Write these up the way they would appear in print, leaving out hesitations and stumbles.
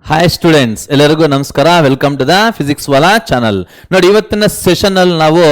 Hi students, ಎಲ್ಲರಿಗೂ ನಮಸ್ಕಾರ. Welcome to the Physics Wallah channel. ನೋಡಿ, ಇವತ್ತಿನ ಸೆಷನ್ ಅಲ್ಲಿ ನಾವು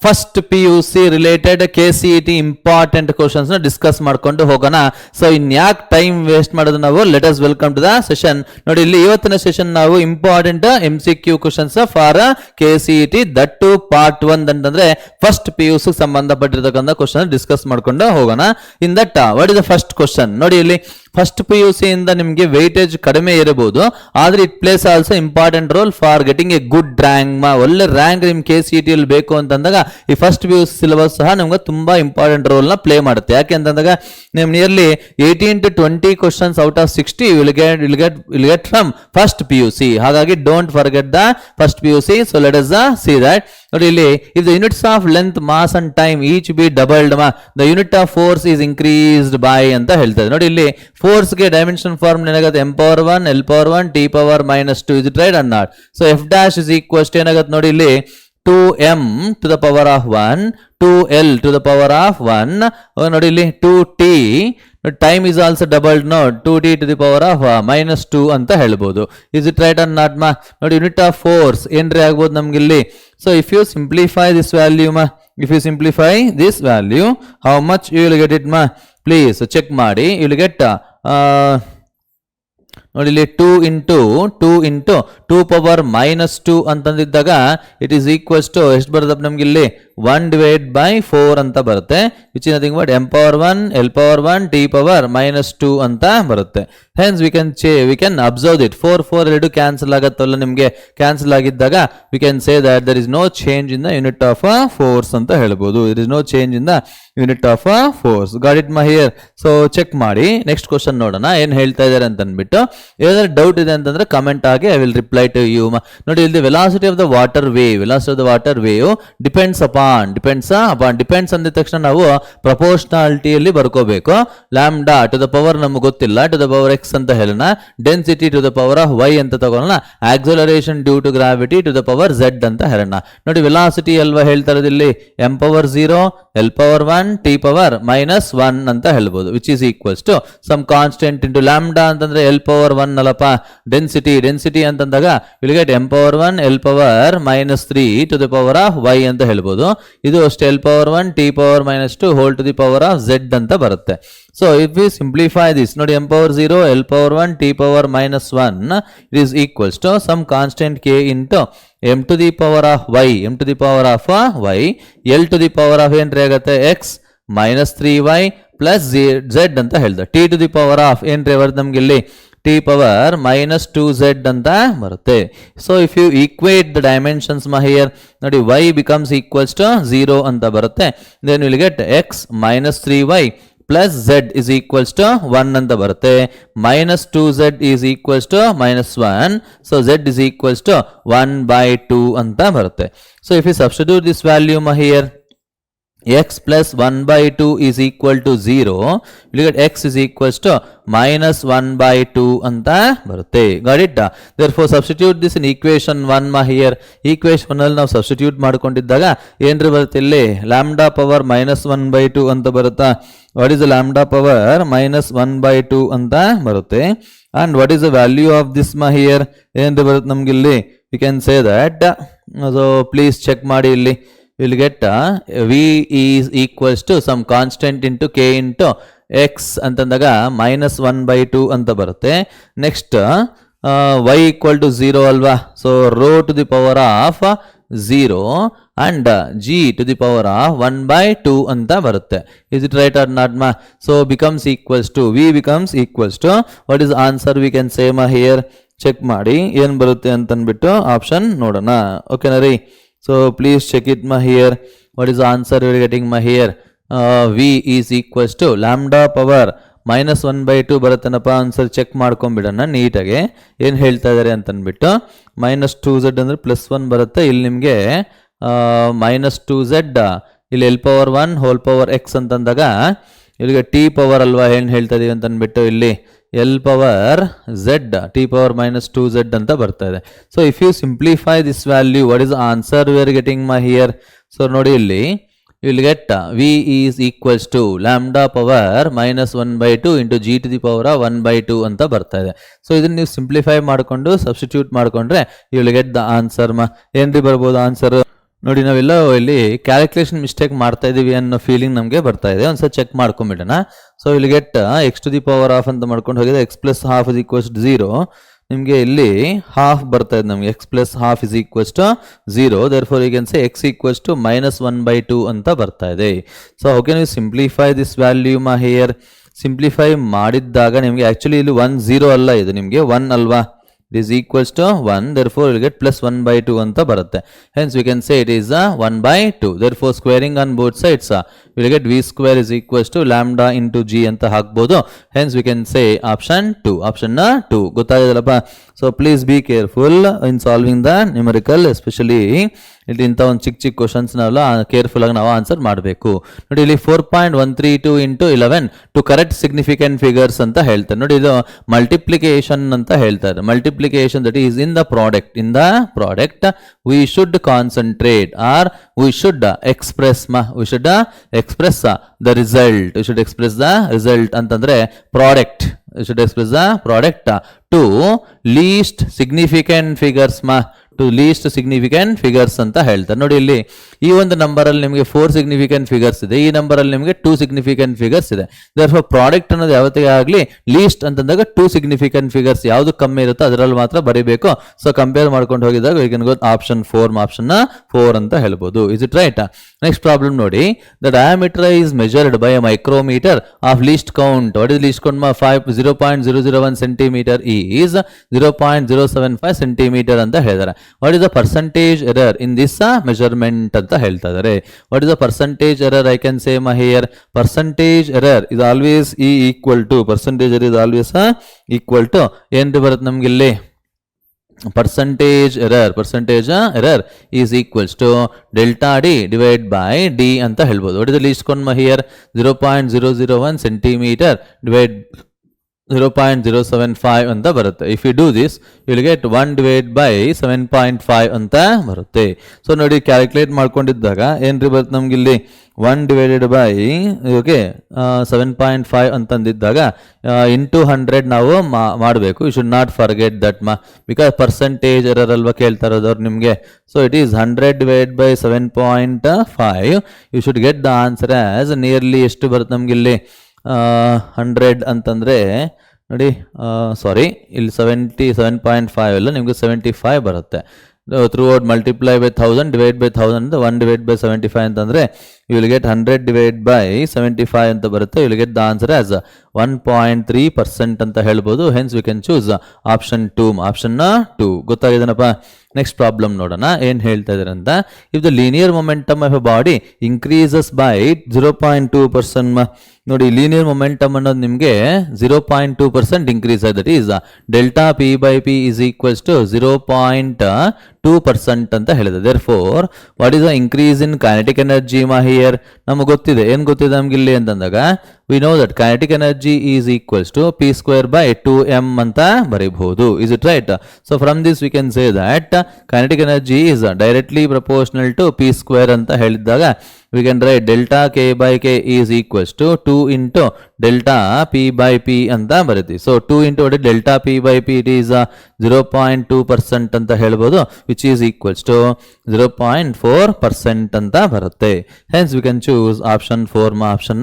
first PUC related KCET important questions ನ ಡಿಸ್ಕಸ್ ಮಾಡ್ಕೊಂಡು ಹೋಗೋಣ. ಸೊ ಇನ್ಯಾಕ್ ಟೈಮ್ ವೇಸ್ಟ್ ಮಾಡೋದು ನಾವು, let us welcome to the session. ನೋಡಿ, ಇಲ್ಲಿ ಇವತ್ತಿನ ಸೆಷನ್ ನಾವು important MCQ questions for KCET, that too part 1 ಅಂತಂದ್ರೆ ಫಸ್ಟ್ PUC ಸಂಬಂಧಪಟ್ಟಿರತಕ್ಕಂಥ ಕ್ವಶನ್ ಡಿಸ್ಕಸ್ ಮಾಡ್ಕೊಂಡು ಹೋಗೋಣ. In that what is the first question? ನೋಡಿ, ಇಲ್ಲಿ ಫಸ್ಟ್ PUC ಇಂದ ನಿಮಗೆ ವೇಟೇಜ್ ಕಡಿಮೆ ಇರಬಹುದು, ಆದ್ರೆ it place also important role for getting A good rank. ಒಳ್ಳೆ ರ್ಯಾಂಕ್ ನಿಮ್ KCET ಅಲ್ಲಿ ಬೇಕು ಅಂತಂದಾಗ ಈ ಫಸ್ಟ್ PUC ಸಿಲೆಬಸ್ ಸಹ ನಿಮ್ಗೆ ತುಂಬಾ ಇಂಪಾರ್ಟೆಂಟ್ ರೋಲ್ ನ ಪ್ಲೇ ಮಾಡುತ್ತೆ. ಯಾಕೆ ಅಂತಂದಾಗ ನಿಮ್ nearly 18 to 20 questions out of 60 will get from first PUC. ಹಾಗಾಗಿ don't forget the first PUC. So let us see that. ನೋಡಿ, ಇಲ್ಲಿ if the units of length, mass and time each be doubled, the unit of force is increased by ಅಂತ ಹೇಳ್ತದೆ. ನೋಡಿ, ಇಲ್ಲಿ force ಗೆ dimension form ಏನಾಗುತ್ತೆ? m⁴1 l⁴1 t⁻⁻². Is it right or not? So f' is equals to ಏನಾಗುತ್ತೆ? ನೋಡಿ, ಇಲ್ಲಿ 2m to the power of 1, 2l to the power of 1. ನೋಡಿ, ಇಲ್ಲಿ 2t, time is also doubled, no 2t to the power of -2 ಅಂತ ಹೇಳ್ಬೋದು. Is it right or not? ನೋಡಿ, unit of force ಏನ್ರಿ ಆಗ್ಬೋದು ನಮ್ಗೆ ಇಲ್ಲಿ? So if you simplify this value how much you will get it please check ಮಾಡಿ. You will get ನೋಡಿ, ಇಲ್ಲಿ 2 into 2⁻² ಅಂತಂದಿದ್ದಾಗ ಇಟ್ ಈಸ್ ಈಕ್ವಲ್ಸ್ ಟು ಎಷ್ಟು ಬರುತ್ತೆ ನಮ್ಗೆ ಇಲ್ಲಿ? 1/4 ಅಂತ ಬರುತ್ತೆ, which is nothing but m⁴1 l⁴1 t⁻² ಅಂತ ಬರುತ್ತೆ. Hence we can observe it. 4 ಎರಡು ಕ್ಯಾನ್ಸಲ್ ಆಗತ್ತಲ್ಲ ನಿಮಗೆ. ಕ್ಯಾನ್ಸಲ್ ಆಗಿದ್ದಾಗ we can say that there is no change in the unit of force ಅಂತ ಹೇಳ್ಬೋದು. There is no change in the unit of force. Got it here? So check ಮಾಡಿ. Next question ನೋಡೋಣ ಏನ್ ಹೇಳ್ತಾ ಇದ್ದಾರೆ ಅಂತ ಅಂದ್ಬಿಟ್ಟು. ಏನಾದ್ರು ಡೌಟ್ ಇದೆ ಅಂತಂದ್ರೆ ಕಮೆಂಟ್ ಆಗಿ I will reply to you. ನೋಡಿ, ಇಲ್ಲಿ velocity of the water wave depends ಅಂದಿದ ತಕ್ಷಣ ನಾವು ಪ್ರಪೋರ್ಷನಾಲಿಟಿಯಲ್ಲಿ ಬರ್ಕೋಬೇಕು. ಲ್ಯಾಂಬ್ಡಾ ಟು ದ ಪವರ್ ನಮ್ಗೆ ಗೊತ್ತಿಲ್ಲ, ಟು ದ ಪವರ್ x ಅಂತ ಹೇಳೋಣ. Density to the power of y ಅಂತ ತಗೊಳ್ಳೋಣ. Acceleration due to gravity to the power z ಅಂತ ಹೇಳೋಣ. ನೋಡಿ, ವೆಲಾಸಿಟಿ ಅಲ್ವಾ ಹೇಳ್ತಾ ಇರೋದು ಇಲ್ಲಿ? m⁴0 l⁴1 t⁻⁻1 ಅಂತ ಹೇಳ್ಬೋದು, which is equals to some constant into lambda ಅಂತಂದ್ರೆ l⁴1 ಅಲ್ಲಪ್ಪ. ಡೆನ್ಸಿಟಿ ಅಂತಂದಾಗ will get m⁴1 l⁻⁻³ to the power of y ಅಂತ ಹೇಳ್ಬೋದು. ಇದು ಅಷ್ಟೇ l⁴1 t⁻⁻² whole to the power of z ಅಂತ ಬರುತ್ತೆ. So if we simplify this, ನೋಡಿ, m⁴0 l⁴1 t⁻⁻1 it is equals to some constant k into m to the power of y, l to the power of ಏನ್ರಿ ಆಗುತ್ತೆ? x -3y plus z ಅಂತ ಹೇಳ್ದೆ. t to the power of ಏನ್ರಿ ಬರುತ್ತೆ ನಮ್ಗೆ ಇಲ್ಲಿ? t⁻⁻²z ಅಂತ ಬರುತ್ತೆ. So if you equate the dimensions here, ನೋಡಿ, y ಬಿಕಮ್ಸ್ ಈಕ್ವಲ್ಸ್ ಟು 0 ಅಂತ ಬರುತ್ತೆ. Then will get x -3y plus z is equals to 1 ಅಂತ ಬರುತ್ತೆ. -2z is equals to -1. So z is equals to 1/2 ಅಂತ ಬರುತ್ತೆ. So if you substitute this value here, x plus 1/2 is equal to 0. Look at x is equals to -1/2 ಅಂತ ಬರುತ್ತೆ. Got it? Therefore substitute this in equation 1 here. Equation 1 ಅಲ್ಲಿ ನಾವು substitute ಮಾಡ್ಕೊಂಡಿದ್ದಾಗ ಏನ್ರಿ ಬರುತ್ತೆ ಇಲ್ಲಿ? Lambda power -1/2 ಅಂತ ಬರುತ್ತಾ? What is the lambda power -1/2 ಅಂತ ಬರುತ್ತೆ. And what is the value of this here? ಏನ್ರಿ ಬರುತ್ತೆ ನಮ್ಗೆ ಇಲ್ಲಿ? You can say that. So please check ಮಾಡಿ. ಇಲ್ಲಿ will get v is equals to some constant into k into x ಅಂತಂದಾಗ -1/2 ಅಂತ ಬರುತ್ತೆ. ನೆಕ್ಸ್ಟ್ y equal to 0 ಅಲ್ವಾ? So rho to the power of 0 and g to the power of 1/2 ಅಂತ ಬರುತ್ತೆ. Is it right or not? So becomes equals to, v becomes equals to, what is answer we can say here? Check ಮಾಡಿ ಏನ್ ಬರುತ್ತೆ ಅಂತ ಅಂದ್ಬಿಟ್ಟು option ನೋಡೋಣ. ಓಕೆನಾ ರೀ? So please check it here. What is the answer we are getting here? V is equals to lambda power -1/2 ಬರುತ್ತೇನಪ್ಪ. Answer check ಮಾಡ್ಕೊಂಡ್ಬಿಡೋಣ ನೀಟಾಗಿ ಏನು ಹೇಳ್ತಾ ಇದ್ದಾರೆ ಅಂತ ಅಂದ್ಬಿಟ್ಟು. -2z ಅಂದ್ರೆ +1 ಬರುತ್ತೆ. ಇಲ್ಲಿ ನಿಮಗೆ -2z, ಇಲ್ಲಿ l⁴1 ಹೋಲ್ ಪವರ್ x ಅಂತಂದಾಗ ಇಲ್ಲಿಗೆ t ಪವರ್ ಅಲ್ವಾ ಏನು ಹೇಳ್ತಾ ಇದೀವಿ ಅಂತ ಅಂದ್ಬಿಟ್ಟು ಇಲ್ಲಿ l⁻z t⁻⁻2z ಅಂತ ಬರ್ತಾ ಇದೆ. So if you simplify this value, what is answer we are getting here? So ನೋಡಿ, ಇಲ್ಲಿ you will get V is equals to lambda power minus 1 by 2 into G to the power of 1 by 2 ಅಂತ ಬರ್ತಾ ಇದೆ. So ಇದನ್ನ ನೀವು simplify ಮಾಡಿಕೊಂಡು substitute ಮಾಡಿಕೊಂಡ್ರೆ you will get the answer. ಏನ್ರಿ ಬರ್ಬೋದು ಆನ್ಸರ್? ನೋಡಿ ನಾವೆಲ್ಲ ಇಲ್ಲಿ ಕ್ಯಾಲ್ಕುಲೇಷನ್ ಮಿಸ್ಟೇಕ್ ಮಾಡ್ತಾ ಇದೀವಿ ಅನ್ನೋ ಫೀಲಿಂಗ್ ನಮಗೆ ಬರ್ತಾ ಇದೆ. ಒಂದ್ಸಲ ಚೆಕ್ ಮಾಡ್ಕೊಂಡ್ಬಿಡೋಣ. So will get x to the power half ಅಂತ ಮಾಡ್ಕೊಂಡು ಹೋಗಿದೆ. X plus half is equals to 0. ನಿಮಗೆ ಇಲ್ಲಿ ಹಾಫ್ ಬರ್ತಾ ಇದೆ ನಮಗೆ. X plus half is equals to 0. Therefore you can say x equals to minus 1 by 2 ಅಂತ ಬರ್ತಾ ಇದೆ. So how can you simplify this value here? Simplify ಮಾಡಿದ್ದಾಗ ನಿಮಗೆ ಆಕ್ಚುಲಿ ಇಲ್ಲಿ 1 0 ಅಲ್ಲ, ಇದು ನಿಮಗೆ 1 ಅಲ್ವಾ? It is equals to 1, therefore you will get plus 1 by 2 ಅಂತ ಬರುತ್ತೆ. Hence we can say it is 1 by 2. Therefore squaring on both sides we will get v square is equals to lambda into g ಅಂತ ಹಾಕ್ಬೋದು. Hence we can say option 2. Option 2. ಗೊತ್ತಾಗಿದೆಯಲ್ಲಪ್ಪ? So please be careful in solving the numerical, especially ಇಲ್ಲಿ ಇಂಥ ಒಂದು ಚಿಕ್ಕ questions ನಾವೆಲ್ಲ careful ಆಗಿ ನಾವು answer ಮಾಡಬೇಕು. ನೋಡಿ ಇಲ್ಲಿ 4.132 into 11 to correct significant figures ಅಂತ ಹೇಳ್ತಾರೆ. ನೋಡಿ ಇದು ಮಲ್ಟಿಪ್ಲಿಕೇಶನ್ ಅಂತ ಹೇಳ್ತಾರೆ. Multiplication that is in the product we should concentrate or we should express the result ಅಂತಂದ್ರೆ product should express the product to least significant figures to least significant figures ಅಂತ ಹೇಳ್ತಾರೆ. ನೋಡಿ ಇಲ್ಲಿ ಈ ಒಂದು ನಂಬರಲ್ಲಿ ನಿಮಗೆ 4 ಸಿಗ್ನಿಫಿಕೆಂಟ್ ಫಿಗರ್ಸ್ ಇದೆ, ಈ ನಂಬರಲ್ಲಿ ನಿಮಗೆ 2 ಸಿಗ್ನಿಫಿಕೆಂಟ್ ಫಿಗರ್ಸ್ ಇದೆ. ದೇರ್ಫೋರ್ ಪ್ರಾಡಕ್ಟ್ ಅನ್ನೋದು ಯಾವತ್ತೇ ಆಗಲಿ ಲೀಸ್ಟ್ ಅಂತಂದಾಗ 2 ಸಿಗ್ನಿಫಿಕೆಂಟ್ ಫಿಗರ್ಸ್ ಯಾವುದು ಕಮ್ಮಿ ಇರುತ್ತೋ ಅದರಲ್ಲಿ ಮಾತ್ರ ಬರೀಬೇಕು. ಸೊ ಕಂಪೇರ್ ಮಾಡ್ಕೊಂಡು ಹೋಗಿದಾಗ ವಿ ಕ್ಯಾನ್ ಗೋ ಆಪ್ಷನ್ 4 ಅಂತ ಹೇಳ್ಬೋದು. Is it right? Next problem ನೋಡಿ. The diameter is measured by a micrometer of least count. What is least count? 0.001 centimetre is 0.075 centimetre ಅಂತ ಹೇಳಿದ್ದಾರೆ. What is the percentage error in this measurement ಅಂತ ಹೇಳ್ತಾ ಇದ್ದಾರೆ. What is the percentage error? I can say here percentage error is always percentage error is always equal to ಏನು ಬರುತ್ತೆ ನಮ್ಗೆ ಇಲ್ಲಿ? percentage error is equals to delta d divided by d ಅಂತ ಹೇಳ್ಬೋದು. What is the least count here? 0.001 centimeter divided 0.075 ಅಂತ ಬರುತ್ತೆ. If you do this you will get 1 divided by 7.5 ಅಂತ ಬರುತ್ತೆ. ಸೊ ನೋಡಿ ಕ್ಯಾಲ್ಕುಲೇಟ್ ಮಾಡ್ಕೊಂಡಿದ್ದಾಗ ಏನ್ರಿ ಬರುತ್ತೆ ನಮ್ಗೆ ಇಲ್ಲಿ 1 divided by 7.5 ಅಂತಂದಿದ್ದಾಗ ಇಂಟು 100 ನಾವು ಮಾಡಬೇಕು. You should not forget that because percentage error ಅಲ್ವಾ ಕೇಳ್ತಾ ಇರೋದವ್ರು ನಿಮಗೆ. So it is 100 divided by 7.5. You should get the answer as nearly ಎಷ್ಟು ಬರುತ್ತೆ ನಮ್ಗೆ ಇಲ್ಲಿ 100 ಅಂತಂದರೆ ನೋಡಿ ಸಾರಿ ಇಲ್ಲಿ 77.5 ಅಲ್ಲ ನಿಮಗೆ 75 ಬರುತ್ತೆ. Throughout multiply by 1000 divide by 1000 ಅಂತ 1 divided by 75 ಅಂತಂದರೆ you will get 100 divided by 75 ಅಂತ ಬರುತ್ತೆ. You will get the answer as 1.3% ಅಂತ ಹೇಳ್ಬೋದು. Hence we can choose option 2. ಗೊತ್ತಾಗಿದೆನಪ್ಪ? ನೆಕ್ಸ್ಟ್ ಪ್ರಾಬ್ಲಮ್ ನೋಡೋಣ ಏನು ಹೇಳ್ತಾ ಇದ್ದಾರೆ ಅಂತ. If the linear momentum of a body increases by 0.2%. ನೋಡಿ ಲೀನಿಯರ್ ಮೊಮೆಂಟಮ್ ಅನ್ನೋದು ನಿಮಗೆ 0.2% ಇನ್ಕ್ರೀಸ್ ಆಗಿದೆ. That is delta P by P is equals to 0.2% ಅಂತ ಹೇಳಿದೆ. Therefore what is the increase in kinetic energy here? ನಮಗೆ ಗೊತ್ತಿದೆ, ಏನು ಗೊತ್ತಿದೆ ನಮ್ಗೆ ಇಲ್ಲಿ ಅಂತಂದಾಗ we know that kinetic energy is equals to p square by 2m ಅಂತ ಬರೀಬಹುದು. Is it right? So from this we can say that kinetic energy is directly proportional to p square ಅಂತ ಹೇಳಿದಾಗ we can write delta k by k is equals to 2 into delta p by p ಅಂತ ಬರೀತೀವಿ. So 2 into delta p by p it is 0.2% ಅಂತ ಹೇಳ್ಬೋದು, which is equals to 0.4% ಅಂತ ಬರುತ್ತೆ. Hence we can choose option 4. Option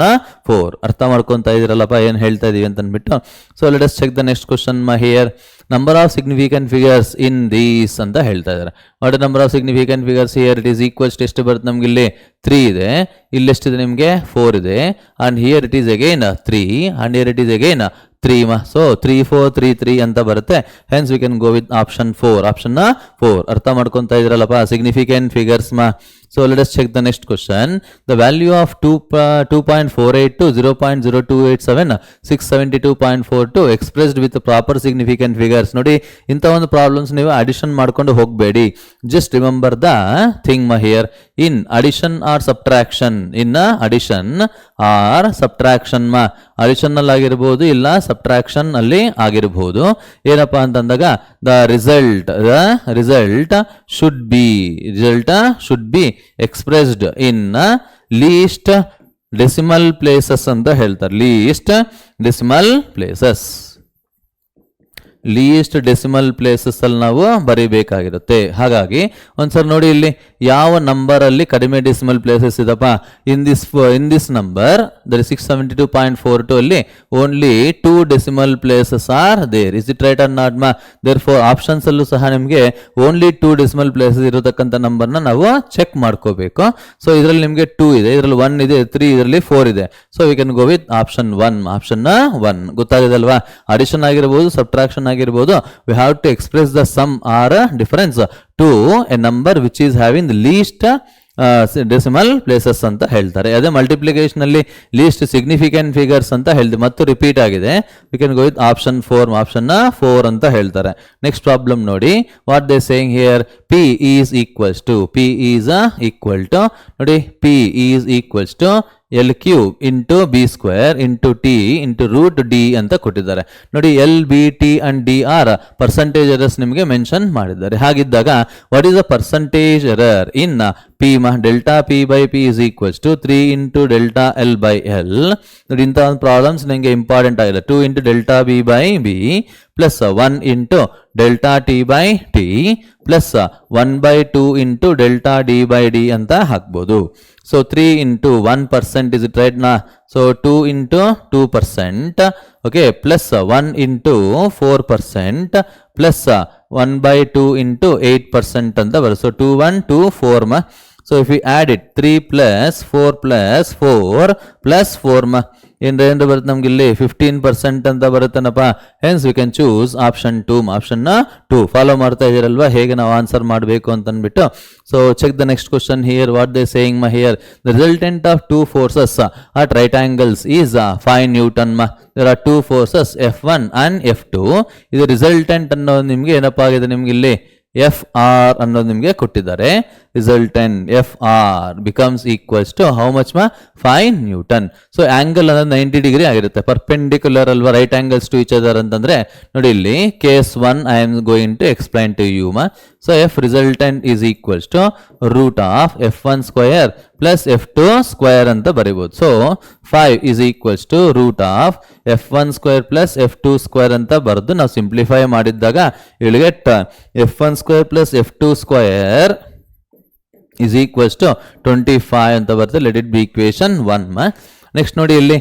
4. ಅರ್ಥ ಮಾಡ್ಕೊಂತಾ ಇದ್ದೀರಲ್ಲಪ್ಪ ಏನು ಹೇಳ್ತಾ ಇದೀವಿ ಅಂತ ಅಂದ್ಬಿಟ್ಟು. So let us check the next question here. Number of significant figures in these ಅಂತ ಹೇಳ್ತಾ ಇದ್ದಾರೆ. What number of significant figures here? It is equals to ಎಷ್ಟು ಬರುತ್ತೆ ನಮ್ಗೆ ಇಲ್ಲಿ 3 ಇದೆ, ಇಲ್ಲಿ ಎಷ್ಟಿದೆ ನಿಮಗೆ 4 ಇದೆ, and here it is again 3 and here it is again 3 so 3 4 3 3 ಅಂತ ಬರುತ್ತೆ. Hence we can go with option 4. Option 4 ಅರ್ಥ ಮಾಡ್ಕೊಂತಾ ಇದ್ರಲ್ಲಪ್ಪ significant figures So let us check the next question. The value of 2.48 to 0.0287 672.42 expressed with the proper significant figures. ನೋಡಿ ಇಂಥ ಒಂದು problems ನೀವು addition ಮಾಡ್ಕೊಂಡು ಹೋಗಬೇಡಿ. Just remember the thing here. In addition or subtraction, in addition or subtraction addition ಅಲ್ಲಿ ಆಗಿರ್ಬೋದು ಇಲ್ಲ subtraction ಅಲ್ಲಿ ಆಗಿರ್ಬೋದು. ಏನಪ್ಪಾ ಅಂತಂದಾಗ the result should be expressed in least decimal places ಅಂತ ಹೇಳ್ತಾರೆ. Least decimal places, least decimal places ಅಲ್ಲಿ ನಾವು ಬರೀಬೇಕಾಗಿರುತ್ತೆ. ಹಾಗಾಗಿ ಒಂದ್ಸರಿ ನೋಡಿ ಇಲ್ಲಿ ಯಾವ ನಂಬರ್ ಅಲ್ಲಿ ಕಡಿಮೆ ಡೆಸಿಮಲ್ ಪ್ಲೇಸಸ್ ಇದಪ್ಪ. ಇನ್ ದಿಸ್ ನಂಬರ್ ದರ್ 672.42 ಅಲ್ಲಿ only 2 decimal places are there. Is it right or not ಮಾ? ದೇರ್ ಫೋರ್ ಆಪ್ಷನ್ಸ್ ಅಲ್ಲೂ ಸಹ ನಿಮಗೆ ಓನ್ಲಿ 2 ಡೆಸಿಮಲ್ ಪ್ಲೇಸಸ್ ಇರತಕ್ಕಂಥ ನಂಬರ್ನ ನಾವು ಚೆಕ್ ಮಾಡ್ಕೋಬೇಕು. ಸೊ ಇದರಲ್ಲಿ ನಿಮಗೆ 2 ಇದೆ, ಇದರಲ್ಲಿ 1 ಇದೆ, 3 ಇದರಲ್ಲಿ 4 ಇದೆ. So we can go with option 1. Option 1 ಗೊತ್ತಾಗಿದೆ ಅಲ್ವಾ? ಅಡಿಷನ್ ಆಗಿರಬಹುದು, ಸಬ್ಟ್ರಾಕ್ಷನ್ ಆಗಿರಬಹುದು. We have to express the sum or difference to a number which is having the least decimal places ಅಂತ ಹೇಳ್ತಾರೆ. ಅದೇ ಮಲ್ಟಿಪ್ಲಿಕೇಶನ್ ಅಲ್ಲಿ ಲೀಸ್ಟ್ ಸಿಗ್ನಿಫಿಕೆಂಟ್ ಫಿಗರ್ಸ್ ಅಂತ ಹೇಳಿದೆ ಮತ್ತು ರಿಪೀಟ್ ಆಗಿದೆ. V can go with option 4. Option 4 ಅಂತ ಹೇಳ್ತಾರೆ. ನೆಕ್ಸ್ಟ್ ಪ್ರಾಬ್ಲಮ್ ನೋಡಿ, what they saying here, P is equals to ನೋಡಿ P is equals to L cube into B square into T into root D ಅಂತ ಕೊಟ್ಟಿದ್ದಾರೆ. ನೋಡಿ L, B, T and D are percentage errors ನಿಮಗೆ mention ಮಾಡಿದ್ದಾರೆ. ಹಾಗಿದ್ದಾಗ what is the percentage error in P? Delta P by P is equals to 3 into delta L by L. ನೋಡಿ ಇಂಥ ಒಂದು problems ನಿಮಗೆ ಇಂಪಾರ್ಟೆಂಟ್ ಆಗಿದೆ. 2 into delta B by B plus 1 into delta T by T plus 1 by 2 into delta D by D ಅಂತ ಹಾಕ್ಬೋದು. So 3 into 1%, is it right na? So 2 into 2%, okay, plus 1 into 4% plus 1 by 2 into 8% ಅಂತ ಬರುತ್ತೆ. So 2 1 2 4 ma. So if we add it 3 plus 4 plus 4 plus 4 ma, ಏನು ಬರುತ್ತೆ ನಮ್ಗೆ ಇಲ್ಲಿ 15% ಅಂತ ಬರುತ್ತೇನಪ್ಪ. Hence we can choose option 2. Option 2 follow ಮಾಡ್ತಾ ಇದೀರಲ್ವಾ ಹೇಗೆ ನಾವು ಆನ್ಸರ್ ಮಾಡಬೇಕು ಅಂತ ಅಂದ್ಬಿಟ್ಟು. So check the next question here. What they saying ಮಾ here, the resultant of 2 forces at right angles is 5 Newton ಮಾ. There are 2 forces F1 and F2. ಇದು ರಿಸಲ್ಟೆಂಟ್ ಅನ್ನೋದು ನಿಮ್ಗೆ ಏನಪ್ಪಾ ಆಗಿದೆ, ನಿಮ್ಗೆ ಇಲ್ಲಿ FR ಅನ್ನೋದು ನಿಮಗೆ ಕೊಟ್ಟಿದ್ದಾರೆ. Resultant FR becomes equals to how much ma? 5 Newton. So angle ಅನ್ನೋದು 90 ಡಿಗ್ರಿ ಆಗಿರುತ್ತೆ. ಪರ್ಪೆಂಡಿಕ್ಯುಲರ್ ಅಲ್ವಾ, right angles to each other ಅಂತಂದ್ರೆ ನೋಡಿ ಇಲ್ಲಿ case 1 I am going to explain to you ಮಾ. So F resultant is equals to root of F1 square plus F2 square ಅಂತ ಬರೀಬಹುದು. So 5 is equals to root of F1 square plus F2 square ಅಂತ ಬರೆದು ನಾವು simplify ಮಾಡಿದ್ದಾಗ ಇಲ್ಲಿ get F1 square plus F2 square is equals to 25 ಅಂತ ಬರುತ್ತೆ. Let it B equation 1 ಮಾ. Next ನೋಡಿ ಇಲ್ಲಿ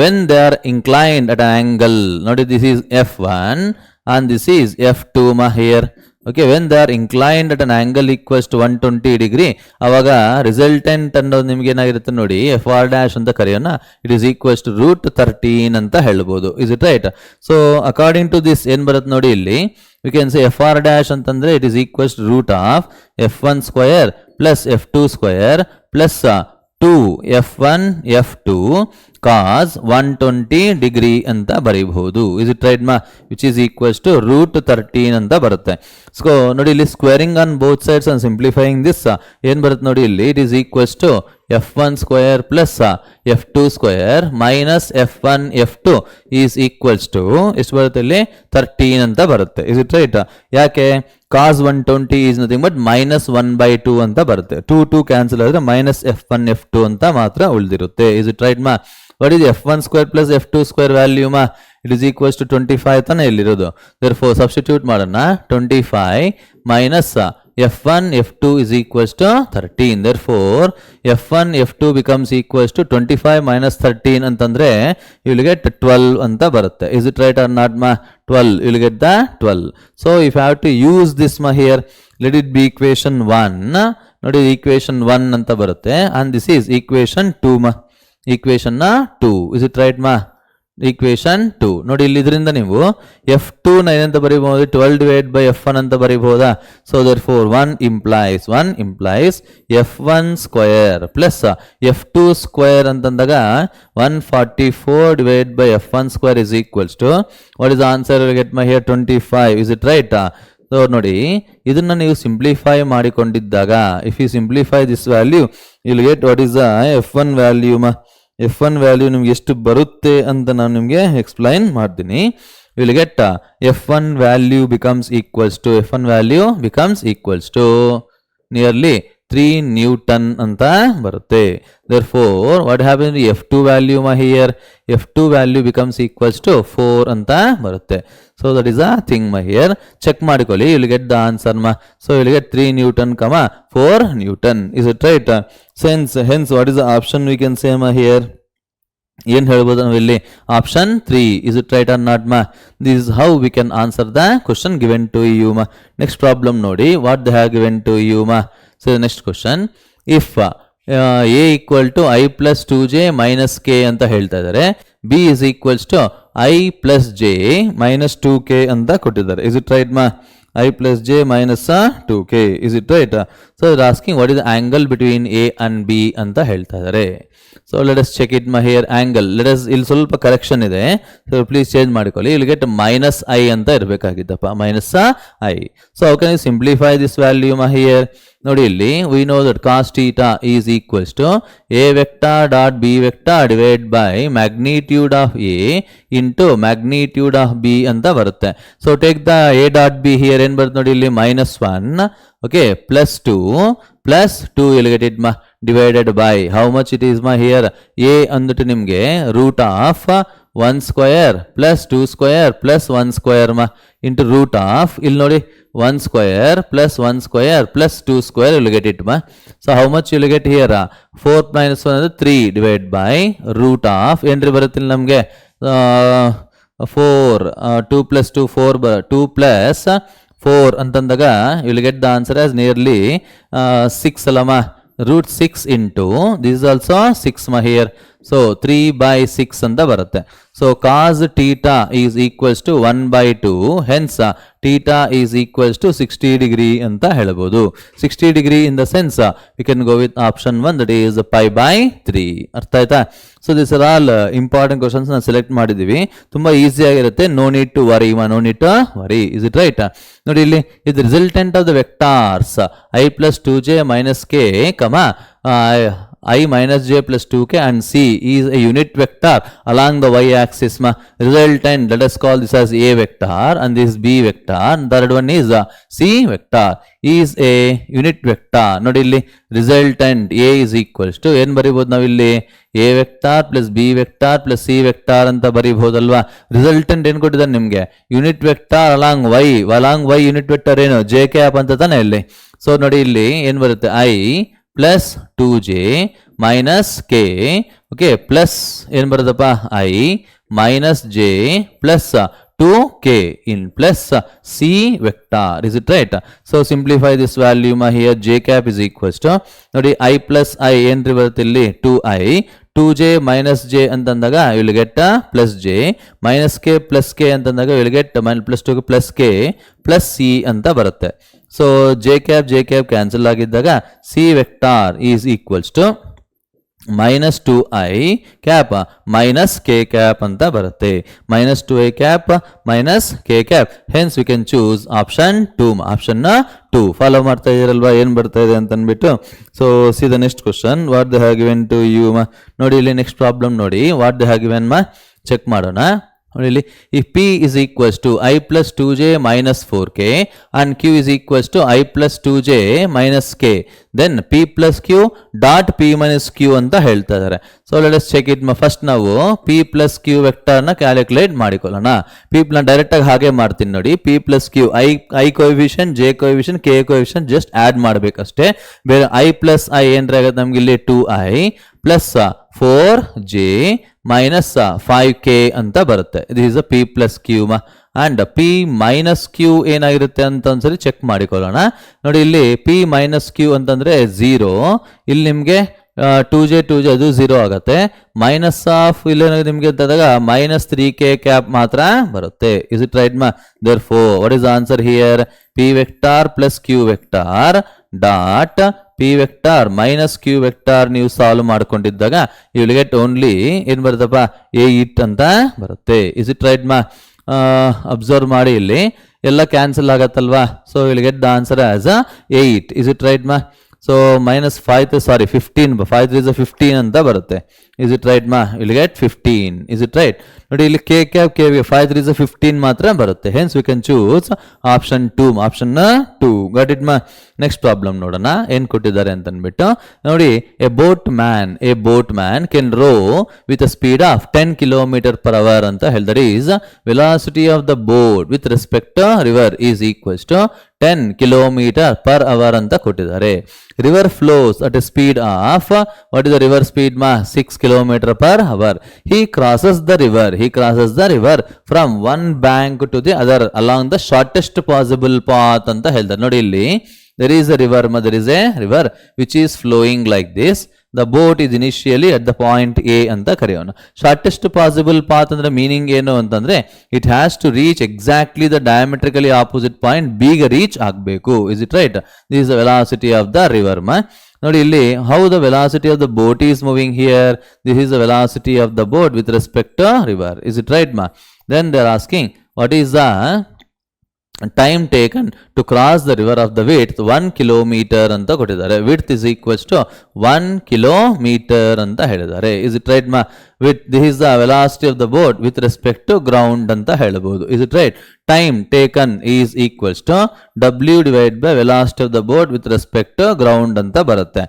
when they are inclined at an angle, ನೋಡಿ this is F1 and this is F2 ma here. Okay, when they are inclined at an angle equals to 120 degree, ಅವಾಗ resultant ಅನ್ನೋದು ನಿಮ್ಗೆ ಏನಾಗಿರುತ್ತೆ ನೋಡಿ FR dash ಅಂತ ಕರೆಯೋಣ. It is equals to root 13 ಅಂತ ಹೇಳ್ಬೋದು. Is it right? So according to this ಏನ್ ಬರುತ್ತೆ ನೋಡಿ ಇಲ್ಲಿ, we can say FR dash ಅಂತಂದ್ರೆ it is equals to root of F1 square plus F2 square plus 2 F1 F2 cos 120 degree ಅಂತ ಬರೀಬಹುದು. Is it right ಮಾ? Which is equals to root 13 ಅಂತ ಬರುತ್ತೆ. ಸೊ ನೋಡಿ ಇಲ್ಲಿ squaring on both sides and simplifying this ಏನ್ ಬರುತ್ತೆ ನೋಡಿ ಇಲ್ಲಿ, it is equals to F1 square plus F2 square minus F1 F2 is equals to ಎಷ್ಟು ಬರುತ್ತೆ ಇಲ್ಲಿ 13 ಅಂತ ಬರುತ್ತೆ. Is it right? ಯಾಕೆ? cos 120 is nothing but minus 1/2 ಅಂತ ಬರುತ್ತೆ. 2 ಕ್ಯಾನ್ಸಲ್ ಆದ್ರೆ minus F1 F2 ಅಂತ ಮಾತ್ರ ಉಳಿದಿರುತ್ತೆ. ಇಸ್ ಇಟ್ ರೈಟ್ ಮಾ? What is F1 square plus F2 square value ಮಾ? ಇಟ್ ಈಸ್ ಈಕ್ವಲ್ಸ್ ಟು 25 ತಾನೇ ಇಲ್ಲಿರೋದು. therefore ಸಬ್ಸ್ಟಿಟ್ಯೂಟ್ ಮಾಡೋಣ. 25 minus F1 F2 is equals to 13. therefore F1 F2 becomes equals to 25 minus 13 ಅಂತಂದ್ರೆ you will get 12 ಅಂತ ಬರುತ್ತೆ. is it right or not ma? 12, you will get the 12. so if I have to use this ma here, let it be equation 1. ನೋಡಿ equation 1 ಅಂತ ಬರುತ್ತೆ and this is equation 2 ma. equation 2. is it right ma? equation 2 ನೋಡಿ ಇಲ್ಲಿ ಇದರಿಂದ ನೀವು F2 ನ ಏನಂತ ಬರೀಬಹುದು, 12 divided by F1 ಅಂತ ಬರೀಬಹುದಾ? so therefore 1 implies F1 square plus F2 square ಅಂತಂದಾಗ 144 divided by F1 square is equals to what is the answer? we get my here 25. is it right? so ನೋಡಿ ಇದನ್ನ ನೀವು simplify ಮಾಡಿಕೊಂಡಿದ್ದಾಗ if you simplify this value you will get what is the F1 value ma. F1 value ನಿಮ್ಗೆ ಎಷ್ಟು ಬರುತ್ತೆ ಅಂತ ನಾನು ನಿಮಗೆ explain ಮಾಡ್ತೀನಿ. you will get F1 value becomes equals to nearly 3 Newton ಅಂತ ಬರುತ್ತೆ. therefore what happens F2 value here, F2 value becomes equals to 4 ಅಂತ ಬರುತ್ತೆ. so that is a thing here. check ಮಾಡಿಕೊಳ್ಳಿ, you will get the answer so you will get 3 Newton, 4 Newton. is it right? hence what is the option we can say here? ಏನು ಹೇಳ್ಬೋದು ನಾವು ಇಲ್ಲಿ? Option 3. is it right or not this is how we can answer the question given to you next problem ನೋಡಿ, what they have given to you so the next question, if a equal to I plus 2j minus k ಅಂತ ಹೇಳ್ತಾ ಇದ್ದಾರೆ, b is equals to I plus j minus 2k ಅಂತ ಕೊಟ್ಟಿದ್ದಾರೆ. is it right I plus j minus 2k. is it right? so they're asking what is the angle between a and b ಅಂತ ಹೇಳ್ತಾ ಇದ್ದಾರೆ. so let us check it here. angle, let us ಇಲ್ಲಿ ಸ್ವಲ್ಪ correction ಇದೆ, so please change ಮಾಡಿಕೊಳ್ಳಿ. you will get minus I ಅಂತ ಇರಬೇಕಾಗಿತ್ತಪ್ಪ, minus I. so how can you simplify this value here? ನೋಡಿ ಇಲ್ಲಿ we know that cos theta is equals to a vector dot b vector divided by magnitude of a into magnitude of b ಅಂತ ಬರುತ್ತೆ. so take the a dot b here, ಏನು ಬರುತ್ತೆ ನೋಡಿ ಇಲ್ಲಿ -1 okay plus 2 you'll get it divided by how much it is here, a ಅಂದ್ಬಿಟ್ಟು ನಿಮಗೆ root of 1 square plus 2 square plus 1 square into root of ಇಲ್ಲಿ ನೋಡಿ 1 square plus 1 square plus 2 square you will get it so how much you will get here 4 minus 1 is 3 divided by root of ಏನ್ರಿ ಬರುತ್ತೆ ಇಲ್ಲಿ ನಮಗೆ 4 2 plus 2 4 2 plus 4 ಅಂತಂದಾಗ you will get the answer as nearly 6 ಅಲ್ಲಮ್ಮ, root 6 into this is also 6 here, so 3 by 6 ಅಂತ ಬರುತ್ತೆ. so cos theta is equals to 1 by 2, hence theta is equals to 60 degree ಅಂತ ಹೇಳ್ಬೋದು. 60 degree in the sense we can go with option 1, that is pi by 3. ಅರ್ಥ ಆಯ್ತಾ? so these are all important questions ನಾವು select ಮಾಡಿದ್ದೀವಿ, ತುಂಬಾ easy ಆಗಿರುತ್ತೆ. no need to worry no need to worry. is it right? ನೋಡಿ ಇಲ್ಲಿ ಇದು resultant of the vectors I plus 2j minus k I minus j plus 2k and c is a unit vector along the y axis resultant, let us call this as a vector and this b vector, third one is c vector is a unit vector. ನೋಡಿ ಇಲ್ಲಿ resultant a is equals to ಏನು ಬರೀಬಹುದು ನಾವು ಇಲ್ಲಿ a vector plus b vector plus c vector ಅಂತ ಬರೀಬಹುದಲ್ವಾ. Resultant ಏನು ಕೊಟ್ಟಿದ್ದಾರೆ ನಿಮಗೆ, unit vector along y unit vector ಏನು j ಕ್ಯಾಪ್ ಅಂತ ತಾನೆ ಇಲ್ಲಿ. ಸೊ ನೋಡಿ ಇಲ್ಲಿ ಏನು ಬರುತ್ತೆ I plus 2j minus k okay plus ಏನು ಬರುತ್ತಪ್ಪ I minus j plus 2k in plus c vector. is it right? so simplify this value here, j cap is equals to ನೋಡಿ I plus I ಏನ್ರಿ ಬರುತ್ತೆ ಇಲ್ಲಿ 2i 2j minus j ಅಂತಂದಾಗ you will get plus j minus k ಅಂತಂದಾಗ you will get plus 2 plus k plus c ಅಂತ ಬರುತ್ತೆ. so j cap cancel ಆಗಿದ್ದಾಗ c vector is equals to minus 2i cap minus k cap ಅಂತ ಬರುತ್ತೆ. minus 2i cap minus k cap, hence we can choose option 2 option 2. Follow ಮಾಡ್ತಾ ಇದೀರಲ್ವಾ ಏನು ಬರ್ತಾ ಇದೆ ಅಂತ ಅಂದ್ಬಿಟ್ಟು. So see the next question, what they have given to you ನೋಡಿ ಇಲ್ಲಿ ನೆಕ್ಸ್ಟ್ ಪ್ರಾಬ್ಲಮ್ ನೋಡಿ, what they have given check ಮಾಡೋಣ. ನೋಡಿ ಇಲ್ಲಿ if p is equals to I plus 2j minus 4k and q is equals to I plus 2j minus k, then p plus q dot p minus q ಅಂತ ಹೇಳ್ತಾ ಇದ್ದಾರೆ. So let us check it. First ನಾವು p plus q ವೆಕ್ಟರ್ನ calculate ಮಾಡಿಕೊಳ್ಳೋಣ. p ನ direct ಆಗಿ ಹಾಗೆ ಮಾಡ್ತೀನಿ ನೋಡಿ, p plus q i coefficient j coefficient k coefficient just add ಮಾಡಬೇಕಷ್ಟೇ. ಬೇರೆ i plus i ಏನ್ರ ಆಗುತ್ತೆ ನಮ್ಗೆ ಇಲ್ಲಿ 2i plus 4j minus 5k ಅಂತ ಬರುತ್ತೆ. This is p plus q and p minus q ಏನಾಗಿರುತ್ತೆ ಅಂತ ಒಂದ್ಸರಿ ಚೆಕ್ ಮಾಡಿಕೊಳ್ಳೋಣ. ನೋಡಿ ಇಲ್ಲಿ p minus q ಅಂತಂದ್ರೆ 0, ಇಲ್ಲಿ ನಿಮಗೆ 2j ಅದು 0 ಆಗುತ್ತೆ. ಮೈನಸ್ ಆಫ್ ಇಲ್ಲೇನಾಗುತ್ತೆ ನಿಮಗೆ ಅಂತಾದಾಗ minus 3k ಕ್ಯಾಪ್ ಮಾತ್ರ ಬರುತ್ತೆ. Is it right therefore what is the answer here? p vector plus q vector dot p vector minus q vector ನೀವು solve ಮಾಡ್ಕೊಂಡಿದ್ದಾಗ you will get only ಏನು ಬರುತ್ತಪ್ಪ 8 ಅಂತ ಬರುತ್ತೆ. ಇಸ್ ಇಟ್ ರೈಟ್ ಅಬ್ಸರ್ವ್ ಮಾಡಿ ಇಲ್ಲಿ ಎಲ್ಲ ಕ್ಯಾನ್ಸಲ್ ಆಗತ್ತಲ್ವಾ. So will get the answer as 8. Is it right so minus 5 sorry 15 5 3 is 15 ಅಂತ ಬರುತ್ತೆ. Is it right will get 15. Is it right ನೋಡಿ ಇಲ್ಲಿ k ಕ್ಯಾಪ್ k 5 3 is 15 ಮಾತ್ರ ಬರುತ್ತೆ. Hence we can choose option 2 option 2. Got it next problem ನೋಡೋಣ ಏನ್ ಕೊಟ್ಟಿದ್ದಾರೆ ಅಂತ ಅಂದ್ಬಿಟ್ಟು ನೋಡಿ. A boat man can row with a speed of 10 km/h ಅಂತ ಹೇಳಿದರೆ is velocity of the boat with respect river is equals to 10 km/h ಅಂತ ಕೊಟ್ಟಿದ್ದಾರೆ. River flows at a speed of what is the river speed 6 km/h. He crosses the river from one bank to the other along the shortest possible path ಅಂತ ಹೇಳ್ತಾರೆ. ನೋಡಿ ಇಲ್ಲಿ there is a river which is flowing like this. The boat is initially at the point A ಅಂತ ಕರೆಯೋಣ. Shortest possible path ಅಂದ್ರೆ meaning ಏನು ಅಂತಂದ್ರೆ it has to reach exactly the diametrically opposite point ಬಿಗೆ ರೀಚ್ ಆಗಬೇಕು. Is it right? This is the velocity of the river. ನೋಡಿ ಇಲ್ಲಿ how the velocity of the boat is moving here. This is the velocity of the boat with respect to river. Is it right Then they are asking what is the time taken to cross the river of the width 1 km ಅಂತ ಕೊಟ್ಟಿದ್ದಾರೆ. width is equals to 1 km ಅಂತ ಹೇಳಿದ್ದಾರೆ. is it right width, this is the velocity of the boat with respect to ground ಅಂತ ಹೇಳಬಹುದು. is it right? time taken is equals to w divided by velocity of the boat with respect to ground ಅಂತ ಬರುತ್ತೆ.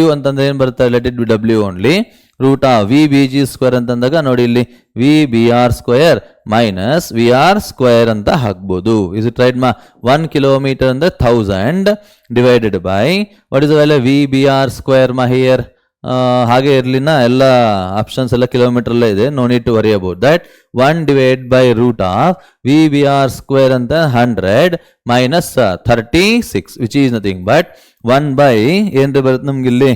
w ಅಂತಂದ್ರೆ ಏನು ಬರುತ್ತೆ? let it be w only. Root of v b g square ಅಂತಂದಾಗ ನೋಡಿ ಇಲ್ಲಿ v b r square minus v r square ಅಂತ ಹಾಕ್ಬೋದು. ಇಸ್ ಇಟ್ ರೈಟ್ 1 km ಅಂದ್ರೆ 1000 divided by what is the value v b r square here. ಹಾಗೆ ಇರ್ಲಿನ ಎಲ್ಲ options ಎಲ್ಲ ಕಿಲೋಮೀಟರ್ ಅಲ್ಲೇ ಇದೆ. No need to worry about that. 1 divide by root of v b r square ಅಂತ 100 minus 36 which is nothing but 1 by ಏನ್ರಿ ಬರುತ್ತೆ ನಮ್ಗೆ ಇಲ್ಲಿ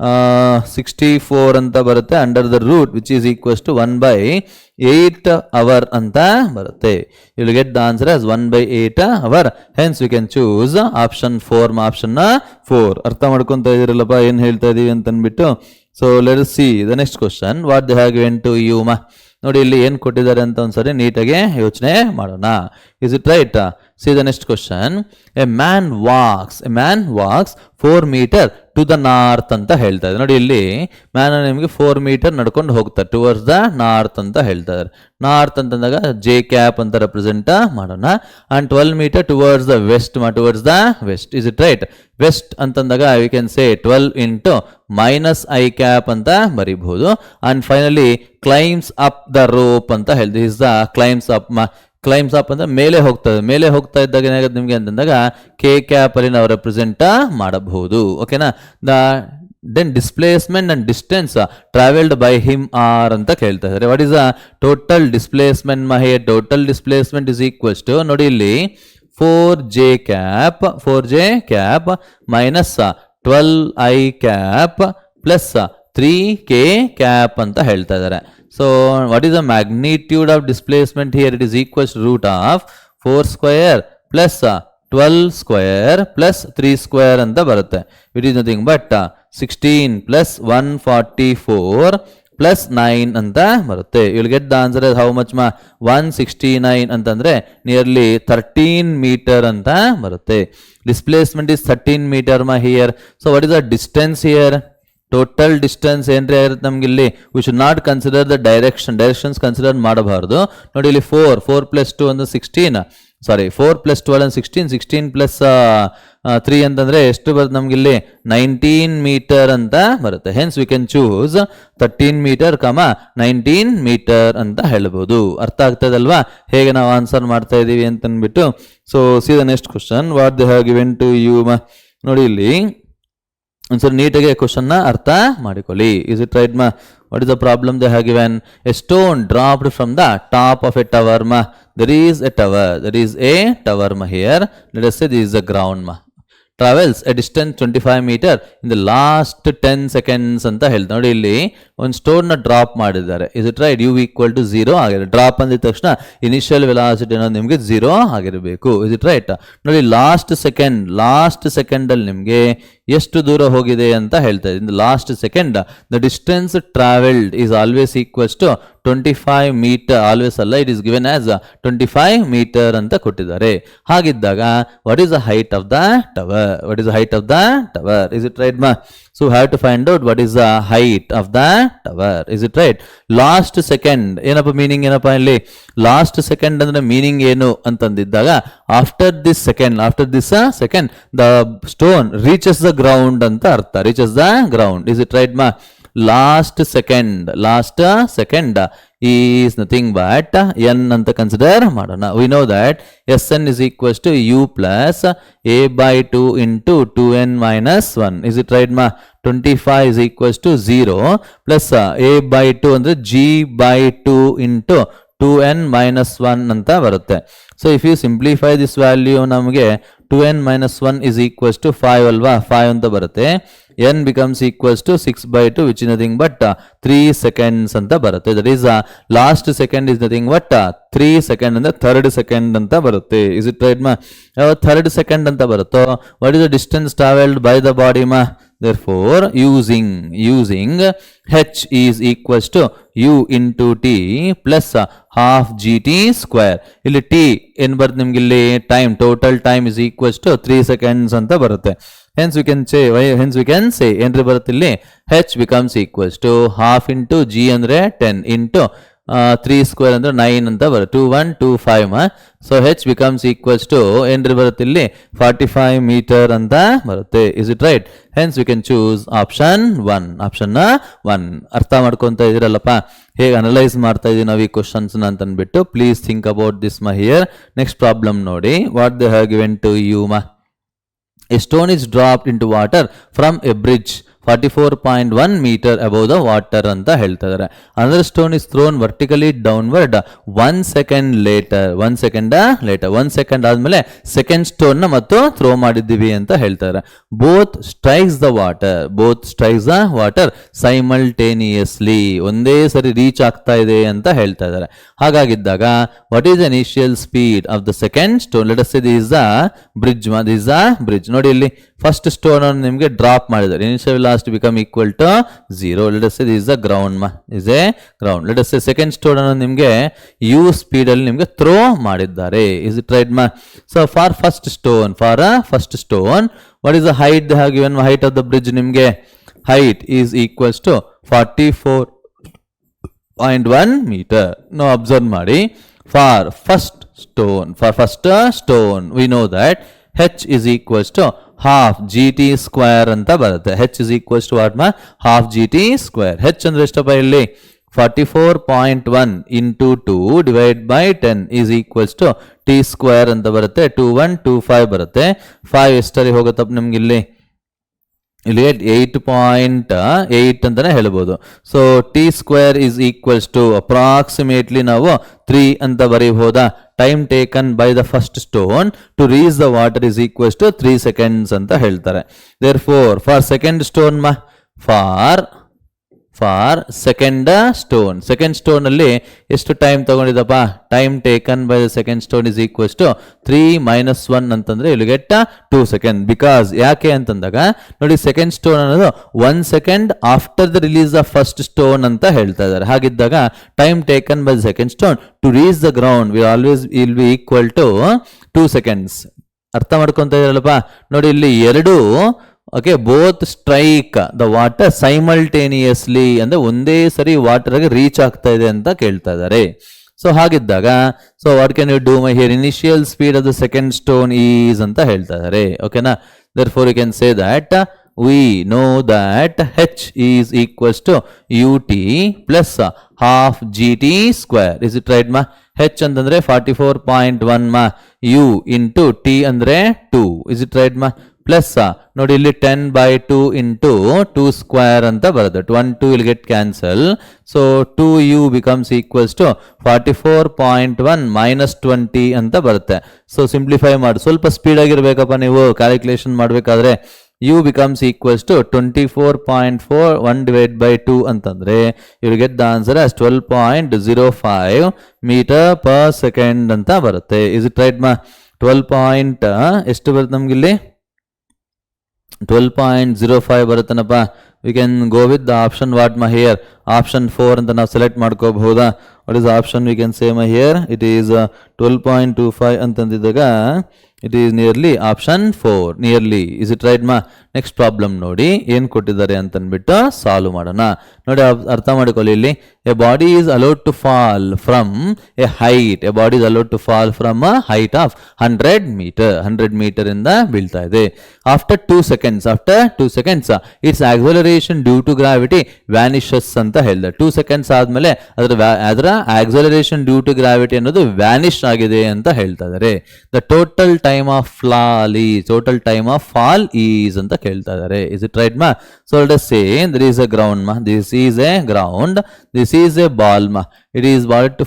64 ಅಂತ ಬರುತ್ತೆ under the root which is equals to 1/8 hour ಅಂತ ಬರುತ್ತೆ. You will get the answer as 1/8 hour. Hence we can choose option 4 option 4. ಅರ್ಥ ಮಾಡ್ಕೊಂತ ಇದಿರಲ್ಲಪ್ಪ ಏನ್ ಹೇಳ್ತಾ ಇದೀವಿ ಅಂತ ಅಂದ್ಬಿಟ್ಟು. So let us see the next question. What they have given to you ನೋಡಿ ಇಲ್ಲಿ ಏನ್ ಕೊಟ್ಟಿದ್ದಾರೆ ಅಂತ ಒಂದ್ಸರಿ ನೀಟಾಗಿ ಯೋಚನೆ ಮಾಡೋಣ. Is it right? See the next question. A man walks 4 meter to the north ಅಂತ ಹೇಳ್ತಾ ಇದೆ. ನೋಡಿ ಇಲ್ಲಿ ಮ್ಯಾನ್ ನಿಮಗೆ 4 ಮೀಟರ್ ನಡ್ಕೊಂಡು ಹೋಗ್ತಾರೆ ಟುವರ್ಡ್ಸ್ ದ ನಾರ್ತ್ ಅಂತ ಹೇಳ್ತಾ ಇದ್ದಾರೆ. ನಾರ್ತ್ ಅಂತಂದಾಗ ಜೆ ಕ್ಯಾಪ್ ಅಂತ ರೆಪ್ರೆಸೆಂಟ್ ಮಾಡೋಣ. And 12 meter towards the west towards the west. Is it right? West ಅಂತಂದಾಗ we can say 12 into minus I cap ಅಂತ ಬರೀಬಹುದು. And finally climbs up the rope ಅಂತ ಹೇಳ್ತೀವಿ. ಇಸ್ ದ ಕ್ಲೈಮ್ಸ್ ಅಪ್ ಅಂದ್ರೆ ಮೇಲೆ ಹೋಗ್ತಾ ಇದ್ದಾಗ ಏನಾಗುತ್ತೆ ನಿಮ್ಗೆ ಅಂತಂದಾಗ ಕೆ ಕ್ಯಾಪ್ ಅಲ್ಲಿ ನಾವು ರೆಪ್ರೆಸೆಂಟ್ ಮಾಡಬಹುದು. ಓಕೆನಾ? Then displacement and distance travelled by him or ಅಂತ ಕೇಳ್ತಾ ಇದ್ದಾರೆ. What is the total displacement here? Total displacement is equals to ನೋಡಿ ಇಲ್ಲಿ 4j cap minus 12i cap plus 3k cap ಅಂತ ಹೇಳ್ತಾ ಇದ್ದಾರೆ. So what is the magnitude of displacement here? It is equals to root of 4 square plus 12 square plus 3 square ಅಂತ ಬರುತ್ತೆ. It is nothing but 16 plus 144 plus 9 ಅಂತ ಬರುತ್ತೆ. You will get the answer as how much 169 ಅಂತಂದ್ರೆ nearly 13 meter ಅಂತ ಬರುತ್ತೆ. Displacement is 13 meter here. So what is the distance here? Total distance ಏನ್ರಿ ಆಗಿರುತ್ತೆ ನಮ್ಗೆ ಇಲ್ಲಿ. We should not consider the directions consider ಮಾಡಬಾರ್ದು. ನೋಡಿ ಇಲ್ಲಿ 4 ಪ್ಲಸ್ 2 ಅಂದ್ರೆ 16 4 ಪ್ಲಸ್ 12 ಅಂದ್ರೆ 16 ಪ್ಲಸ್ 3 ಅಂತಂದ್ರೆ ಎಷ್ಟು ಬರುತ್ತೆ ನಮ್ಗೆ ಇಲ್ಲಿ 19 ಮೀಟರ್ ಅಂತ ಬರುತ್ತೆ. Hence we can choose 13 meter 19 meter ಅಂತ ಹೇಳ್ಬೋದು. ಅರ್ಥ ಆಗ್ತದಲ್ವಾ ಹೇಗೆ ನಾವು ಆನ್ಸರ್ ಮಾಡ್ತಾ ಇದೀವಿ ಅಂತ ಅಂದ್ಬಿಟ್ಟು. So see the next question. What they have given to you ನೋಡಿ ಇಲ್ಲಿ ಒಂದ್ಸರಿ ನೀಟಾಗಿ ಕ್ವಶನ್ ಅರ್ಥ ಮಾಡಿಕೊಳ್ಳಿ. Is it right what is the problem they have given? A stone dropped from the top of a tower there is a tower here. Let us say this is the ground travels a distance 25 meter in the last 10 seconds ಅಂತ ಹೇಳ್ತಾರೆ. ನೋಡಿ ಇಲ್ಲಿ ಒಂದು stone ನ drop ಮಾಡಿದ್ದಾರೆ. Is it right? u equal to 0 ಆಗಿದೆ. Drop ಅಂದಿದ ತಕ್ಷಣ initial velocity ಅನ್ನೋದು ನಿಮಗೆ 0 ಆಗಿರಬೇಕು. Is it right? ನೋಡಿ ಲಾಸ್ಟ್ ಸೆಕೆಂಡ್ ಅಲ್ಲಿ ನಿಮಗೆ ಎಷ್ಟು ದೂರ ಹೋಗಿದೆ ಅಂತ ಹೇಳ್ತಾ ಇದೆ. In the last second the distance travelled is always equals to 25 meter. Always ಅಲ್ಲ, it is given as 25 meter ಅಂತ ಕೊಟ್ಟಿದ್ದಾರೆ. ಹಾಗಿದ್ದಾಗ what is the height of the tower? Is it right? So we have to find out what is the height of the tower. Is it right? Last second ಏನಪ್ಪ meaning ಏನಪ್ಪ ಇಲ್ಲಿ last second ಅಂದ್ರೆ meaning ಏನು ಅಂತಂದಿದ್ದಾಗ after this second the stone reaches the ground ಅಂತ ಅರ್ಥ. Reaches the ground. Is it right ಮಾ? Last second is nothing but n ಅಂತ ಕನ್ಸಿಡರ್ ಮಾಡೋಣ. We know that Sn is equals to u plus a by 2 into 2n minus 1. Is it right ma? 25 is equals to 0 plus a by 2 ಅಂದ್ರೆ g by 2 into 2n minus 1 ಅಂತ ಬರುತ್ತೆ. So if you simplify this value ನಮಗೆ 2n minus 1 is equals to 5 ಅಲ್ವಾ? 5 ಅಂತ ಬರುತ್ತೆ. n becomes equals to 6 by 2 which is nothing but 3 seconds ಅಂತ ಬರುತ್ತೆ. That is last second is nothing but 3 second ಅಂದ್ರೆ third second ಅಂತ ಬರುತ್ತೆ. Is it right ma? Third second ಅಂತ ಬರುತ್ತೋ what is the distance traveled by the body ma? Therefore using h is equals to u into t plus half gt square. ಇಲ್ಲಿ t ಏನು ಬರುತ್ತೆ ನಿಮ್ಗೆ ಇಲ್ಲಿ time total time is equals to 3 seconds ಅಂತ ಬರುತ್ತೆ. Hence we can say ಏನ್ರಿ ಬರುತ್ತೆ ಇಲ್ಲಿ h becomes equals to half into g ಅಂದ್ರೆ 10 into 3 square ಅಂದ್ರೆ 9 ಅಂತ ಬರುತ್ತೆ. 2125 so h becomes equals to ಏನ್ರಿ ಬರುತ್ತೆ ಇಲ್ಲಿ 45 meter ಅಂತ ಬರುತ್ತೆ. Is it right? Hence we can choose option 1. ಅರ್ಥ ಮಾಡ್ಕೊಂತ ಇದೀರಲ್ಲಪ್ಪ ಹೇಗೆ ಅನಲೈಸ್ ಮಾಡ್ತಾ ಇದೀವಿ ನಾವು ಈ ಕ್ವಶನ್ಸ್ ಅಂತ ಅಂದ್ಬಿಟ್ಟು ಪ್ಲೀಸ್ ಥಿಂಕ್ ಅಬೌಟ್ ದಿಸ್ ಮಾ ಹಿಯರ್. ನೆಕ್ಸ್ಟ್ ಪ್ರಾಬ್ಲಮ್ ನೋಡಿ. What they have given to you ಮಾ? A stone is dropped into water from a bridge 44.1 meter above the water ಅಂತ ಹೇಳ್ತಾ ಇದ್ದಾರೆ. Another stone is thrown vertically downward 1 second later. 1 second ಆದ್ಮೇಲೆ second stone ನ ಮತ್ತು throw ಮಾಡಿದ್ದೀವಿ ಅಂತ ಹೇಳ್ತಾ ಇದ್ದಾರೆ. Both strikes the water simultaneously. ಒಂದೇ ಸರಿ ರೀಚ್ ಆಗ್ತಾ ಇದೆ ಅಂತ ಹೇಳ್ತಾ ಇದ್ದಾರೆ. ಹಾಗಾಗಿದ್ದಾಗ what is the initial speed of the second stone? Let us say this is the bridge. ನೋಡಿ ಇಲ್ಲಿ ಫಸ್ಟ್ ಸ್ಟೋನ್ ಅನ್ನು ನಿಮಗೆ ಡ್ರಾಪ್ ಮಾಡಿದ್ದಾರೆ. Initial velocity become equal to 0. Let us say this is the ground let us say second stone ಅನ್ನು ನಿಮಗೆ u speed ಅಲ್ಲಿ ನಿಮಗೆ throw ಮಾಡಿದ್ದಾರೆ. ಇಸ್ ಇಟ್ ರೈಟ್ ಮಾ? So for first stone what is the height? They have given height of the bridge. ನಿಮಗೆ height is equals to 44.1 meter. ನಾವು observe ಮಾಡಿ for first stone we know that h is equals to half gt square ಅಂತ ಬರುತ್ತೆ. h is equals to what ma? half gt square. h ಅಂದ್ರೆ ಎಷ್ಟಪ್ಪ ಇಲ್ಲಿ 44.1 into 2 divided by 10 is equals to t square ಅಂತ ಬರುತ್ತೆ. 2125 ಬರುತ್ತೆ. 5 ಎಷ್ಟರಿ ಹೋಗುತ್ತಪ್ಪ ನಿಮ್ಗೆ ಇಲ್ಲಿ 8.8 ಅಂತಾನೆ ಹೇಳ್ಬೋದು. So T square is equals to approximately ನಾವು 3 ಅಂತ ಬರೀಬಹುದಾ? Time taken by the first stone to reach the water is equals to 3 seconds ಅಂತ ಹೇಳ್ತಾರೆ. Therefore second stone for second stone ಅಲ್ಲಿ ಎಷ್ಟು ಟೈಮ್ ತಗೊಂಡಿದಪ್ಪ? Time taken by the second stone is equals to 3 - 1 ಅಂತಂದ್ರೆ ಇಲ್ಲಿ get 2 seconds. Because ಯಾಕೆ ಅಂತಂದಾಗ ನೋಡಿ ಸೆಕೆಂಡ್ ಸ್ಟೋನ್ ಅನ್ನೋದು 1 second after the release of first stone ಅಂತ ಹೇಳ್ತಾ ಇದ್ದಾರೆ. ಹಾಗಿದ್ದಾಗ time taken by the second stone to reach the ground will be equal to 2 seconds. ಅರ್ಥ ಮಾಡ್ಕೊಂತ ಇದ್ರಲ್ಲಪ್ಪ ನೋಡಿ ಇಲ್ಲಿ ಎರಡು okay both strike the water simultaneously ಅಂದ್ರೆ ಒಂದೇ ಸರಿ ವಾಟರ್ಗೆ ರೀಚ್ ಆಗ್ತಾ ಇದೆ ಅಂತ ಕೇಳ್ತಾ ಇದ್ದಾರೆ. ಸೊ ಹಾಗಿದ್ದಾಗ so what can you do my here? Initial speed of the second stone is ಅಂತ ಹೇಳ್ತಾ ಇದ್ದಾರೆ. ಓಕೆನಾ? Therefore you can say that we know that h is equals to ut plus half gt square. Is it right ma? h ಅಂತಂದ್ರೆ 44.1 ma, u into t ಅಂದ್ರೆ 2. Is it right ma? Plus ನೋಡಿ ಇಲ್ಲಿ 10/2 into 2 square ಅಂತ ಬರುತ್ತೆ. 1 2 will get cancel. So 2u becomes equals to 44.1 minus 20 ಅಂತ ಬರುತ್ತೆ. So simplify ಮಾಡಿ ಸ್ವಲ್ಪ ಸ್ಪೀಡ್ ಆಗಿರ್ಬೇಕಪ್ಪ ನೀವು ಕ್ಯಾಲ್ಕುಲೇಷನ್ ಮಾಡಬೇಕಾದ್ರೆ. u becomes equals to 24.4 1 divided by 2 ಅಂತಂದ್ರೆ you will get the answer as 12.05 meter per second ಅಂತ ಬರುತ್ತೆ. Is it right ma? 12 ಎಷ್ಟು ಬರುತ್ತೆ ನಮ್ಗಿಲ್ಲಿ? 12.05 ಬರುತ್ತನಪ್ಪ. we can go with the option what ma here? option 4 ಅಂತ ನಾವು select ಮಾಡ್ಕೋಬಹುದಾ? what is the option we can say ma here? it is 12.25 ಅಂತಂದಿದ್ದಾಗ it is nearly option 4 nearly. Is it right ma? Next problem ನೋಡಿ ಏನು ಕೊಟ್ಟಿದ್ದಾರೆ ಅಂತ ಅಂದ್ಬಿಟ್ಟು solve ಮಾಡೋಣ. ನೋಡಿ ಅರ್ಥ ಮಾಡ್ಕೊಳ್ಳಿ, ಇಲ್ಲಿ a body is allowed to fall from a height, a body is allowed to fall from a height of 100 meter, 100 meter ಇಂದ ಬೀಳ್ತಾ ಇದೆ. After 2 seconds its acceleration due to gravity vanishes ಅಂತ ಹೇಳಿದೆ. 2 ಸೆಕೆಂಡ್ಸ್ ಆದ್ಮೇಲೆ ಅದರ ಆಕ್ಸಲರೇಷನ್ ಡ್ಯೂ ಟು ಗ್ರಾವಿಟಿ ಅನ್ನೋದು vanish ಆಗಿದೆ ಅಂತ ಹೇಳ್ತಾ ಇದ್ದಾರೆ. The total time of fall is ಅಂತ ಕೇಳ್ತಾ ಇದ್ದಾರೆ. ಇಸ್ ಇಟ್ ರೈಟ್ ಮಾ? So let us say there is a ground ma, this is a ground, this is a ball ma, it is about to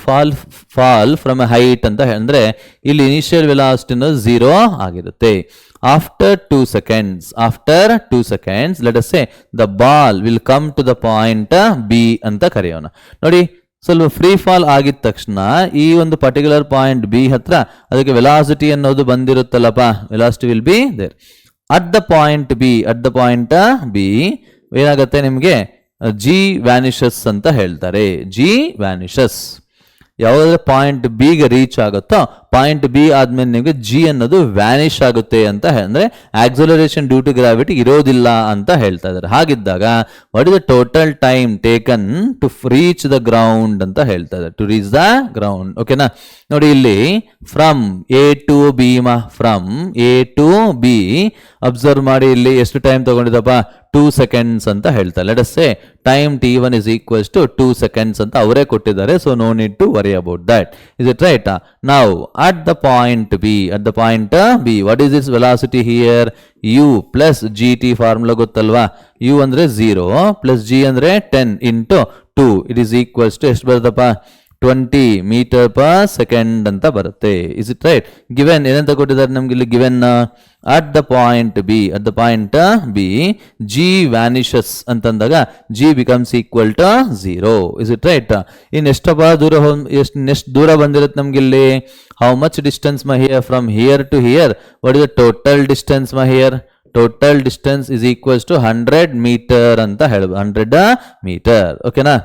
fall from a height ಅಂತ ಅಂದ್ರೆ ಇಲ್ಲಿ initial velocity ಅನ್ನೋದು 0 ಆಗಿರುತ್ತೆ. after 2 seconds let us say the ball will come to the point B ಅಂತ ಕರೆಯೋಣ. ನೋಡಿ ಸ್ವಲ್ಪ free fall ಆಗಿದ ತಕ್ಷಣ ಈ ಒಂದು ಪರ್ಟಿಕ್ಯುಲರ್ ಪಾಯಿಂಟ್ ಬಿ ಹತ್ರ ಅದಕ್ಕೆ ವೆಲಾಸಿಟಿ ಅನ್ನೋದು ಬಂದಿರುತ್ತಲ್ಲಪ್ಪ, velocity will be there at the point B ಏನಾಗುತ್ತೆ ನಿಮಗೆ ಜಿ ವ್ಯಾನಿಷಸ್ ಅಂತ ಹೇಳ್ತಾರೆ. ಜಿ ವ್ಯಾನಿಷಸ್ ಯಾವಾಗ ಪಾಯಿಂಟ್ ಬಿಗೆ ರೀಚ್ ಆಗುತ್ತೋ ಪಾಯಿಂಟ್ ಬಿ ಆದ್ಮೇಲೆ ನಿಮಗೆ ಜಿ ಅನ್ನೋದು ವ್ಯಾನಿಶ್ ಆಗುತ್ತೆ ಅಂತ ಅಂದ್ರೆ ಆಕ್ಸಲರೇಷನ್ ಡ್ಯೂ ಟು ಗ್ರಾವಿಟಿ ಇರೋದಿಲ್ಲ ಅಂತ ಹೇಳ್ತಾ ಇದ್ದಾರೆ. ಹಾಗಿದ್ದಾಗ what is the total time taken to reach the ground ಅಂತ ಹೇಳ್ತಾ ಇದ್ದಾರೆ, ಟು ರೀಚ್ ದ ಗ್ರೌಂಡ್. ಓಕೆನಾ? ನೋಡಿ ಇಲ್ಲಿ from A to B observe ಮಾಡಿ, ಇಲ್ಲಿ ಎಷ್ಟು ಟೈಮ್ ತಗೊಂಡಿದಪ್ಪ? 2 seconds ಅಂತ ಹೇಳ್ತಾರೆ. Let us say time t1 is equals to 2 seconds ಅಂತ ಅವರೇ ಕೊಟ್ಟಿದ್ದಾರೆ. So no need to worry about that. Is it right? Now at the point B, what is its velocity here? U plus gt formula ಗೊತ್ತಲ್ವಾ? U ಅಂದ್ರೆ 0 plus g ಅಂದ್ರೆ 10 into 2, it is equals to ಎಷ್ಟು ಬರುತ್ತಪ್ಪ? 20 meter per second ಅಂತ ಬರುತ್ತೆ. Is it right? Given ಏನಂತ ಕೊಟ್ಟಿದ್ದಾರೆ ನಮ್ಗೆ ಇಲ್ಲಿ? Given at the point B g vanishes ಅಂತಂದಾಗ g becomes equal to 0. is it right? ಇನ್ ಎಷ್ಟಪ್ಪ ಎಷ್ಟು ದೂರ ಬಂದಿರುತ್ತೆ ನಮ್ಗೆ ಇಲ್ಲಿ? how much distance ma here from here to here? what is the total distance ma here? total distance is equals to 100 meter ಅಂತ ಹೇಳ್ಬೋದು, 100 meter. ಓಕೆನಾ?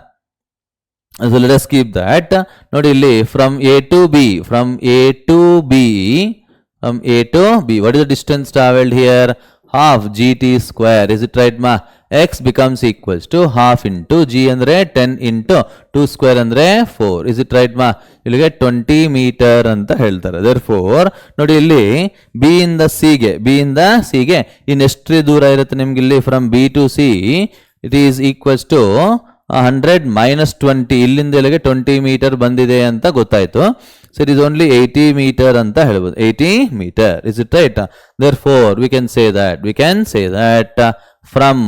so let us keep that. ನೋಡಿ ಇಲ್ಲಿ from A to B, what is the distance traveled here? half gt square. is it right ma? x becomes equals to half into g ಅಂದ್ರೆ 10 into 2 square ಅಂದ್ರೆ 4. is it right ma? ಇಲ್ಲಿಗೆ 20 meter ಅಂತ ಹೇಳ್ತಾರೆ. therefore ನೋಡಿ ಇಲ್ಲಿ b ಇಂದ c ಗೆ ಇನ್ನೆಷ್ಟು ದೂರ ಇರುತ್ತೆ ನಿಮ್ಗೆ ಇಲ್ಲಿ? from b to c it is equals to 100 minus 20, ಇಲ್ಲಿಂದ ಇಲ್ಲಿಗೆ 20 meter ಬಂದಿದೆ ಅಂತ ಗೊತ್ತಾಯ್ತು. So it is only 80 meter ಅಂತ ಹೇಳ್ಬೋದು, 80 meter. is it right? therefore we can say that from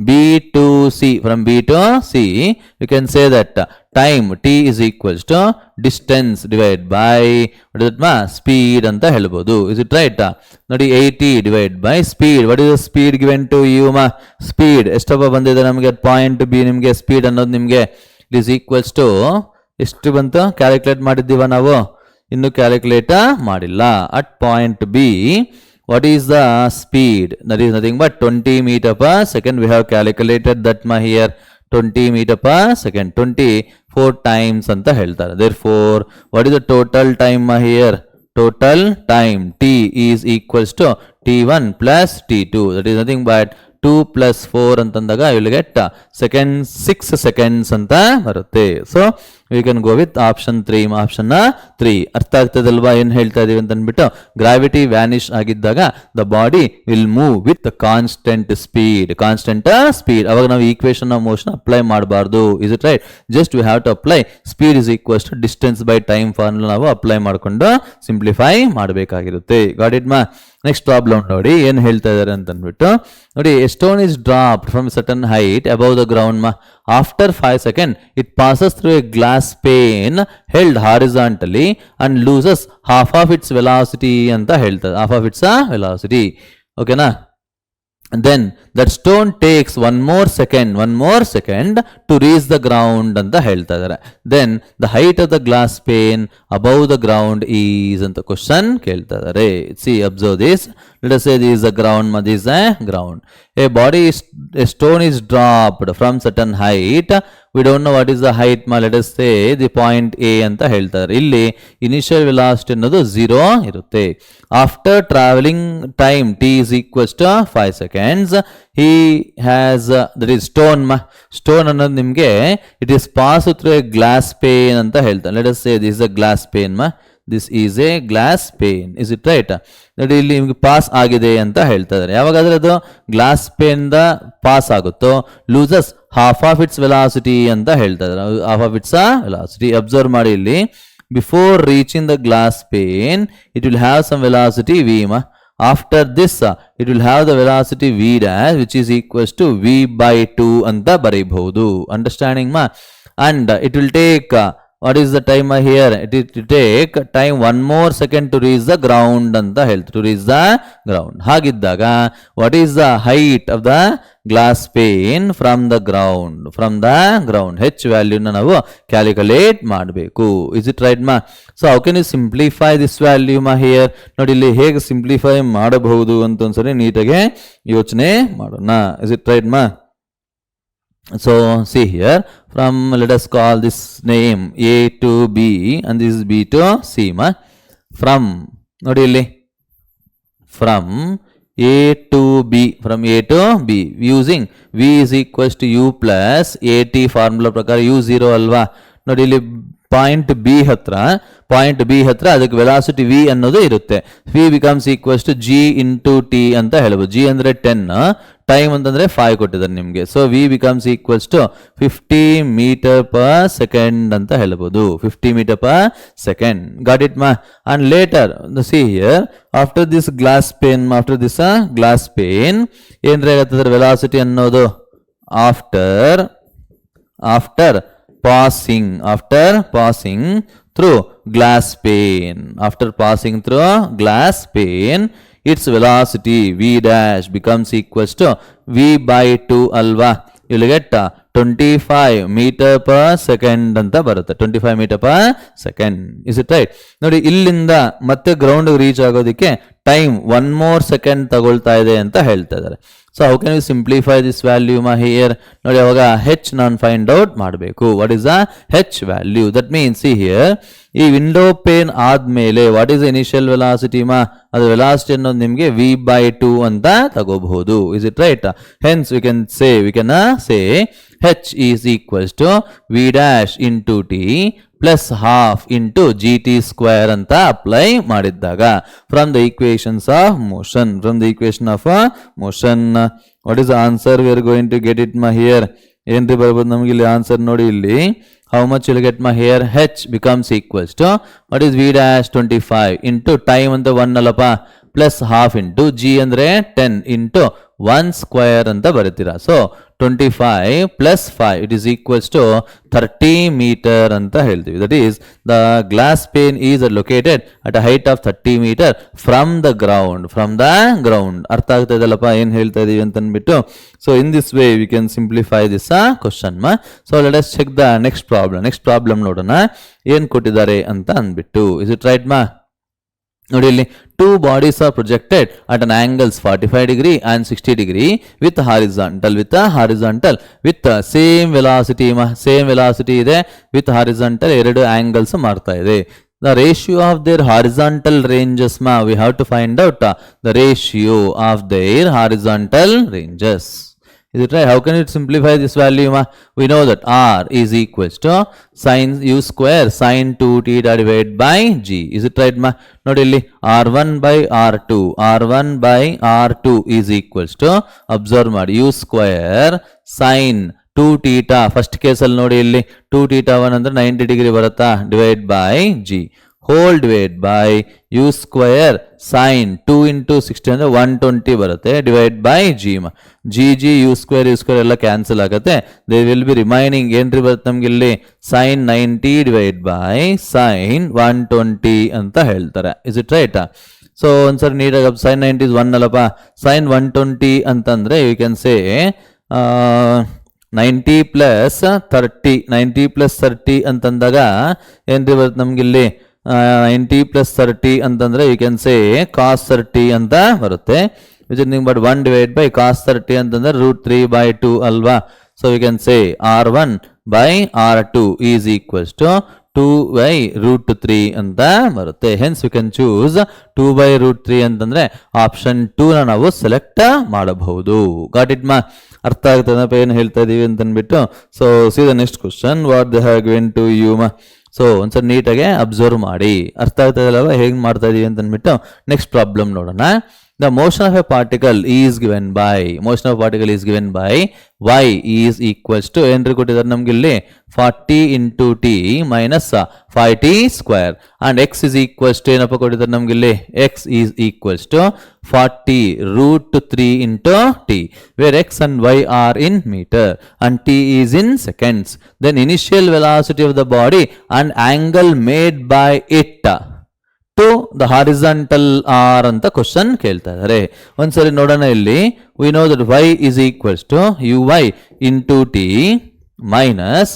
B to C, you can say that time t is equals to distance divided by what is it ma? speed ಅಂತ ಹೇಳ್ಬೋದು. is it right? ನೋಡಿ 80 divided by speed. what is the speed given to you ma? speed ಎಷ್ಟಪ್ಪ ಬಂದಿದೆ ನಮಗೆ? Point B ನಿಮಗೆ speed ಅನ್ನೋದು ನಿಮಗೆ is equals to ಎಷ್ಟು ಬಂತು? ಕ್ಯಾಲ್ಕುಲೇಟ್ ಮಾಡಿದ್ದೀವ ನಾವು? ಇನ್ನು ಕ್ಯಾಲ್ಕುಲೇಟ್ ಮಾಡಿಲ್ಲ. at point B what is the speed? that is nothing but 20 meter per second. we have calculated that ma here 20 meter per second, 24 times ಅಂತ ಹೇಳ್ತಾರೆ. therefore what is the total time ma here? total time t is equals to t1 plus t2, that is nothing but 2 plus 4 ಅಂತಂದಾಗ you will get 6 seconds ಅಂತ ಬರುತ್ತೆ. So we can go with option 3. ಅರ್ಥ ಆಗ್ತದಲ್ವಾ ಏನು ಹೇಳ್ತಾ ಇದೀವಿ ಅಂತ ಅಂದ್ಬಿಟ್ಟು? Gravity vanish ಆಗಿದ್ದಾಗ the body will move with constant speed. ಅವಾಗ ನಾವು ಈಕ್ವೇಶನ್ ಆಫ್ ಮೋಷನ್ ಅಪ್ಲೈ ಮಾಡಬಾರ್ದು. Is it right? Just we have to apply speed is equals to distance by time formula ನಾವು ಅಪ್ಲೈ ಮಾಡಿಕೊಂಡು ಸಿಂಪ್ಲಿಫೈ ಮಾಡಬೇಕಾಗಿರುತ್ತೆ. Got it ಮಾ? Next problem ನೋಡಿ ಏನು ಹೇಳ್ತಾ ಇದ್ದಾರೆ ಅಂತ ಅಂದ್ಬಿಟ್ಟು ನೋಡಿ. A stone is dropped from certain height above the ground ಮಾ. after 5 seconds it passes through a glass pane held horizontally and loses half of its velocity ಅಂತ ಹೇಳ್ತಾರೆ, half of its velocity. ಓಕೆನಾ? then that stone takes one more second to reach the ground ಅಂತ ಹೇಳ್ತಾ ಇದ್ದಾರೆ. then the height of the glass pane above the ground is ಅಂತ question ಕೇಳ್ತಾ ಇದ್ದಾರೆ. see, observe this. Let us say this is a ground, this is a ground. A stone is dropped from certain height. We don't know what is the height. Let us say the point A ಅಂತ ಹೇಳ್ತಾರೆ. ಇಲ್ಲಿ initial velocity ಅನ್ನೋದು 0 ಇರುತ್ತೆ. After traveling time t is equals to 5 seconds, he has that is stone ಅನ್ನೋದು ನಿಮಗೆ it is passed through a glass pane ಅಂತ ಹೇಳ್ತಾರೆ. Let us say this is a glass pane. This is a glass pane. Is it right? ನೋಡಿ ಇಲ್ಲಿ ನಿಮಗೆ pass ಆಗಿದೆ ಅಂತ ಹೇಳ್ತಾ ಇದ್ದಾರೆ. ಯಾವಾಗಾದ್ರೆ ಅದು ಗ್ಲಾಸ್ ಪೇನ್ ದ ಪಾಸ್ ಆಗುತ್ತೋ loses half of its velocity ಅಂತ ಹೇಳ್ತಾ ಇದ್ದಾರೆ. Half of its velocity. Observe ಮಾಡಿ ಇಲ್ಲಿ before reaching the glass pane it will have some velocity v. After this it will have the velocity v dash which is equals to v/2 ಅಂತ ಬರೆಯಬಹುದು. Understanding and it will take what is the time here? It will take time 1 more second to reach the ground anta ಹೇಳ್ತಾರೆ. To reach the ground. ಹಾಗಿದ್ದಾಗ what is the height of the glass pane from the ground? From the ground h value ನ ನಾವು calculate ಮಾಡಬೇಕು. Is it right So how can you simplify this value here? ನೋಡಿ ಇಲ್ಲಿ ಹೇಗೆ simplify ಮಾಡಬಹುದು ಅಂತ ಒಂದ್ಸರಿ ನೀಟಾಗಿ ಯೋಚನೆ ಮಾಡೋಣ. Is it right So see here, from let us call this name A to B and this is B to C. From nodi illi from A to B, from A to B using V is equals to U plus AT formula prakara U 0 alva. Nodi illi point B ಹತ್ರ ಅದಕ್ಕೆ velocity v ಅನ್ನೋದು ಇರುತ್ತೆ. V becomes equals to g into t ಅಂತ ಹೇಳ್ಬೋದು. G ಅಂದರೆ 10, time ಅಂತಂದರೆ 5 ಕೊಟ್ಟಿದ್ದಾರೆ ನಿಮಗೆ. So v becomes equals to 50 meter per second ಅಂತ ಹೇಳ್ಬೋದು. 50 meter per second. Got it and later see here after this glass pane ಏನ್ರೆ ಆಗತ್ತದ ವೆಲಾಸಿಟಿ ಅನ್ನೋದು after passing through glass pane. After passing through glass pane, its velocity v dash becomes equals to v/2 alva. You will get 25 meter per second anta barutte. 25 meter per second. Is it right? ನೋಡಿ ಇಲ್ಲಿಂದ ಮತ್ತೆ ground reach ಆಗೋದಕ್ಕೆ time 1 more second ತಗೊಳ್ತಾ ಇದೆ ಅಂತ ಹೇಳ್ತಾ ಇದ್ದಾರೆ. So how can we simplify this value here? ನೋಡಿ ಅವಾಗ h ನಾನು ಫೈಂಡ್ ಔಟ್ ಮಾಡಬೇಕು. What is the h value? That means see here, ಈ ವಿಂಡೋ ಪೇನ್ ಆದ್ಮೇಲೆ ವಾಟ್ ಈಸ್ ಇನಿಷಿಯಲ್ ವೆಲಾಸಿಟಿ ಅದು ವೆಲಾಸಿಟಿ ಅನ್ನೋದು ನಿಮಗೆ v/2 ಅಂತ ತಗೋಬಹುದು. Is it right? Hence we can say h is equals to v dash into t plus half into gt square ಅಂತ apply ಮಾಡಿದ್ದಾಗ from the equation of motion. What is the answer? We are going to get it here. ಏನ್ರಿ ಬರ್ಬೋದು ನಮಗೆ ಇಲ್ಲಿ answer ನೋಡಿ ಇಲ್ಲಿ how much you will get here? h becomes equals to what is v dash 25 into time ಅಂತ 1 ಅಲ್ಲಪ್ಪ plus half into g ಅಂದ್ರೆ 10 into 1 square ಅಂತ ಬರೀತೀರಾ. ಸೊ 25 plus 5 it is equals to 30 meter ಅಂತ ಹೇಳ್ತೀವಿ. That is the glass pane is located at a height of 30 meter from the ground. ಅರ್ಥ ಆಗ್ತಾ ಇದಲ್ಲಪ್ಪ ಏನು ಹೇಳ್ತಾ ಇದೀವಿ ಅಂತ ಅಂದ್ಬಿಟ್ಟು. So in this way we can simplify this question. So let us check the next problem ನೋಡೋಣ ಏನು ಕೊಟ್ಟಿದ್ದಾರೆ ಅಂತ ಅಂದ್ಬಿಟ್ಟು. Is it right ನೋಡಿ ಇಲ್ಲಿ 2 bodies are projected at an angles 45 degree and 60 degree with horizontal with same velocity ಇದೆ with horizontal ಎರಡು angles ಮಾಡ್ತಾ ಇದೆ. The ratio of their horizontal ranges we have to find out the ratio of their horizontal ranges. Is it right? How can you simplify this value? We know that r is equals to sin u square sin 2t divided by g. Is it right? ನೋಡಿ ಇಲ್ಲಿ r1 by r2 is equals to observe ಮಾಡಿ u square sin 2 theta first ಕೇಸಲ್ಲಿ ನೋಡಿ ಇಲ್ಲಿ 2 theta 1 ಅಂದ್ರೆ 90 degree ಬರುತ್ತಾ divide by g hole divide by u square sin 2 into 60 ಅಂದ್ರೆ 120 ಬರುತ್ತೆ divide by g u square ಎಲ್ಲ ಕ್ಯಾನ್ಸಲ್ ಆಗುತ್ತೆ. ದೇ ವಿಲ್ ಬಿ ರಿಮೈನಿಂಗ್ ಏನ್ರಿ ಬರುತ್ತೆ ನಮ್ಗೆ ಇಲ್ಲಿ sin 90 ಡಿವೈಡ್ ಬೈ sin 120 ಅಂತ ಹೇಳ್ತಾರೆ. Is it right? ಸೊ ಒಂದ್ಸರಿ ನೀಟಾಗಿ sin 90 is 1 ಅಲ್ಲಪ್ಪ, sin 120 ಅಂತಂದ್ರೆ ಯು ಕ್ಯಾನ್ ಸೇ 90 plus 30 ಅಂತಂದಾಗ ಏನ್ರಿ ಬರುತ್ತೆ ನಮ್ಗೆ ಇಲ್ಲಿ 90 ಪ್ಲಸ್ 30 ಅಂತಂದರೆ ಯು ಕ್ಯಾನ್ ಸೇ ಕಾಸ್ 30 ಅಂತ ಬರುತ್ತೆ. Which is nothing but 1 divide by cos 30 ಅಂತಂದರೆ √3/2 ಅಲ್ವಾ. So you can say R1/R2 is equals to 2/√3 ಅಂತ ಬರುತ್ತೆ. ಹೆನ್ಸ್ ಯು ಕ್ಯಾನ್ ಚೂಸ್ 2/√3 ಅಂತಂದ್ರೆ ಆಪ್ಷನ್ 2 ನಾವು ಸೆಲೆಕ್ಟ್ ಮಾಡಬಹುದು. ಗಾಟ್ ಇಟ್ ಮಾ? ಅರ್ಥ ಆಗ್ತದಪ್ಪ ಏನು ಹೇಳ್ತಾ ಇದೀವಿ ಅಂತ ಅಂದ್ಬಿಟ್ಟು. So see the next question, what they have given to you ಮಾ. ಸೊ ಒಂದ್ಸರಿ ನೀಟಾಗಿ ಅಬ್ಸರ್ವ್ ಮಾಡಿ, ಅರ್ಥ ಆಗ್ತದಲ್ಲವ ಹೇಗೆ ಮಾಡ್ತಾ ಇದೀವಿ ಅಂತ ಅಂದ್ಬಿಟ್ಟು. ನೆಕ್ಸ್ಟ್ ಪ್ರಾಬ್ಲಮ್ ನೋಡೋಣ. The motion of a particle is given by y is equals to ಏನ್ರಿ ಕೊಟ್ಟಿದ್ದಾರೆ ನಮ್ಗೆ ಇಲ್ಲಿ 40 into t minus 5t square and x is equals to ಏನಪ್ಪ ಕೊಟ್ಟಿದ್ದಾರೆ ನಮ್ಗೆ ಇಲ್ಲಿ x is equals to 40√3 into t where x and y are in meter and t is in seconds. Then initial velocity of the body and angle made by it to the horizontal or ಅಂತ question ಕೇಳ್ತಾ ಇದ್ದಾರೆ. ಒಂದ್ಸರಿ ನೋಡೋಣ ಇಲ್ಲಿ. We know that y is equals to uy into t minus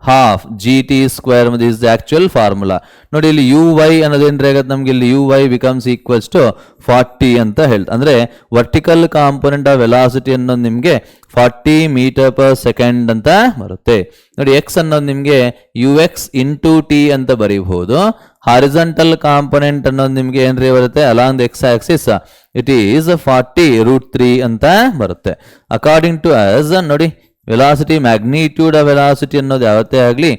half gt square is the actual formula. ನೋಡಿ ಇಲ್ಲಿ uy ಅನ್ನೋದೇನ್ರಿ ಆಗತ್ತೆ ನಮ್ಗೆ ಇಲ್ಲಿ uy becomes equals to 40 ಅಂತ ಹೇಳ್ತಾ, ಅಂದ್ರೆ ವರ್ಟಿಕಲ್ ಕಾಂಪೊನೆಂಟ್ ಆಫ್ ವೆಲಾಸಿಟಿ ಅನ್ನೋದು ನಿಮ್ಗೆ 40 ಮೀಟರ್ ಪರ್ ಸೆಕೆಂಡ್ ಅಂತ ಬರುತ್ತೆ. ನೋಡಿ x ಅನ್ನೋದು ನಿಮ್ಗೆ ux into t ಅಂತ ಬರೀಬಹುದು. ಹಾರಿಜಾಂಟಲ್ ಕಾಂಪೊನೆಂಟ್ ಅನ್ನೋದು ನಿಮ್ಗೆ ಏನ್ರಿ ಬರುತ್ತೆ along the X Axis, it is 40√3 ಅಂತ ಬರುತ್ತೆ. ಅಕಾರ್ಡಿಂಗ್ ಟು ಅಸ್ ನೋಡಿ ವೆಲಾಸಿಟಿ ಮ್ಯಾಗ್ನಿಟ್ಯೂಡ್ ಆಫ್ ವೆಲಾಸಿಟಿ ಅನ್ನೋದು ಯಾವತ್ತೇ ಆಗಲಿ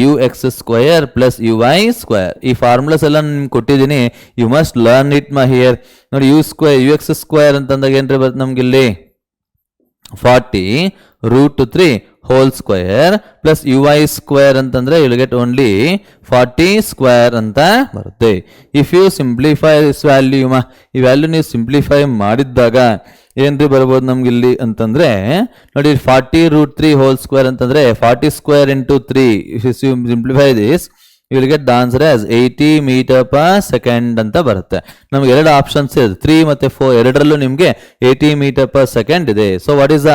ux² ಪ್ಲಸ್ uy². ಈ ಫಾರ್ಮುಲಾಸ್ ಎಲ್ಲ ನಿಮ್ಗೆ ಕೊಟ್ಟಿದ್ದೀನಿ, ಯು ಮಸ್ಟ್ ಲರ್ನ್ ಇಟ್ ಮಾ ಹಿಯರ್. ನೋಡಿ ux² ಅಂತಂದಾಗ ಏನ್ರಿ ಬರುತ್ತೆ ನಮ್ಗೆ ಇಲ್ಲಿ 40√3 ಹೋಲ್ ಸ್ಕ್ವೇರ್ ಪ್ಲಸ್ uy² ಅಂತಂದ್ರೆ ಯು ವಿಲ್ ಗೆಟ್ ಓನ್ಲಿ 40² ಅಂತ ಬರುತ್ತೆ. If you simplify this value, ಈ ವ್ಯಾಲ್ಯೂ ನೀವು ಸಿಂಪ್ಲಿಫೈ ಮಾಡಿದ್ದಾಗ ಏನ್ರಿ ಬರ್ಬೋದು ನಮ್ಗೆ ಇಲ್ಲಿ ಅಂತಂದ್ರೆ ನೋಡಿ 40√3 ಹೋಲ್ ಸ್ಕ್ವೇರ್ ಅಂತಂದ್ರೆ 40² into 3. If you simplify this you will get the answer as 80 meter per second ಅಂತ ಬರುತ್ತೆ. ನಮ್ಗೆ ಎರಡು ಆಪ್ಷನ್ಸ್ ಇದೆ, 3 ಮತ್ತೆ 4 ಎರಡರಲ್ಲೂ ನಿಮಗೆ 80 ಮೀಟರ್ ಪರ್ ಸೆಕೆಂಡ್ ಇದೆ. So what is the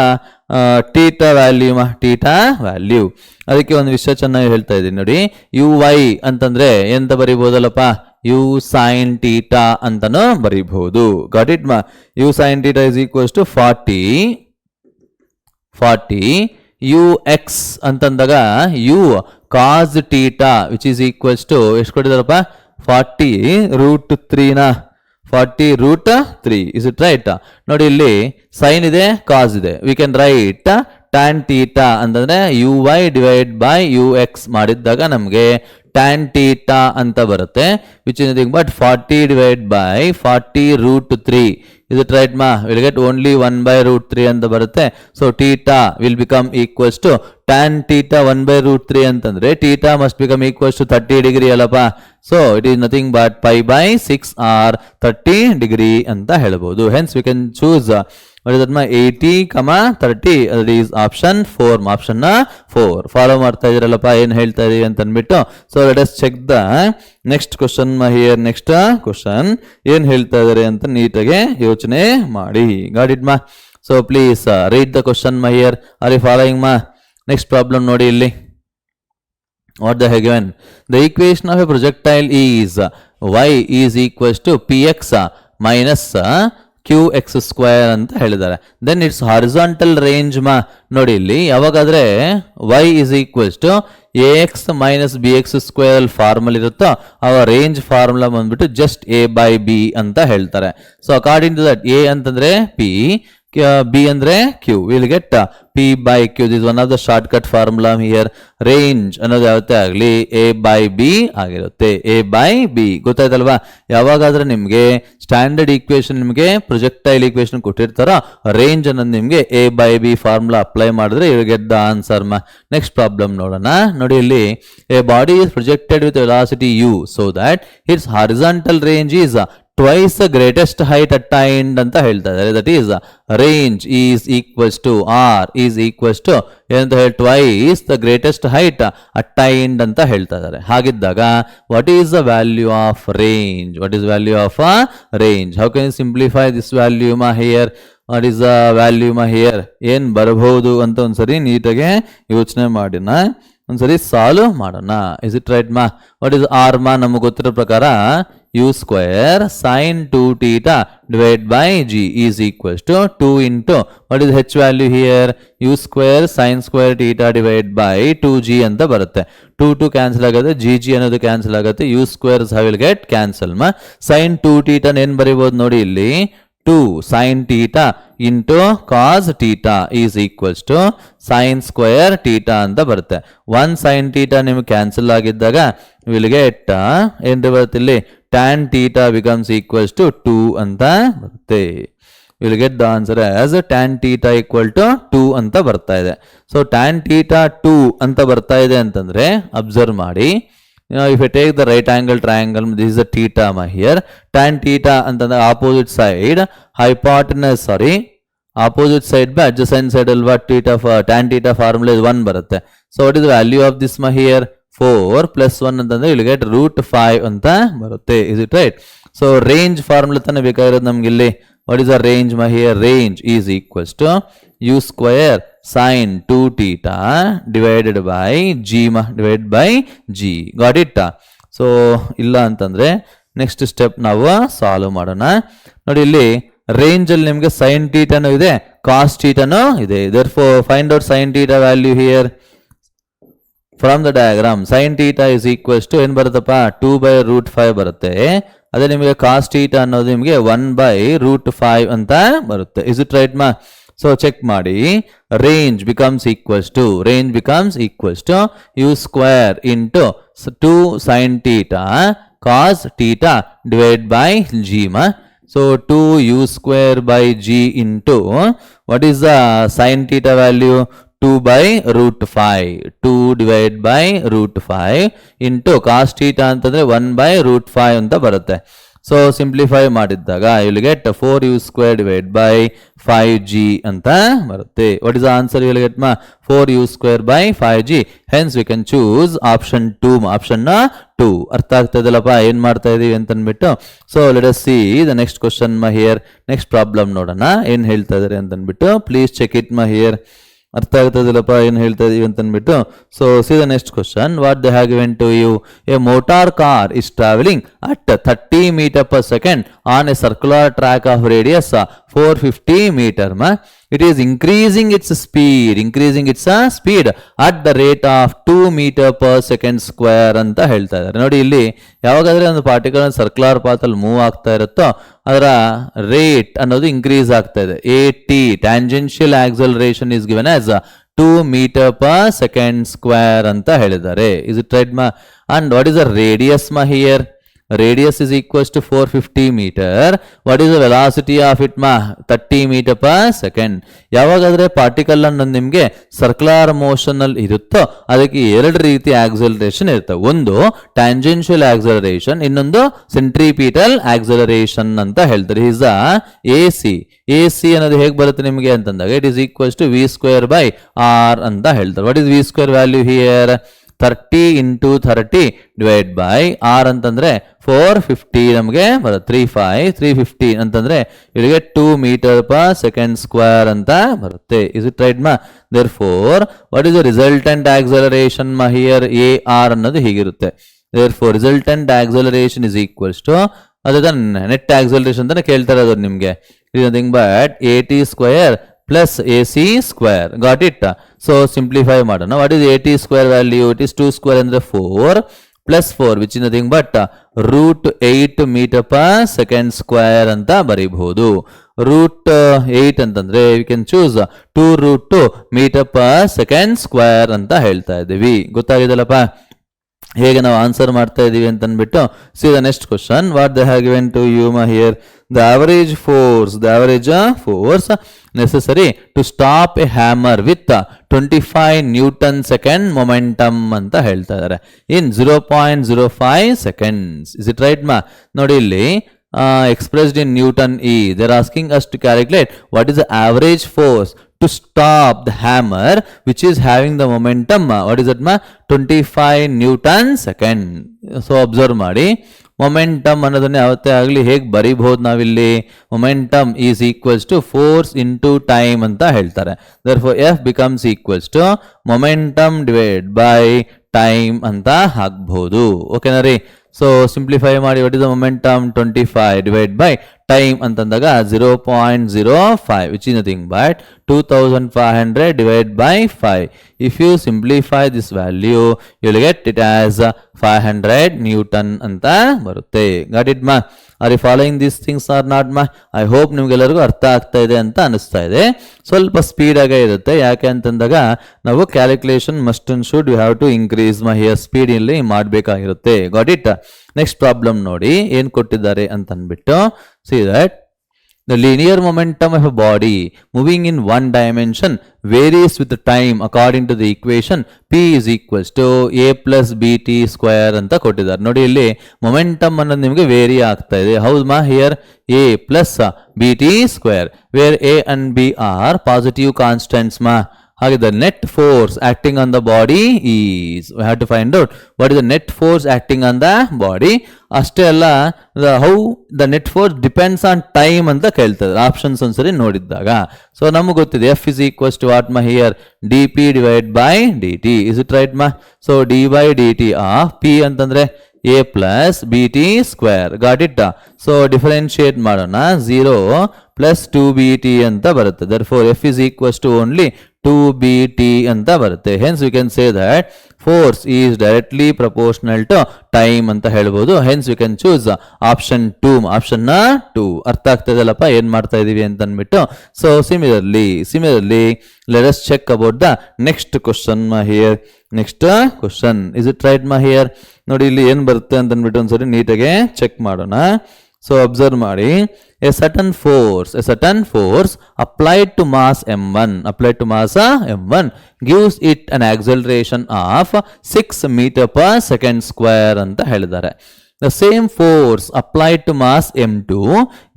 theta value? ಅದಕ್ಕೆ ಒಂದು ವಿಷಯ ಚೆನ್ನಾಗಿ ಹೇಳ್ತಾ ಇದ್ದೀನಿ ನೋಡಿ. uy ಅಂತಂದ್ರೆ ಎಂತ ಬರೀಬಹುದಲ್ಲಪ್ಪ, u sin θ ಅಂತಾನು ಬರೀಬಹುದು. ಗಾಟ್ ಇಟ್ ಮಾ? u sin θ is equals to 40 ux ಅಂತಂದಾಗ u cos θ which is equals to ಎಷ್ಟು ಕೊಟ್ಟಿದಾರಪ್ಪ 40√3 is it right? ನೋಡಿ ಇಲ್ಲಿ ಸೈನ್ ಇದೆ ಕಾಸ್ ಇದೆ, ವಿ ಕ್ಯಾನ್ ರೈಟ್ tan θ ಅಂತಂದ್ರೆ uy ಡಿವೈಡ್ ಬೈ ux ಮಾಡಿದ್ದಾಗ ನಮಗೆ tan θ ಅಂತ ಬರುತ್ತೆ, which is nothing but 40 divide by 40√3. Is it right ma? We'll get only 1/√3 ಅಂತ ಬರುತ್ತೆ. So theta will become equals to tan theta 1/√3 ಅಂತಂದ್ರೆ theta must become equals to 30 degree ಅಲ್ಲಪ್ಪ. So it is nothing but pi/6 or 30 degree ಅಂತ ಹೇಳಬಹುದು. Hence we can choose what is that ma 80, 30. That is option 4. Option 4 follow ಮಾಡ್ತಾ ಇದ್ರಲ್ಲಪ್ಪ ಏನು ಹೇಳ್ತಾ ಇದೀವಿ ಅಂತ ಅಂದ್ಬಿಟ್ಟು. So let us check the next question here. Next question ಏನು ಹೇಳ್ತಾ ಇದಾರೆ ಅಂತ ನೀಟಾಗಿ ಯೋಚನೆ ಮಾಡಿ. ಗಾಟ್ ಇಟ್ ಮಾ? So please read the question here. Are you following ಮಾ? ನೆಕ್ಸ್ಟ್ ಪ್ರಾಬ್ಲಮ್ ನೋಡಿ ಇಲ್ಲಿ. What they have given? The equation of a projectile is y is equals to px minus qx² ಅಂತ ಹೇಳಿದ್ದಾರೆ. ದೆನ್ ಇಟ್ಸ್ ಹಾರಿಜಾಂಟಲ್ ರೇಂಜ್ ಮಾ ನೋಡಿ ಇಲ್ಲಿ ಯಾವಾಗಾದ್ರೆ y is equals to ax minus bx² formal ಇರುತ್ತೋ ಅವ ರೇಂಜ್ ಫಾರ್ಮುಲಾ ಬಂದ್ಬಿಟ್ಟು just a/b ಅಂತ ಹೇಳ್ತಾರೆ. ಸೊ ಅಕಾರ್ಡಿಂಗ್ ಟು ದಟ್ a ಅಂತಂದ್ರೆ p, b ಅಂದ್ರೆ q, will get p/q. This one of the short cut formula here. Range ಅನ್ನೋದು ಯಾವತ್ತೇ ಆಗಲಿ a/b ಆಗಿರುತ್ತೆ. a/b ಗೊತ್ತಾಯ್ತಲ್ವಾ? ಯಾವಾಗಾದ್ರೆ ನಿಮಗೆ ಸ್ಟ್ಯಾಂಡರ್ಡ್ ಈಕ್ವೇಶನ್ ನಿಮಗೆ ಪ್ರೊಜೆಕ್ಟೈಲ್ ಈಕ್ವೇಶನ್ ಕೊಟ್ಟಿರ್ತಾರೋ ರೇಂಜ್ ಅನ್ನೋದು ನಿಮಗೆ a/b ಫಾರ್ಮುಲಾ ಅಪ್ಲೈ ಮಾಡಿದ್ರೆ you get the answer. Next problem ನೋಡೋಣ. ನೋಡಿ ಇಲ್ಲಿ a body is projected with velocity u so that its horizontal range is twice the greatest height attained ಅಂತ ಹೇಳ್ತಾ ಇದ್ದಾರೆ. That is range is equals to r is equals to ಏನಂತ ಹೇಳಿ twice the greatest height attained ಅಂತ ಹೇಳ್ತಾ ಇದ್ದಾರೆ. ಹಾಗಿದ್ದಾಗ what is the value of range? What is value of range? How can you simplify this value ಮಾ here? What is the value ಮಾ here? ಏನ್ ಬರಬಹುದು ಅಂತ ಒಂದ್ಸರಿ ನೀಟಾಗೆ ಯೋಚನೆ ಮಾಡಿನ. ಒಂದ್ಸರಿ ಸಾಲ್ವ್ ಮಾಡೋಣ. ಇಸ್ ಇಟ್ ರೈಟ್ ಮಾ? ವಾಟ್ ಇಸ್ ಆರ್ ಮಾ? ನಮಗೆ ಗೊತ್ತಿರೋ ಪ್ರಕಾರ u square sin 2θ divided by g is equals to 2 into what is h value here? u square sin square θ divided by 2g ಅಂತ ಬರುತ್ತೆ. 2 ಕ್ಯಾನ್ಸಲ್ ಆಗುತ್ತೆ, g ಅನ್ನೋದು ಕ್ಯಾನ್ಸಲ್ ಆಗುತ್ತೆ, u squares will get cancel ಮಾ. sin 2θ ಏನ್ ಬರೀಬಹುದು ನೋಡಿ ಇಲ್ಲಿ, 2 sin θ into cos θ is equals to sin square θ ಅಂತ ಬರುತ್ತೆ. 1 sin θ ನಿಮಗೆ ಕ್ಯಾನ್ಸಲ್ ಆಗಿದ್ದಾಗ ವಿಲ್ ಗೆಟ್ ಏನ್ರಿ ಬರುತ್ತೆ ಇಲ್ಲಿ, tan θ becomes equals to 2 ಅಂತ ಬರುತ್ತೆ. Will get the answer as tan θ equal to 2 ಅಂತ ಬರ್ತಾ ಇದೆ. ಸೊ tan θ 2 ಅಂತ ಬರ್ತಾ ಇದೆ ಅಂತಂದ್ರೆ ಅಬ್ಸರ್ವ್ ಮಾಡಿ. If I take the right angle triangle, this is a theta here. Tan theta ಅಂತಂದ್ರೆ opposite side hypotenuse, opposite side by adjacent side alva theta for tan theta formula is 1 ಬರುತ್ತೆ. So what is the value of this here? 4 plus 1 ಅಂತಂದ್ರೆ you will get √5 ಅಂತ ಬರುತ್ತೆ. Is it right? So range formula ತಾನೇ ಬೇಕಾಗಿರೋದು ನಮ್ಗೆ ಇಲ್ಲಿ. What is the range here? Range is equals to u square sin 2θ divided by g divided by g. Got it? So ಇಲ್ಲ ಅಂತಂದ್ರೆ next step ನಾವು solve ಮಾಡೋಣ. ನೋಡಿ ಇಲ್ಲಿ ರೇಂಜ್ ಅಲ್ಲಿ ನಿಮಗೆ sin θನೂ ಇದೆ, cos θನೂ ಇದೆ. therefore find out sin θ value here from the diagram. sin θ is equals to ಏನು ಬರುತ್ತಪ್ಪ, 2/√5 ಬರುತ್ತೆ. ಅದೇ ನಿಮಗೆ cos θ ಅನ್ನೋದು ನಿಮಗೆ 1/√5 ಅಂತ ಬರುತ್ತೆ. ಇಸ್ ಇಟ್ ರೈಟ್ ಮಾ? ಸೊ ಚೆಕ್ ಮಾಡಿ. range becomes equals to u square into 2 sin θ cos θ divided by g ma. So 2 u square by g into what is the sin θ value? 2/√5. 2 divided by √5 into cos θ ಅಂತಂದ್ರೆ 1/√5 ಅಂತ ಬರುತ್ತೆ. So simplify ಮಾಡಿದ್ದಾಗ you will get 4u square divided by 5g ಅಂತ ಬರುತ್ತೆ. What is the answer? You will get 4u square by 5g. Hence we can choose option 2. Option 2 ಅರ್ಥ ಆಗ್ತದಲ್ಲಪ್ಪ ಏನ್ ಮಾಡ್ತಾ ಇದೀವಿ ಅಂತ ಅಂದ್ಬಿಟ್ಟು. So let us see the next question here. Next problem ನೋಡೋಣ ಏನ್ ಹೇಳ್ತಾ ಇದಾರೆ ಅಂತ ಅಂದ್ಬಿಟ್ಟು. Please check it here. ಅರ್ಥ ಆಗ್ತದಿಲ್ಲಪ್ಪ ಏನು ಹೇಳ್ತಾ ಇದೀವಿ ಅಂತ ಅಂದ್ಬಿಟ್ಟು. So see the next question. What they have given to you? A motor car is travelling at 30 meter per second on a circular track of radius 450 meter. It is increasing its speed at the rate of 2 meter per second square ಅಂತ ಹೇಳ್ತಾ ಇದ್ದಾರೆ. ನೋಡಿ ಇಲ್ಲಿ ಯಾವಾಗಾದ್ರೆ ಒಂದು particle circular path ಅಲ್ಲಿ move ಆಗ್ತಾ ಇರುತ್ತೋ ಅದರ ರೇಟ್ ಅನ್ನೋದು ಇನ್ಕ್ರೀಸ್ ಆಗ್ತಾ ಇದೆ. AT tangential acceleration is given as 2 meter per second square ಅಂತ ಹೇಳಿದ್ದಾರೆ. ಇಸ್ ಇಟ್ ರೈಟ್ ಮಾ? And what is the radius here? Radius is equals to 450 meter. What is the velocity of it 30 meter per second. ಯಾವಾಗಾದ್ರೆ particle ಅನ್ನು ನಿಮಗೆ circular motion ಅಲ್ಲಿ ಇರುತ್ತೋ ಅದಕ್ಕೆ ಎರಡು ರೀತಿ ಆಕ್ಸಲರೇಷನ್ ಇರುತ್ತೆ. ಒಂದು ಟ್ಯಾಂಜೆನ್ಷಿಯಲ್ ಆಕ್ಸಲರೇಷನ್, ಇನ್ನೊಂದು ಸೆಂಟ್ರಿಪಿಟಲ್ ಆಕ್ಸಲರೇಷನ್ ಅಂತ ಹೇಳ್ತಾರೆ. ಇಸ್ AC ಅನ್ನೋದು ಹೇಗೆ ಬರುತ್ತೆ ನಿಮಗೆ ಅಂತಂದಾಗ it is equals to v square by r ಅಂತ ಹೇಳ್ತಾರೆ. What is v square value here? 30 into 30 divided by r ಅಂತಂದ್ರೆ 450 ನಮಗೆ ಬರುತ್ತೆ. 350 ಅಂತಂದ್ರೆ ಇಲ್ಲಿಗೆ 2 meter per second square ಅಂತ ಬರುತ್ತೆ. ಇಸ್ ಇಟ್ ರೈಟ್ ಮಾ? therefore what is the resultant acceleration here? AR ಅನ್ನೋದು ಹೀಗಿರುತ್ತೆ. therefore resultant acceleration is equals to ಅದರ ನೆಟ್ ಆಕ್ಸಲರೇಷನ್ ಅಂತಾನೆ ಕೇಳ್ತಾ ಇರೋದು ನಿಮಗೆ. ಇದು nothing but AT square plus AC square. Got it? So simplify ಮಾಡೋಣ. What is AT square value? It is 2 square ಅಂದ್ರೆ 4 plus 4 which is nothing but √8 meter per second square ಅಂತ ಬರೀಬಹುದು. √8 ಅಂತಂದ್ರೆ we can choose 2√2 meter per second square ಅಂತ ಹೇಳ್ತಾ ಇದ್ದೀವಿ. ಗೊತ್ತಾಗಿದೆಲ್ಲಪ್ಪ ಹೇಗೆ ನಾವು answer ಮಾಡ್ತಾ ಇದೀವಿ ಅಂತ ಅಂದ್ಬಿಟ್ಟು. See the next question. What they have given to you here? The average force necessary to stop a hammer with 25 Newton second momentum ಅಂತ ಹೇಳ್ತಾ ಇದ್ದಾರೆ in 0.05 seconds. Is it right ಮಾ? ನೋಡಿ ಇಲ್ಲಿ expressed in Newton E. They're asking us to calculate what is the average force to stop the hammer which is having the momentum. What is it ma? 25 Newton second. So observe ಮಾಡಿ. Momentum ಅನ್ನೋದನ್ನ ಯಾವತ್ತೇ ಆಗಲಿ ಹೇಗೆ ಬರಿಬಹುದು ನಾವಿಲ್ಲಿ, momentum is equals to force into time ಅಂತ ಹೇಳ್ತಾರೆ. therefore F becomes equals to momentum divided by time ಅಂತ ಹಾಕ್ಬಹುದು. ಓಕೆನಾ ರೀ? ಸೊ ಸಿಂಪ್ಲಿಫೈ ಮಾಡಿ, what is the momentum 25 divide by time ಅಂತಂದಾಗ 0.05 which is nothing but 2500 divided by 5. If you simplify this value you will get it as 500 Newton ಅಂತ ಬರುತ್ತೆ. Got it ಮಾ? Are you following these things or not ಮಾ? I hope ನಿಮ್ಗೆಲ್ಲರಿಗೂ ಅರ್ಥ ಆಗ್ತಾ ಇದೆ ಅಂತ ಅನಿಸ್ತಾ ಇದೆ. ಸ್ವಲ್ಪ ಸ್ಪೀಡಾಗೇ ಇರುತ್ತೆ, ಯಾಕೆ ಅಂತಂದಾಗ ನಾವು calculation must and should you have to increase my here speed ಇಲ್ಲಿ ಮಾಡಬೇಕಾಗಿರುತ್ತೆ. Got it? ನೆಕ್ಸ್ಟ್ ಪ್ರಾಬ್ಲಮ್ ನೋಡಿ ಏನು ಕೊಟ್ಟಿದ್ದಾರೆ ಅಂತ ಅಂದ್ಬಿಟ್ಟು, see that the linear momentum of a body moving in one dimension varies with the time according to the equation p is equals to a plus bt square ಅಂತ ಕೊಟ್ಟಿದ್ದಾರೆ. ನೋಡಿ ಇಲ್ಲಿ momentum ಅನ್ನೋದು ನಿಮಗೆ ವೇರಿ ಆಗ್ತಾ ಇದೆ. ಹೌದು ಮಾ? Here a plus bt square where a and b are positive constants ಮಾ. ಹಾಗೆ the net force acting on the body is, we have to find out what is the net force acting on the body. ಅಷ್ಟೇ ಅಲ್ಲ, how the net force depends on time ಅಂತ ಕೇಳ್ತದೆ options ಒಂದ್ಸರಿ ನೋಡಿದ್ದಾಗ. So ನಮಗೆ ಗೊತ್ತಿದೆ F is equals to what ma here, dp divided by dt. is it right ma? so d by dt of p ಅಂತಂದ್ರೆ a plus bt square. Got it? So differentiate ಮಾಡೋಣ, 0 plus 2bt ಅಂತ ಬರುತ್ತೆ. therefore F is equals to only 2bt ಅಂತ ಬರುತ್ತೆ. hence we can say that force is directly proportional to time ಅಂತ ಹೇಳ್ಬೋದು. hence we can choose option 2. Option 2 ಅರ್ಥ ಆಗ್ತದಲ್ಲಪ್ಪ ಏನು ಮಾಡ್ತಾ ಇದೀವಿ ಅಂತ ಅಂದ್ಬಿಟ್ಟು. So similarly let us check about the next question here. Next question, is it right ಮಾ here? ನೋಡಿ ಇಲ್ಲಿ ಏನು ಬರುತ್ತೆ ಅಂತ ಅಂದ್ಬಿಟ್ಟು ಒಂದ್ಸರಿ ನೀಟಾಗೆ ಚೆಕ್ ಮಾಡೋಣ. ಸೊ ಅಬ್ಸರ್ವ್ ಮಾಡಿ, a certain force applied to mass m1 gives it an acceleration of 6 meter per second square ಅಂತ ಹೇಳಿದ್ದಾರೆ. The same force applied to mass m2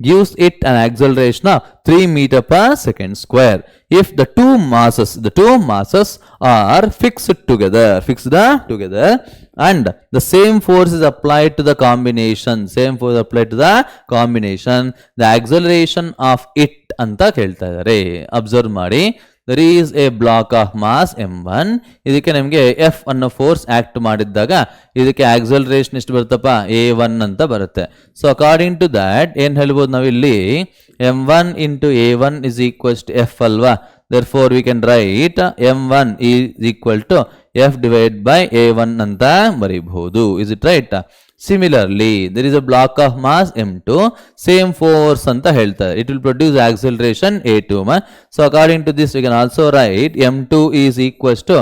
gives it an acceleration of 3 meter per second square. If the two masses are fixed together and the same force is applied to the combination, the acceleration of it ಅಂತ ಕೇಳ್ತಾ ಇದ್ದಾರೆ. Observe ಮಾಡಿ, there is a block of mass m1. ಇದಕ್ಕೆ ನಮಗೆ F ಅನ್ನೋ force act ಮಾಡಿದ್ದಾಗ ಇದಕ್ಕೆ acceleration ಎಷ್ಟು ಬರುತ್ತಪ್ಪ? a1 ಅಂತ ಬರುತ್ತೆ. ಸೊ ಅಕಾರ್ಡಿಂಗ್ ಟು ದ್ಯಾಟ್ ಏನು ಹೇಳ್ಬೋದು ನಾವಿಲ್ಲಿ, m1 into a1 is equals to F ಅಲ್ವಾ? therefore we can write m1 is equal to F divided by a1 ಅಂತ ಬರೀಬಹುದು. is it right? Similarly, there is a block of mass m2, same force ಅಂತ ಹೇಳ್ತಾರೆ. it will produce acceleration a2. So according to this we can also write m2 is equals to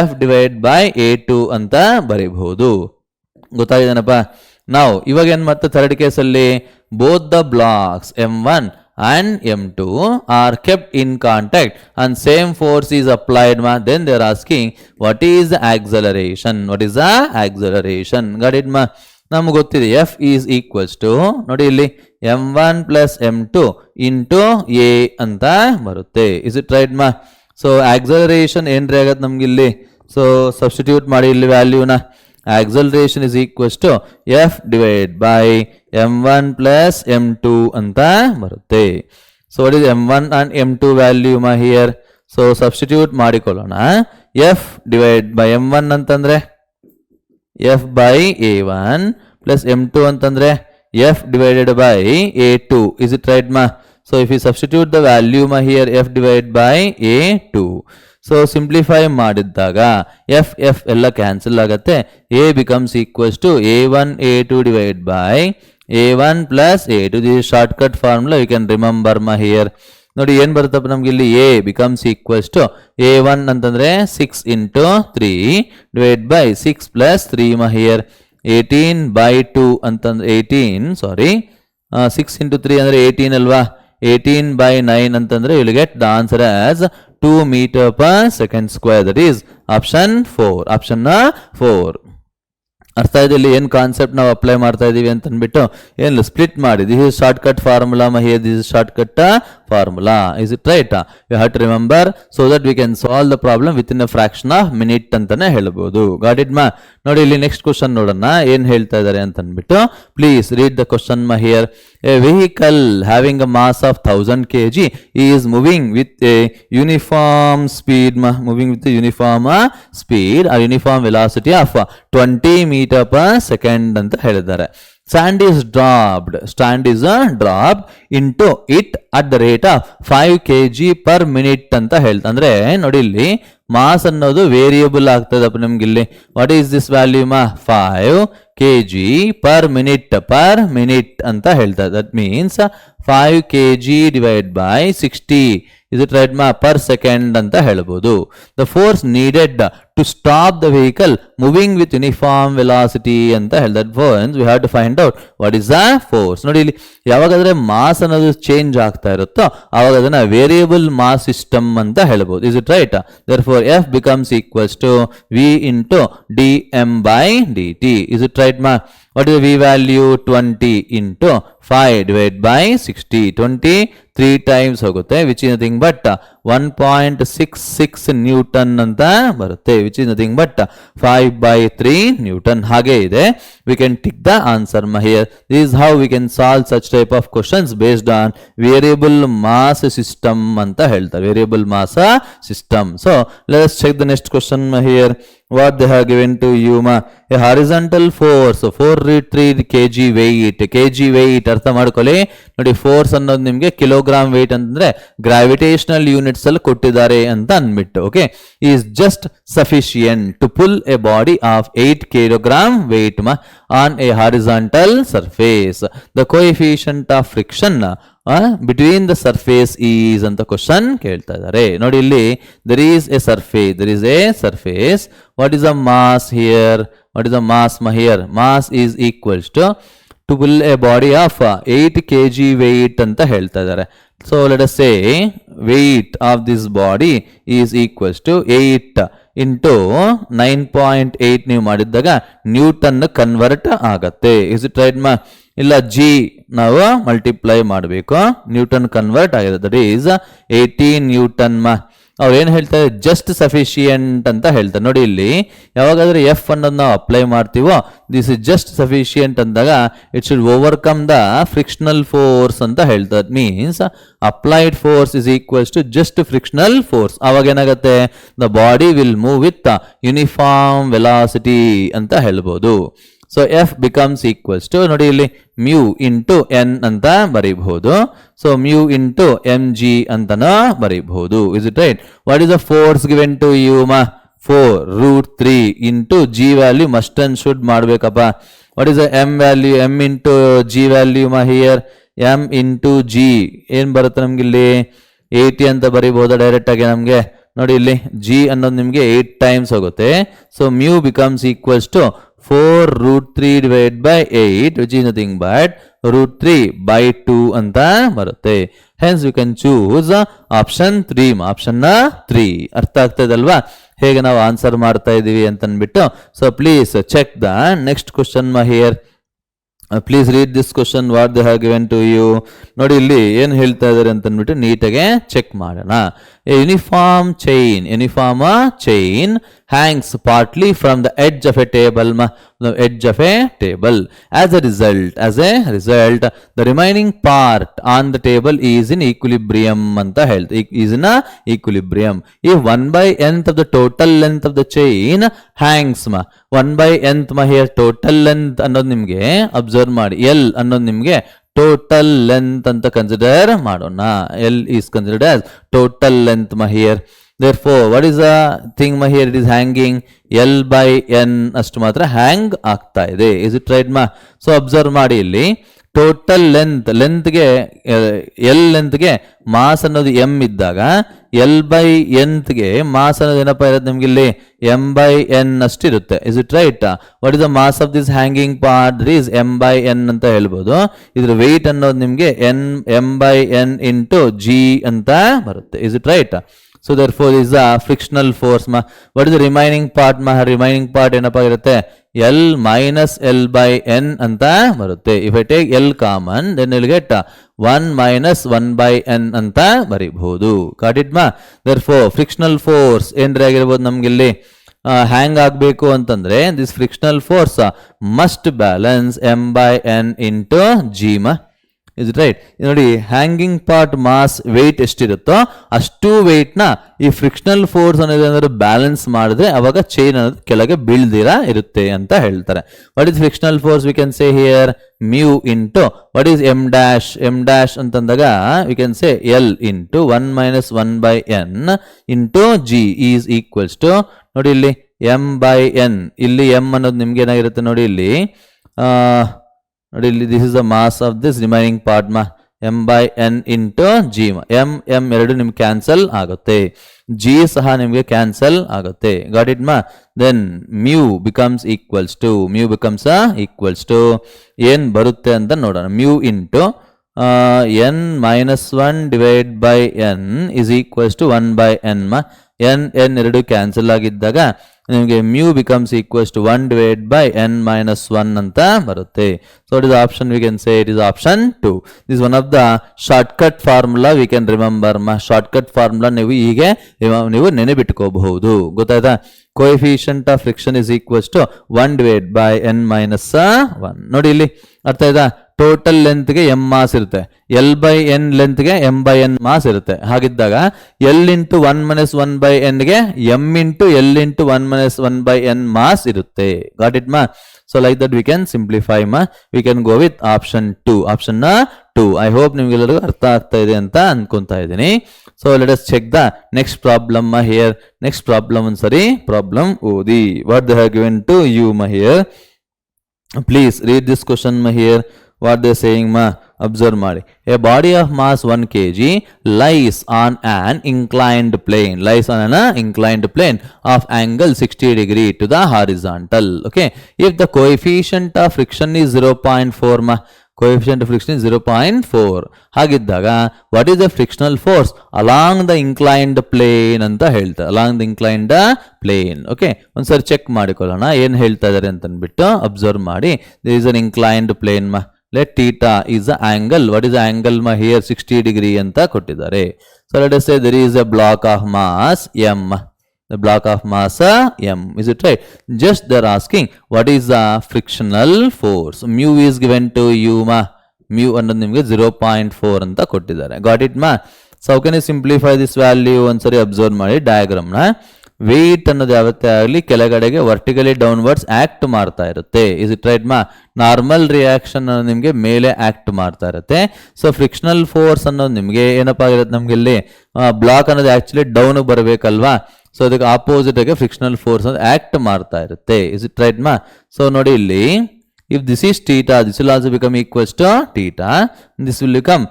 F divided by a2 ಅಂತ ಬರೀಬಹುದು. ಗೊತ್ತಾಗಿದೆನಪ್ಪ? ನಾವು ಇವಾಗ ಏನು ಮತ್ತೆ third ಕೇಸಲ್ಲಿ both the blocks m1 and m2 are kept in contact and same force is applied, then they are asking what is the acceleration? got it ma? ನಮಗೆ ಗೊತ್ತಿದೆ F is equals to, ನೋಡಿ ಇಲ್ಲಿ m1 plus m2 into a ಅಂತ ಬರುತ್ತೆ. is it right ma? So acceleration ಏನ್ರಿ ಆಗತ್ತೆ ನಮ್ಗೆ ಇಲ್ಲಿ? ಸೊ ಸಬ್ಸ್ಟಿಟ್ಯೂಟ್ ಮಾಡಿ ಇಲ್ಲಿ ವ್ಯಾಲ್ಯೂನ. acceleration is equals to F divided by m1 plus m2 ಅಂತ ಬರುತ್ತೆ. So what is m1 and m2 value ma here? So substitute ಮಾಡಿಕೊಳ್ಳೋಣ. F divided by m1 ಅಂತಂದ್ರೆ F by a1 plus m2 ಅಂತಂದ್ರೆ F divided by a2. is it right ma? so if you substitute the value ma here, F divided by a2. so simplify ಮಾಡಿದ್ದಾಗ F ಎಲ್ಲ cancel ಆಗುತ್ತೆ. a becomes equals to a1 a2 divided by a1 plus a2. this is shortcut formula, you can remember ma here. ನೋಡಿ ಏನು ಬರುತ್ತಪ್ಪ ನಮ್ಗೆ ಇಲ್ಲಿ, a becomes equals to a1 ಅಂತಂದ್ರೆ 6 into 3 divided by 6 plus 3 ma here, 18 by 2 ಅಂತಂದ್ರೆ 6 into 3 ಅಂದ್ರೆ 18 ಅಲ್ವಾ? 18 by 9 ಅಂತಂದ್ರೆ you will get the answer as 2 meter per second square. that is option 4. ಅರ್ಥ ಇದೆ ಇಲ್ಲಿ ಏನು ಕಾನ್ಸೆಪ್ಟ್ ನಾವು ಅಪ್ಲೈ ಮಾಡ್ತಾ ಇದೀವಿ ಅಂತ ಅಂದ್ಬಿಟ್ಟು ಏನು ಸ್ಪ್ಲಿಟ್ ಮಾಡಿ this is short cut formula here this is short cut formula is it right you have to remember so that we can solve the problem with in a fraction of minute ಅಂತಾನೆ ಹೇಳ್ಬೋದು got it ನೋಡಿ ಇಲ್ಲಿ next question ನೋಡೋಣ ಏನ್ ಹೇಳ್ತಾ ಇದ್ದಾರೆ ಅಂತ ಅಂದ್ಬಿಟ್ಟು please read the question here a vehicle having a mass of 1000 kg is moving with a uniform speed or uniform velocity of 20 meter per second ಅಂತ ಹೇಳಿದ್ದಾರೆ sand is dropped into it at the rate of 5 kg per minute ಅಂತ ಹೇಳ್ತಾ ಅಂದ್ರೆ ನೋಡಿ ಇಲ್ಲಿ mass ಅನ್ನೋದು variable ಆಗ್ತದಪ್ಪ ನಿಮ್ಗೆ ಇಲ್ಲಿ what is this value 5 kg per minute ಅಂತ ಹೇಳ್ತಾ that means 5 kg divided by 60 is it right per second ಅಂತ ಹೇಳ್ಬೋದು the force needed to stop the vehicle moving with uniform velocity ಅಂತ ಹೇಳ್ದ force we have to find out what is the force ನೋಡಿ ಇಲ್ಲಿ ಯಾವಾಗಾದ್ರೆ mass ಅನ್ನೋದು change ಆಗ್ತಾ ಇರುತ್ತೋ ಆವಾಗ ಅದನ್ನ ವೇರಿಯಬಲ್ ಮಾಸ್ ಸಿಸ್ಟಮ್ ಅಂತ ಹೇಳ್ಬೋದು is it right therefore F becomes equals to V into dm by dt is it right what is the V value 20 into 5 divided by 60 20 3 times ಹೋಗುತ್ತೆ which is nothing but 1.66 Newton ಅಂತ ಬರುತ್ತೆ which is nothing but 5 by 3 Newton ಹಾಗೆ ಇದೆ we can tick the answer here this is how we can solve such type of questions based on variable mass system ಅಂತ ಹೇಳ್ತಾರೆ variable mass system so let us check the next question here what they have given to you a horizontal force 4 kg weight ಅರ್ಥ ಮಾಡ್ಕೊಳ್ಳಿ ನೋಡಿ force ಅನ್ನೋದು ನಿಮಗೆ kilogram weight ಅಂತಂದ್ರೆ gravitational units ಅಲ್ಲಿ ಕೊಟ್ಟಿದ್ದಾರೆ ಅಂತ ಅಂದ್ಬಿಟ್ಟು okay is just sufficient to pull a body of 8 kilogram weight on a horizontal surface the coefficient of friction between the surface is ಅಂತ ಕ್ವಶನ್ ಕೇಳ್ತಾ ಇದ್ದಾರೆ ನೋಡಿ ಇಲ್ಲಿ there is a surface what is the mass here here mass is equals to pull a body of 8 kg weight ಅಂತ ಹೇಳ್ತಾ ಇದ್ದಾರೆ so let us say weight of this body is equals to 8 into 9.8 ನೀವು ಮಾಡಿದಾಗ Newton convert ಆಗತ್ತೆ is it right ಇಲ್ಲ g ನಾವು multiply ಮಾಡಬೇಕು Newton convert ಆಗಿದೆ ದಟ್ ಈಸ್ 18 ನ್ಯೂಟನ್ ಅವ್ರು ಏನು ಹೇಳ್ತಾರೆ ಜಸ್ಟ್ ಸಫಿಶಿಯಂಟ್ ಅಂತ ಹೇಳ್ತಾರೆ ನೋಡಿ ಇಲ್ಲಿ ಯಾವಾಗಾದ್ರೆ ಎಫ್ ಅನ್ನೋದು ನಾವು ಅಪ್ಲೈ ಮಾಡ್ತೀವೋ ದಿಸ್ ಇಸ್ ಜಸ್ಟ್ ಸಫಿಶಿಯಂಟ್ ಅಂದಾಗ it should overcome the frictional force ಅಂತ ಹೇಳ್ತಾರೆ means applied force is equals to just frictional force ಅವಾಗ ಏನಾಗುತ್ತೆ the body will move with uniform velocity ಅಂತ ಹೇಳ್ಬೋದು so F becomes equals to ನೋಡಿ ಇಲ್ಲಿ mu into N ಅಂತ ಬರೀಬಹುದು so mu into M G ಅಂತನ ಬರೀಬಹುದು is it right what is the force given to you 4√3 into G value must and should ಮಾಡ್ಬೇಕಪ್ಪ what is the M value M into G value here M into G ಏನ್ ಬರುತ್ತೆ ನಮ್ಗೆ ಇಲ್ಲಿ 80 ಅಂತ ಬರೀಬಹುದು direct ಆಗಿ ನಮ್ಗೆ ನೋಡಿ ಇಲ್ಲಿ ಜಿ ಅನ್ನೋದು ನಿಮ್ಗೆ 8 ಟೈಮ್ಸ್ ಹೋಗುತ್ತೆ so mu becomes equals to 4√3 divided by 8 which is nothing but √3 by 2 ಅಂತ ಬರುತ್ತೆ hence we can choose option 3 ಅರ್ಥ ಆಗ್ತದಲ್ವಾ ಹೇಗೆ ನಾವು ಆನ್ಸರ್ ಮಾಡ್ತಾ ಇದೀವಿ ಅಂತ ಅಂದ್ಬಿಟ್ಟು so please check the next question here please read this question what they have given to you ನೋಡಿ ಇಲ್ಲಿ ಏನು ಹೇಳ್ತಾ ಇದ್ದಾರೆ ಅಂತ ಅಂದ್ಬಿಟ್ಟು ನೀಟಾಗೆ ಚೆಕ್ ಮಾಡೋಣ a uniform chain hangs partly from the edge of a table as a result the remaining part on the table is in equilibrium anta ಹೇಳ್ತಾ is in a equilibrium if 1/nth of the total length of the chain hangs 1/nth here total length ಅನ್ನೋದು ನಿಮಗೆ observe ಮಾಡಿ L ಅನ್ನೋದು ನಿಮಗೆ total length ಅಂತ consider ಮಾಡೋಣ L is considered as total length here therefore what is the thing here it is hanging L by n ಅಷ್ಟು ಮಾತ್ರ ಹ್ಯಾಂಗ್ ಆಗ್ತಾ ಇದೆ is it right so observe ಮಾಡಿ ಇಲ್ಲಿ ಟೋಟಲ್ ಲೆಂತ್ಗೆ ಎಲ್ ಲೆಂತ್ಗೆ ಮಾಸ್ ಅನ್ನೋದು ಎಮ್ ಇದ್ದಾಗ ಎಲ್ ಬೈ ಎನ್ತ್ಗೆ ಮಾಸ್ ಅನ್ನೋದು ಏನಪ್ಪಾ ಇರುತ್ತೆ ನಿಮ್ಗೆ ಇಲ್ಲಿ ಎಮ್ ಬೈ ಎನ್ ಅಷ್ಟು ಇರುತ್ತೆ is it right what is the mass of this hanging part is m by n ಅಂತ ಹೇಳ್ಬೋದು ಇದ್ರ ವೆಯ್ಟ್ ಅನ್ನೋದು ನಿಮ್ಗೆ m by N into g ಅಂತ ಬರುತ್ತೆ is it right so therefore is the frictional force what is the remaining part remaining part ಏನಪ್ಪಾ ಇರುತ್ತೆ L minus L by N ಅಂತ ಬರುತ್ತೆ. If I take L common, then you'll get 1 minus 1 by N ಅಂತ ಬರೀಬಹುದು. Got it ma? Therefore, frictional force ಏನ್ರಿ ಆಗಿರ್ಬೋದು ನಮ್ಗಿಲ್ಲಿ ಹ್ಯಾಂಗ್ ಆಗಬೇಕು ಅಂತಂದ್ರೆ this frictional force must balance m by n into g ಮಾ. Is it right? ನೋಡಿ, hanging part mass weight ಎಷ್ಟಿರುತ್ತೋ ಅಷ್ಟು ವೆಯ್ಟ್ನ ಈ frictional force ಅನ್ನೋದು ಬ್ಯಾಲೆನ್ಸ್ ಮಾಡಿದ್ರೆ ಅವಾಗ ಚೈನ್ ಅನ್ನೋದು ಕೆಳಗೆ ಬೀಳ್ದಿರಾ ಇರುತ್ತೆ ಅಂತ ಹೇಳ್ತಾರೆ. What is frictional force? We can say here mu into what is M dash ಅಂತಂದಾಗ we can say L into 1 minus 1 by n into G is equals to, ನೋಡಿ ಇಲ್ಲಿ ಎಮ್ ಬೈ ಎನ್, ಇಲ್ಲಿ M ಅನ್ನೋದು ನಿಮ್ಗೆ ಏನಾಗಿರುತ್ತೆ ನೋಡಿ ಇಲ್ಲಿ this is the mass of this remaining part ಮಾ, M by N into G ಮಾ. ಎಮ್ ಎರಡು ನಿಮ್ಗೆ ಕ್ಯಾನ್ಸಲ್ ಆಗುತ್ತೆ, ಜಿ ಸಹ ನಿಮ್ಗೆ ಕ್ಯಾನ್ಸಲ್ ಆಗುತ್ತೆ. ಗಾಟ್ ಇಟ್ ಮಾ? Then mu becomes equals to ಏನ್ ಬರುತ್ತೆ ಅಂತ ನೋಡೋಣ. Mu into n minus 1 divide by n is equals to 1 by n ಮಾ. ಎನ್ ಎರಡು ಕ್ಯಾನ್ಸಲ್ ಆಗಿದ್ದಾಗ ನಿಮಗೆ mu becomes equals to 1 divided by n minus 1 ಅಂತ ಬರುತ್ತೆ. So it is option, we can say it is option 2. This one of the shortcut formula we can remember ಮಾ. Shortcut formula ನೀವು ಹೀಗೆ ನೀವು ನೆನೆಬಿಟ್ಕೋಬಹುದು. ಗೊತ್ತಾಯ್ತಾ? Coefficient of friction is equals to 1 divided by n minus 1. ನೋಡಿ ಇಲ್ಲಿ ಅರ್ಥ ಆಯ್ತಾ? ಟೋಟಲ್ ಲೆಂತ್ಗೆ ಎಂ ಮಾಸ್ ಇರುತ್ತೆ, ಎಲ್ ಬೈ ಎನ್ ಲೆಂತ್ಗೆ ಎಂ ಬೈ ಎನ್ ಮಾಸ್ ಇರುತ್ತೆ. ಹಾಗಿದ್ದಾಗ L into 1 minus 1 by n ಗೆ M into L into 1 minus 1 by n mass ಇರುತ್ತೆ. ಗಾಟ್ ಇಟ್ ಮಾ? So like that we can simplify ಮಾ. We can go with option 2. Option 2. I hope ನಿಮ್ಗೆಲ್ಲರಿಗೂ ಅರ್ಥ ಆಗ್ತಾ ಇದೆ ಅಂತ ಅನ್ಕೊಂತಾ ಇದ್ದೀನಿ. So let us check the next problem here. Next problem ಒಂದ್ಸರಿ ಪ್ರಾಬ್ಲಮ್ ಓದಿ. What they have given to you ಮಾ here. Please read this question ಮಾ here. What they saying ma? Observe ಮಾಡಿ. A body of mass 1 kg lies on an inclined plane of angle 60 degree to the horizontal. Okay. If the coefficient of friction is 0.4 ma, coefficient of friction is 0.4. ಹಾಗಿದ್ದಾಗ what is the frictional force along the inclined plane ಅಂತ ಹೇಳ್ತಾರೆ. along the inclined plane. Okay. ಒಂದ್ಸರಿ check ಮಾಡಿಕೊಳ್ಳೋಣ ಏನ್ ಹೇಳ್ತಾ ಇದ್ದಾರೆ ಅಂತ ಅಂದ್ಬಿಟ್ಟು ಅಬ್ಸರ್ವ್ ಮಾಡಿ. there is an inclined plane ma. Let theta is the angle. What is the angle ma here? 60 degree anta kottidare. So let us say there is a block of mass m. The block of mass m. Is it right? Just they are asking what is the frictional force. Mu is given to you ma. Mu annadu nimge 0.4 anta kottidare. Got it ma? So how can you simplify this value? Ontsari observe ಮಾಡಿ diagram na. Weight ಅನ್ನೋದು ಯಾವತ್ತೇ ಆಗಲಿ ಕೆಳಗಡೆಗೆ vertically downwards act ಮಾಡ್ತಾ ಇರುತ್ತೆ. Is it right ಮಾ? Normal reaction ಅನ್ನೋದು ನಿಮಗೆ ಮೇಲೆ ಆಕ್ಟ್ ಮಾಡ್ತಾ ಇರುತ್ತೆ. ಸೊ ಫ್ರಿಕ್ಷನಲ್ ಫೋರ್ಸ್ ಅನ್ನೋದು ನಿಮಗೆ ಏನಪ್ಪಾ ಆಗಿರುತ್ತೆ, ನಮ್ಗೆ ಇಲ್ಲಿ ಬ್ಲಾಕ್ ಅನ್ನೋದು ಆಕ್ಚುಲಿ ಡೌನ್ ಬರಬೇಕಲ್ವಾ. ಸೊ ಅದಕ್ಕೆ ಆಪೋಸಿಟ್ ಆಗಿ ಫ್ರಿಕ್ಷನಲ್ ಫೋರ್ಸ್ ಅನ್ನೋದು ಆಕ್ಟ್ ಮಾಡ್ತಾ ಇರುತ್ತೆ. ಇಸ್ ಇಟ್ ರೈಟ್ ಮಾ? ಸೊ ನೋಡಿ ಇಲ್ಲಿ if this is theta, this will also become equals to theta. This will become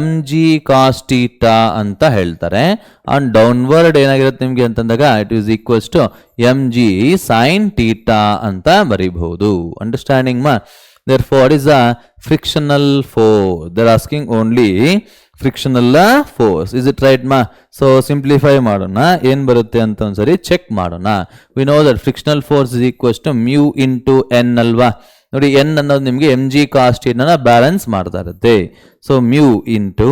mg cos theta ಅಂತ ಹೇಳ್ತಾರೆ. and downward ಏನಾಗಿರುತ್ತೆ ನಿಮಗೆ ಅಂತಂದಾಗ it is equals to mg sin theta ಅಂತ ಬರೀಬಹುದು. ಅಂಡರ್ಸ್ಟ್ಯಾಂಡಿಂಗ್ ಮಾ? therefore what is the frictional force? they are asking only frictional force. is it right ma? so simplify ಮಾಡೋಣ, ಏನ್ ಬರುತ್ತೆ ಅಂತ ಒಂದ್ಸರಿ ಚೆಕ್ ಮಾಡೋಣ. we know that frictional force is equals to mu into n ಅಲ್ವಾ. ನೋಡಿ N ಅನ್ನೋದು ನಿಮಗೆ ಎಮ್ ಜಿ ಕಾಸ್ ಥೀಟಾನ ಬ್ಯಾಲೆನ್ಸ್ ಮಾಡ್ತಾ ಇರುತ್ತೆ. So mu into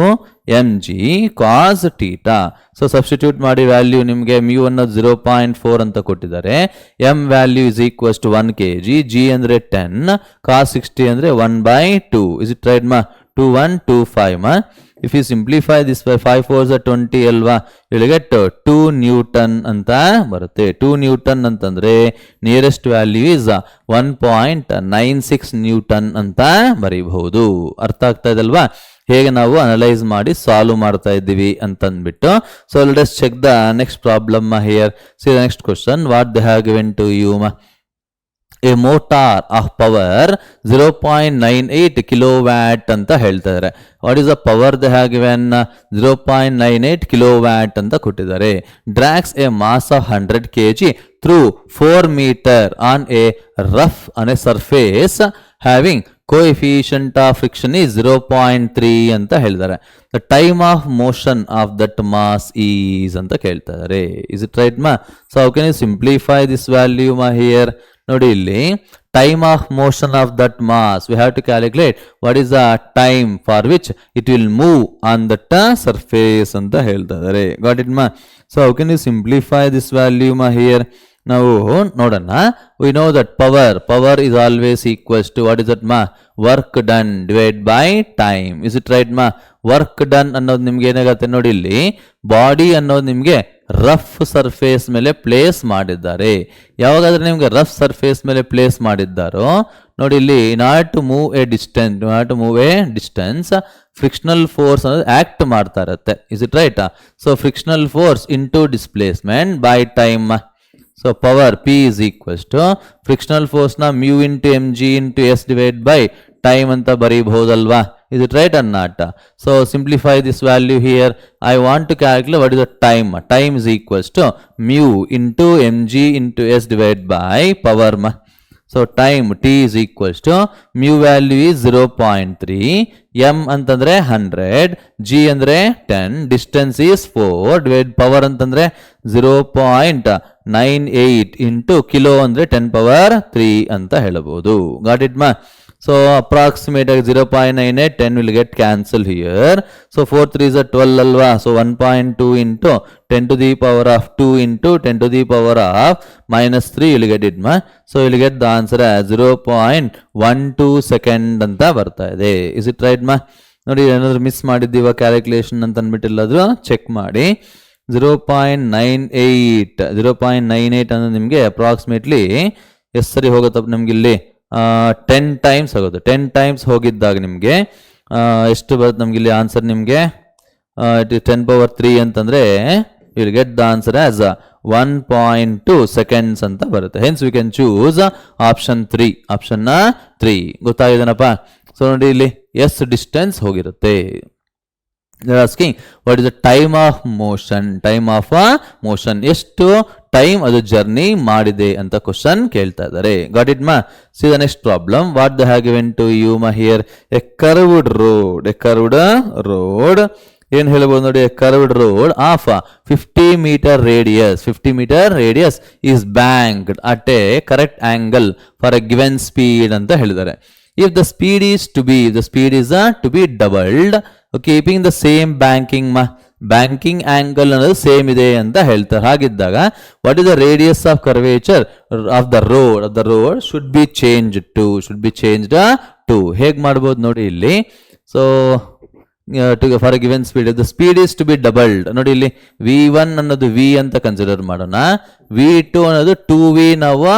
M G cos theta. So substitute ಮಾಡಿ ವ್ಯಾಲ್ಯೂ ನಿಮಗೆ ಮ್ಯೂ ಅನ್ನೋದು 0.4 ಅಂತ ಕೊಟ್ಟಿದ್ದಾರೆ. M value is equals to 1 kg, G ಅಂದರೆ 10, ಕಾಸ್ 60 ಅಂದರೆ 1/2. ಇಸ್ ಇಟ್ ರೈಟ್ ಮಾ? 2125 ಮಾ. if you simplify this by 5 4s are 20 ಅಲ್ವಾ, you will get 2 Newton ಅಂತ ಬರುತ್ತೆ. 2 Newton ಅಂತಂದ್ರೆ ನಿಯರೆಸ್ಟ್ ವ್ಯಾಲ್ಯೂ ಇಸ್ 1.96 Newton ಅಂತ ಬರೀಬಹುದು. ಅರ್ಥ ಆಗ್ತಾ ಇದಲ್ವಾ ಹೇಗೆ ನಾವು ಅನಲೈಸ್ ಮಾಡಿ ಸಾಲ್ವ್ ಮಾಡ್ತಾ ಇದ್ದೀವಿ ಅಂತಂದ್ಬಿಟ್ಟು. So let us check the next problem here. See the next question. what they have given to you ma? A motor of power 0.98 kilowatt ಅಂತ ಹೇಳ್ತಾರೆ. What is the power they have given? 0.98 kilowatt ಅಂತ ಕೊಟ್ಟಿದ್ದಾರೆ. drags a mass of 100 kg through 4 meter on a surface having coefficient of friction is 0.3 ಅಂತ ಹೇಳಿದ್ದಾರೆ. the time of motion of that mass is ಅಂತ ಕೇಳ್ತಾರೆ. is it right ma? so how can you simplify this value ma here? ನೋಡಿ ಇಲ್ಲಿ time of motion of that mass we have to calculate what is the time for which it will move on that surface ಅಂತ ಹೇಳ್ತಾ ಇದ್ದಾರೆ. Got it ಮಾ? So how can you simplify this value ಮಾ here? ನಾವು ನೋಡೋಣ. We know that power is always equals to what is that ma? Work done divide by time. Is it right ಮಾ? Work done ಅನ್ನೋದು ನಿಮ್ಗೆ ಏನಾಗುತ್ತೆ ನೋಡಿ, ಇಲ್ಲಿ ಬಾಡಿ ಅನ್ನೋದು ನಿಮ್ಗೆ ರಫ್ ಸರ್ಫೇಸ್ ಮೇಲೆ ಪ್ಲೇಸ್ ಮಾಡಿದ್ದಾರೆ. ಯಾವಾಗಾದ್ರೆ ನಿಮ್ಗೆ ರಫ್ ಸರ್ಫೇಸ್ ಮೇಲೆ ಪ್ಲೇಸ್ ಮಾಡಿದ್ದಾರೋ ನೋಡಿ ಇಲ್ಲಿ, not to move a distance frictional force ಅನ್ನೋದು ಆಕ್ಟ್ ಮಾಡ್ತಾ ಇರುತ್ತೆ. Is it right? So frictional force into displacement by time. So power P is equals to frictional force ನ mu into mg into s divide by time ಅಂತ ಬರೀಬಹುದಲ್ವಾ? Is it right or not? So simplify this value here. I want to calculate what is the time. Time is equals to mu into mg into s divided by power. So time t is equals to mu value is 0.3, m ಅಂತಂದ್ರೆ 100, g ಅಂದ್ರೆ 10, distance is 4, divided power ಅಂತಂದ್ರೆ 0.98 into kilo ಅಂದ್ರೆ 10 power 3 ಅಂತ ಹೇಳಬಹುದು. Got it ma? So approximate 0.98, 10 will get cancelled here. So 4 3 is a 12 alva. So 1.2 into 10 to the power of 2 into 10 to the power of minus 3 you will get it ma. So you will get the answer as 0.12 second anta barta ide. Is it right ma? ನೋಡಿ ಏನಾದರೂ miss ಮಾಡಿದ್ದೀವ calculation ಅಂತ ಅಂದ್ಬಿಟ್ಟಿಲ್ಲಾದರೂ check ಮಾಡಿ. 0.98 ಅಂದರೆ ನಿಮಗೆ approximately ಎಷ್ಟು ಸರಿ ಹೋಗುತ್ತಪ್ಪ ನಮ್ಗೆ ಇಲ್ಲಿ 10 ಟೈಮ್ಸ್ ಆಗುತ್ತೆ. 10 ಟೈಮ್ಸ್ ಹೋಗಿದ್ದಾಗ ನಿಮಗೆ ಎಷ್ಟು ಬರುತ್ತೆ ನಮ್ಗೆ ಇಲ್ಲಿ ಆನ್ಸರ್? ನಿಮಗೆ ಇಟ್ ಇಸ್ 10 power 3 ಅಂತಂದರೆ you will get the answer as 1.2 seconds ಅಂತ ಬರುತ್ತೆ. Hence we can choose option 3. ಆಪ್ಷನ್ನ 3 ಗೊತ್ತಾಗಿದೆನಪ್ಪ? ಸೊ ನೋಡಿ ಇಲ್ಲಿ ಎಸ್ ಡಿಸ್ಟೆನ್ಸ್ ಹೋಗಿರುತ್ತೆ. asking what is the time of motion? Time of motion ಎಷ್ಟು ಟೈಮ್ ಅದು ಜರ್ನಿ ಮಾಡಿದೆ ಅಂತ ಕ್ವಶನ್ ಕೇಳ್ತಾ ಇದ್ದಾರೆ. ಗಾಟ್ ಇಟ್ ಮಾ? See the next problem. What they have given to you ಮಾ ಹಿಯರ್? ಎ ಕರ್ವ್ಡ್ ರೋಡ್ ಏನ್ ಹೇಳ್ಬೋದು ನೋಡಿ, a curved road of 50 meter radius is banked at a correct angle for a given speed ಅಂತ ಹೇಳಿದ್ದಾರೆ. If the speed is to be doubled, keeping the same banking angle ಅನ್ನೋದು same ಇದೆ ಅಂತ ಹೇಳ್ತಾರೆ. ಹಾಗಿದ್ದಾಗ what is the radius of curvature of the road should be changed to ಹೇಗೆ ಮಾಡ್ಬೋದು ನೋಡಿ ಇಲ್ಲಿ. So for given speed, the speed is to be doubled. ನೋಡಿ ಇಲ್ಲಿ V1 ಅನ್ನೋದು V ಅಂತ ಕನ್ಸಿಡರ್ ಮಾಡೋಣ, V2 ಅನ್ನೋದು 2V ನಾವು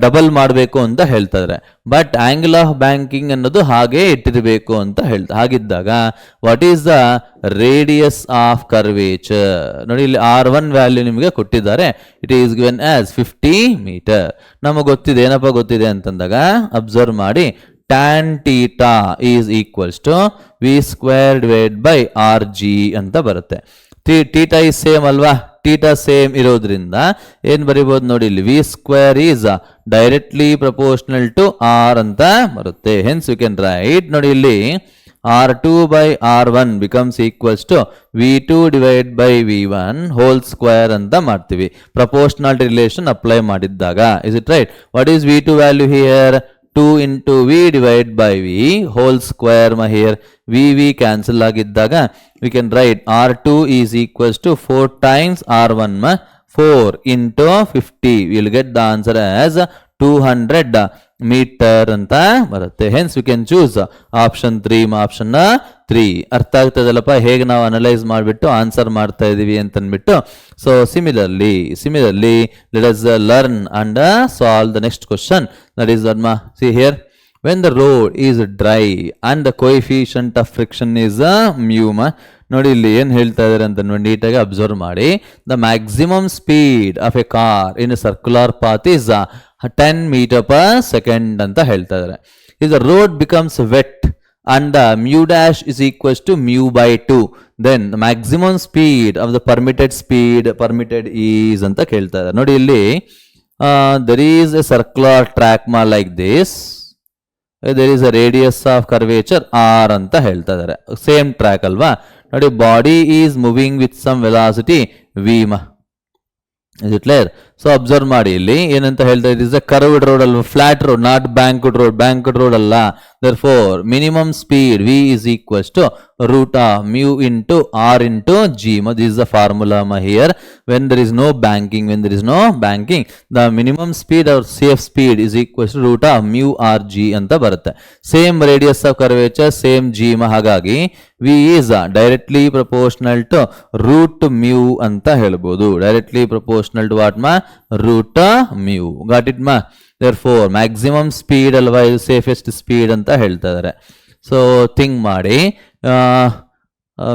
ಡಬಲ್ ಮಾಡಬೇಕು ಅಂತ ಹೇಳ್ತಾ ಇದ್ದಾರೆ. ಬಟ್ ಆಂಗಲ್ ಆಫ್ ಬ್ಯಾಂಕಿಂಗ್ ಅನ್ನೋದು ಹಾಗೆ ಇಟ್ಟಿರಬೇಕು ಅಂತ ಹೇಳ್ತಾರೆ. ಹಾಗಿದ್ದಾಗ what is the radius of curvature? ನೋಡಿ ಇಲ್ಲಿ R1 ವ್ಯಾಲ್ಯೂ ನಿಮಗೆ ಕೊಟ್ಟಿದ್ದಾರೆ. It is given as 50 meter. ನಮಗೆ ಗೊತ್ತಿದೆ, ಏನಪ್ಪ ಗೊತ್ತಿದೆ ಅಂತಂದಾಗ ಅಬ್ಸರ್ವ್ ಮಾಡಿ, tan theta is equals to V square divided by RG ಅಂತ ಬರುತ್ತೆ. ಥೀಟಾ is ಸೇಮ್ ಅಲ್ವಾ? ಥೀಟಾ ಸೇಮ್ ಇರೋದ್ರಿಂದ ಏನ್ ಬರಿಬಹುದು ನೋಡಿ ಇಲ್ಲಿ, V square is directly proportional to R ಅಂತ ಬರುತ್ತೆ. ಹೆನ್ಸ್ ಯು ಕ್ಯಾನ್ ರೈಟ್ ನೋಡಿ ಇಲ್ಲಿ R2 by R1 becomes equals to V2 divided by V1 whole square ಅಂತ ಮಾಡ್ತೀವಿ, ಪ್ರಪೋರ್ಷನಾಲಿಟಿ ರಿಲೇಷನ್ ಅಪ್ಲೈ ಮಾಡಿದ್ದಾಗ. Is it right? What is V2 value here? 2 into V divided by V whole square ma here. V cancel ಆಗಿದ್ದಾಗ we can write R2 is equals to 4 times R1 ma, 4 into 50. We will get the answer as 200 meter ಅಂತ ಬರುತ್ತೆ. Hence we can choose option 3 option 3. ಅರ್ಥ ಆಗ್ತದಲ್ಲಪ್ಪ ಹೇಗೆ ನಾವು analyse ಮಾಡಿಬಿಟ್ಟು answer ಮಾಡ್ತಾ ಇದೀವಿ ಅಂತ ಅಂದ್ಬಿಟ್ಟು. So similarly let us learn and solve the next question. That is see here, when the road is dry and the coefficient of friction is mu. ನೋಡಿ ಇಲ್ಲಿ ಏನು ಹೇಳ್ತಾ ಇದ್ದಾರೆ ಅಂತ ನೀಟಾಗಿ ಅಬ್ಸರ್ವ್ ಮಾಡಿ. The maximum speed of A car in a circular path is 10 meter per second ಅಂತ ಹೇಳ್ತಾ ಇದ್ದಾರೆ. if the road becomes wet and the mu dash is equals to mu by 2, then the maximum speed of the permitted is ಅಂತ ಕೇಳ್ತಾ ಇದ್ದಾರೆ. ನೋಡಿ ಇಲ್ಲಿ there is a circular track like this, there is a radius of curvature R ಅಂತ ಹೇಳ್ತಾ ಇದ್ದಾರೆ. Same track ಅಲ್ವಾ? ನೋಡಿ body is moving with some velocity V. Is it clear? So observe ಮಾಡಿ ಇಲ್ಲಿ ಏನಂತ ಹೇಳ್ತಾ it is a curved road ಅಲ್ವಾ, flat road, not banked road. Banked road ಅಲ್ಲ. therefore minimum speed v is equals to root of mu into r into g. This is the formula here. When there is no banking, the minimum speed or safe speed is equals to root of mu r g ಅಂತ ಬರುತ್ತೆ. Same radius of curvature, same g ಹಾಗಾಗಿ v is directly proportional to root mu ಅಂತ ಹೇಳ್ಬೋದು. directly proportional to what ma? root mu. got it ma? therefore maximum speed ಅಲ್ವಾ ಇದು safest speed ಅಂತ ಹೇಳ್ತಾ ಇದ್ದಾರೆ. ಸೊ ಥಿಂಕ್ ಮಾಡಿ,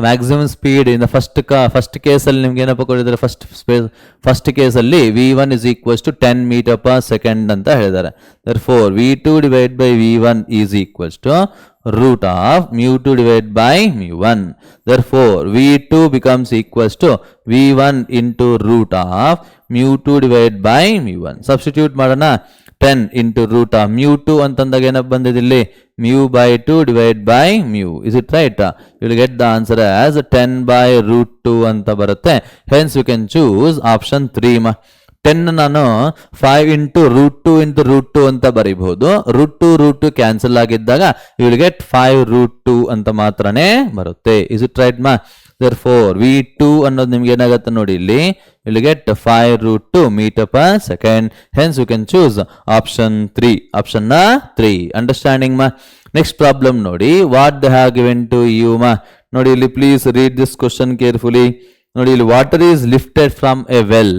ಮ್ಯಾಕ್ಸಿಮಮ್ ಸ್ಪೀಡ್ ಇನ್ ಫಸ್ಟ್ ಕೇಸಲ್ಲಿ ನಿಮ್ಗೆ ಏನಪ್ಪ ಕೊಟ್ಟಿದ್ದಾರೆ, ಫಸ್ಟ್ ಕೇಸಲ್ಲಿ v1 is equals to 10 meter per second ಅಂತ ಹೇಳಿದ್ದಾರೆ. therefore v2 divided by v1 is equals to root of mu2 divided by mu1. therefore v2 becomes equals to v1 into root of mu2 divided by mu1. substitute ಮಾಡೋಣ. 10 into root of mu2 ಅಂತಂದಾಗ ಏನಪ್ಪ ಬಂದಿದೆ ಇಲ್ಲಿ, mu by 2 divided by mu. is it right? you will get the answer as 10 by root 2 ಅಂತ ಬರುತ್ತೆ. hence you can choose option 3 ma. 10 ನಾನು 5 into root 2 into root 2 ಅಂತ ಬರೀಬಹುದು. root 2 cancel ಆಗಿದ್ದಾಗ you will get 5 root 2 ಅಂತ ಮಾತ್ರನೇ ಬರುತ್ತೆ. is it right ma? therefore v2 ಅನ್ನೋದು ನಿಮ್ಗೆ ಏನಾಗುತ್ತೆ ನೋಡಿ ಇಲ್ಲಿ, you will get 5 root 2 meter per second. hence you can choose option 3. option 3. understanding ma? next problem ನೋಡಿ, what they have given to you ma. ನೋಡಿ ಇಲ್ಲಿ please read this question carefully. ನೋಡಿ ಇಲ್ಲಿ water is lifted from a well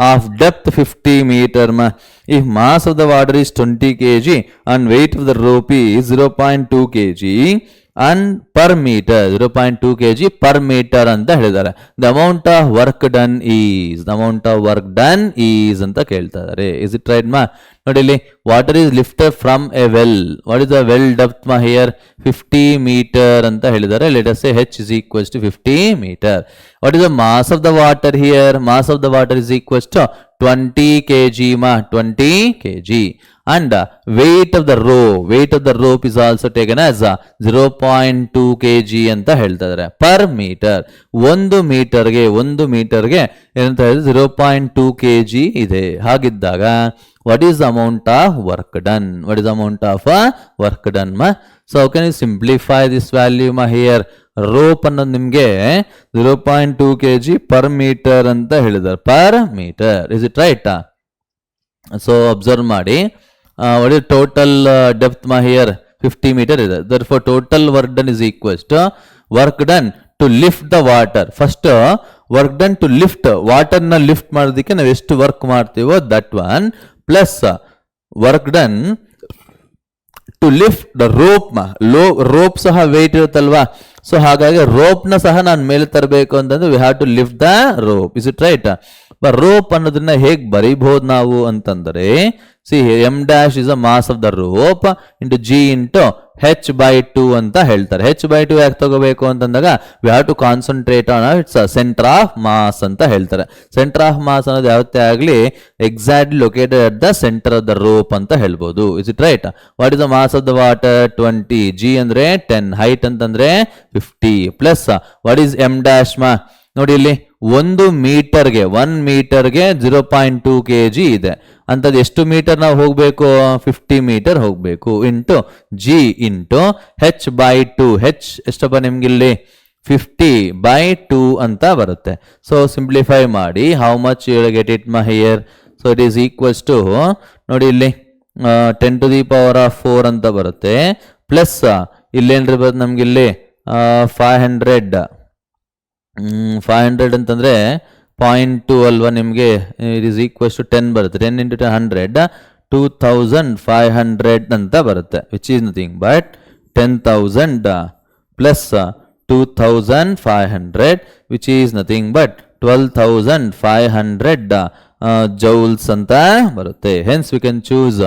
of depth 50 meter ma. if mass of the water is 20 kg and weight of the rope is 0.2 kg and per meter 0.2 kg per meter ಅಂತ ಹೇಳಿದ್ದಾರೆ. the amount of work done is ಅಂತ ಕೇಳ್ತಾ ಇದ್ದಾರೆ. is it right ma? ನೋಡಿ ಇಲ್ಲಿ water is lifted from a well. what is the well depth ma here? 50 meter ಅಂತ ಹೇಳಿದ್ದಾರೆ. let us say h is equals to 50 meter. what is the mass of the water here? mass of the water is equals to 20 kg ma, 20 kg. and weight of the rope is also taken as 0.2 kg ಅಂತ ಹೇಳ್ತಾ ಇದ್ದಾರೆ. Per metre, ಒಂದು ಮೀಟರ್ಗೆ ಏನಂತ ಹೇಳಿದ್ರೆ 0.2 kg ಇದೆ. ಹಾಗಿದ್ದಾಗ what is the amount of work done? ma? so how can you simplify this value ma here? Rope ಅನ್ನೋದು ನಿಮಗೆ 0.2 kg per meter ಅಂತ ಹೇಳಿದ್ದಾರೆ. Per metre. is it right? So observe ಮಾಡಿ, what is total depth ma here? 50 meter ಇದೆ. therefore total work done is equals to work done to lift the water. first work done to lift water na lift ಮಾಡೋದಕ್ಕೆ ನಾವು ಎಷ್ಟು work ಮಾಡ್ತೀವೋ that one plus work done to lift the rope ma. rope ಸಹ wait ಇರುತ್ತಲ್ವಾ, so ಹಾಗಾಗಿ rope ನ ಸಹ ನಾನು ಮೇಲೆ ತರಬೇಕು ಅಂತಂದ್ರೆ we have to lift the rope. is it right? Rope ಅನ್ನೋದನ್ನ ಹೇಗೆ ಬರೀಬಹುದು ನಾವು ಅಂತಂದ್ರೆ, see m dash is a mass of the rope into g into h by 2 ಅಂತ ಹೇಳ್ತಾರೆ. h by 2 ಯಾಕೆ ತಗೋಬೇಕು ಅಂತಂದಾಗ we have to concentrate on its center of mass ಅಂತ ಹೇಳ್ತಾರೆ. center of mass ಅನ್ನೋದು ಯಾವತ್ತೇ ಆಗಲಿ exactly located at the center of the rope ಅಂತ ಹೇಳ್ಬೋದು. is it right? what is the mass of the water? 20. g ಅಂದ್ರೆ 10, height ಅಂತಂದ್ರೆ 50 plus what is m dash ma? ನೋಡಿ ಇಲ್ಲಿ 1 ಮೀಟರ್ಗೆ 0.2 kg ಇದೆ ಅಂತದ್ದು. ಎಷ್ಟು ಮೀಟರ್ ನಾವು ಹೋಗಬೇಕು? 50 ಮೀಟರ್ ಹೋಗಬೇಕು. Into G into H by 2. H ಎಷ್ಟಪ್ಪ ನಿಮ್ಗಿಲ್ಲಿ 50/2 ಅಂತ ಬರುತ್ತೆ. ಸೊ ಸಿಂಪ್ಲಿಫೈ ಮಾಡಿ how much you will get it ಮಾ here. So it is equals to ನೋಡಿ ಇಲ್ಲಿ 10⁴ ಅಂತ ಬರುತ್ತೆ. ಪ್ಲಸ್ ಇಲ್ಲೇನ್ರಿರ್ಬೋದು ನಮ್ಗಿಲ್ಲಿ 500 ಅಂತಂದ್ರೆ 0.2 ಅಲ್ವಾ ನಿಮಗೆ. ಇಟ್ ಈಸ್ ಈಕ್ವಲ್ಸ್ ಟು 10 ಬರುತ್ತೆ. 10 into 100 2500 ಅಂತ ಬರುತ್ತೆ. Which is nothing but 10,000 plus 2500 which is nothing but 12,500 joules ಅಂತ ಬರುತ್ತೆ. ಹೆನ್ಸ್ ವಿ ಕ್ಯಾನ್ ಚೂಸ್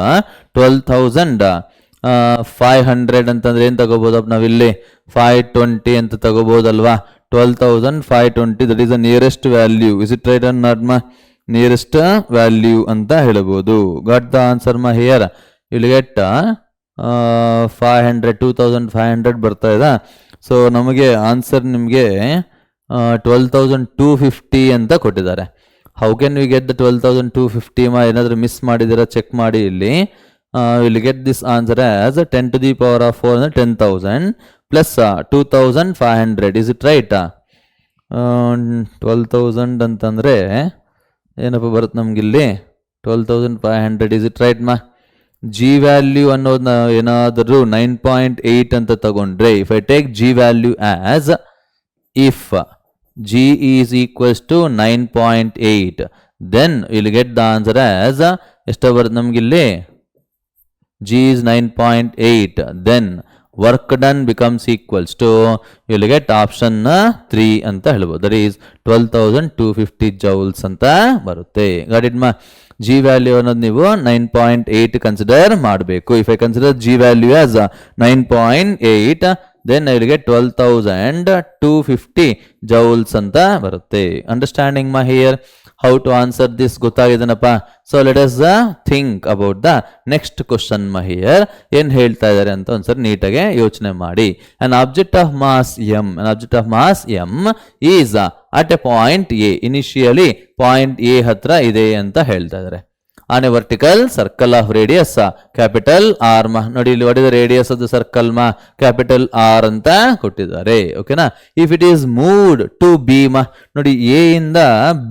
12,500 ಅಂತಂದ್ರೆ ಏನು ತಗೋಬೋದಪ್ಪ ನಾವಿಲ್ಲಿ 520 ಅಂತ ತಗೋಬೋದಲ್ವಾ. 12,520 that is the nearest value. Is it right or not ಮಾ? ನಿಯರೆಸ್ಟ್ ವ್ಯಾಲ್ಯೂ ಅಂತ ಹೇಳ್ಬೋದು. ಗಾಟ್ ದ ಆನ್ಸರ್ ಮಾ ಹಿಯರ್. ವಿಲ್ ಗೆಟ್ 500 2500 ಬರ್ತಾ ಇದೆ. ಸೊ ನಮಗೆ ಆನ್ಸರ್ ನಿಮಗೆ 12,250 ಅಂತ ಕೊಟ್ಟಿದ್ದಾರೆ. How can we get the 12,250 ಏನಾದರೂ ಮಿಸ್ ಮಾಡಿದಿರಾ ಚೆಕ್ ಮಾಡಿ ಇಲ್ಲಿ. Will get this answer as 10 to the power of 4 ಅಂದರೆ 10,000 ಪ್ಲಸ್ 2,500. Is it right? 12,000 ಅಂತಂದರೆ ಏನಪ್ಪ ಬರುತ್ತೆ ನಮಗಿಲ್ಲಿ 12,500. ಇಸ್ ಇಟ್ ರೈಟ್ ಮಾ? ಜಿ ವ್ಯಾಲ್ಯೂ ಅನ್ನೋದನ್ನ ಏನಾದರೂ 9.8 ಅಂತ ತಗೊಂಡ್ರೆ, if I take G value as if g is equals to 9.8, then you'll get the answer as ಎಷ್ಟು ಬರುತ್ತೆ ನಮಗಿಲ್ಲಿ? g is 9.8, then work done becomes equals to, you'll get option 3 ಅಂತ ಹೇಳ್ಬೋದು. that is 12,250 joules ಅಂತ ಬರುತ್ತೆ. Got it ಮಾ? g value ಅನ್ನೋದು ನೀವು 9.8 ಕನ್ಸಿಡರ್ ಮಾಡಬೇಕು. If I consider g value as 9.8, then I will get 12,250 joules ಅಂತ ಬರುತ್ತೆ. ಅಂಡರ್ಸ್ಟ್ಯಾಂಡಿಂಗ್ ಮಾ here? How to answer this ಗೊತ್ತಾಗಿದೆನಪ್ಪ? So let us think about the next question ಮಾ ಹಿಯರ್. ಏನು ಹೇಳ್ತಾ ಇದ್ದಾರೆ ಅಂತ ಒಂದ್ಸರಿ ನೀಟಾಗಿ ಯೋಚನೆ ಮಾಡಿ. An object of mass M, an object of mass M is at a point A, initially point A ಹತ್ರ ಇದೆ ಅಂತ ಹೇಳ್ತಾ ಇದ್ದಾರೆ. On a vertical circle of radius capital R ಮಾ. ನೋಡಿ ಇಲ್ಲಿ what is the radius of the circle ಮಾ? Capital R ಅಂತ ಕೊಟ್ಟಿದ್ದಾರೆ. ಓಕೆನಾ? If it is moved to B ಮಾ, ನೋಡಿ ಎ ಇಂದ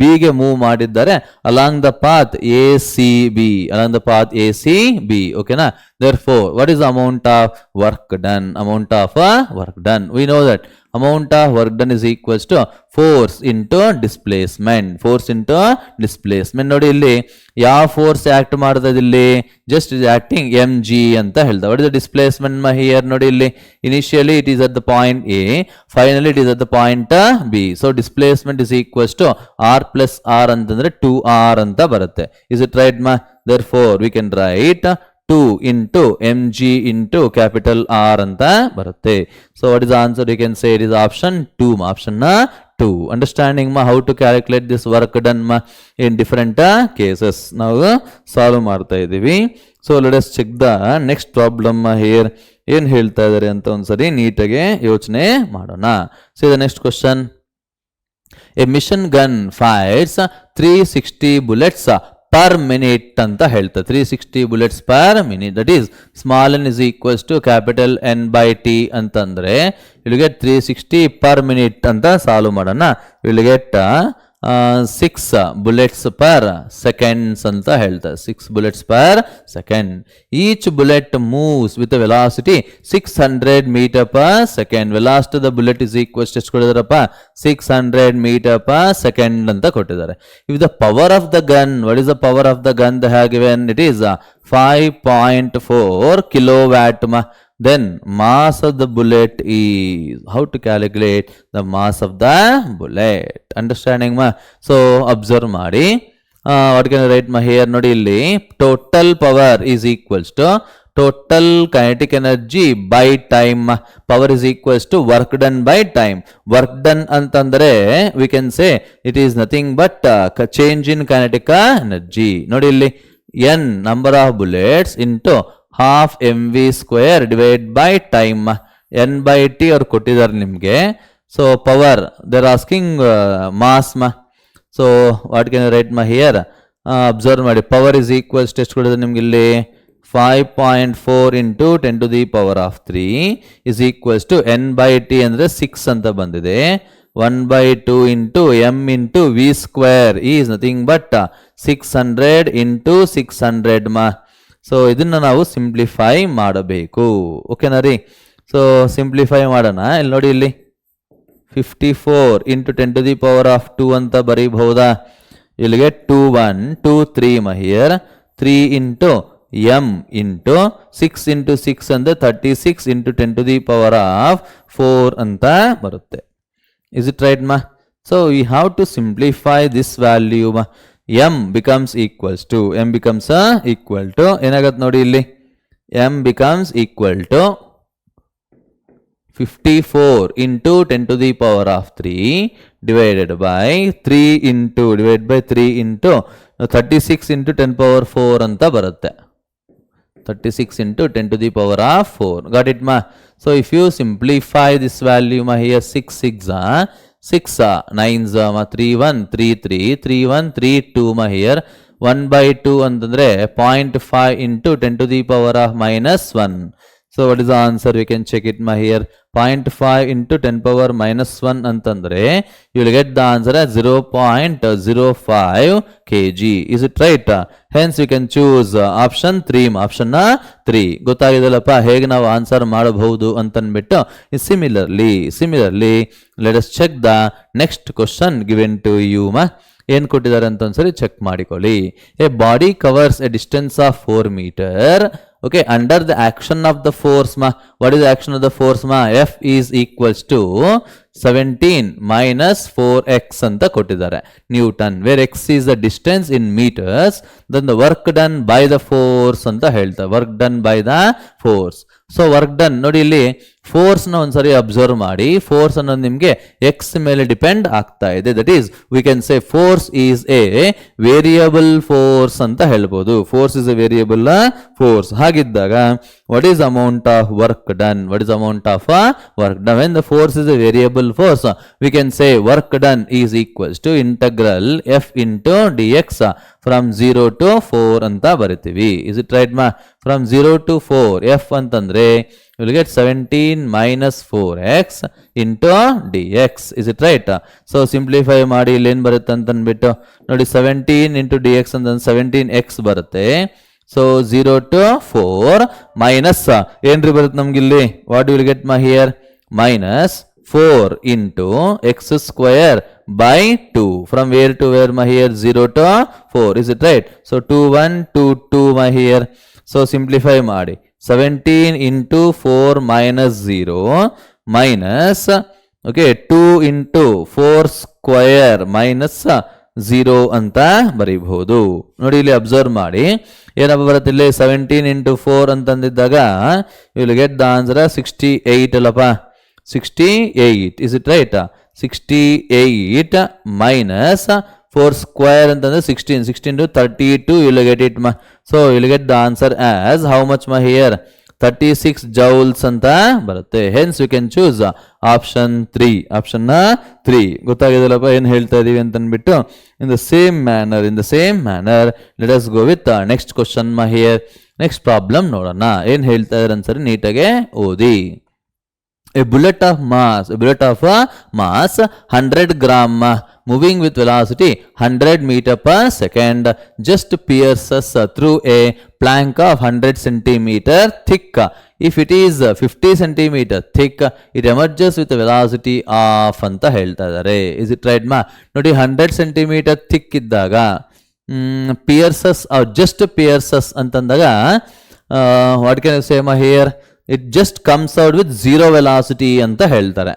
ಬಿ ಗೆ ಮೂವ್ ಮಾಡಿದ್ದಾರೆ along the path A C B, along the path A C B. ಓಕೆನಾ? therefore what is the amount of work done? Amount of work done, we know that amount of work done is equals to force into displacement. Force into displacement. ನೋಡಿ ಇಲ್ಲಿ ಯಾವ force act ಮಾಡ್ತದೆ ಇಲ್ಲಿ? Just is acting m g ಅಂತ ಹೇಳ್ತಾ. What is the displacement ಮಾ here? ನೋಡಿ ಇಲ್ಲಿ initially it is at the point A, finally it is at the point B. So displacement is equals to r plus r ಅಂತಂದ್ರೆ 2r ಅಂತ ಬರುತ್ತೆ. Is it right ಮಾ? therefore we can write 2 into mg into capital R ಅಂತ ಬರುತ್ತೆ. So what is the answer? You can say it is option 2 ma, option 2. Understanding ma how to calculate this work done ma in different cases ನಾವು solve ಮಾಡ್ತಾ ಇದ್ದೀವಿ. So let us check the next problem here. ಏನು ಹೇಳ್ತಾ ಇದ್ದಾರೆ ಅಂತ ಒಂದ್ಸರಿ ನೀಟಾಗಿ ಯೋಚನೆ ಮಾಡೋಣ. See the next question. A machine gun fires 360 bullets per minute ಅಂತ ಹೇಳ್ತಾರೆ. 360 bullets per minute. That is small n is equals to capital N by T ಅಂತಂದ್ರೆ you'll get 360 per minute ಅಂತ ಸಾಲ್ವ್ ಮಾಡೋಣ. you'll get 6 bullets per seconds ಅಂತ ಹೇಳ್ತಾರೆ. 6 bullets per second. Each bullet moves with a velocity 600 meter per second. Velocity of the bullet is equals to ಎಷ್ಟು ಕೊಟ್ಟಿದಾರಪ್ಪ? 600 meter per second ಅಂತ ಕೊಟ್ಟಿದ್ದಾರೆ. If the power of the gun, what is the power of the gun they have given? It is 5.4 kilowatt. Then mass of the bullet is, how to calculate the mass of the bullet? Understanding ma? So observe ಮಾಡಿ. what can I write ma here? ನೋಡಿ ಇಲ್ಲಿ total power is equals to total kinetic energy by time. Power is equals to work done by time. Work done ಅಂತಂದ್ರೆ we can say it is nothing but change in kinetic energy. ನೋಡಿ ಇಲ್ಲಿ n number of bullets into half mv square divided by time. n by t ಅವ್ರು ಕೊಟ್ಟಿದ್ದಾರೆ ನಿಮಗೆ. So power they are asking mass ಮಾ. So what can you write ಮಾ here? Observe ಮಾಡಿ. Power is equals ಎಷ್ಟು ಕೊಟ್ಟಿದ್ದಾರೆ ನಿಮ್ಗೆ ಇಲ್ಲಿ? 5.4 into 10 to the power of 3 is equals to n by t ಅಂದರೆ 6 ಅಂತ ಬಂದಿದೆ. 1 by 2 into m into v square is nothing but 600 into 600 ಮಾ. ಸೊ ಇದನ್ನು ನಾವು ಸಿಂಪ್ಲಿಫೈ ಮಾಡಬೇಕು. ಓಕೆನಾ ರೀ? ಸೊ ಸಿಂಪ್ಲಿಫೈ ಮಾಡೋಣ. ಇಲ್ಲಿ ನೋಡಿ ಇಲ್ಲಿ 54 into 10 to the power of 2 ಅಂತ ಬರೀಬಹುದಾ? ಇಲ್ಲಿ ಗೆಟ್ 2 1 2 3 ಮಾ here. 3 into m into 6 into 6 ಅಂದರೆ 36 into 10 to the power of 4 ಅಂತ ಬರುತ್ತೆ. Is it right ma? So we have to simplify this value ma. m becomes equals to equal to ಏನಾಗತ್ತೆ ನೋಡಿ ಇಲ್ಲಿ m becomes equal to 54 into 10 to the power of 3 divided by 3 into 36 into 10 power 4 ಅಂತ ಬರುತ್ತೆ. 36 into 10 to the power of 4. Got it, ma? So if you simplify this value, ma, here 6 6 6 9 3 1 3 3 3 1 3 2 ma, here 1 by 2 ಅಂತಂದ್ರೆ 0.5 into 10 to the power of minus 1. So what is the answer? We can check it, ma, here 0.5 into 10 power minus 1 ಅಂತಂದ್ರೆ you will get the answer as 0.05 kg. Is it right? Hence we can choose option 3. Option 3. ಗೊತ್ತಾಗಿದೆಲ್ಲಪ್ಪ ಹೇಗೆ ನಾವು answer ಮಾಡಬಹುದು ಅಂತನ್ಬಿಟ್ಟು. Similarly, let us check the next question given to you, ma. ಏನು ಕೊಟ್ಟಿದ್ದಾರೆ ಅಂತ ಒಂದ್ಸರಿ check ಮಾಡಿಕೊಳ್ಳಿ. A body covers A distance of 4 meter. Okay, under the action of the force, ma, what is the action of the force, ma? F is equals to 17 minus 4x anta kottidare Newton, where x is the distance in meters, then the work done by the force anta ಹೇಳ್ತಾರೆ. work done by the force. So work done ನೋಡಿ, ಇಲ್ಲಿ ಫೋರ್ಸ್ನ ಒಂದ್ಸರಿ observe ಮಾಡಿ. Force ಅನ್ನೋದು ನಿಮಗೆ X ಮೇಲೆ depend ಆಗ್ತಾ ಇದೆ. That is V can say force is A variable force ಅಂತ ಹೇಳ್ಬೋದು. Force is A variable force. ಹಾಗಿದ್ದಾಗ what is amount of work done? What is amount of work done? When the force is a variable force, we can say work done is equals to integral f into dx from 0 to 4 ಅಂತ ಬರಿತೀವಿ. Is it right, ma? From 0 to 4 f ಅಂತಂದ್ರೆ you will get 17 minus 4x into dx. Is it right? So simplify ಮಾಡಿ ಇಲ್ಲಿ ಏನು ಬರುತ್ತೆ ಅಂತ ಅಂದ್ಬಿಟ್ಟು ನೋಡಿ, 17 into dx ಅಂತಂದ್ರೆ 17x ಬರುತ್ತೆ. ಸೊ 0 to 4 ಮೈನಸ್ ಏನ್ರಿ ಬರುತ್ತೆ ನಮ್ಗಿಲ್ಲಿ, ವಾಟ್ ವಿಲ್ ಗೆಟ್ ಮಾ here, minus 4 into x square by 2. From where to where, ma, here 0 to 4. Is it right? So 2 1 2 2 ma, here. So simplify ಮಾಡಿ 17 into 4 minus 0 minus, okay, 2 into 4 square minus 0 ಅಂತ ಬರೀಬಹುದು. ನೋಡಿ ಇಲ್ಲಿ observe ಮಾಡಿ ಏನಪ್ಪ ಬರುತ್ತೆ ಇಲ್ಲಿ, 17 into 4 ಅಂತಂದಿದ್ದಾಗ you will get the answer 68 ಅಲ್ಲಪ್ಪ, 68. Is it right? 68 minus 4 square ಅಂತಂದ್ರೆ 16 16 to 32 you will get it, ma. So you will get the answer as how much, ma, here 36 joules ಅಂತ ಬರುತ್ತೆ. Hence you can choose option 3. option 3 ಗೊತ್ತಾಗಿದೆಲ್ಲಪ್ಪ ಏನು ಹೇಳ್ತಾ ಇದೀವಿ ಅಂತ ಅಂದ್ಬಿಟ್ಟು. in the same manner let us go with the next question, ma, here. next problem ನೋಡೋಣ ಏನು ಹೇಳ್ತಾ ಇದ್ದಾರೆ ಅನ್ಸರಿ ನೀಟಾಗೆ ಓದಿ. A bullet of mass 100 gram moving with velocity 100 meter per second just pierces through a plank of 100 centimeter thick. If it is 50 centimeter thick, it emerges with a velocity of ಅಂತ ಹೇಳ್ತಾ ಇದ್ದಾರೆ. Is it right, ma? ನೋಡಿ 100 centimeter thick ಇದ್ದಾಗ pierces or just pierces ಅಂತಂದಾಗ what can I say, ma, here it just comes out with zero velocity ಅಂತ ಹೇಳ್ತಾರೆ.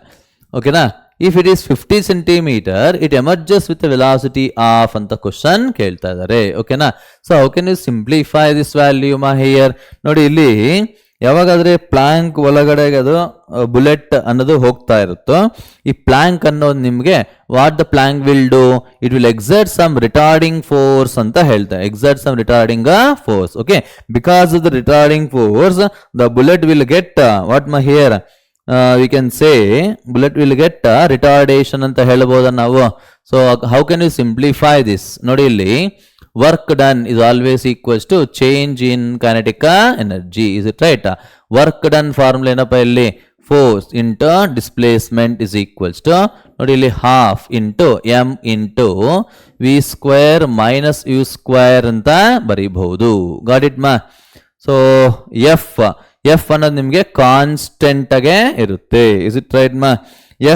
ಓಕೆನಾ? if it is 50 centimeter, it emerges with a velocity of ಅಂತ question ಕೇಳ್ತಾ ಇದ್ದಾರೆ. ಓಕೆನಾ? So how can you simplify this value, ma, here? ನೋಡಿ ಇಲ್ಲಿ ಯಾವಾಗಾದ್ರೆ Planck ಒಳಗಡೆ ಅದು ಬುಲೆಟ್ ಅನ್ನೋದು ಹೋಗ್ತಾ ಇರುತ್ತೋ, ಈ ಪ್ಲಾಂಕ್ ಅನ್ನೋದು ನಿಮಗೆ what the plank will do, it will exert some retarding force ಅಂತ ಹೇಳ್ತಾರೆ. Exert some retarding force. Okay, because of the retarding force the bullet will get what, ಮಾ, here we can say bullet will get retardation ಅಂತ ಹೇಳ್ಬೋದ ನಾವು. So how can you simplify this? ನೋಡಿ ಇಲ್ಲಿ work done is always equals to change in kinetic energy. Is it right? work done formula ಏನಪ್ಪ ಇಲ್ಲಿ, force into displacement is equals to ನೋಡಿ ಇಲ್ಲಿ half into m into v square minus u square ಅಂತ ಬರೀಬಹುದು. Got it, ಮಾ? So f ಅನ್ನೋದು ನಿಮಗೆ constant ಆಗೆ ಇರುತ್ತೆ. ಇಸ್ ಇಟ್ ರೈಟ್, ಮಾ?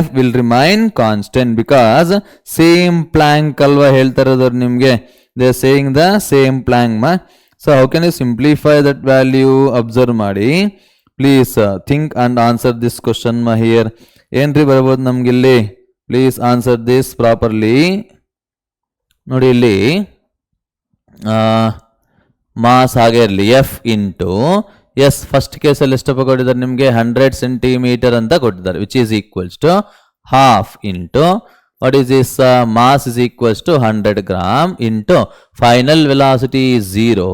f will remain constant because same plank ಅಲ್ವಾ ಹೇಳ್ತಾ ಇರೋದು ನಿಮಗೆ. they are saying the same plank, ma. So how can you simplify that value? Observe ಮಾಡಿ please. Think and answer this question, ma, here. ಏನ್ರಿ ಬರಬಹುದು ನಮ್ಗಿಲ್ಲಿ? Please answer this properly. ನೋಡಿ ಇಲ್ಲಿ ಮಾಸ್ ಹಾಗೆ ಇರಲಿ, ಎಫ್ ಇಂಟು ಎಸ್ ಫಸ್ಟ್ ಕೇಸಲ್ಲಿ ಎಷ್ಟಪ್ಪ ಕೊಟ್ಟಿದ್ದಾರೆ ನಿಮಗೆ, 100 ಸೆಂಟಿಮೀಟರ್ ಅಂತ ಕೊಟ್ಟಿದ್ದಾರೆ, which is equals to half into what is this mass is equals to 100 gram into final velocity is 0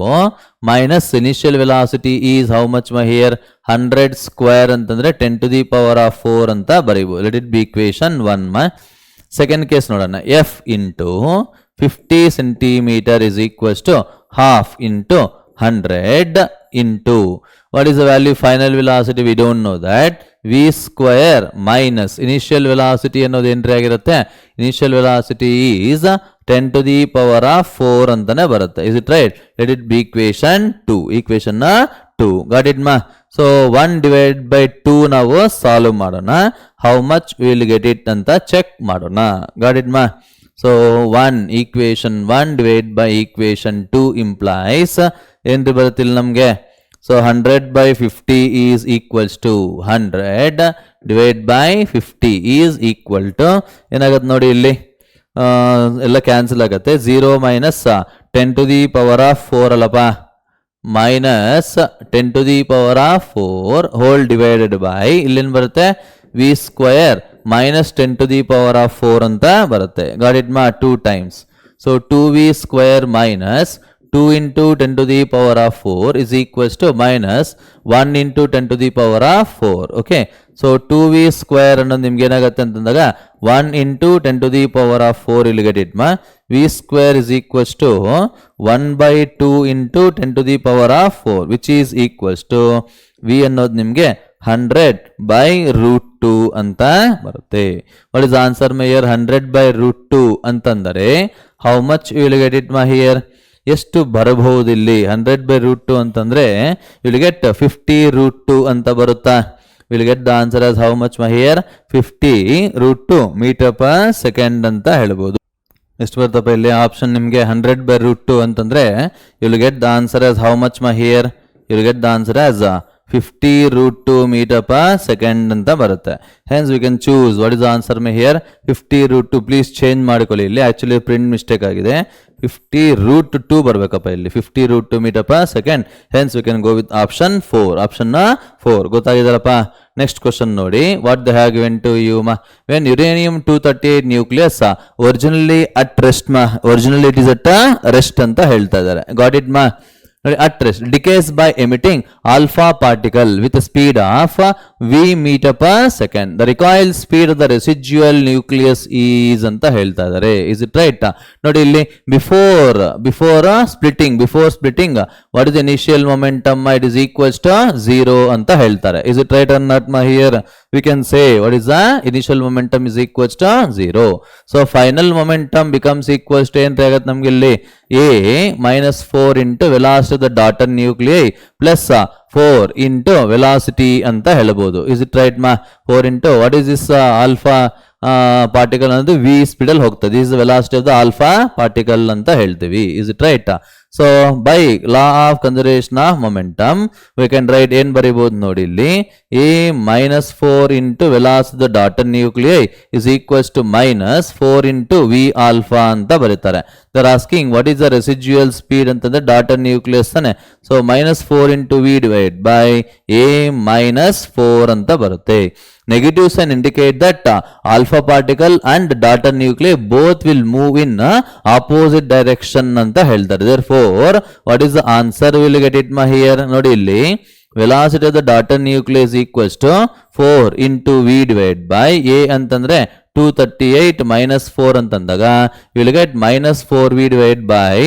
minus initial velocity is how much here 100 square ಅಂತಂದ್ರೆ 10 to the power of 4 ಅಂತ ಬರೀಬಹುದು. Let it be equation 1 second case ನೋಡೋಣ. F into 50 centimeter is equals to half into 100 into what is the value final velocity we don't know that v square minus initial velocity ಅನ್ನೋದು ಏನ್ರಿ ಆಗಿರುತ್ತೆ initial velocity is 10 to the power of 4 ಅಂತಾನೆ ಬರುತ್ತೆ. Is it right? Let it be equation 2. equation 2 got it ma? So 1 divided by 2 ನಾವು solve ಮಾಡೋಣ. how much we will get it ಅಂತ check ಮಾಡೋಣ. got it ma? So 1 equation 1 divided by equation 2 implies ಏನ್ರಿ ಬರುತ್ತೆ ಇಲ್ಲಿ ನಮಗೆ. So 100 by 50 is equals to 100 divided by 50 is equal to ಏನಾಗುತ್ತೆ ನೋಡಿ ಇಲ್ಲಿ ಎಲ್ಲ ಕ್ಯಾನ್ಸಲ್ ಆಗುತ್ತೆ. 0 minus 10 to the power of 4 ಅಲ್ಲಪ್ಪ minus 10 to the power of 4 whole divided by ಇಲ್ಲೇನು ಬರುತ್ತೆ v square minus 10 to the power of 4 ಅಂತ ಬರುತ್ತೆ. got it ma? 2 times. So 2v square minus 2 into 10 to the power of 4 is equals to minus 1 into 10 to the power of 4. Okay. So 2v square ಅನ್ನೋದು ನಿಮ್ಗೆ ಏನಾಗುತ್ತೆ ಅಂತಂದಾಗ 1 into 10 to the power of 4 ಇಲ್ಲಿ get it ma? v square is equals to 1 by 2 into 10 to the power of 4 which is equals to v ಅನ್ನೋದು ನಿಮ್ಗೆ 100 by root 2 ಅಂತ ಬರುತ್ತೆ. what is the answer here? 100 by root 2 ಅಂತಂದರೆ how much you will get it ma here? ಎಷ್ಟು ಬರಬಹುದು ಇಲ್ಲಿ 100 by root 2 ಅಂತಂದ್ರೆ you will get 50 root 2 ಅಂತ ಬರುತ್ತಾ. we will get the answer as how much ma here? 50 root 2 meter per second ಅಂತ ಹೇಳ್ಬೋದು. ಎಷ್ಟು ಬರ್ತಪ್ಪ ಇಲ್ಲಿ ಆಪ್ಷನ್ ನಿಮಗೆ 100 by root 2 ಅಂತಂದ್ರೆ you will get the answer as how much ma here? you will get the answer as 50 root 2 meter per second ಅಂತ ಬರುತ್ತೆ. hence we can choose what is the answer ma here? 50 root 2 please change ಮಾಡಿಕೊಳ್ಳಿ ಇಲ್ಲಿ actually print mistake ಆಗಿದೆ. 50 root 2 ಬರಬೇಕಪ್ಪ ಇಲ್ಲಿ 50 root 2 meter per second. hence we can go with option 4. option 4 ಗೊತ್ತಾಗಿದೆಯಲ್ಲಪ್ಪ. next question ನೋಡಿ. what they have given to you ma? when uranium 238 nucleus originally at rest ma? originally it is at rest ಅಂತ ಹೇಳ್ತಾ ಇದ್ದಾರೆ. got it ma? at rest decays by emitting alpha particle with a speed of v meter per second. the recoil speed of the residual nucleus is ಅಂತ ಹೇಳ್ತಾ ಇದ್ದಾರೆ. is it right? ನೋಡಿ ಇಲ್ಲಿ before splitting what is the initial momentum? it is equals to 0 ಅಂತ ಹೇಳ್ತಾರೆ. is it right or not ma here? we can say what is the initial momentum is equals to 0. so final momentum becomes equals to ಏನು ಆಗುತ್ತೆ ನಮಗೆ ಇಲ್ಲಿ a minus 4 into velocity of the daughter nuclei plus 4 into velocity ಅಂತ ಹೇಳ್ಬೋದು. is it right ma? 4 into what is this alpha particle ಅನ್ನೋದು v speed ಅಲ್ಲಿ ಹೋಗ್ತದೆ. this is the velocity of the alpha particle ಅಂತ ಹೇಳ್ತೀವಿ. is it right? so by law of conservation of momentum we can write ಏನು ಬರೀಬಹುದು ನೋಡಿ ಇಲ್ಲಿ a minus 4 into velocity of the daughter nuclei is equals to minus 4 into v alpha ಅಂತ ಬರೀತಾರೆ. they are asking what is the residual speed ಅಂತಂದ್ರೆ daughter nucleus ತಾನೆ. so minus 4 into v divided by a minus 4 ಅಂತ ಬರುತ್ತೆ. negatives and indicate that alpha particle and daughter nuclei both will move in opposite direction ಅಂತ ಹೇಳ್ತಾರೆ. therefore what is the answer? we will get it ma here? ನೋಡಿ ಇಲ್ಲಿ velocity of the daughter nuclei is equals to 4 into v divided by a ಅಂತಂದ್ರೆ 238 minus 4 ಅಂತಂದಾಗ you will get minus 4v divided by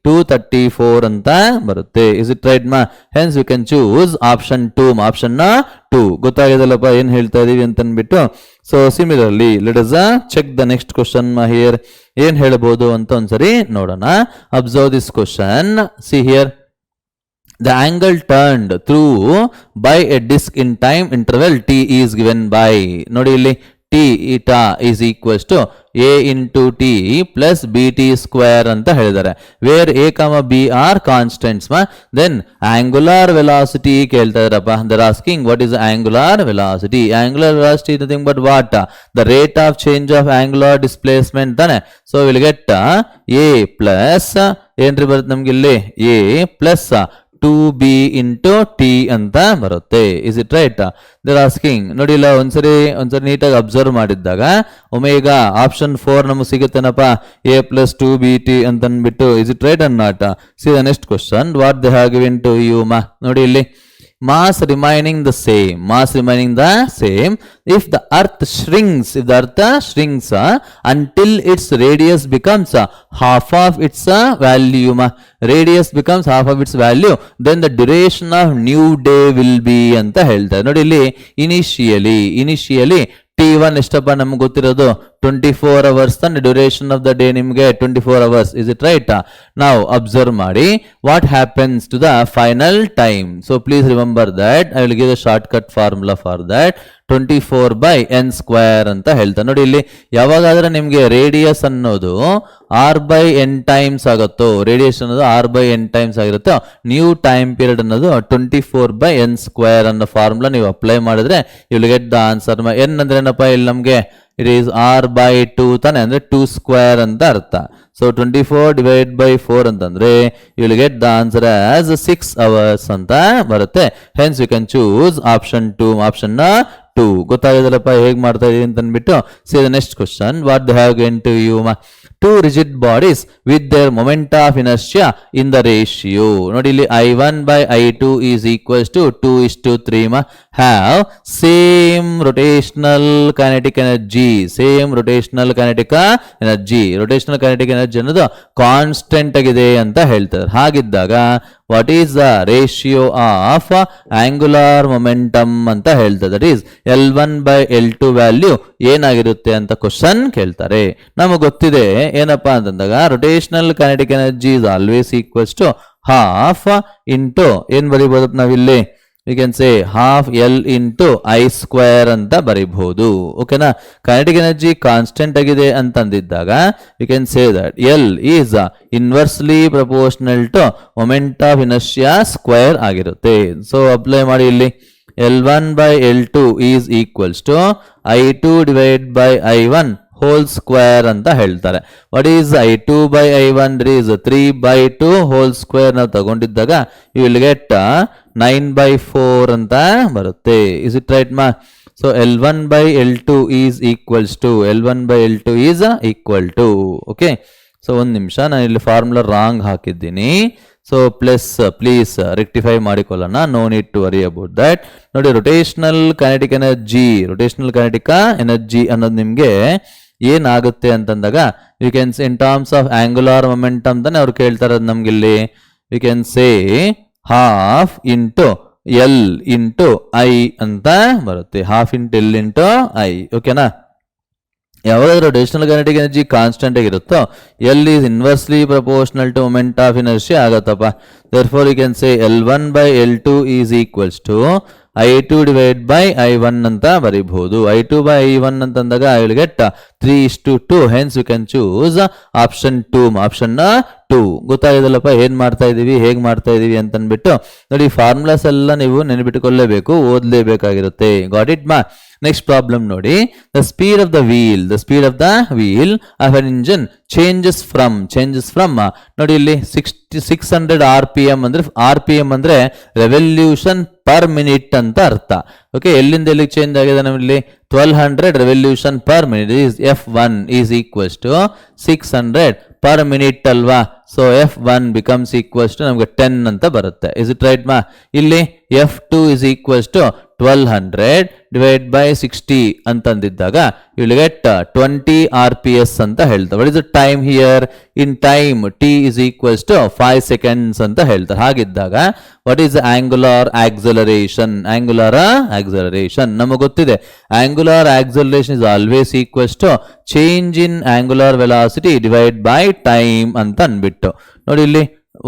234 ಅಂತ ಬರುತ್ತೆ. is it right ma? hence we can choose option 2. option 2 ಗೊತ್ತಾಗಿದೆಲ್ಲಪ್ಪ ಏನು ಹೇಳ್ತಾ ಇದೀವಿ ಅಂತ ಅಂದ್ಬಿಟ್ಟು. so similarly let us check the next question ma here. ಏನು ಹೇಳಬಹುದು ಅಂತ ಒಂದ್ಸರಿ ನೋಡೋಣ. observe this question. see here the angle turned through by a disc in time interval t is given by ನೋಡಿ ಇಲ್ಲಿ t eta is equals to a into t plus bt square ಅಂತ ಹೇಳಿದ್ದಾರೆ. where a comma b are constants ma? then angular velocity ಕೇಳ್ತಾ ಇದ್ದಾರಪ್ಪ. they are asking what is angular velocity? angular velocity is nothing but what? the rate of change of angular displacement ತಾನೆ. so we will get a plus ಏನ್ರಿ ಬರುತ್ತೆ ನಮ್ಗೆ ಇಲ್ಲಿ a plus 2b into t ಅಂತ ಬರುತ್ತೆ. Is it right? They're asking ನೋಡಿ, ಇಲ್ಲ ಒಂದ್ಸರಿ ನೀಟಾಗಿ ಅಬ್ಸರ್ವ್ ಮಾಡಿದ್ದಾಗ ಒಮೇಗಾ ಆಪ್ಷನ್ 4 ನಮಗೆ ಸಿಗುತ್ತೇನಪ್ಪ, a plus 2bt ಅಂತ ಅಂದ್ಬಿಟ್ಟು. Is it right and not? See the next question, what they have given to you ಮಾ. ನೋಡಿ ಇಲ್ಲಿ mass remaining the same if the earth shrinks until its radius becomes half of its value. Radius becomes half of its value, then the duration of new day will be ಅಂತ ಹೇಳ್ತಾರೆ. ನೋಡಿ ಇಲ್ಲಿ initially T1 ಎಷ್ಟಪ್ಪ ನಮ್ಗೆ ಗೊತ್ತಿರೋದು 24 hours ತಾನೆ duration of the day, ನಿಮಗೆ 24 hours. Is it right? ನಾವು ಅಬ್ಸರ್ವ್ ಮಾಡಿ what happens to the final time. So please remember that I will give a short cut formula for that. 24/n² ಅಂತ ಹೇಳ್ತಾರೆ. ನೋಡಿ ಇಲ್ಲಿ ಯಾವಾಗಾದ್ರೆ ನಿಮಗೆ ರೇಡಿಯಸ್ ಅನ್ನೋದು r/n ಟೈಮ್ಸ್ ಆಗುತ್ತೋ, ರೇಡಿಯಸ್ ಅನ್ನೋದು r/n ಟೈಮ್ಸ್ ಆಗಿರುತ್ತೋ, ನ್ಯೂ ಟೈಮ್ ಪೀರಿಯಡ್ ಅನ್ನೋದು 24/n² ಅನ್ನೋ ಫಾರ್ಮುಲಾ ನೀವು ಅಪ್ಲೈ ಮಾಡಿದ್ರೆ you will get the answer. n ಅಂದ್ರೆ ಏನಪ್ಪ, ಇಲ್ಲಿ ನಮಗೆ ಇಟ್ ಈಸ್ r/2 ತಾನೆ, ಅಂದ್ರೆ 2² ಅಂತ ಅರ್ಥ. ಸೊ 24/4 ಅಂತಂದ್ರೆ you will get the answer as 6 hours ಅಂತ ಬರುತ್ತೆ. Hence you can choose option 2. Option 2 ಗೊತ್ತಾಗಿದಲ್ಲಪ್ಪ ಹೇಗೆ ಮಾಡ್ತಾ ಇದೀವಿ ಅಂತ ಅಂದ್ಬಿಟ್ಟು. See the next question, what they have given to you ಮಾ. Two rigid bodies with their moment of inertia in the ratio. ನೋಡಿ ಇಲ್ಲಿ I1/I2 is equals to 2:3 have same rotational kinetic energy. rotational kinetic energy ಅನ್ನೋದು constant ಆಗಿದೆ ಅಂತ ಹೇಳ್ತಾರೆ. ಹಾಗಿದ್ದಾಗ what is the ratio of angular momentum ಅಂತ ಹೇಳ್ತಾರೆ. That is L1/L2 value ಏನಾಗಿರುತ್ತೆ ಅಂತ ಕ್ವಶನ್ ಕೇಳ್ತಾರೆ. ನಮಗೆ ಗೊತ್ತಿದೆ ಏನಪ್ಪಾ ಅಂತಂದಾಗ rotational kinetic energy is always equals to half into ಏನ್ ಬರೀಬಹುದು ನಾವಿಲ್ಲಿ, we can say half L into I² ಅಂತ ಬರೀಬಹುದು. ಓಕೆನಾ? ಕೈನೆಟಿಕ್ ಎನರ್ಜಿ ಕಾನ್ಸ್ಟೆಂಟ್ ಆಗಿದೆ ಅಂತಂದಿದ್ದಾಗ we can say that L is inversely proportional to moment of inertia square ಆಗಿರುತ್ತೆ. So apply ಮಾಡಿ ಇಲ್ಲಿ L1/L2 is equals to I2/I1 whole square ಅಂತ ಹೇಳ್ತಾರೆ. What is I2/I1? That is 3/2 whole square ನಾವು ತಗೊಂಡಿದ್ದಾಗ you will get 9/4 ಅಂತ ಬರುತ್ತೆ. Is it right ಮಾ? So L1/L2 is equals to okay. So ಒಂದು ನಿಮಿಷ, ನಾನು ಇಲ್ಲಿ ಫಾರ್ಮುಲಾ ರಾಂಗ್ ಹಾಕಿದ್ದೀನಿ. ಸೊ ಪ್ಲಸ್ ಪ್ಲೀಸ್ ರೆಕ್ಟಿಫೈ ಮಾಡಿಕೊಳ್ಳೋಣ. No need to worry about that. ನೋಡಿ, ರೋಟೇಷನಲ್ ಕೈನೆಟಿಕ್ ಎನರ್ಜಿ ಅನ್ನೋದು ನಿಮಗೆ ಏನಾಗುತ್ತೆ ಅಂತಂದಾಗ you can say in terms of angular momentum ತಾನೆ ಅವ್ರು ಕೇಳ್ತಾರೆ ನಮ್ಗಿಲ್ಲಿ. You can say half into L into I ಅಂತ ಬರುತ್ತೆ. Half into L into I. ಓಕೆನಾ? ಯಾವಾಗಾದ್ರೂ ರೋಟೇಷನಲ್ ಕೈನೆಟಿಕ್ ಎನರ್ಜಿ ಕಾನ್ಸ್ಟೆಂಟ್ ಆಗಿರುತ್ತೋ L is inversely proportional to moment of inertia ಆಗತ್ತಪ್ಪ. Therefore you can say L1/L2 is equals to I2/I1 ಅಂತ ಬರೀಬಹುದು. I2/I1 ಅಂತಂದಾಗ I will get 3:2. Hence you can choose option 2. Option 2 ಗೊತ್ತಾಗಿದಲ್ಲಪ್ಪ ಏನ್ ಮಾಡ್ತಾ ಇದೀವಿ, ಹೇಗೆ ಮಾಡ್ತಾ ಇದೀವಿ ಅಂತ ಅಂದ್ಬಿಟ್ಟು. ನೋಡಿ, ಫಾರ್ಮುಲಾಸ್ ಎಲ್ಲ ನೀವು ನೆನಪಿಟ್ಟುಕೊಳ್ಳೇಬೇಕು, ಓದ್ಲೇಬೇಕಾಗಿರುತ್ತೆ. ಗಾಟ್ ಇಟ್ ಮಾ? ನೆಕ್ಸ್ಟ್ ಪ್ರಾಬ್ಲಮ್ ನೋಡಿ. The speed of the wheel of an engine changes from ನೋಡಿ ಇಲ್ಲಿ 600 RPM ಅಂದ್ರೆ ರೆವಲ್ಯೂಷನ್ ಪರ್ ಮಿನಿಟ್ ಅಂತ ಅರ್ಥ. ಓಕೆ, ಎಲ್ಲಿಂದ ಎಲ್ಲಿಗೆ ಚೇಂಜ್ ಆಗಿದೆ ನಮ್ಮಲ್ಲಿ 1200 revolution per minute. F1 is equals to 600 per minute ಅಲ್ವಾ. So F1 becomes equals to ನಮ್ಗೆ 10 ಅಂತ ಬರುತ್ತೆ. ಇಸ್ ಇಟ್ ರೈಟ್ ಮಾ? ಇಲ್ಲಿ F2 is equals to 1200 divide by 60 ಅಂತಂದಿದ್ದಾಗ ಯು ವಿಲ್ ಗೆಟ್ 20 RPS ಅಂತ ಹೇಳ್ತಾರೆ. What is the time here? In time T is equals to 5 seconds ಅಂತ ಹೇಳ್ತಾರೆ. ಹಾಗಿದ್ದಾಗ ವಾಟ್ ಈಸ್ ಆಂಗುಲರ್ ಆಕ್ಸಲರೇಷನ್? ನಮಗೆ ಗೊತ್ತಿದೆ angular acceleration is always equals to change in angular velocity divide by time ಅಂತ ಅಂದ್ಬಿಟ್ಟು. ನೋಡಿ ಇಲ್ಲಿ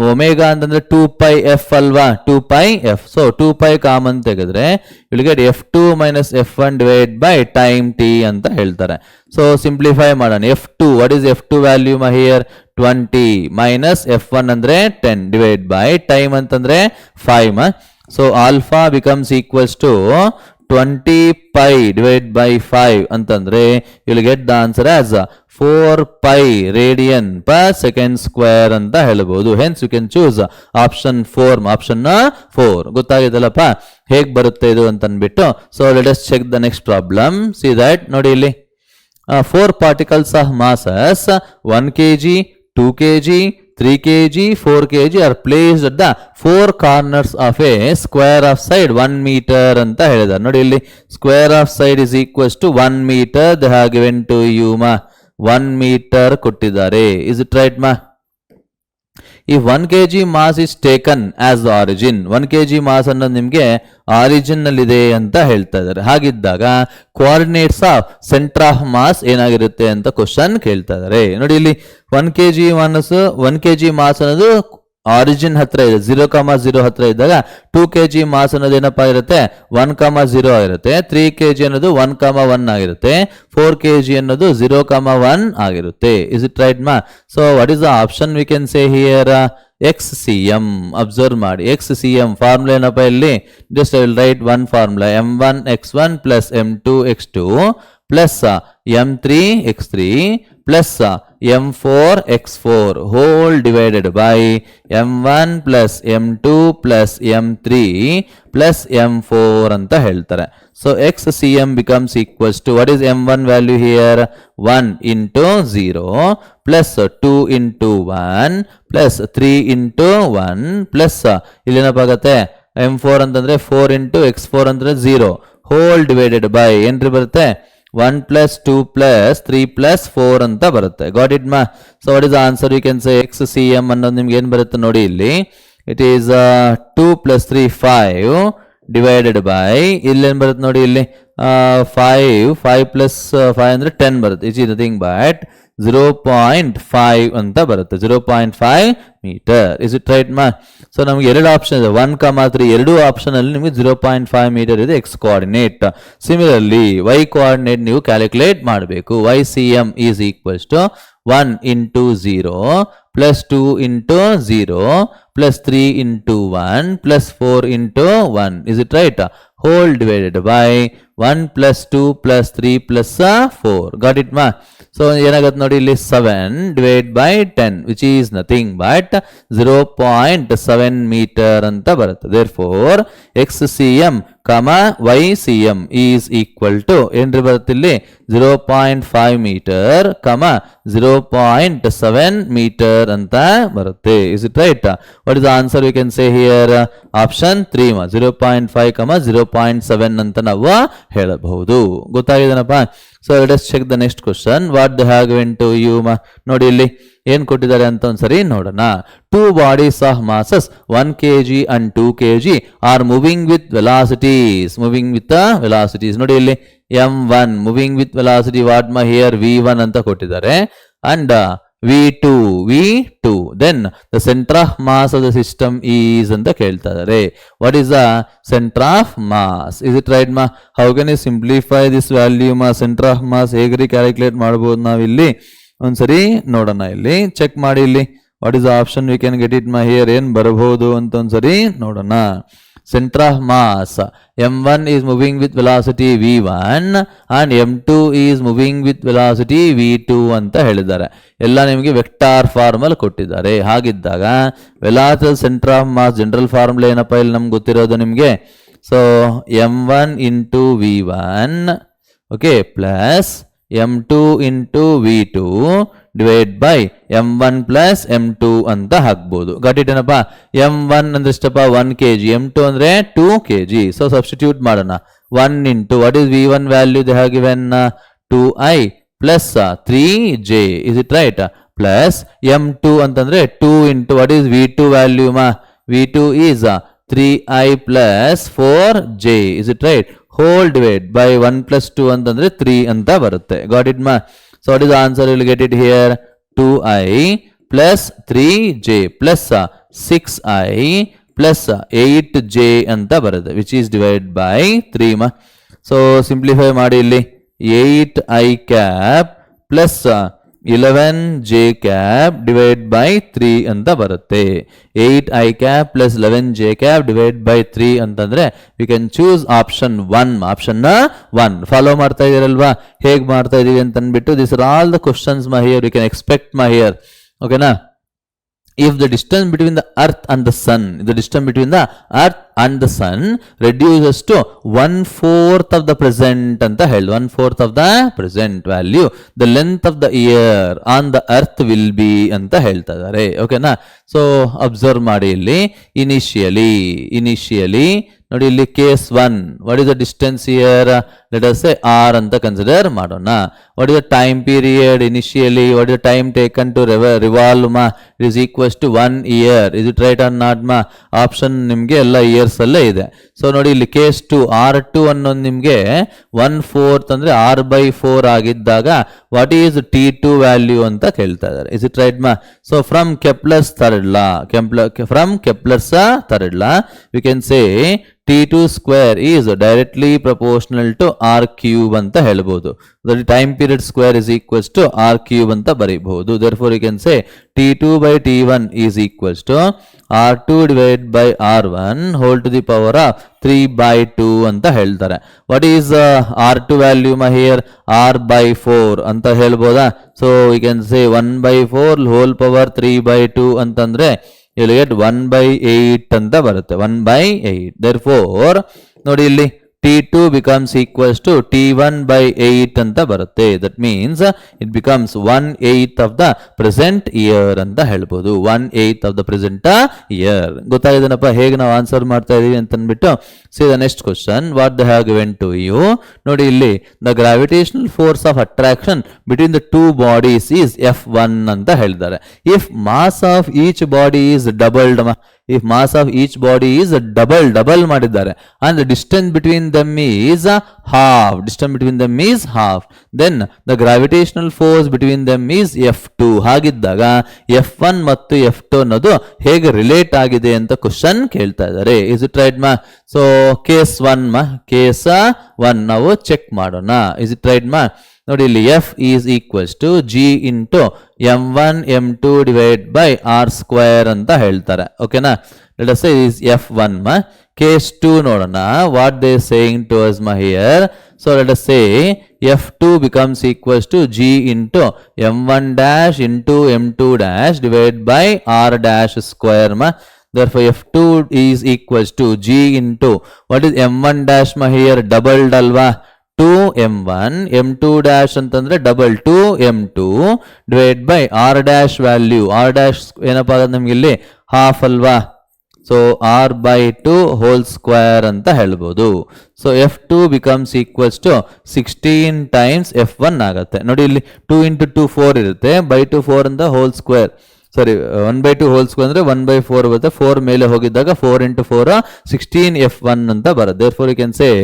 ಒಮೆಗಾ ಅಂತಂದ್ರೆ 2πf ಅಲ್ವಾ, 2πf. ಸೊ 2π ಕಾಮನ್ ತೆಗೆದ್ರೆ will get F2 minus F1 divide by time T ಅಂತ ಹೇಳ್ತಾರೆ. ಸೊ ಸಿಂಪ್ಲಿಫೈ ಮಾಡೋಣ. F2, what is F2 value here? 20 minus F1 ಅಂದ್ರೆ 10 ಡಿವೈಡ್ ಬೈ ಟೈಮ್ ಅಂತಂದ್ರೆ 5. So alpha becomes equals to 20π pi divided by 5 ಅಂತಂದ್ರೆ you will get the answer as 4 pi radian per second square ಅಂತ ಹೇಳಬಹುದು. Hence you can choose option 4. Option 4 ಗೊತ್ತಾಗಿದೆಲ್ಲಪ್ಪ ಹೇಗೆ ಬರುತ್ತೆ ಇದು ಅಂತ ಅಂದ್ಬಿಟ್ಟು. So let us check the next problem. See that ನೋಡಿ ಇಲ್ಲಿ 4 particles of masses 1 kg, 2 kg, 3 kg, 4 kg are placed at the 4 corners of a square of side 1 meter ಅಂತ ಹೇಳಿದ್ದಾರೆ. ನೋಡಿ ಇಲ್ಲಿ square of side is equals to 1 meter. They have given to you 1 meter ಕೊಟ್ಟಿದ್ದಾರೆ. Is it right ma? If 1 kg mass is taken as the origin, 1 kg mass ಅನ್ನೋದು ನಿಮಗೆ origin ನಲ್ಲಿದೆ ಅಂತ ಹೇಳ್ತಾ ಇದ್ದಾರೆ. ಹಾಗಿದ್ದಾಗ coordinates of centre of mass ಏನಾಗಿರುತ್ತೆ ಅಂತ ಕ್ವಶನ್ ಕೇಳ್ತಾ ಇದ್ದಾರೆ. ನೋಡಿ ಇಲ್ಲಿ 1 kg ಮಾಸ್ ಅನ್ನೋದು ಆರಿಜಿನ್ ಹತ್ರ ಇದೆ, 0,0 ಹತ್ರ ಇದ್ದಾಗ 2 kg ಮಾಸ್ ಅನ್ನೋದು ಏನಪ್ಪಾ ಇರುತ್ತೆ 1,0 ಆಗಿರುತ್ತೆ. 3 kg ಅನ್ನೋದು 1,1 ಆಗಿರುತ್ತೆ. 4 kg ಅನ್ನೋದು 0,1 ಆಗಿರುತ್ತೆ. ಇಸ್ ಇಟ್ ರೈಟ್ ಮಾ? So what is the option we can say here? XCM. Observe ಮಾಡಿ, XCM ಫಾರ್ಮುಲಾ ಏನಪ್ಪ ಇಲ್ಲಿ? Just I will write one formula, m1x1 plus m2x2 plus m3x3 plus m4x4 whole divided by m1 plus m2 plus m3 plus m4 ಅಂತ ಹೇಳ್ತಾರೆ. So XCM becomes equals to, what is m1 value here? 1 into 0 plus 2 into 1 plus 3 into 1 plus ಇಲ್ಲೇನಪ್ಪಾಗತ್ತೆ m4 ಅಂತಂದ್ರೆ 4 into x4 ಅಂದ್ರೆ 0 whole divided by ಏನ್ರಿ ಬರುತ್ತೆ 1 plus 2 plus 3 plus 4 ಅಂತ ಬರುತ್ತೆ. Got it ಮಾ? So what is the answer? You can say XCM ಅನ್ನೋದು ನಿಮ್ಗೆ ಏನು ಬರುತ್ತೆ ನೋಡಿ ಇಲ್ಲಿ, it is 2 plus 3 5 divided by ಇಲ್ಲೇನು ಬರುತ್ತೆ ನೋಡಿ ಇಲ್ಲಿ 5 plus 5 ಅಂದರೆ 10 ಬರುತ್ತೆ. ಇಟ್ ಈಸ್ ನಥಿಂಗ್ ಬಟ್ 0.5 ಅಂತ ಬರುತ್ತೆ, 0.5 ಮೀಟರ್. ಇಸ್ ಇಟ್ ರೈಟ್ ಮಾ? ಸೊ ನಮಗೆ ಎರಡು ಆಪ್ಷನ್ ಇದೆ, 1,3 ಎರಡು ಆಪ್ಷನ್ ಅಲ್ಲಿ ನಿಮಗೆ 0.5 ಮೀಟರ್ ಇದೆ x coordinate. Similarly y coordinate ನೀವು ಕ್ಯಾಲ್ಕುಲೇಟ್ ಮಾಡಬೇಕು. YCM is equals to 1 into 0 plus 2 into 0 plus 3 into 1 plus 4 into 1. Is it right? Whole divided by 1 plus 2 plus 3 plus 4. Got it ma? So ಏನಾಗುತ್ತೆ ನೋಡಿ ಇಲ್ಲಿ 7 divided by 10 which is nothing but 0.7 meter ಅಂತ ಬರುತ್ತೆ. Therefore XCM YCM is equal to ಏನ್ರಿ ಬರುತ್ತೆ ಇಲ್ಲಿ 0.5 meter 0.7 meter ಅಂತ ಬರುತ್ತೆ. Is it right? What is the answer we can say here? Option 3 0.5 0.7 ಅಂತ ನಾವು ಹೇಳಬಹುದು. ಗೊತ್ತಾಗಿದೆನಪ್ಪ? So let us check the next question. What they have given to you ನೋಡಿ ಇಲ್ಲಿ ಏನ್ ಕೊಟ್ಟಿದ್ದಾರೆ ಅಂತ ಒಂದ್ಸರಿ ನೋಡೋಣ. 2 bodies of masses 1 kg and 2 kg are moving with velocities. ನೋಡಿ ಇಲ್ಲಿ m1 moving with velocity what ma here v1 ಅಂತ ಕೊಟ್ಟಿದ್ದಾರೆ and v2 then the center of mass of the system is ಅಂತ ಕೇಳ್ತಾ ಇದ್ದಾರೆ. what is the center of mass? is it right ma? how can you simplify this value ma? center of mass ಹೇಗ್ರಿ calculate ಮಾಡಬಹುದು ನಾವಿಲ್ಲಿ ಒಂದ್ಸರಿ ನೋಡೋಣ. ಇಲ್ಲಿ check ಮಾಡಿ, ಇಲ್ಲಿ what is the option we can get it ಮಾ ಹಿಯರ್? ಏನ್ ಬರಬಹುದು ಅಂತ ಒಂದ್ಸರಿ ನೋಡೋಣ. center of mass m1 is moving with velocity v1 and m2 is moving with velocity v2 ಅಂತ ಹೇಳಿದ್ದಾರೆ. ಎಲ್ಲ ನಿಮಗೆ ವೆಕ್ಟಾರ್ ಫಾರ್ಮಲ್ ಕೊಟ್ಟಿದ್ದಾರೆ. ಹಾಗಿದ್ದಾಗ velocity centre of mass general formula ಏನಪ್ಪ ಇಲ್ಲಿ ನಮ್ಗೆ ಗೊತ್ತಿರೋದು ನಿಮಗೆ? So m1 into v1 okay plus m2 into v2 divide by m1 plus m2 ಅಂತ ಹಾಕ್ಬೋದು. ಘಟಿಟೇನಪ್ಪ? m1 ಅಂದ್ರೆ ಎಷ್ಟಪ್ಪ 1 kg, m2 ಅಂದ್ರೆ 2 kg. ಸೊ ಸಬ್ಸ್ಟಿಟ್ಯೂಟ್ ಮಾಡೋಣ. 1 into what is v1 value they have given 2i plus 3j. is it right? plus m2 ಅಂತಂದ್ರೆ 2 into what is v2 value ma? v2 is 3i plus 4j. is it right? whole divide by 1 plus 2 ಅಂತಂದ್ರೆ 3 ಅಂತ ಬರುತ್ತೆ. got it ma? so what is the answer? you will get it here 2i plus 3j plus 6i plus 8j ಅಂತ ಬರುತ್ತೆ which is divided by 3 ma. so simplify ಮಾಡಿ ಇಲ್ಲಿ 8i cap plus 11j divide by 3 ಅಂತ ಬರುತ್ತೆ. 8i plus 11j divide by 3 ಅಂತಂದ್ರೆ you can choose option 1. Option 1 follow ಮಾಡ್ತಾ ಇದೀರಲ್ವಾ, ಹೇಗೆ ಮಾಡ್ತಾ ಇದೀವಿ ಅಂತ ಅಂದ್ಬಿಟ್ಟು. This are all the questions my here, you can expect my here. ಓಕೆನಾ? If the distance between the earth and the sun, the distance between the earth and the sun reduces to 1/4 of the present anta held, 1/4 of the present value, the length of the year on the earth will be anta ಹೇಳ್ತಾ ಇದ್ದಾರೆ. ಓಕೆನಾ? So observe ಮಾಡಿ ಇಲ್ಲಿ. Initially ನೋಡಿ ಇಲ್ಲಿ case 1, what is the distance here? Let us say r ಅಂತ consider ಮಾಡೋಣ. What is the time period initially? What is the time taken to revolve ಮಾ? It is equals to 1 year. Is it right or not ಮಾ? Option ನಿಮಗೆ ಎಲ್ಲ years ಅಲ್ಲೇ ಇದೆ. So ನೋಡಿ ಇಲ್ಲಿ ಕೇಸ್ 2, R2 ಅನ್ನೋದು ನಿಮಗೆ 1/4 ಅಂದ್ರೆ r/4 ಆಗಿದ್ದಾಗ ವಾಟ್ ಈಸ್ T2 ವ್ಯಾಲ್ಯೂ ಅಂತ ಕೇಳ್ತಾ ಇದ್ದಾರೆ. ಇಸ್ ಇಟ್ ರೈಟ್ ಮಾ? So from Kepler's third law we can say T2 square is directly proportional to R cube ಅಂತ ಹೇಳ್ಬೋದು. The time period square is equals to R cube ಅಂತ ಬರೀಬಹುದು. Therefore you can say T2 by T1 is equals to R2 divided by R1 whole to the power of 3/2 ಅಂತ ಹೇಳ್ತಾರೆ. What is R2 value here? R/4 ಅಂತ ಹೇಳ್ಬೋದಾ? So you can say 1/4 whole power 3/2 ಅಂತಂದ್ರೆ you'll get 1/8 ಅಂತ ಬರುತ್ತೆ. 1/8. Therefore ನೋಡಿ ಇಲ್ಲಿ T2 becomes equals to T1/8 ಅಂತ ಬರುತ್ತೆ. That means it becomes 1/8 of the present year ಅಂತ ಹೇಳ್ಬೋದು. 1/8 of the present year. ಗೊತ್ತಾಗಿದೆನಪ್ಪ ಹೇಗೆ ನಾವು ಆನ್ಸರ್ ಮಾಡ್ತಾ ಇದೀವಿ ಅಂತ ಅಂದ್ಬಿಟ್ಟು. See the next question. What they have given to you. ನೋಡಿ ಇಲ್ಲಿ the gravitational force of attraction between the two bodies is F1 ಅಂತ ಹೇಳಿದ್ದಾರೆ. If mass of each body is doubled, if mass of each body is double ಮಾಡಿದ್ದಾರೆ and the distance between them is half, then the gravitational force between them is F2. ಹಾಗಿದ್ದಾಗ F1 ಮತ್ತು F2 ಅನ್ನೋದು ಹೇಗೆ relate ಆಗಿದೆ ಅಂತ question ಕೇಳ್ತಾ ಇದ್ದಾರೆ. Is it right ಮಾ? ಸೊ ಕೇಸ್ 1 ನಾವು ಚೆಕ್ ಮಾಡೋಣ. ಇಸ್ ಇಟ್ ರೈಟ್ ಮಾ? ನೋಡಿ ಇಲ್ಲಿ F is equals to G into M1 M2 divided by R square ಅಂತ ಹೇಳ್ತಾರೆ. ಓಕೆನಾ? let us say is F1 ma. Case 2 ನೋಡೋಣ. what they saying to us ma here. So let us say F2 becomes equals to G into M1 dash into M2 dash divided by R dash square ma. Therefore F2 is equals to G into what is M1 dash ma here? doubled alva. 2m1 m2 dash ಅಂತಂದ್ರೆ double 2m2 divide by r dash value. r dash ಏನಪ್ಪಾ ಆಗುತ್ತೆ ನಮ್ಗೆ ಇಲ್ಲಿ half ಅಲ್ವಾ? So r/2 hole square ಅಂತ ಹೇಳ್ಬೋದು. So F2 becomes equals to 16 times F1 ಆಗುತ್ತೆ. ನೋಡಿ ಇಲ್ಲಿ 2 into 2 4 ಇರುತ್ತೆ. by 2 4 ಅಂತ ಹೋಲ್ ಸ್ಕ್ವೇರ್, ಸಾರಿ 1/2 ಹೋಲ್ ಸ್ಕ್ವೇರ್ ಅಂದ್ರೆ 1/4 ಬರುತ್ತೆ. 4 ಮೇಲೆ ಹೋಗಿದ್ದಾಗ 4 into 4 16 F1 ಅಂತ ಬರುತ್ತೆ. therefore you can say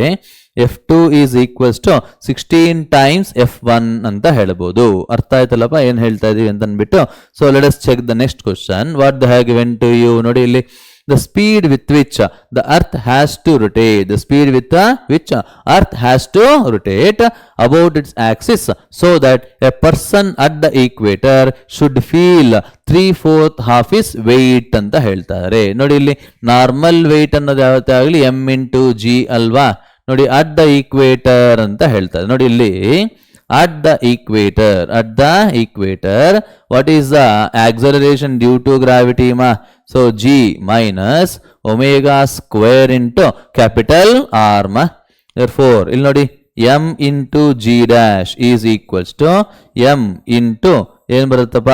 F2 is equals to 16 times F1 ಅಂತ ಹೇಳ್ಬೋದು. ಅರ್ಥ ಆಯ್ತಲ್ಲಪ್ಪ ಏನ್ ಹೇಳ್ತಾ ಇದೀವಿ ಅಂತ ಅಂದ್ಬಿಟ್ಟು. So let us check the next question. what they have given to you. ನೋಡಿ ಇಲ್ಲಿ the speed with which the earth has to rotate, the speed with which earth has to rotate about its axis so that a person at the equator should feel 3/4 half his weight ಅಂತ ಹೇಳ್ತಾರೆ. ನೋಡಿ ಇಲ್ಲಿ normal weight ಅನ್ನೋದು ಯಾವತ್ತೇ ಆಗಲಿ m into g ಅಲ್ವಾ? ನೋಡಿ at the equator ಅಂತ ಹೇಳ್ತಾರೆ. ನೋಡಿ ಇಲ್ಲಿ at the equator what is the acceleration due to gravity ma? So g minus omega square into capital R ma. therefore ಇಲ್ಲಿ ನೋಡಿ m into g dash is equals to m into ಏನು ಬರುತ್ತಪ್ಪ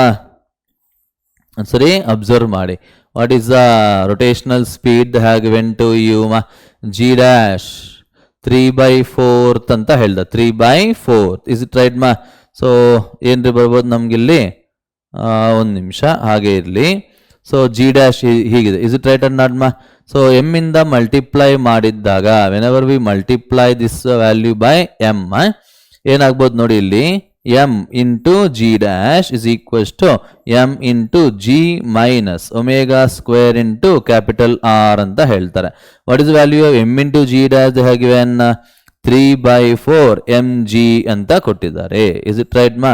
ಸರಿ observe ಮಾಡಿ. what is the rotational speed they have given to you ma? g dash 3/4 ಅಂತ ಹೇಳ್ದ. 3/4 is it right ಮಾ? So ಏನ್ರಿ ಬರ್ಬೋದು ನಮ್ಗಿಲ್ಲಿ ಒಂದು ನಿಮಿಷ ಹಾಗೆ ಇರಲಿ. ಸೊ ಜಿ ಡ್ಯಾಶ್ ಹೀಗಿದೆ. Is it right and not ಮಾ? ಸೊ ಎಮ್ ಇಂದ ಮಲ್ಟಿಪ್ಲೈ ಮಾಡಿದ್ದಾಗ whenever we multiply this value by m ಏನಾಗ್ಬೋದು ನೋಡಿ ಇಲ್ಲಿ m into g dash is equals to m into g minus omega square into capital R ಅಂತ ಹೇಳ್ತಾರೆ. what is the value of m into g dash? they have given 3/4 mg ಅಂತ ಕೊಟ್ಟಿದ್ದಾರೆ. Is it right ಮಾ?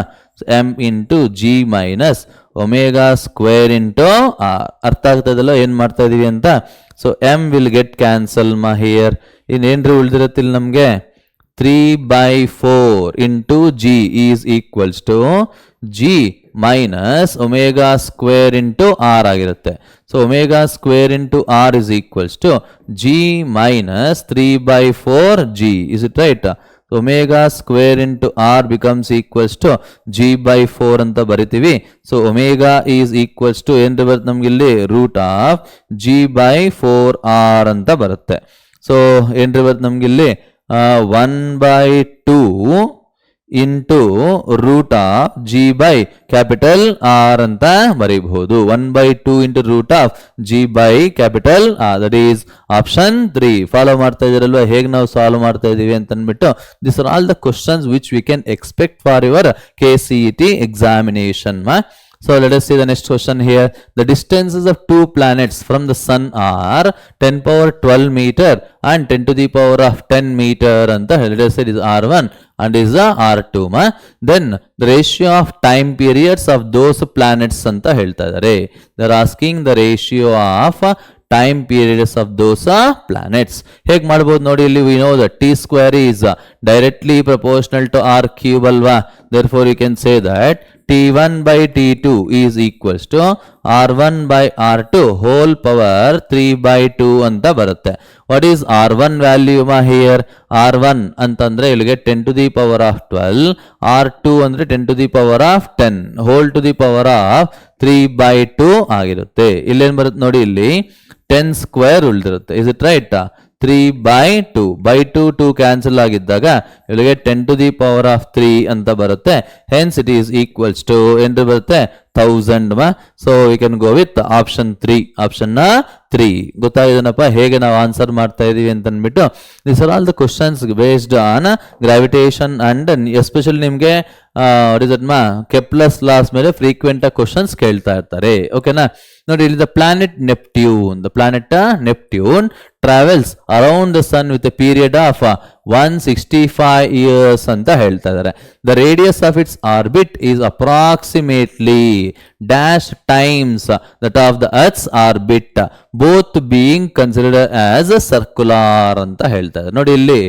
m into g minus omega square into r. ಅರ್ಥ ಆಗ್ತದಲ್ಲ ಏನು ಮಾಡ್ತಾ ಇದೀವಿ ಅಂತ? So m will get cancel ಮಾ ಹಿಯರ್. ಇನ್ನೇನ್ರಿ ಉಳಿದಿರತ್ತಿಲ್ಲ ನಮಗೆ? 3/4 into g is equals to g minus omega square into r ಆಗಿರುತ್ತೆ. So omega square into r is equals to g minus 3/4 g. Is it right? Omega square into r becomes equals to g/4 ಅಂತ ಬರಿತೀವಿ. So omega is equals to ಏನು ಬರುತ್ತೆ ನಮ್ಗೆ ಇಲ್ಲಿ? Root of g/4 R ಅಂತ ಬರುತ್ತೆ. So ಏನು ಬರುತ್ತೆ ನಮ್ಗೆ ಇಲ್ಲಿ? 1/2 ಇಂಟು ರೂಟ್ ಆಫ್ g/R ಅಂತ ಬರೀಬಹುದು. 1/2 into root of g/R. That is option 3. Follow ಮಾಡ್ತಾ ಇದ್ದೀರಲ್ವಾ ಹೇಗೆ ನಾವು ಸಾಲ್ವ್ ಮಾಡ್ತಾ ಇದೀವಿ ಅಂತ ಅಂದ್ಬಿಟ್ಟು? This are all the questions which we can expect for your KCET examination. So let us see the next question here. The distances of two planets from the sun are 10 power 12 meter and 10 to the power of 10 meter. And let us say it is R1 and is R2. Then the ratio of time periods of those planets anta ಹೇಳ್ತಾ ಇದ್ದಾರೆ. They are asking the ratio of time periods of those planets. ಹೇಗೆ ಮಾಡ್ಬೋದು ನೋಡಿ ಇಲ್ಲಿ? we know that t square is directly proportional to r cube ಅಲ್ವಾ? Therefore you can say that t1 by t2 is equals to r1 by r2 whole power 3/2 ಅಂತ ಬರುತ್ತೆ. What is r1 value here? r1 ಅಂತಂದ್ರೆ ಇಲ್ಲಿಗೆ 10 to the power of 12, r2 ಅಂದ್ರೆ 10 to the power of 10 whole to the power of 3/2 ಆಗಿರುತ್ತೆ. ಇಲ್ಲೇನು ಬರುತ್ತೆ ನೋಡಿ? ಇಲ್ಲಿ 10 ಸ್ಕ್ವೇರ್ ಉಳಿದಿರುತ್ತೆ. Is it right? 3/2 by 2 cancel ಆಗಿದ್ದಾಗ ಇಲ್ಲಿಗೆ 10 to the power of 3 ಅಂತ ಬರುತ್ತೆ. Hence it is equals to ಏನು ಬರುತ್ತೆ? 1000. So we can go with option 3. Option 3 ಗೊತ್ತಾಗಿದೆನಪ್ಪ ಹೇಗೆ ನಾವು ಆನ್ಸರ್ ಮಾಡ್ತಾ ಇದೀವಿ ಅಂತ ಅಂದ್ಬಿಟ್ಟು? This are all the questions based on gravitation and especially ನಿಮಗೆ ಕೆಪ್ಲರ್ಸ್ ಲಾಸ್ ಮೇಲೆ ಫ್ರೀಕ್ವೆಂಟ್ ಆಗಿ ಕ್ವಶನ್ಸ್ ಕೇಳ್ತಾ ಇರ್ತಾರೆ. ಓಕೆನಾ? ನೋಡಿ ಇಲ್ಲಿ the planet Neptune travels around the sun with a period of 165 years ಅಂತ ಹೇಳ್ತಾ ಇದ್ದಾರೆ. The radius of it's orbit is approximately dash times that of the earth's orbit both being considered as circular ಅಂತ ಹೇಳ್ತಾ ಇದ್ದಾರೆ. ನೋಡಿ ಇಲ್ಲಿ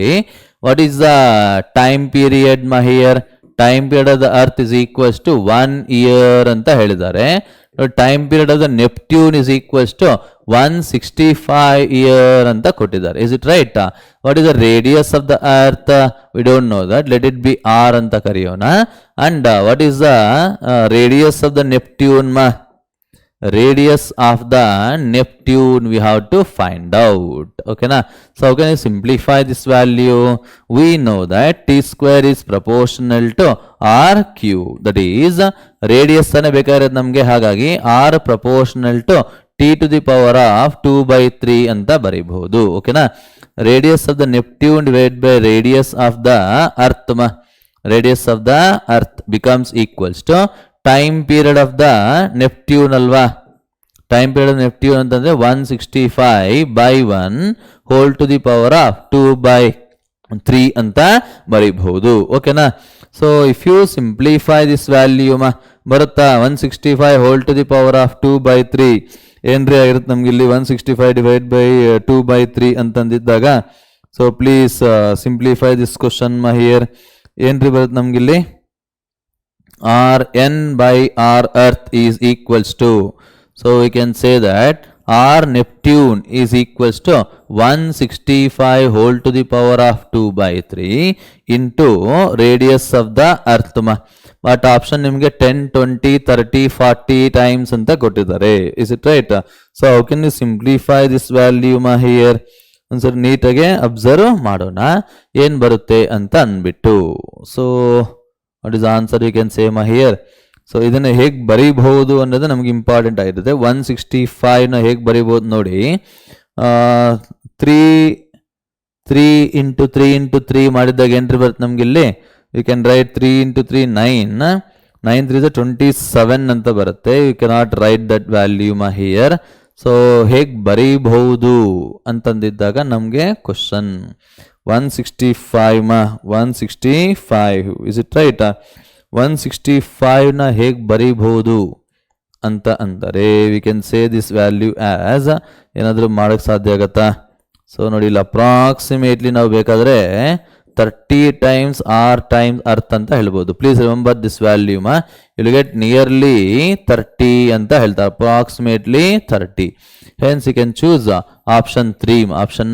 what is the time period here? Time period of the earth is equals to 1 year ಅಂತ ಹೇಳಿದ್ದಾರೆ. Time period of the Neptune is equals to 165 year ಅಂತ ಕೊಟ್ಟಿದ್ದಾರೆ. Is it right? What is the radius of the earth? We don't know that. Let it be R ಅಂತ ಕರೆಯೋಣ. And what is the radius of the Neptune? Radius of the Neptune we have to find out. Okay na? So how can I simplify this value? We know that t square is proportional to r cube. That is radius ane ಬೇಕಾಗಿರೋದು ನಮಗೆ. ಹಾಗಾಗಿ r proportional to t to the power of 2/3 ಅಂತ ಬರೀಬಹುದು. ಓಕೆನಾ? Radius of the Neptune divide by radius of the Earth. Radius of the Earth becomes equals to time period of the Neptune ಅಲ್ವಾ? Time period of Neptune ಅಂತಂದ್ರೆ 165/1 whole to the power of 2/3 ಅಂತ ಬರೀಬಹುದು. ಓಕೆನಾ? So if you simplify this value ಬರುತ್ತಾ? 165 whole to the power of 2/3 ಏನ್ರಿ ಆಗಿರುತ್ತೆ ನಮ್ಗೆ ಇಲ್ಲಿ? 165 ಡಿವೈಡ್ ಬೈ 2/3 ಅಂತಂದಿದ್ದಾಗ. So please simplify this question here. ಏನ್ರಿ ಬರುತ್ತೆ ನಮ್ಗಿಲ್ಲಿ? Rn by R earth is equals to, so we can say that R Neptune is equals to 165 whole to the power of 2/3 into radius of the earth. But option ನಿಮಗೆ 10, 20, 30, 40 times ಅಂತ ಕೊಟ್ಟಿದ್ದಾರೆ. Is it right? So how can you simplify this value here? ಒಂದ್ಸರಿ ನೀಟಾಗಿ observe ಮಾಡೋಣ ಏನ್ ಬರುತ್ತೆ ಅಂತ ಅಂದ್ಬಿಟ್ಟು. So what is the answer you can say here? So ಇದನ್ನ ಹೇಗೆ ಬರೀಬಹುದು ಅನ್ನೋದು ನಮ್ಗೆ ಇಂಪಾರ್ಟೆಂಟ್ ಆಗಿರುತ್ತೆ. 165 ನ ಹೇಗೆ ಬರೀಬಹುದು ನೋಡಿ. 3 into 3 into 3 ಮಾಡಿದಾಗ ಏನ್ರಿ ಬರುತ್ತೆ ನಮ್ಗೆ ಇಲ್ಲಿ? You can write 3 into 3 9. 9 3 is 27 ಅಂತ ಬರುತ್ತೆ. You cannot write that value here. So ಹೇಗೆ ಬರೀಬಹುದು ಅಂತಂದಿದ್ದಾಗ ನಮಗೆ ಕ್ವಶನ್ 165 165 ಇಸ್ ಇಟ್ ರೈಟ್? 165 ನ ಹೇಗೆ ಬರೀಬಹುದು ಅಂತ ಅಂದರೆ V can say this value as ಏನಾದರೂ ಮಾಡೋಕ್ಕೆ ಸಾಧ್ಯ ಆಗತ್ತಾ? ಸೊ ನೋಡಿ ಇಲ್ಲಿ ಅಪ್ರಾಕ್ಸಿಮೇಟ್ಲಿ ನಾವು ಬೇಕಾದರೆ 30 times r times earth ಅಂತ ಹೇಳ್ಬೋದು. Please remember this value will get nearly 30 ಅಂತ ಹೇಳ್ತಾರೆ, approximately 30. Hence you can choose option 3. Option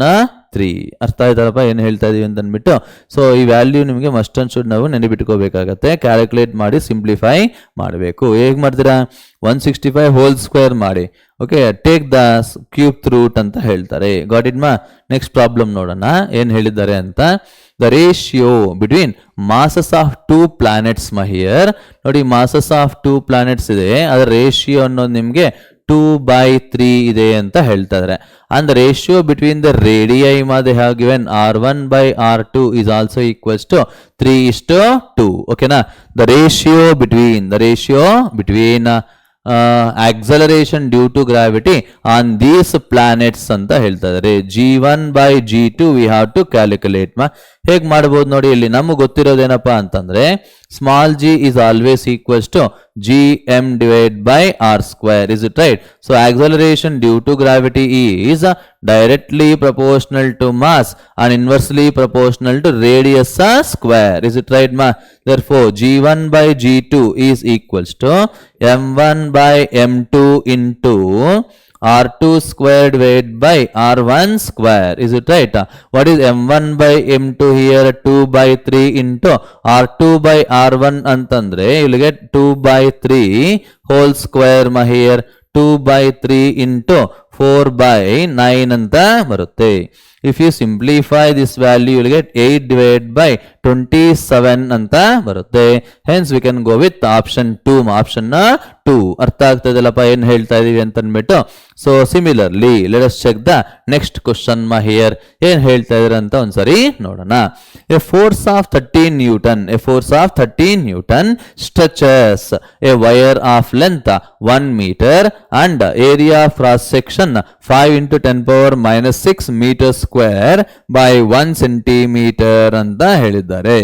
3 ಅರ್ಥ ಆಯ್ತಾರಪ್ಪ ಏನು ಹೇಳ್ತಾ ಇದೀವಿ ಅಂತ ಅಂದ್ಬಿಟ್ಟು. ಸೊ ಈ ವ್ಯಾಲ್ಯೂ ನಿಮಗೆ ಮಸ್ಟ್ ಅಂಡ್ ಶುಡ್ ನಾವು ನೆನಪಿಟ್ಕೋಬೇಕಾಗತ್ತೆ, ಕ್ಯಾಲ್ಕುಲೇಟ್ ಮಾಡಿ ಸಿಂಪ್ಲಿಫೈ ಮಾಡಬೇಕು. ಹೇಗೆ ಮಾಡ್ತೀರಾ? 165 ಹೋಲ್ ಸ್ಕ್ವೇರ್ ಮಾಡಿ, okay, take the cube root ಅಂತ ಹೇಳ್ತಾರೆ. ಗಾಟ್ ಇಟ್ ನೆಕ್ಸ್ಟ್ ಪ್ರಾಬ್ಲಮ್ ನೋಡೋಣ ಏನು ಹೇಳಿದ್ದಾರೆ ಅಂತ. The ratio between masses of 2 planets here ನೋಡಿ, ಮಾಸಸ್ ಆಫ್ 2 planets ಇದೆ, ಅದರ ರೇಷಿಯೋ ಅನ್ನೋದು ನಿಮಗೆ 2/3 ಇದೆ ಅಂತ ಹೇಳ್ತಾ ಇದ್ದಾರೆ. And the ratio between the radii they have given r1/r2 is also equals to 3:2. ಓಕೆನಾ? The ratio between acceleration due to gravity on these planets ಅಂತ ಹೇಳ್ತಾ ಇದ್ದಾರೆ. g1/g2 we have to calculate. ಹೇಗೆ ಮಾಡಬಹುದು ನೋಡಿ, ಇಲ್ಲಿ ನಮಗೆ ಗೊತ್ತಿರೋದೇನಪ್ಪಾ ಅಂತಂದ್ರೆ small g is always equals to gm divided by r square. Is it right? So acceleration due to gravity is directly proportional to mass and inversely proportional to radius square. Is it right Therefore g1/g2 is equals to m1/m2 into r2 square divided by r1 square. Is it right? What is m1/m2 here? 2/3 into r2/r1 ಅಂತಂದ್ರೆ you will get 2/3 whole square here. 2/3 into 4/9 ಅಂತ ಬರುತ್ತೆ. If you simplify this value you will get 8 divided by 27 ಅಂತ ಬರುತ್ತೆ. Hence we can go with option 2. Option 2 ಅರ್ಥ ಆಗ್ತದಲ್ಲಪ್ಪ ಏನು ಹೇಳ್ತಾ ಇದೀವಿ ಅಂತ ಅಂದ್ಬಿಟ್ಟು. So similarly let us check the next question here ಏನು ಹೇಳ್ತಾ ಇದ್ದಾರೆ ಅಂತ ಒಂದ್ಸರಿ ನೋಡೋಣ. A force of 13 newton stretches a wire of length 1 meter and area cross section 5 × 10⁻⁻6 meter square by 1 centimeter ಅಂತ ಹೇಳಿದ್ದಾರೆ.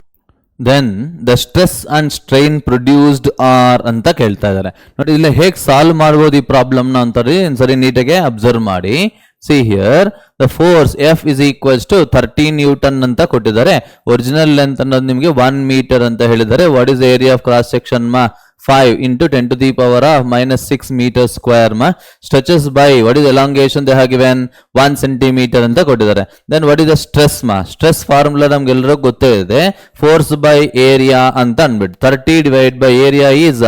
Then the stress and strain produced are ಅಂತ ಕೇಳ್ತಾ ಇದ್ದಾರೆ. ನೋಡಿ ಇಲ್ಲಿ ಹೇಗೆ ಸಾಲ್ವ್ ಮಾಡ್ಬೋದು ಈ ಪ್ರಾಬ್ಲಮ್ನ ಅಂತಾರೆ ಸರಿ ನೀಟಾಗಿ ಅಬ್ಸರ್ವ್ ಮಾಡಿ. See here the force f is equals to 13 newton ಅಂತ ಕೊಟ್ಟಿದ್ದಾರೆ. ಒರಿಜಿನಲ್ ಲೆಂತ್ ಅನ್ನೋದು ನಿಮಗೆ 1 ಮೀಟರ್ ಅಂತ ಹೇಳಿದ್ದಾರೆ. What is area of cross section 5 × 10⁻⁻6 meter square stretches by what is elongation they have given 1 centimeter ಅಂತ ಕೊಟ್ಟಿದ್ದಾರೆ. Then what is the stress stress formula ನಮಗೆಲ್ಲರೂ ಗೊತ್ತೇ ಇದೆ, force by area ಅಂತ ಅಂದ್ಬಿಟ್ಟು 30 divided by area is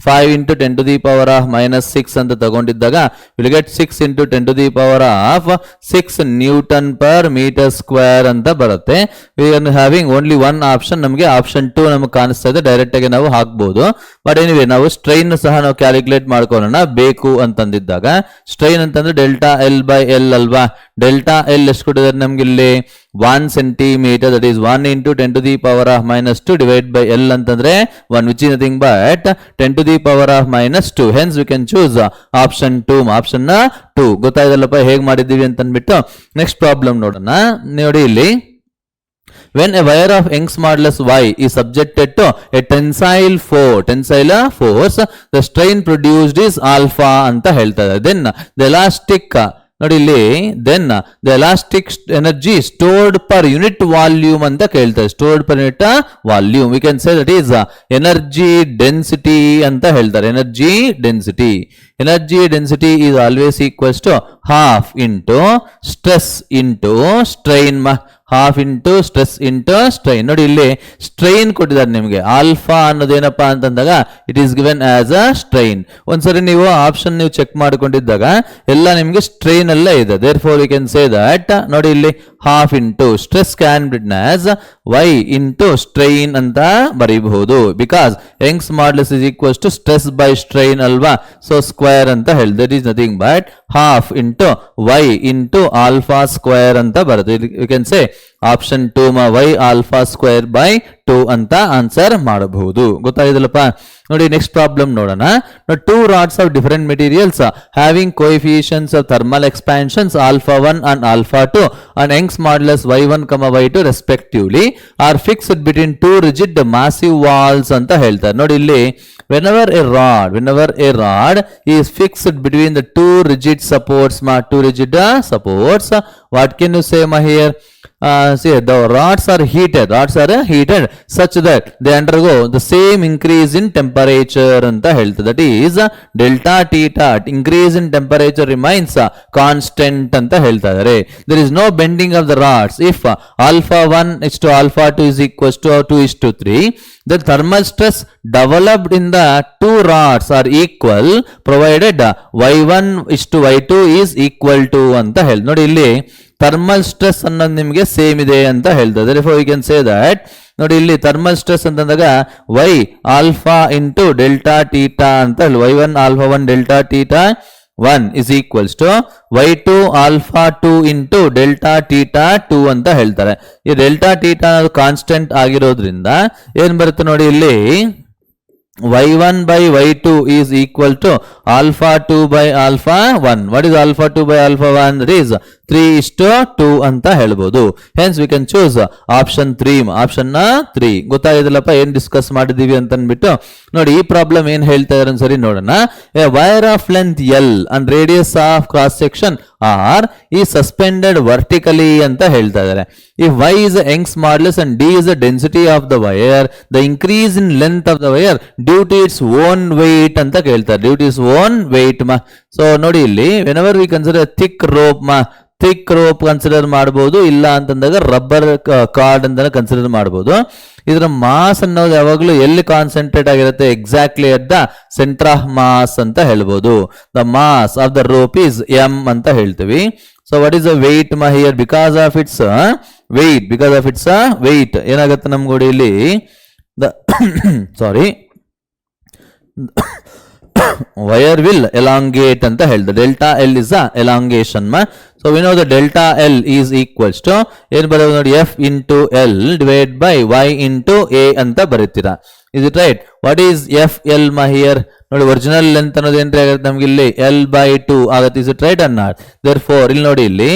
5 × 10⁻⁻6 ಅಂತ ತಗೊಂಡಿದ್ದಾಗ will get 6 × 10⁻6 Newton per meter square ಅಂತ ಬರುತ್ತೆ. We are having only one option, ನಮಗೆ ಆಪ್ಷನ್ 2 ನಮಗೆ ಕಾಣಿಸ್ತಾ ಇದೆ, ಡೈರೆಕ್ಟ್ ಆಗಿ ನಾವು ಹಾಕ್ಬಹುದು. ಬಟ್ ಎನಿವೆ ನಾವು ಸ್ಟ್ರೈನ್ ಸಹ ನಾವು ಕ್ಯಾಲ್ಕುಲೇಟ್ ಮಾಡ್ಕೊಳ್ಳೋಣ ಬೇಕು ಅಂತಂದಿದ್ದಾಗ. ಸ್ಟ್ರೈನ್ ಅಂತಂದ್ರೆ ಡೆಲ್ಟಾ ಎಲ್ ಬೈ ಎಲ್ ಅಲ್ವಾ. ಡೆಲ್ಟಾ ಎಲ್ ಎಷ್ಟು ಕೊಟ್ಟಿದ್ದಾರೆ ನಮ್ಗೆ ಇಲ್ಲಿ 1 centimeter, that is 1 × 10⁻⁻2 divided by L ಅಂತಂದ್ರೆ 1, which is nothing but 10⁻⁻2. Hence we can choose option 2. Option 2 ಗೊತ್ತಾಯ್ತಲ್ಲಪ್ಪ ಹೇಗೆ ಮಾಡಿದ್ದೀವಿ ಅಂತ ಅಂದ್ಬಿಟ್ಟು. ನೆಕ್ಸ್ಟ್ ಪ್ರಾಬ್ಲಮ್ ನೋಡೋಣ. ನೋಡಿ ಇಲ್ಲಿ when a wire of Young's modulus Y is subjected to a tensile force, the strain produced is alpha ಅಂತ ಹೇಳ್ತಾರೆ. Then the elastic ನೋಡಿ ಇಲ್ಲಿ then the elastic energy stored per unit volume ಅಂತ ಕೇಳ್ತಾರೆ. stored per unit volume we can say that is energy density ಅಂತ ಹೇಳ್ತಾರೆ. energy density is always equals to half into stress into strain. half into stress into strain. ನೋಡಿ ಇಲ್ಲಿ strain ಕೊಟ್ಟಿದ್ದಾರೆ ನಿಮಗೆ. Alpha ಅನ್ನೋದೇನಪ್ಪಾ ಅಂತಂದಾಗ it is given as a strain. ಒಂದ್ಸರಿ ನೀವು option ನೀವು ಚೆಕ್ ಮಾಡ್ಕೊಂಡಿದ್ದಾಗ ಎಲ್ಲ ನಿಮಗೆ ಸ್ಟ್ರೈನ್ ಅಲ್ಲೇ ಇದೆ. therefore we can say that ನೋಡಿ ಇಲ್ಲಿ half into stress can be written as y into strain ಅಂತ ಬರೀಬಹುದು. because Young's modulus is equals to stress by strain ಅಲ್ವಾ. so square ಅಂತ ಹೇಳಿ that is nothing but half into y into alpha square ಅಂತ ಬರುತ್ತೆ. you can say option 2 y alpha square by 2 ಅಂತ answer ಮಾಡಬಹುದು. ಗೊತ್ತಾಗಿದಲ್ಲಪ್ಪ. ನೋಡಿ ನೆಕ್ಸ್ಟ್ ಪ್ರಾಬ್ಲಮ್ ನೋಡೋಣ. Two rods of different materials having coefficients of thermal expansions alpha 1 and alpha 2 and Young's modulus y1, y2 respectively are fixed between two rigid massive walls ಅಂತ ಹೇಳ್ತಾರೆ. ನೋಡಿ ಇಲ್ಲಿ whenever a rod is fixed between the two rigid supports, what can you say here? See, the rods are heated such that they undergo the same increase in temperature ಅಂತ ಹೇಳ್ತದೆ. that is delta theta, increase in temperature remains constant ಅಂತ ಹೇಳ್ತಾ ಇದ್ದಾರೆ. there is no bending of the rods if alpha 1 is to alpha 2 is equals to 2 is to 3. the thermal stress developed in the two rods are equal provided y1 is to y2 is equal to ಅಂತ ಹೇಳಿ. ನೋಡಿ ಇಲ್ಲಿ thermal stress ಅನ್ನೋದು ನಿಮಗೆ same ಇದೆ ಅಂತ ಹೇಳ್ತದೆ. therefore we can say that ನೋಡಿ ಇಲ್ಲಿ ಥರ್ಮಲ್ ಸ್ಟ್ರೆಸ್ ಅಂತಂದಾಗ y alpha into delta theta ಅಂತ ಹೇಳಿ y1 alpha 1 delta theta 1 is equals to y2 alpha 2 into delta theta 2 ಅಂತ ಹೇಳ್ತಾರೆ. ಈ ಡೆಲ್ಟಾ ಟೀಟಾ ಅನ್ನೋದು ಕಾನ್ಸ್ಟೆಂಟ್ ಆಗಿರೋದ್ರಿಂದ ಏನ್ ಬರುತ್ತೆ ನೋಡಿ ಇಲ್ಲಿ y1 by y2 is equal to alpha 2 by alpha 1. what is alpha 2 by alpha 1? that is 3:2 ಅಂತ ಹೇಳ್ಬೋದು. hence we can choose option 3. Option 3 ಗೊತ್ತಾಗಿದಲ್ಲಪ್ಪ ಏನ್ ಡಿಸ್ಕಸ್ ಮಾಡಿದೀವಿ ಅಂತ ಅಂದ್ಬಿಟ್ಟು. ನೋಡಿ ಈ ಪ್ರಾಬ್ಲಮ್ ಏನ್ ಹೇಳ್ತಾ ಇದಾರೆ ಸರಿ ನೋಡೋಣ. A wire of length L and radius of cross section R is suspended vertically ಅಂತ ಹೇಳ್ತಾ ಇದ್ದಾರೆ. if y is a Young's modulus and d is the density of the wire, the increase in length of the wire due to its own weight ಅಂತ ಕೇಳ್ತಾರೆ. due to its own weight so ನೋಡಿ ಇಲ್ಲಿ whenever we consider thick rope consider ಮಾಡಬಹುದು, ಇಲ್ಲ ಅಂತಂದಾಗ rubber card ಅಂತ consider ಮಾಡಬಹುದು. ಇದರ ಮಾಸ್ ಅನ್ನೋದು ಯಾವಾಗಲೂ ಎಲ್ಲಿ ಕಾನ್ಸಂಟ್ರೇಟ್ ಆಗಿರುತ್ತೆ? Exactly at the center of mass ಅಂತ ಹೇಳ್ಬೋದು. The mass of the rope is m ಅಂತ ಹೇಳ್ತೀವಿ. So what is the weight here? Because of its weight ಏನಾಗುತ್ತೆ ನಮ್ಗೆ ಇಲ್ಲಿ wire will elongate ಅಂತ ಹೇಳ್ತಾರೆ. delta L is a elongation so we know the delta L is equals to ಏನು ಬರೋದು ನೋಡಿ f into L divided by y into a ಅಂತ ಬರೀತೀರಾ. is it right? what is f L here? ನೋಡಿ original length ಅನ್ನೋದು ಏನ್ರಿ ಆಗುತ್ತೆ ನಮ್ಗೆ ಇಲ್ಲಿ L by 2 ಆಗುತ್ತೆ. is it right or not? therefore ಇಲ್ಲಿ ನೋಡಿ ಇಲ್ಲಿ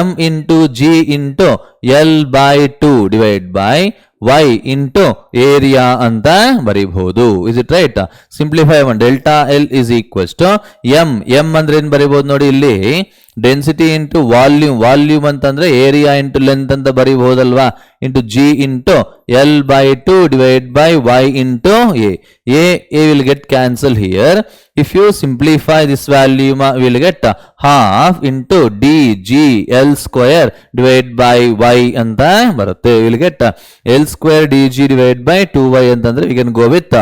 m into g into L by 2 divided by y into area ಅಂತ ಬರೀಬಹುದು. is it right? simplify one. delta L is equals to m ಅಂದ್ರೆ ಏನ್ ಬರೀಬಹುದು ನೋಡಿ ಇಲ್ಲಿ ಡೆನ್ಸಿಟಿ ಇಂಟು ವಾಲ್ಯೂಮ್ ಅಂತಂದ್ರೆ ಏರಿಯಾ ಇಂಟು ಲೆಂತ್ ಅಂತ ಬರೀಬಹುದಲ್ವಾ, into g into L by 2 divided by y into a will get cancel here. if you simplify this value we will get half into dg L square divided by y ಅಂತ ಬರುತ್ತೆ. we will get L square dg divided by 2y ಅಂತಂದ್ರೆ we can go with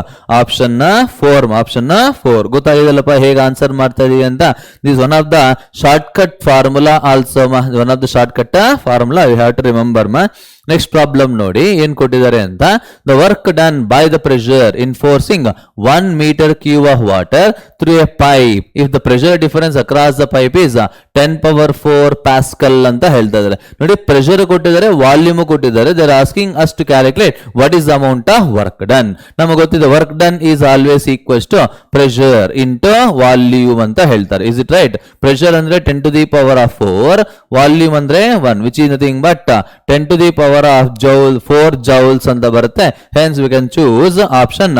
option 4. ಗೊತ್ತಾಗಿದೆಲ್ಲಪ್ಪ ಹೇಗೆ answer ಮಾಡ್ತಾ ಇದೀವಿ ಅಂತ. this is one of the shortcut formula also one of the shortcut formula we have to remember next problem ನೋಡಿ ಏನ್ ಕೊಟ್ಟಿದ್ದಾರೆ ಅಂತ. the work done by the pressure in forcing 1 meter cube of water through a pipe if the pressure difference across the pipe is 10 power 4 pascal ಅಂತ ಹೇಳ್ತಾ ಇದ್ದಾರೆ. ನೋಡಿ pressure ಕೊಟ್ಟಿದ್ದಾರೆ, volume ಕೊಟ್ಟಿದ್ದಾರೆ. they are asking us to calculate what is the amount of work done. ನಮಗೆ ಗೊತ್ತಿದೆ work done is always equals to pressure into volume ಅಂತ ಹೇಳ್ತಾರೆ. is it right? pressure ಅಂದ್ರೆ 10 to the power of 4, volume ಅಂದ್ರೆ 1 which is nothing but 10 to the power of joule 4 joules ಅಂತ ಬರುತ್ತೆ. hence we can choose option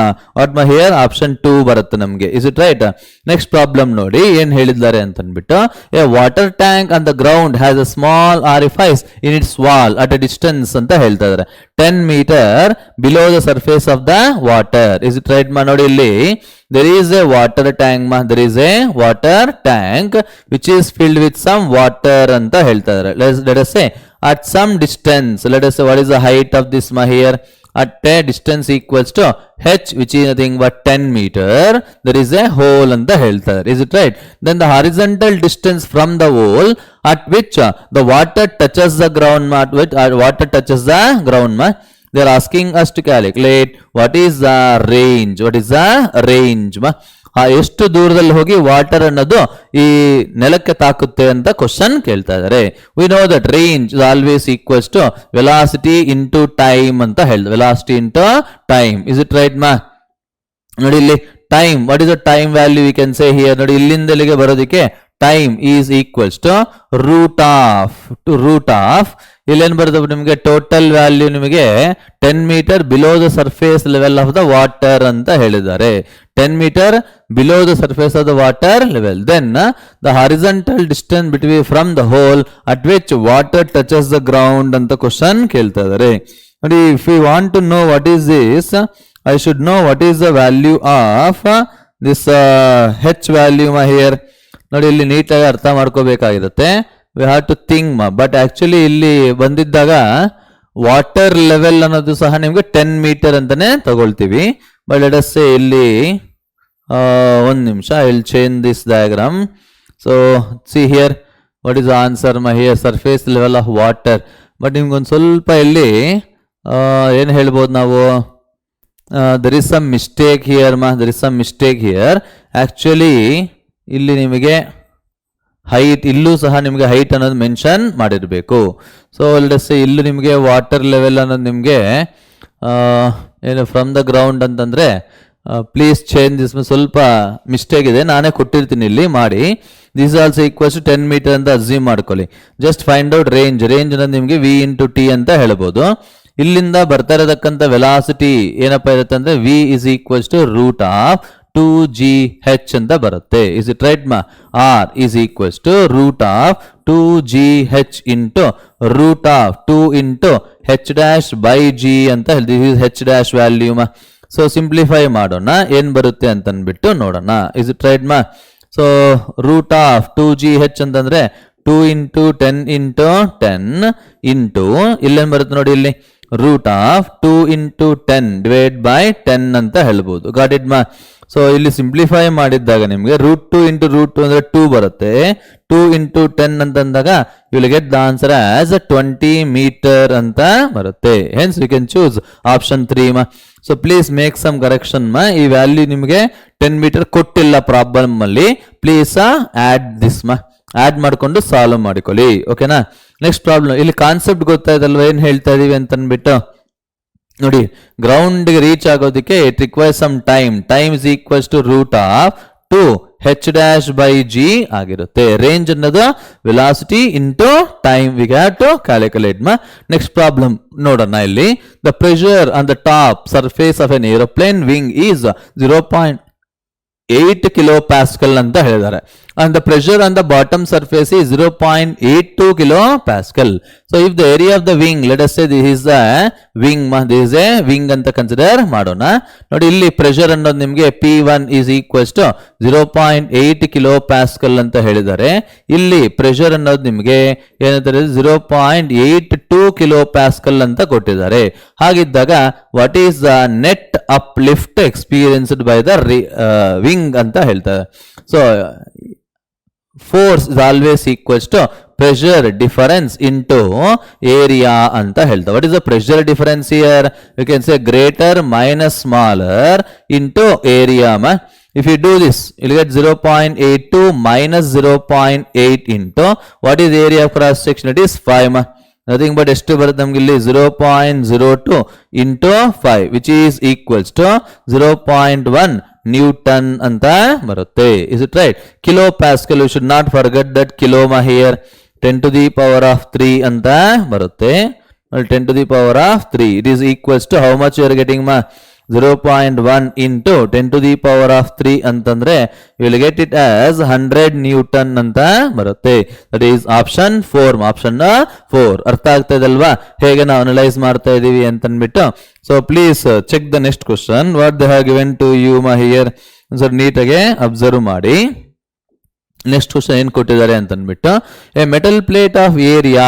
here option 2 ಬರುತ್ತೆ ನಮಗೆ. is it right? next problem ನೋಡಿ ಏನ್ ಹೇಳಿದ್ದಾರೆ ಅಂತ ಅಂದ್ಬಿಟ್ಟು. a water tank on the ground has a small orifice in its wall at a distance ಅಂತ ಹೇಳ್ತಾ ಇದ್ದಾರೆ 10 meter below the surface of the water. is it right ನೋಡಿ ಇಲ್ಲಿ there is a water tank which is filled with some water ಅಂತ ಹೇಳ್ತಾ ಇದ್ದಾರೆ. let us say at some distance, let us say what is the height of this here? at a distance equals to h which is nothing but 10 meter there is a hole ಅಂತ ಹೇಳ್ತಾರೆ. is it right? then the horizontal distance from the hole at which the water touches the ground they are asking us to calculate what is the range ಎಷ್ಟು ದೂರದಲ್ಲಿ ಹೋಗಿ water ಅನ್ನೋದು ಈ ನೆಲಕ್ಕೆ ತಾಕುತ್ತೆ ಅಂತ question ಕೇಳ್ತಾ ಇದ್ದಾರೆ. We know that range is always equals to velocity into time ಅಂತ ಹೇಳಿದ್ರು. Velocity into time, is it right ಮಾ? ನೋಡಿ ಇಲ್ಲಿ time, what is the time value we can say here. ನೋಡಿ ಇಲ್ಲಿಂದ ಇಲ್ಲಿಗೆ ಬರೋದಕ್ಕೆ time is equals to root of ಇಲ್ಲೇನು ಬರ್ತದೆ ನಿಮಗೆ ಟೋಟಲ್ ವ್ಯಾಲ್ಯೂ ನಿಮಗೆ 10 meter below the surface level of the water ಅಂತ ಹೇಳಿದ್ದಾರೆ. 10 meter below the surface of the water level. Then the horizontal distance between from the hole at which water touches the ground ಅಂತ question ಕೇಳ್ತಾ ಇದ್ದಾರೆ. ನೋಡಿ if you want to know what is this, I should know what is the value of this h value here. ನೋಡಿ ಇಲ್ಲಿ ನೀಟಾಗಿ ಅರ್ಥ ಮಾಡ್ಕೋಬೇಕಾಗಿರುತ್ತೆ. We have to think but actually ಇಲ್ಲಿ ಬಂದಿದ್ದಾಗ ವಾಟರ್ ಲೆವೆಲ್ ಅನ್ನೋದು ಸಹ ನಿಮಗೆ 10 ಮೀಟರ್ ಅಂತಾನೆ ತಗೊಳ್ತೀವಿ. ಬಟ್ ಲೆಟ್ ಅಸ್ ಸೇ ಇಲ್ಲಿ ಒಂದು ನಿಮಿಷ, I will change this diagram. So see here what is answer here surface level of water. But ನಿಮ್ಗೊಂದು ಸ್ವಲ್ಪ ಇಲ್ಲಿ ಏನು ಹೇಳ್ಬೋದು ನಾವು, there is some mistake here there is some mistake here. Actually ಇಲ್ಲಿ ನಿಮಗೆ ಹೈಟ್, ಇಲ್ಲೂ ಸಹ ನಿಮಗೆ ಹೈಟ್ ಅನ್ನೋದು ಮೆನ್ಷನ್ ಮಾಡಿರಬೇಕು. ಸೊ ಲೆಟ್ಸ್ ಸೇ ಇಲ್ಲೂ ನಿಮಗೆ ವಾಟರ್ ಲೆವೆಲ್ ಅನ್ನೋದು ನಿಮಗೆ ಏನು ಫ್ರಮ್ ದ ಗ್ರೌಂಡ್ ಅಂತಂದರೆ ಪ್ಲೀಸ್ ಚೇಂಜ್ ದಿಸ್. ಸ್ವಲ್ಪ ಮಿಸ್ಟೇಕ್ ಇದೆ, ನಾನೇ ಕೊಟ್ಟಿರ್ತೀನಿ ಇಲ್ಲಿ ಮಾಡಿ. This also equals to 10 meter ಅಂತ ಅಸ್ಯೂಮ್ ಮಾಡ್ಕೊಳ್ಳಿ. ಜಸ್ಟ್ ಫೈಂಡ್ ಔಟ್ ರೇಂಜ್ ಅನ್ನೋದು ನಿಮಗೆ v ಇಂಟು ಟಿ ಅಂತ ಹೇಳ್ಬೋದು. ಇಲ್ಲಿಂದ ಬರ್ತಾ ಇರತಕ್ಕಂಥ ವೆಲಾಸಿಟಿ ಏನಪ್ಪಾ ಇರುತ್ತೆ ಅಂದ್ರೆ v is equals to root of 2gh ಅಂತ ಬರುತ್ತೆ. ಇಸ್ ಇಟ್ ರೈಟ್ ಮಾ? r is equals to root of 2gh into root of 2 into h dash by g ಅಂತ ಹೇಳಿ. This is h dash value ಮಾ. So simplify ಮಾಡೋಣ, ಏನ್ ಬರುತ್ತೆ ಅಂತ ಅಂದ್ಬಿಟ್ಟು ನೋಡೋಣ. ಇಸ್ ಇಟ್ ರೈಟ್ ಮಾ? ಸೊ ರೂಟ್ ಆಫ್ 2gh ಅಂತಂದ್ರೆ 2 ಇಂಟು 10 ಇಂಟು 10 ಇಂಟು ಇಲ್ಲೇನು ಬರುತ್ತೆ ನೋಡಿ ಇಲ್ಲಿ root of 2 into 10 divide by 10 ಅಂತ ಹೇಳ್ಬೋದು. ಗಾಟ್ ಇಟ್ ಮಾ? ಸೊ ಇಲ್ಲಿ ಸಿಂಪ್ಲಿಫೈ ಮಾಡಿದ್ದಾಗ ನಿಮಗೆ ರೂಟ್ 2 ಇಂಟು ರೂಟ್ 2 ಅಂದ್ರೆ 2 ಬರುತ್ತೆ. 2 ಇಂಟು 10 ಅಂತಂದಾಗ you will get the answer as 20 meter ಅಂತ ಬರುತ್ತೆ. Hence we can choose option 3 ಮಾ. So please make some correction ಮಾ. ಈ ವ್ಯಾಲ್ಯೂ ನಿಮಗೆ 10 ಮೀಟರ್ ಕೊಟ್ಟಿಲ್ಲ ಪ್ರಾಬ್ಲಮ್ ಅಲ್ಲಿ, ಪ್ಲೀಸ್ ಆಡ್ ದಿಸ್ ಮಾ. ಆಡ್ ಮಾಡಿಕೊಂಡು ಸಾಲ್ವ್ ಮಾಡಿಕೊಳ್ಳಿ, ಓಕೆನಾ? ನೆಕ್ಸ್ಟ್ ಪ್ರಾಬ್ಲಮ್, ಇಲ್ಲಿ ಕಾನ್ಸೆಪ್ಟ್ ಗೊತ್ತಾಯ್ತಲ್ವ ಏನ್ ಹೇಳ್ತಾ ಇದೀವಿ ಅಂತ ಅಂದ್ಬಿಟ್ಟು. ನೋಡಿ ಗ್ರೌಂಡ್ಗೆ ರೀಚ್ ಆಗೋದಕ್ಕೆ it requires some time. Time is equals to root of 2h dash by g ಆಗಿರುತ್ತೆ. ರೇಂಜ್ ಅನ್ನೋದು velocity into time we have to calculate ಮಾ. ನೆಕ್ಸ್ಟ್ ಪ್ರಾಬ್ಲಮ್ ನೋಡೋಣ. ಇಲ್ಲಿ the pressure on the top surface of an aeroplane wing is 0.8 kilopascal ಅಂತ ಹೇಳಿದ್ದಾರೆ. and the pressure on the bottom surface is 0.82 kilopascal. So if the area of the wing, let us say this is a wing, this is a wing ಅಂತ consider ಮಾಡೋಣ. ನೋಡಿ ಇಲ್ಲಿ pressure ಅನ್ನೋದು ನಿಮಗೆ P1 is equals to 0.8 kilopascal ಅಂತ ಹೇಳಿದ್ದಾರೆ. ಇಲ್ಲಿ pressure ಅನ್ನೋದು ನಿಮಗೆ ಏನಂತಾರೆ 0.82 kilopascal ಅಂತ ಕೊಟ್ಟಿದ್ದಾರೆ. ಹಾಗಿದ್ದಾಗ what is the net uplift experienced by the wing ಅಂತ ಹೇಳ್ತಾರೆ. So force is always equals to pressure difference into area anta helta. What is the pressure difference here? You can say greater minus smaller into area ma. If you do this, you will get 0.82 minus 0.8 into what is the area of cross section? It is 5 ma. Nothing but ಎಷ್ಟು ಬರುತ್ತೆ ನಮಗೆ ಇಲ್ಲಿ 0.02 into 5 which is equals to 0.1 Newton ಅಂತ ಬರುತ್ತೆ. Is it right? Kilo pascal, you should not forget that kilo ma here. 10 to the power of 3 ಅಂತ ಬರುತ್ತೆ. 10 to the power of 3. It is equals to how much you are getting ma? 0.1 into 10 to the power of 3 ಅಂತಂದ್ರೆ you will get it as 100 Newton ಅಂತ ಬರುತ್ತೆ. That is option 4. Option 4 ಅರ್ಥ ಆಗ್ತಾ ಇದಲ್ವಾ ಹೇಗೆ ನಾವು analyse ಮಾಡ್ತಾ ಇದೀವಿ ಅಂತ ಅಂದ್ಬಿಟ್ಟು. So please check the next question what they have given to you ಮಾ ಹಿಯರ್. ಸರ್ ನೀಟಾಗೆ ಅಬ್ಸರ್ವ್ ಮಾಡಿ. ನೆಕ್ಸ್ಟ್ ಕ್ವಶನ್ ಏನ್ ಕೊಟ್ಟಿದ್ದಾರೆ ಅಂತ ಅಂದ್ಬಿಟ್ಟು, a metal plate of area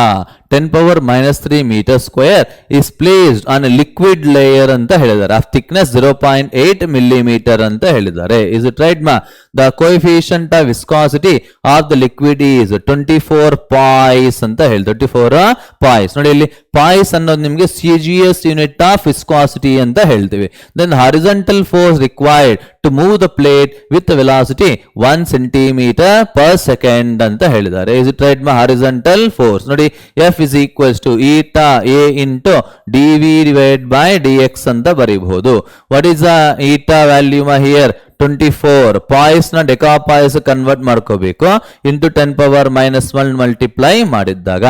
10 power minus 3 meter square is placed on a liquid layer ಅಂತ ಹೇಳಿದ್ದಾರೆ of thickness 0.8 millimeter ಅಂತ ಹೇಳಿದ್ದಾರೆ. Is it right ma? The coefficient of viscosity of the liquid is 24 pies ಅಂತ ಹೇಳಿ 24 pies. ನೋಡಿ ಇಲ್ಲಿ pies ಅನ್ನೋದು ನಿಮಗೆ CGS unit of viscosity ಅಂತ ಹೇಳ್ತೀವಿ. Then horizontal force required to move the plate with the velocity 1 centimeter per second ಅಂತ ಹೇಳಿದ್ದಾರೆ. Is it right ma? Horizontal force ನೋಡಿ F is equals to eta A into dV divided by dx ಅಂತ ಬರೀಬಹುದು. What is the eta value ma here? 24 pies ನ decapoise convert ಮಾಡ್ಕೋಬೇಕು into 10 power minus 1 multiply ಮಾಡಿದ್ದಾಗ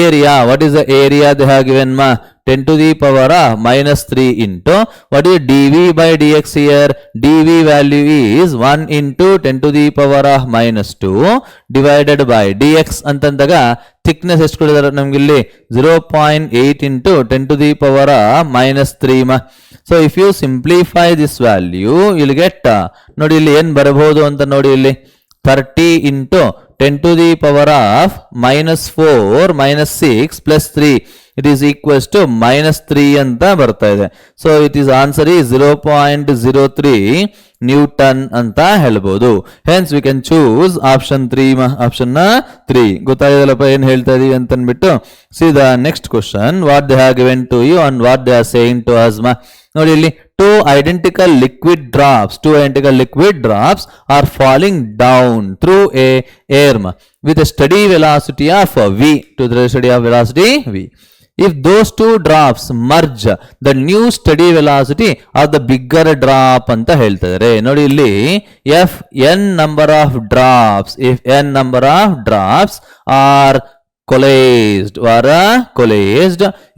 area what is the area they have given ಮಾ 10 to the power minus 3 into what is dv by dx here? dv value is 1 into 10 to the power minus 2 divided by dx ಅಂತಂದಾಗ thickness ಎಷ್ಟು ಕೊಡಿದಾರೆ ನಮ್ಗೆ ಇಲ್ಲಿ 0.8 into 10 to the power minus 3 ಮಾ. So if you simplify this value you will get ನೋಡಿ ಇಲ್ಲಿ ಏನು ಬರಬಹುದು ಅಂತ ನೋಡಿ ಇಲ್ಲಿ 30 into 10 to the power of minus 4 minus 6 plus 3 it is equals to minus 3 ಅಂತ ಬರ್ತಾ ಇದೆ. ಸೊ ಇಟ್ ಈಸ್ ಆನ್ಸರ್ ಈ 0.03 ನ್ಯೂಟನ್ ಅಂತ ಹೇಳ್ಬೋದು. Hence we can choose option 3 option 3. ಗೊತ್ತಾಗಿದೆಲ್ಲಪ್ಪ ಏನು ಹೇಳ್ತಾ ಇದೀವಿ ಅಂತ ಅಂದ್ಬಿಟ್ಟು. See the next question what they have given to you and what they are saying to us ಮಾ. ನೋಡಿ ಇಲ್ಲಿ two identical liquid drops are falling down through a air with a steady velocity of v to the steady of velocity v. If those two drops merge, the new steady velocity of the bigger drop ಅಂತ ಹೇಳ್ತಿದ್ದಾರೆ. ನೋಡಿ ಇಲ್ಲಿ f n number of drops, if n number of drops are ಕೊಲೈಸ್ಡ್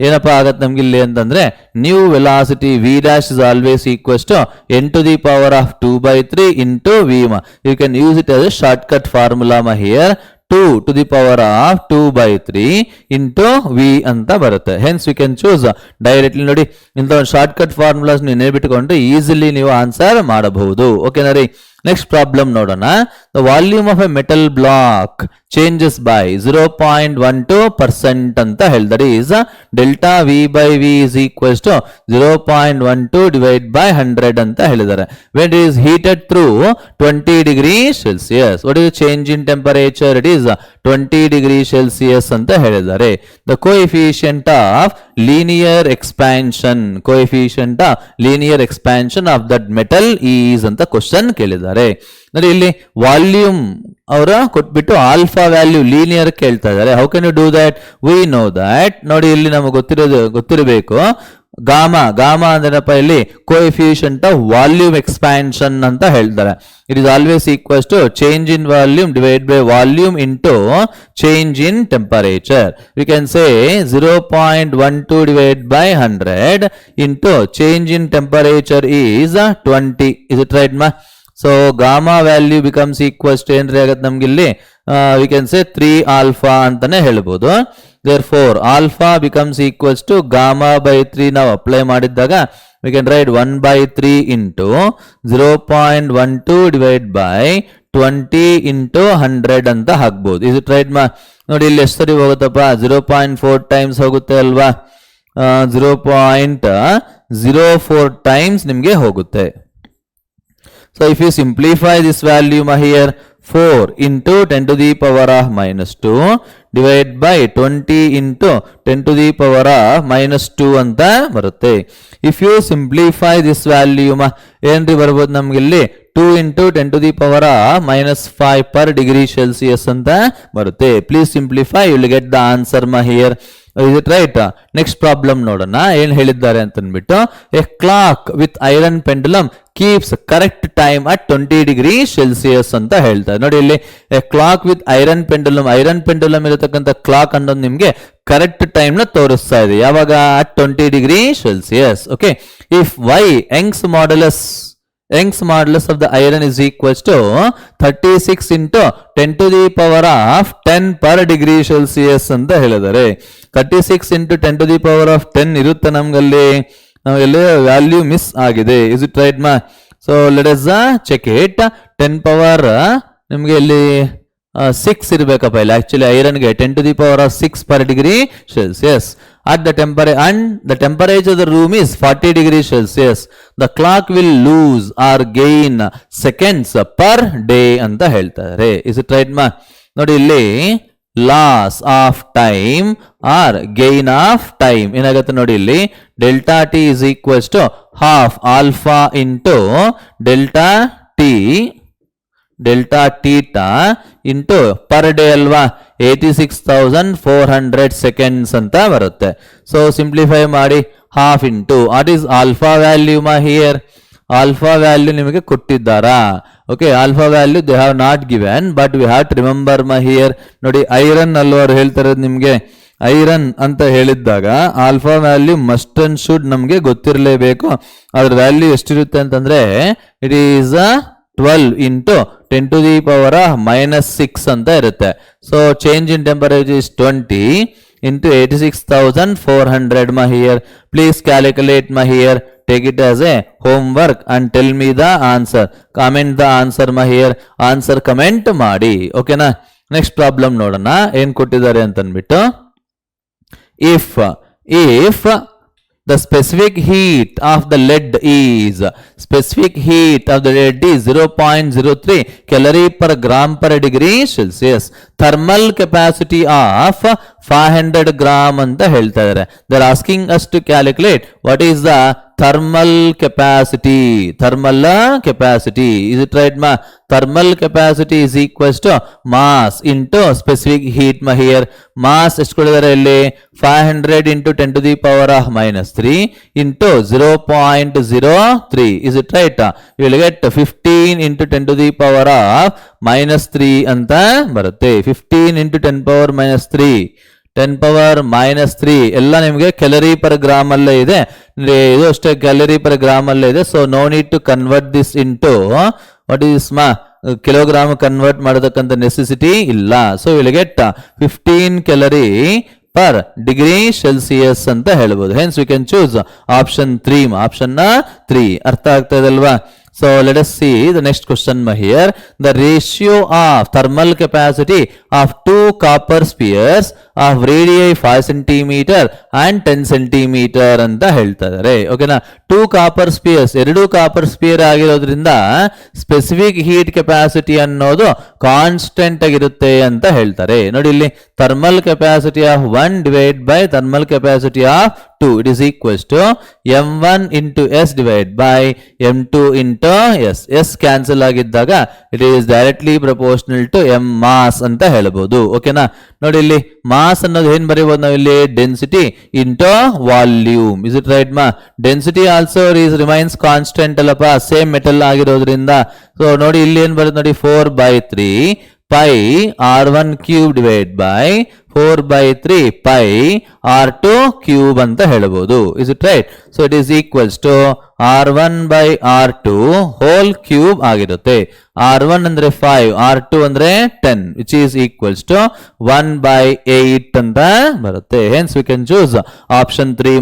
ಏನಪ್ಪಾ ಆಗತ್ತೆ ನಮ್ಗೆ ಇಲ್ಲಿ ಅಂತಂದ್ರೆ new velocity v dash is always equals to n to the power of 2 by 3 into v ma. You can use it as a shortcut formula ma here. 2 to the power of 2 by 3 into v ಅಂತ ಬರುತ್ತೆ. Hence we can choose directly ನೋಡಿ ಇಂಥ ಒಂದು shortcut formulas ನೀವು ನೆನಪಿಟ್ಟುಕೊಂಡ್ರೆ easily ನೀವು answer ಮಾಡಬಹುದು. ಓಕೆನಾ ರೀ. ನೆಕ್ಸ್ಟ್ ಪ್ರಾಬ್ಲಮ್ ನೋಡೋಣ. The volume of a metal block changes by 0.12% ಅಂತ ಹೇಳಿದರೆ is delta v by v is equals to 0.12 divide by 100 ಅಂತ ಹೇಳಿದ್ದಾರೆ. When it is heated through 20 degree Celsius. What is change in temperature? It is 20 degree Celsius ಅಂತ ಹೇಳಿದ್ದಾರೆ. The coefficient of linear expansion of that metal is ಅಂತ question ಕೇಳಿದ್ದಾರೆ. ನೋಡಿ ಇಲ್ಲಿ volume ಅವರ ಕೊಟ್ಬಿಟ್ಟು ಆಲ್ಫಾ ವ್ಯಾಲ್ಯೂ ಲೀನಿಯರ್ ಕೇಳ್ತಾ ಇದ್ದಾರೆ. How can you do that? We know that. ನೋಡಿ ಇಲ್ಲಿ ನಮಗೆ ಗೊತ್ತಿರಬೇಕು ಗಾಮಾ ಅಂದ್ರಪ್ಪ ಇಲ್ಲಿ ಕೋಎಫಿಷಿಯಂಟ್ ಆಫ್ ವಾಲ್ಯೂಮ್ ಎಕ್ಸ್ಪ್ಯಾನ್ಷನ್ ಅಂತ ಹೇಳ್ತಾರೆ. It is always equals to change in volume divide by volume into change in temperature. We can say 0.12 divide by 100 into change in temperature is 20. Is it right ಮಾ? So gamma value becomes equals to ಏನ್ರಿ ಆಗತ್ತೆ ನಮ್ಗೆ ಇಲ್ಲಿ V can say 3 alpha ಅಂತಾನೆ ಹೇಳ್ಬೋದು. therefore alpha becomes equals to gamma by 3 ನಾವು apply ಮಾಡಿದಾಗ we can write 1 by 3 into 0.12 divided by 20 into 100 ಅಂತ ಹಾಕ್ಬೋದು. is it right ಮಾ? ನೋಡಿ ಇಲ್ಲಿ ಎಷ್ಟು ಸರಿ ಹೋಗುತ್ತಪ್ಪ? 0.4 ಟೈಮ್ಸ್ ಹೋಗುತ್ತೆ ಅಲ್ವಾ? 0.04 ಟೈಮ್ಸ್ ನಿಮಗೆ ಹೋಗುತ್ತೆ. So if you simplify this value here, 4 into 10 to the power of minus 2 divided by 20 into 10 to the power of minus 2 ಅಂತ ಬರುತ್ತೆ. If you simplify this value ಏನ್ರಿ ಬರ್ಬೋದು ನಮ್ಗೆ ಇಲ್ಲಿ 2 into 10 to the power of minus 5 per degree Celsius ಅಂತ ಬರುತ್ತೆ. Please simplify, you will get the answer here. Is it right? Next problem ನೋಡೋಣ ಏನ್ ಹೇಳಿದ್ದಾರೆ ಅಂತ ಅಂದ್ಬಿಟ್ಟು. A clock with iron pendulum keeps correct time at 20 degree Celsius ಅಂತ ಹೇಳ್ತಾರೆ. ನೋಡಿ ಇಲ್ಲಿ a clock with iron pendulum ಇರತಕ್ಕಂಥ ಕ್ಲಾಕ್ ಅನ್ನೋದು ನಿಮ್ಗೆ ಕರೆಕ್ಟ್ ಟೈಮ್ ನ ತೋರಿಸ್ತಾ ಇದೆ. ಯಾವಾಗ? At 20 degree Celsius. Okay. If y Young's modulus of the iron is equals to 36 into 10 to the power of 10 per degree Celsius ಅಂತ ಹೇಳಿದ್ದಾರೆ. 36 into 10 to the power of 10 ಇರುತ್ತೆ ನಮ್ಗಲ್ಲಿ ವ್ಯಾಲ್ಯೂ ಮಿಸ್ ಆಗಿದೆ. Is it right ಮಾ? So let us check it. 10 power ನಿಮಗೆ ಇಲ್ಲಿ 6 ಇರಬೇಕಪ್ಪ ಇಲ್ಲಿ ಆಕ್ಚುಲಿ ಐರನ್ಗೆ 10⁶ per degree Celsius. At the temperature and the temperature of the room is 40 degrees Celsius. The clock will lose or gain seconds per day ಅಂತ ಹೇಳ್ತಾರೆ. Is it right ma? ನೋಡಿ ಇಲ್ಲಿ loss of time or gain of time ಏನಾಗುತ್ತೆ ನೋಡಿ ಇಲ್ಲಿ delta t is equals to half alpha into delta theta into per day ಅಲ್ವಾ 86,400 seconds ಅಂತ ಬರುತ್ತೆ. ಸೊ ಸಿಂಪ್ಲಿಫೈ ಮಾಡಿ half into what is alpha value ಮಾ ಹಿಯರ್ ಆಲ್ಫಾ ವ್ಯಾಲ್ಯೂ ನಿಮಗೆ ಕೊಟ್ಟಿದ್ದಾರಾ okay alpha value they have not given but we have to remember my here ನೋಡಿ iron ಅಲ್ವರು ಹೇಳ್ತಾರೆ ನಿಮಗೆ ಐರನ್ ಅಂತ ಹೇಳಿದ್ದಾಗ alpha value must and should ನಮಗೆ ಗೊತ್ತಿರಲೇಬೇಕು ಅದ್ರ ವ್ಯಾಲ್ಯೂ ಎಷ್ಟಿರುತ್ತೆ ಅಂತಂದ್ರೆ ಇಟ್ ಈಸ್ 12 ಇಂಟು 10⁻⁻6 ಅಂತ ಇರುತ್ತೆ so change in temperature is 20 into 86,400 ma here. Please calculate ma here. Take it as a homework and tell me the answer. Comment the answer ma here. Answer comment ಮಾಡಿ ಓಕೆನಾ. Next problem ನೋಡೋಣ ಏನ್ ಕೊಟ್ಟಿದ್ದಾರೆ ಅಂತ ಅಂದ್ಬಿಟ್ಟು if the specific heat of the lead is 0.03 calorie per gram per degree Celsius. Thermal capacity of 500 gram ಅಂತ ಹೇಳ್ತಾ ಇದ್ದಾರೆ. They are asking us to calculate what is the thermal capacity. Is it right ma? Thermal capacity is equals to mass into specific heat ma here. Mass ಎಷ್ಟು ಕೊಟ್ಟಿದ್ದಾರೆ ಇಲ್ಲಿ 500 into 10⁻⁻3 into 0.03. Is it right? You will get 15 into 10⁻⁻3 ಅಂತ ಬರುತ್ತೆ. 15 into 10⁻⁻3 10⁻⁻3 ಎಲ್ಲ ನಿಮಗೆ calorie per gram ಅಲ್ಲೇ ಇದೆ ಇದು ಅಷ್ಟೇ ಕ್ಯಾಲರಿ ಪರ್ ಗ್ರಾಮ್ ಅಲ್ಲೇ ಇದೆ so no need to convert this into what is kilogram convert ಮಾಡತಕ್ಕಂಥ ನೆಸೆಸಿಟಿ ಇಲ್ಲ so will get 15 calorie per degree Celsius ಅಂತ ಹೇಳ್ಬೋದು hence we can choose option 3 ಅರ್ಥ ಆಗ್ತಾ ಇದಲ್ವಾ So let us see the next question here. The ratio of thermal capacity of two copper spheres of radii 5 cm and 10 cm ಅಂತ ಹೇಳ್ತಾ ಇದ್ದಾರೆ ಓಕೆನಾ two copper spears ಎರಡು copper spear ಆಗಿರೋದ್ರಿಂದ specific heat capacity ಅನ್ನೋದು constant ಆಗಿರುತ್ತೆ ಅಂತ ಹೇಳ್ತಾರೆ ನೋಡಿ ಇಲ್ಲಿ thermal capacity of 1 divide by thermal capacity of 2 it is equals to m1 into s divided by m2 into s cancel ಆಗಿದ್ದಾಗ it is directly proportional to m mass ಅಂತ ಹೇಳಬಹುದು ಓಕೆನಾ ನೋಡಿ ಇಲ್ಲಿ ಮಾಸ್ ಅನ್ನೋದು ಏನ್ ಬರೀಬಹುದು ನಾವು ಇಲ್ಲಿ density into volume is it right ಮಾ ಡೆನ್ಸಿಟಿ ಆಲ್ಸೋ ರಿಮೈನ್ಸ್ ಕಾನ್ಸ್ಟೆಂಟ್ ಅಲ್ಲಪ್ಪ ಸೇಮ್ ಮೆಟಲ್ ಆಗಿರೋದ್ರಿಂದ ಸೊ ನೋಡಿ ಇಲ್ಲಿ ಏನ್ ಬರುತ್ತೆ ನೋಡಿ 4/3 pi r1 cube divided by 4/3 pi r2 cube ಅಂತ ಹೇಳಬಹುದು is it right so it is equals to r1 by r2 whole cube ಆಗಿರುತ್ತೆ r1 ಅಂದ್ರೆ 5 r2 ಅಂದ್ರೆ 10 which is equals to 1/8 ಅಂತ ಬರುತ್ತೆ hence we can choose option 3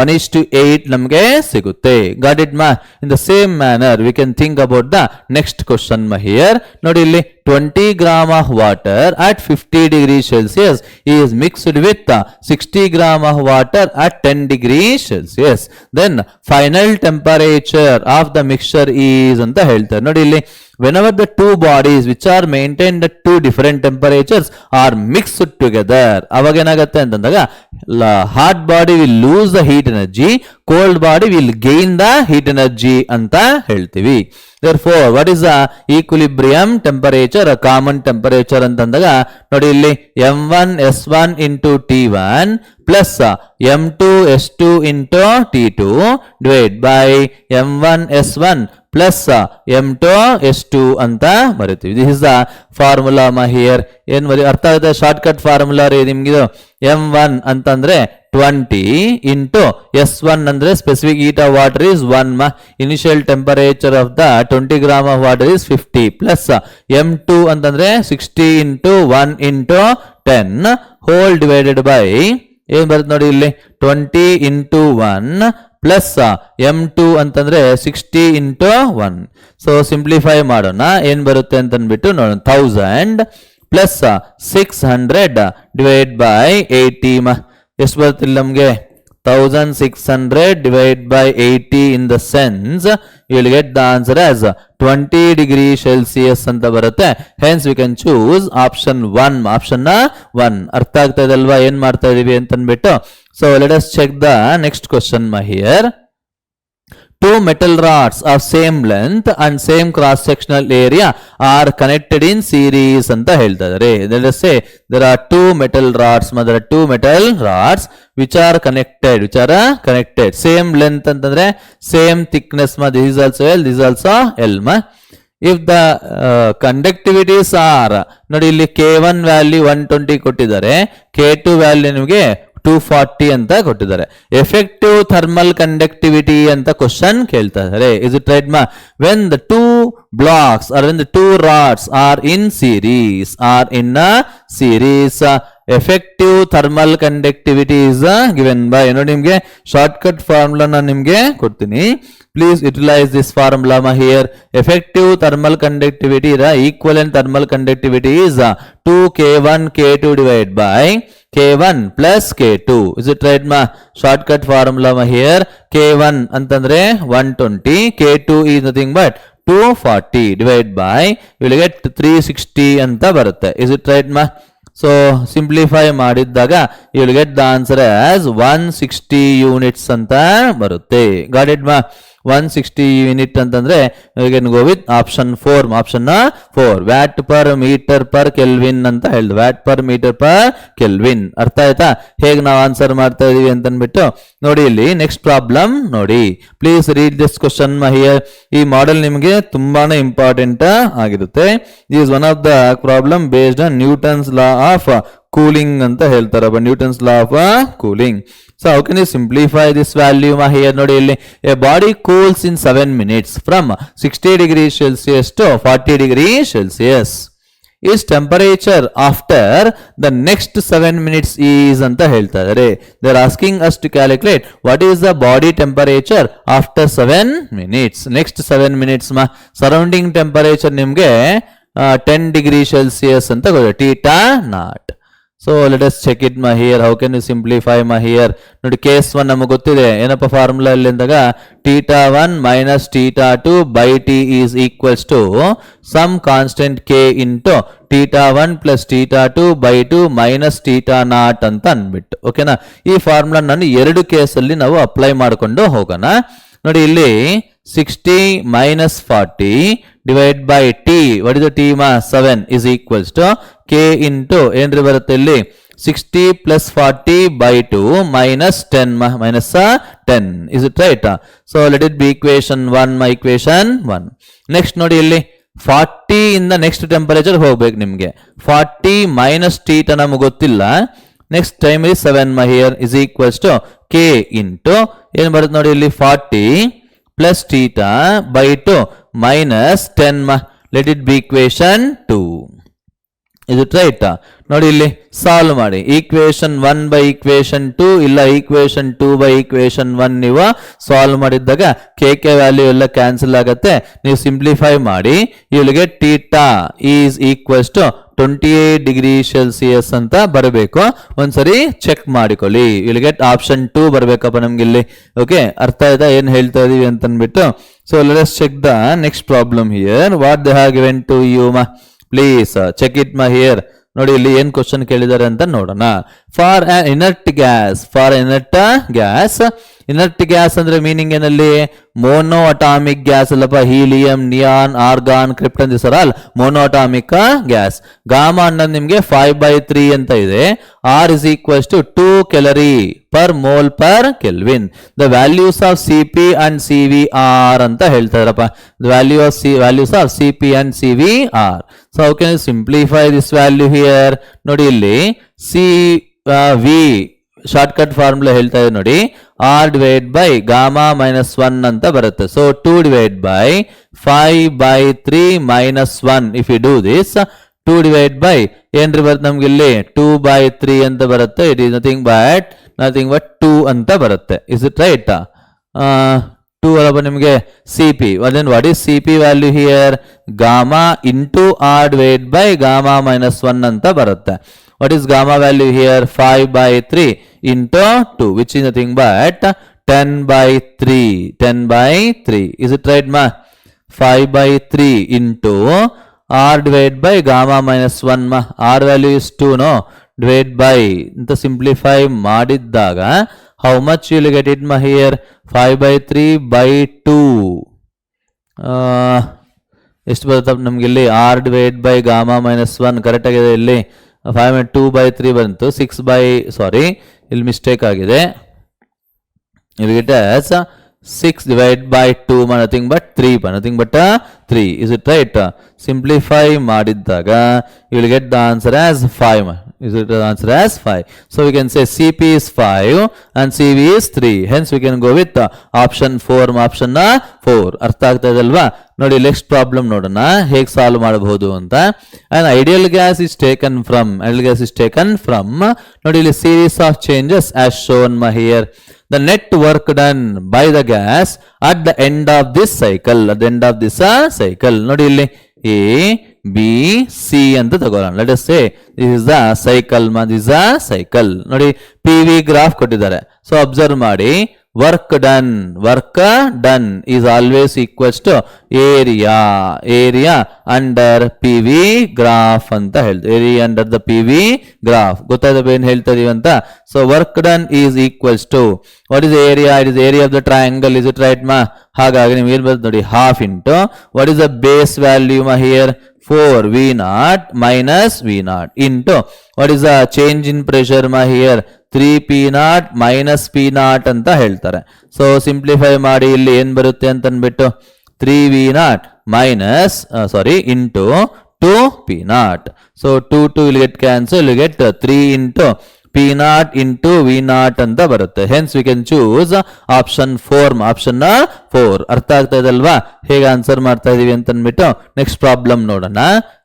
1:8 ನಮಗೆ ಸಿಗುತ್ತೆ got it ma in the same manner we can think about the next question here ನೋಡಿ ಇಲ್ಲಿ 20 gram of water at 50 degrees Celsius is mixed with 60 gram of water at 10 degrees Celsius then final temperature of the mixture is ಅಂತ ಹೇಳ್ತಾರೆ ನೋಡಿ ಇಲ್ಲಿ whenever the two bodies which are maintained at two different temperatures are mixed together ಅವಾಗ ಏನಾಗುತ್ತೆ ಅಂತಂದಾಗ hot body will lose the heat energy cold body will gain the heat energy ಅಂತ ಹೇಳ್ತೀವಿ therefore what is the equilibrium temperature a common temperature ಅಂತಂದಾಗ ನೋಡಿ ಇಲ್ಲಿ m1 s1 into t1 plus m2 s2 into t2 divided by m1 s1 plus m2 s2 ಅಂತ ಬರೀತೀವಿ this is the formula ಮಾ here ಏನ್ ಬರೀ ಅರ್ಥ ಆಗುತ್ತೆ ಶಾರ್ಟ್ ಕಟ್ ಫಾರ್ಮುಲಾ ರೀ ನಿಮ್ಗಿದು m1 ಅಂತಂದ್ರೆ 20 into s1 ಅಂದ್ರೆ specific heat of water is 1 ಮಾ initial temperature of the 20 gram of water is 50 plus m2 ಅಂತಂದ್ರೆ 60 into 1 into 10 whole divided by ಏನ್ ಬರುತ್ತೆ ನೋಡಿ ಇಲ್ಲಿ 20 into 1 ಪ್ಲಸ್ m2 ಅಂತಂದ್ರೆ 60 into 1 ಸೊ ಸಿಂಪ್ಲಿಫೈ ಮಾಡೋಣ ಏನ್ ಬರುತ್ತೆ ಅಂತ ಅಂದ್ಬಿಟ್ಟು ನೋಡೋಣ 1000 ಪ್ಲಸ್ 600 ಡಿವೈಡ್ ಬೈ 80 ಎಷ್ಟು ಬರುತ್ತಿಲ್ಲ ನಮಗೆ 1600 divided by 80 in the sense you will get the answer as 20 degree Celsius ಅಂತ ಬರುತ್ತೆ. Hence we can choose option 1 ಅರ್ಥ ಆಗ್ತಾ ಇದೆ ಅಲ್ವಾ ಏನ್ ಮಾಡ್ತಾ ಇದೀವಿ ಅಂತ ಅಂದ್ಬಿಟ್ಟು. So let us check the next question here. Two metal rods of same length and same cross sectional area are connected in series ಅಂತ ಹೇಳ್ತಾ ಇದ್ದಾರೆ. Let us say there are two metal rods which are connected same length ಅಂತಂದ್ರೆ same thickness this is also L, this is also L if the conductivities are ನೋಡಿ ಇಲ್ಲಿ K1 value 120 ಕೊಟ್ಟಿದ್ದಾರೆ, K2 value ನಿಮಗೆ 240 ಅಂತ ಕೊಟ್ಟಿದ್ದಾರೆ. Effective thermal conductivity ಅಂತ question ಕೇಳ್ತಾ ಇದ್ದಾರೆ. Is it right when the two blocks are when the two rods are in series effective thermal conductivity is given by ನೋಡಿ ನಿಮ್ಗೆ ಶಾರ್ಟ್ ಕಟ್ ಫಾರ್ಮುಲಾನ ನಿಮ್ಗೆ ಕೊಡ್ತೀನಿ. Please utilize this formula here. Effective thermal conductivity, the equivalent thermal conductivity is 2K1 K2 divided by K1 plus K2. Is it right Shortcut formula here. K1 ಅಂತಂದ್ರೆ 120, K2 is nothing but 240 divided by you will get 360 ಅಂತ ಬರುತ್ತೆ. Is it right So simplify ಮಾಡಿದ್ದಾಗ you will get the answer as 160 units ಅಂತ ಬರುತ್ತೆ. Got it 160 unit ಅಂತಂದ್ರೆ you can go with option 4 watt per meter per Kelvin ಅಂತ ಹೇಳಿದ್ರು. watt per meter per Kelvin ಅರ್ಥ ಆಯ್ತಾ ಹೇಗೆ ನಾವು ಆನ್ಸರ್ ಮಾಡ್ತಾ ಇದೀವಿ ಅಂತ ಅಂದ್ಬಿಟ್ಟು. ನೋಡಿ ಇಲ್ಲಿ ನೆಕ್ಸ್ಟ್ ಪ್ರಾಬ್ಲಮ್ ನೋಡಿ, please read this question here. ಈ ಮಾಡೆಲ್ ನಿಮಗೆ ತುಂಬಾನೇ ಇಂಪಾರ್ಟೆಂಟ್ ಆಗಿರುತ್ತೆ. This is one of the problem based on Newton's law of cooling ಅಂತ ಹೇಳ್ತಾರಪ್ಪ, Newton's law of cooling. So how can you simplify this value here? ನೋಡಿ ಇಲ್ಲಿ a body cools in 7 minutes from 60 degrees Celsius to 40 degrees Celsius. Is temperature after the next 7 minutes is ಅಂತ ಹೇಳ್ತಾ ಇದ್ದಾರೆ. They are asking us to calculate what is the body temperature after 7 minutes. Next 7 minutes surrounding temperature ನಿಮಗೆ 10 degrees Celsius ಅಂತ ಗೊತ್ತು, theta naught. So let us check it here. How can you simplify here? ನೋಡಿ case 1 ನಮಗೆ ಗೊತ್ತಿದೆ ಏನಪ್ಪ formula ಇಲ್ಲಿ ಅಂದಾಗ θ1 minus θ2 by t is equals to some constant k into θ1 plus θ2 by 2 minus θ0 ಅಂತ ಅಂದ್ಬಿಟ್ಟು. ಓಕೆನಾ, ಈ ಫಾರ್ಮುಲಾ ನಾನು ಎರಡು ಕೇಸಲ್ಲಿ ನಾವು ಅಪ್ಲೈ ಮಾಡಿಕೊಂಡು ಹೋಗೋಣ. ನೋಡಿ ಇಲ್ಲಿ 60 minus 40 divided by t, what is the t 7 is equals to k into ಏನ್ರಿ ಬರುತ್ತೆ ಇಲ್ಲಿ 60 plus 40 by 2 minus 10 minus 10. Is it right? So let it be equation 1 equation 1. Next ನೋಡಿ ಇಲ್ಲಿ 40 ಇಂದ ನೆಕ್ಸ್ಟ್ ಟೆಂಪರೇಚರ್ ಹೋಗ್ಬೇಕು ನಿಮಗೆ. 40 minus θ ನಮಗೆ ಗೊತ್ತಿಲ್ಲ. Next time is 7 here is equals to k into ಏನು ಬರುತ್ತೆ ನೋಡಿ ಇಲ್ಲಿ 40 plus θ by 2 minus 10 let it be equation 2. Is it right? ನೋಡಿ ಇಲ್ಲಿ ಸಾಲ್ವ್ ಮಾಡಿ. ಈಕ್ವೇಶನ್ 1 by equation 2 ಇಲ್ಲ ಈಕ್ವೇಶನ್ 2 by equation 1 ನೀವು ಸಾಲ್ವ್ ಮಾಡಿದ್ದಾಗ k ವ್ಯಾಲ್ಯೂ ಎಲ್ಲ ಕ್ಯಾನ್ಸಲ್ ಆಗುತ್ತೆ. ನೀವು ಸಿಂಪ್ಲಿಫೈ ಮಾಡಿ you will get θ is equals to 28 degree Celsius ಅಂತ ಬರಬೇಕು. ಒಂದ್ಸರಿ ಚೆಕ್ ಮಾಡಿಕೊಳ್ಳಿ. you will get option 2 ಬರಬೇಕಪ್ಪ ನಮ್ಗೆ ಇಲ್ಲಿ. ಓಕೆ, ಅರ್ಥ ಆಯ್ತಾ ಏನ್ ಹೇಳ್ತಾ ಇದೀವಿ ಅಂತ ಅಂದ್ಬಿಟ್ಟು. So let us check the next problem here. What they have given to you please check it here. ನೋಡಿ ಇಲ್ಲಿ ಏನ್ ಕ್ವಶನ್ ಕೇಳಿದ್ದಾರೆ ಅಂತ ನೋಡೋಣ. ಫಾರ್ ಇನರ್ಟ್ ಗ್ಯಾಸ್ ಅಂದ್ರೆ ಮೀನಿಂಗ್ ಏನಲ್ಲಿ ಮೋನೋ ಅಟಾಮಿಕ್ ಗ್ಯಾಸ್ ಅಲ್ಲಪ್ಪ. Helium, neon, argon, krypton this are all monoatomic gas. Gamma ಅನ್ನೋದು ನಿಮ್ಗೆ 5/3 ಅಂತ ಇದೆ. R is equals to 2 calorie per mole per Kelvin. The values of Cp and Cv are ಅಂತ ಹೇಳ್ತಾರಪ್ಪ. The values of Cp and Cv are. So how can you simplify this value here? ನೋಡಿ ಇಲ್ಲಿ Cv short cut formula ಹೇಳ್ತಾ ಇದೆ ನೋಡಿ, r divided by gamma minus 1 ಅಂತ ಬರುತ್ತೆ. So 2 divided by 5/3 minus 1. If you do this 2 divided by ಏನ್ರಿ ಬರುತ್ತೆ ನಮ್ಗೆ ಇಲ್ಲಿ 2/3 ಅಂತ ಬರುತ್ತೆ. It is nothing but 2 ಅಂತ ಬರುತ್ತೆ. Is it right? 2 ಅಲ್ಲಪ್ಪ ನಿಮಗೆ CP. then what is CP value here? gamma into r divided by gamma minus 1 ಅಂತ ಬರುತ್ತೆ. what is gamma value here? 5/3 into 2, which is nothing but 10/3. 10/3. is it right ma? 5/3 into r divided by gamma minus 1 ma. r value is 2 no, divided by ಅಂತ simplify ಮಾಡಿದ್ದಾಗ how much you will get it ma here? 5/3/2 ಎಷ್ಟು ಬರುತ್ತೆ ನಮ್ಗೆ ಇಲ್ಲಿ? r divided by gamma minus 1 correct ಆಗಿದೆ. ಇಲ್ಲಿ 5/2/3 ಬಂತು. 6 ಇಲ್ಲಿ mistake ಆಗಿದೆ. you get as 6 divided by 2 nothing but 3 nothing but 3. is it right? simplify ಮಾಡಿದ್ದಾಗ you will get the answer as 5. is it the answer as 5? so we can say CP is 5 and CV is 3. hence we can go with option 4. option 4 ಅರ್ಥ ಆಗ್ತಾ ಇದೆ ಅಲ್ವಾ? ನೋಡಿ next problem ನೋಡೋಣ ಹೇಗೆ solve ಮಾಡಬಹುದು ಅಂತ. and ideal gas is taken from ನೋಡಿ ಇಲ್ಲಿ series of changes as shown here. the net work done by the gas at the end of this cycle. ನೋಡಿ ಇಲ್ಲಿ A B C ಅಂತ ತಗೊಳ್ಳೋಣ. let us say this is the cycle. ನೋಡಿ PV graph ಕೊಟ್ಟಿದ್ದಾರೆ. So observe ಮಾಡಿ, work done is always equals to area under PV graph ಅಂತ ಹೇಳ್ತೀವಿ. area under the PV graph. ಗೊತ್ತಾಯ್ತು ಏನು ಹೇಳ್ತಾ ಇದೀವಿ ಅಂತ? so work done is equals to what is the area? it is the area of the triangle. is it right ma? ಹಾಗಾಗಿ ನಿಮ್ಗೆ ಏನು ಬರುತ್ತೆ ನೋಡಿ, half into what is the base value ma here? 4 V0 minus V0 into what is the change in pressure ma here? 3 P0 minus P0 ಅಂತ ಹೇಳ್ತಾರೆ. So simplify ಮಾಡಿ ಇಲ್ಲಿ ಏನ್ ಬರುತ್ತೆ ಅಂತ ಅಂದ್ಬಿಟ್ಟು 3 V0 minus into 2 P0. so 2 will get cancel. you get 3 into P0 into V0 ಅಂತ ಬರುತ್ತೆ. hence we can choose option 4. option 4 ಅರ್ಥ ಆಗ್ತಾ ಇದಲ್ವಾ ಹೇಗೆ ಆನ್ಸರ್ ಮಾಡ್ತಾ ಇದೀವಿ ಅಂತ ಅಂದ್ಬಿಟ್ಟು. ನೆಕ್ಸ್ಟ್ ಪ್ರಾಬ್ಲಮ್ ನೋಡೋಣ.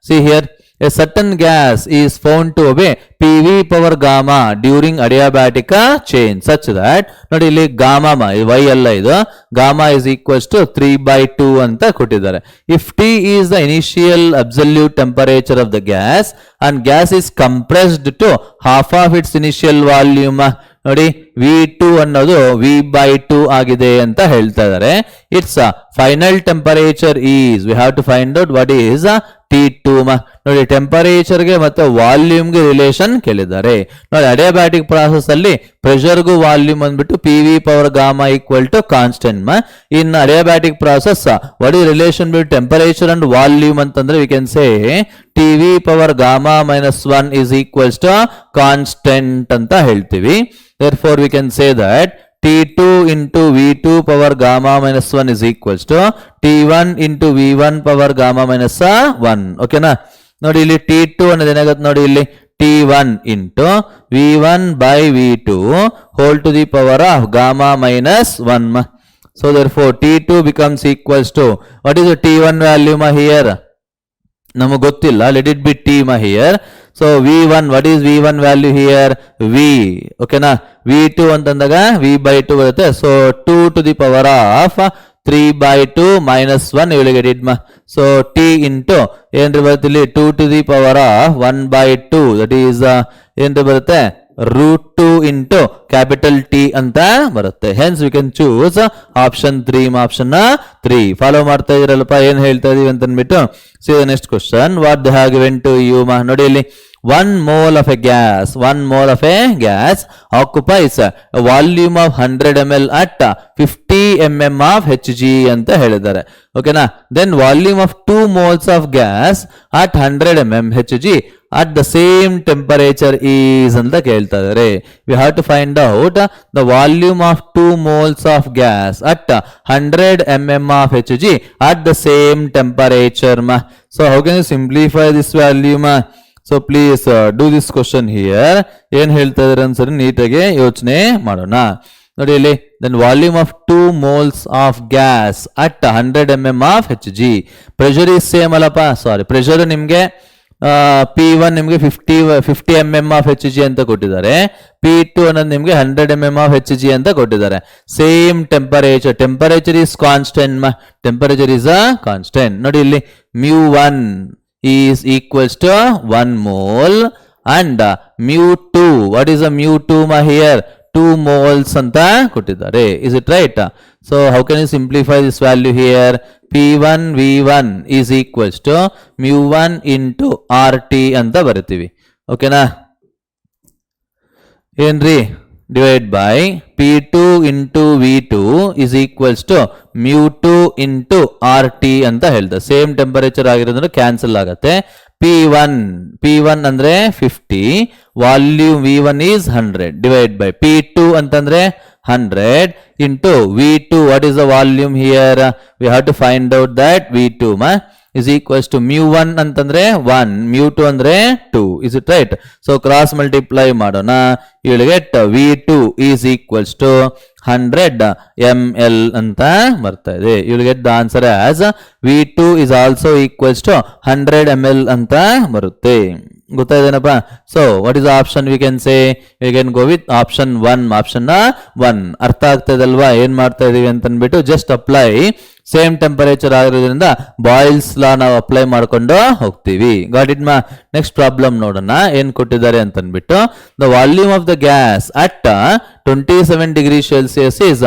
see here, a certain gas is found to obey PV power gamma during adiabatic change such that ನೋಡಿ ಇಲ್ಲಿ gamma y ಅಲ್ಲ ಇದು, gamma is equals to 3/2 ಅಂತ ಕೊಟ್ಟಿದ್ದಾರೆ. if T is the initial absolute temperature of the gas and gas is compressed to half of its initial volume. ನೋಡಿ V2 ಅನ್ನೋದು V/2 ಆಗಿದೆ ಅಂತ ಹೇಳ್ತಾ ಇದ್ದಾರೆ. Its final temperature is, we have to find out what is T2. ನೋಡಿ ಟೆಂಪರೇಚರ್ಗೆ ಮತ್ತೆ ವಾಲ್ಯೂಮ್ಗೆ relation ಕೇಳಿದ್ದಾರೆ. ನೋಡಿ ಅಡಿಯಾಬ್ಯಾಟಿಕ್ ಪ್ರಾಸೆಸ್ ಅಲ್ಲಿ ಪ್ರೆಷರ್ಗೂ ವಾಲ್ಯೂಮ್ ಅಂದ್ಬಿಟ್ಟು PV power gamma equal to constant. In adiabatic process what is relation between temperature and volume ಅಂತಂದ್ರೆ we can say TV ಪವರ್ ಗಾಮಾ minus 1 is equals to constant ಅಂತ ಹೇಳ್ತೀವಿ. therefore we can say that T2 into V2 power gamma minus 1 is equals to T1 into V1 power gamma minus 1. ಓಕೆನಾ? ನೋಡಿ ಇಲ್ಲಿ T2 ಅನ್ನೋದು ಏನಾಗುತ್ತೆ ನೋಡಿ ಇಲ್ಲಿ T1 into V1 by V2 whole to the power of gamma minus 1. so therefore T2 becomes equals to what is the T1 value here? ನಮಗೆ ಗೊತ್ತಿಲ್ಲ. let it be T here. so V1, what is V1 value here? V. ಓಕೆನಾ? V2 ಅಂತಂದಾಗ V/2 ಬರುತ್ತೆ. so 2 to the power of 3/2 minus 1 you will get it. so T into ಏನ್ರಿ ಬರುತ್ತೆ ಇಲ್ಲಿ 2 to the power of 1/2 that is ಏನ್ರಿ ಬರುತ್ತೆ √2 into capital T ಅಂತ ಬರುತ್ತೆ. hence we can choose option 3. option 3 follow ಮಾಡ್ತಾ ಇದ್ರಲ್ಲಪ್ಪ ಏನ್ ಹೇಳ್ತಾ ಇದೀವಿ ಅಂತ ಅಂದ್ಬಿಟ್ಟು. see the next question, what they have given to you. ನೋಡಿ ಇಲ್ಲಿ 1 mole of a gas occupies a volume of 100 ml at 50 mm of Hg ಅಂತ ಹೇಳಿದ್ದಾರೆ. ಓಕೆನಾ? then volume of 2 moles of gas at 100 mm Hg at the same temperature is ಅಂತ ಕೇಳ್ತಾ ಇದ್ದಾರೆ. we have to find out the volume of 2 moles of gas at 100 mm of Hg at the same temperature. so how can you simplify this value? so please do this question here. ಏನ್ ಹೇಳ್ತಾ ಇದ್ದಾರೆ ಅನ್ಸರಿ ನೀಟಾಗಿ ಯೋಚನೆ ಮಾಡೋಣ. ನೋಡಿ ಇಲ್ಲಿ then volume of 2 moles of gas at 100 mm of Hg. pressure is same ಅಲ್ಲಪ್ಪ, pressure ನಿಮ್ಗೆ P1 ನಿಮಗೆ 50 mm ಆಫ್ Hg ಅಂತ ಕೊಟ್ಟಿದ್ದಾರೆ. P2 ಅನ್ನೋದು ನಿಮಗೆ 100 mm ಆಫ್ Hg ಅಂತ ಕೊಟ್ಟಿದ್ದಾರೆ. Same temperature is constant. Temperature is a constant. ನೋಡಿ ಇಲ್ಲಿ μ1 is equals to 1 mole and μ2, what is a μ2 here? 2 moles ಅಂತ ಕೊಟ್ಟಿದ್ದಾರೆ. Is it right? So how can you simplify this value here? P1 V1 is equals to μ1 into RT ಅಂತ ಬರಿತೀವಿ. ಓಕೆನಾ? ಏನ್ರಿ? Divide by P2 into V2 is equals to μ2 into RT ಅಂತ ಹೇಳ್ದೆ. Same temperature ಆಗಿರೋದ್ರಿಂದ cancel ಆಗುತ್ತೆ. P1 ಅಂದ್ರೆ 50, volume V1 is 100 divide by P2 ಅಂತಂದ್ರೆ 100 into V2. What is the volume here? We have to find out that V2 is equals to μ1 ಅಂತಂದ್ರೆ 1, μ2 ಅಂದ್ರೆ 2. Is it right? So cross multiply ಮಾಡೋಣ. You will get V2 is equals to 100 ml ಅಂತ ಬರ್ತಾ ಇದೆ. You will get the answer as V2 is also equals to 100 ml ಅಂತ ಬರುತ್ತೆ. ಗೊತ್ತಾಯ್ತೇನಪ್ಪ? So what is option? We can say we can go with option 1. Option 1 ಅರ್ಥ ಆಗ್ತದಲ್ವಾ ಏನ್ ಮಾಡ್ತಾ ಇದೀವಿ ಅಂತ ಅಂದ್ಬಿಟ್ಟು ಜಸ್ಟ್ ಅಪ್ಲೈ. ಸೇಮ್ ಟೆಂಪರೇಚರ್ ಆಗಿರೋದ್ರಿಂದ ಬಾಯ್ಲ್ಸ್ ಲಾ ನಾವು ಅಪ್ಲೈ ಮಾಡ್ಕೊಂಡು ಹೋಗ್ತೀವಿ. ಗಾಟ್ ಇಟ್ ಮಾ? ನೆಕ್ಸ್ಟ್ ಪ್ರಾಬ್ಲಮ್ ನೋಡೋಣ ಏನ್ ಕೊಟ್ಟಿದ್ದಾರೆ ಅಂತ ಅಂದ್ಬಿಟ್ಟು. The volume of the gas at 27 degree Celsius is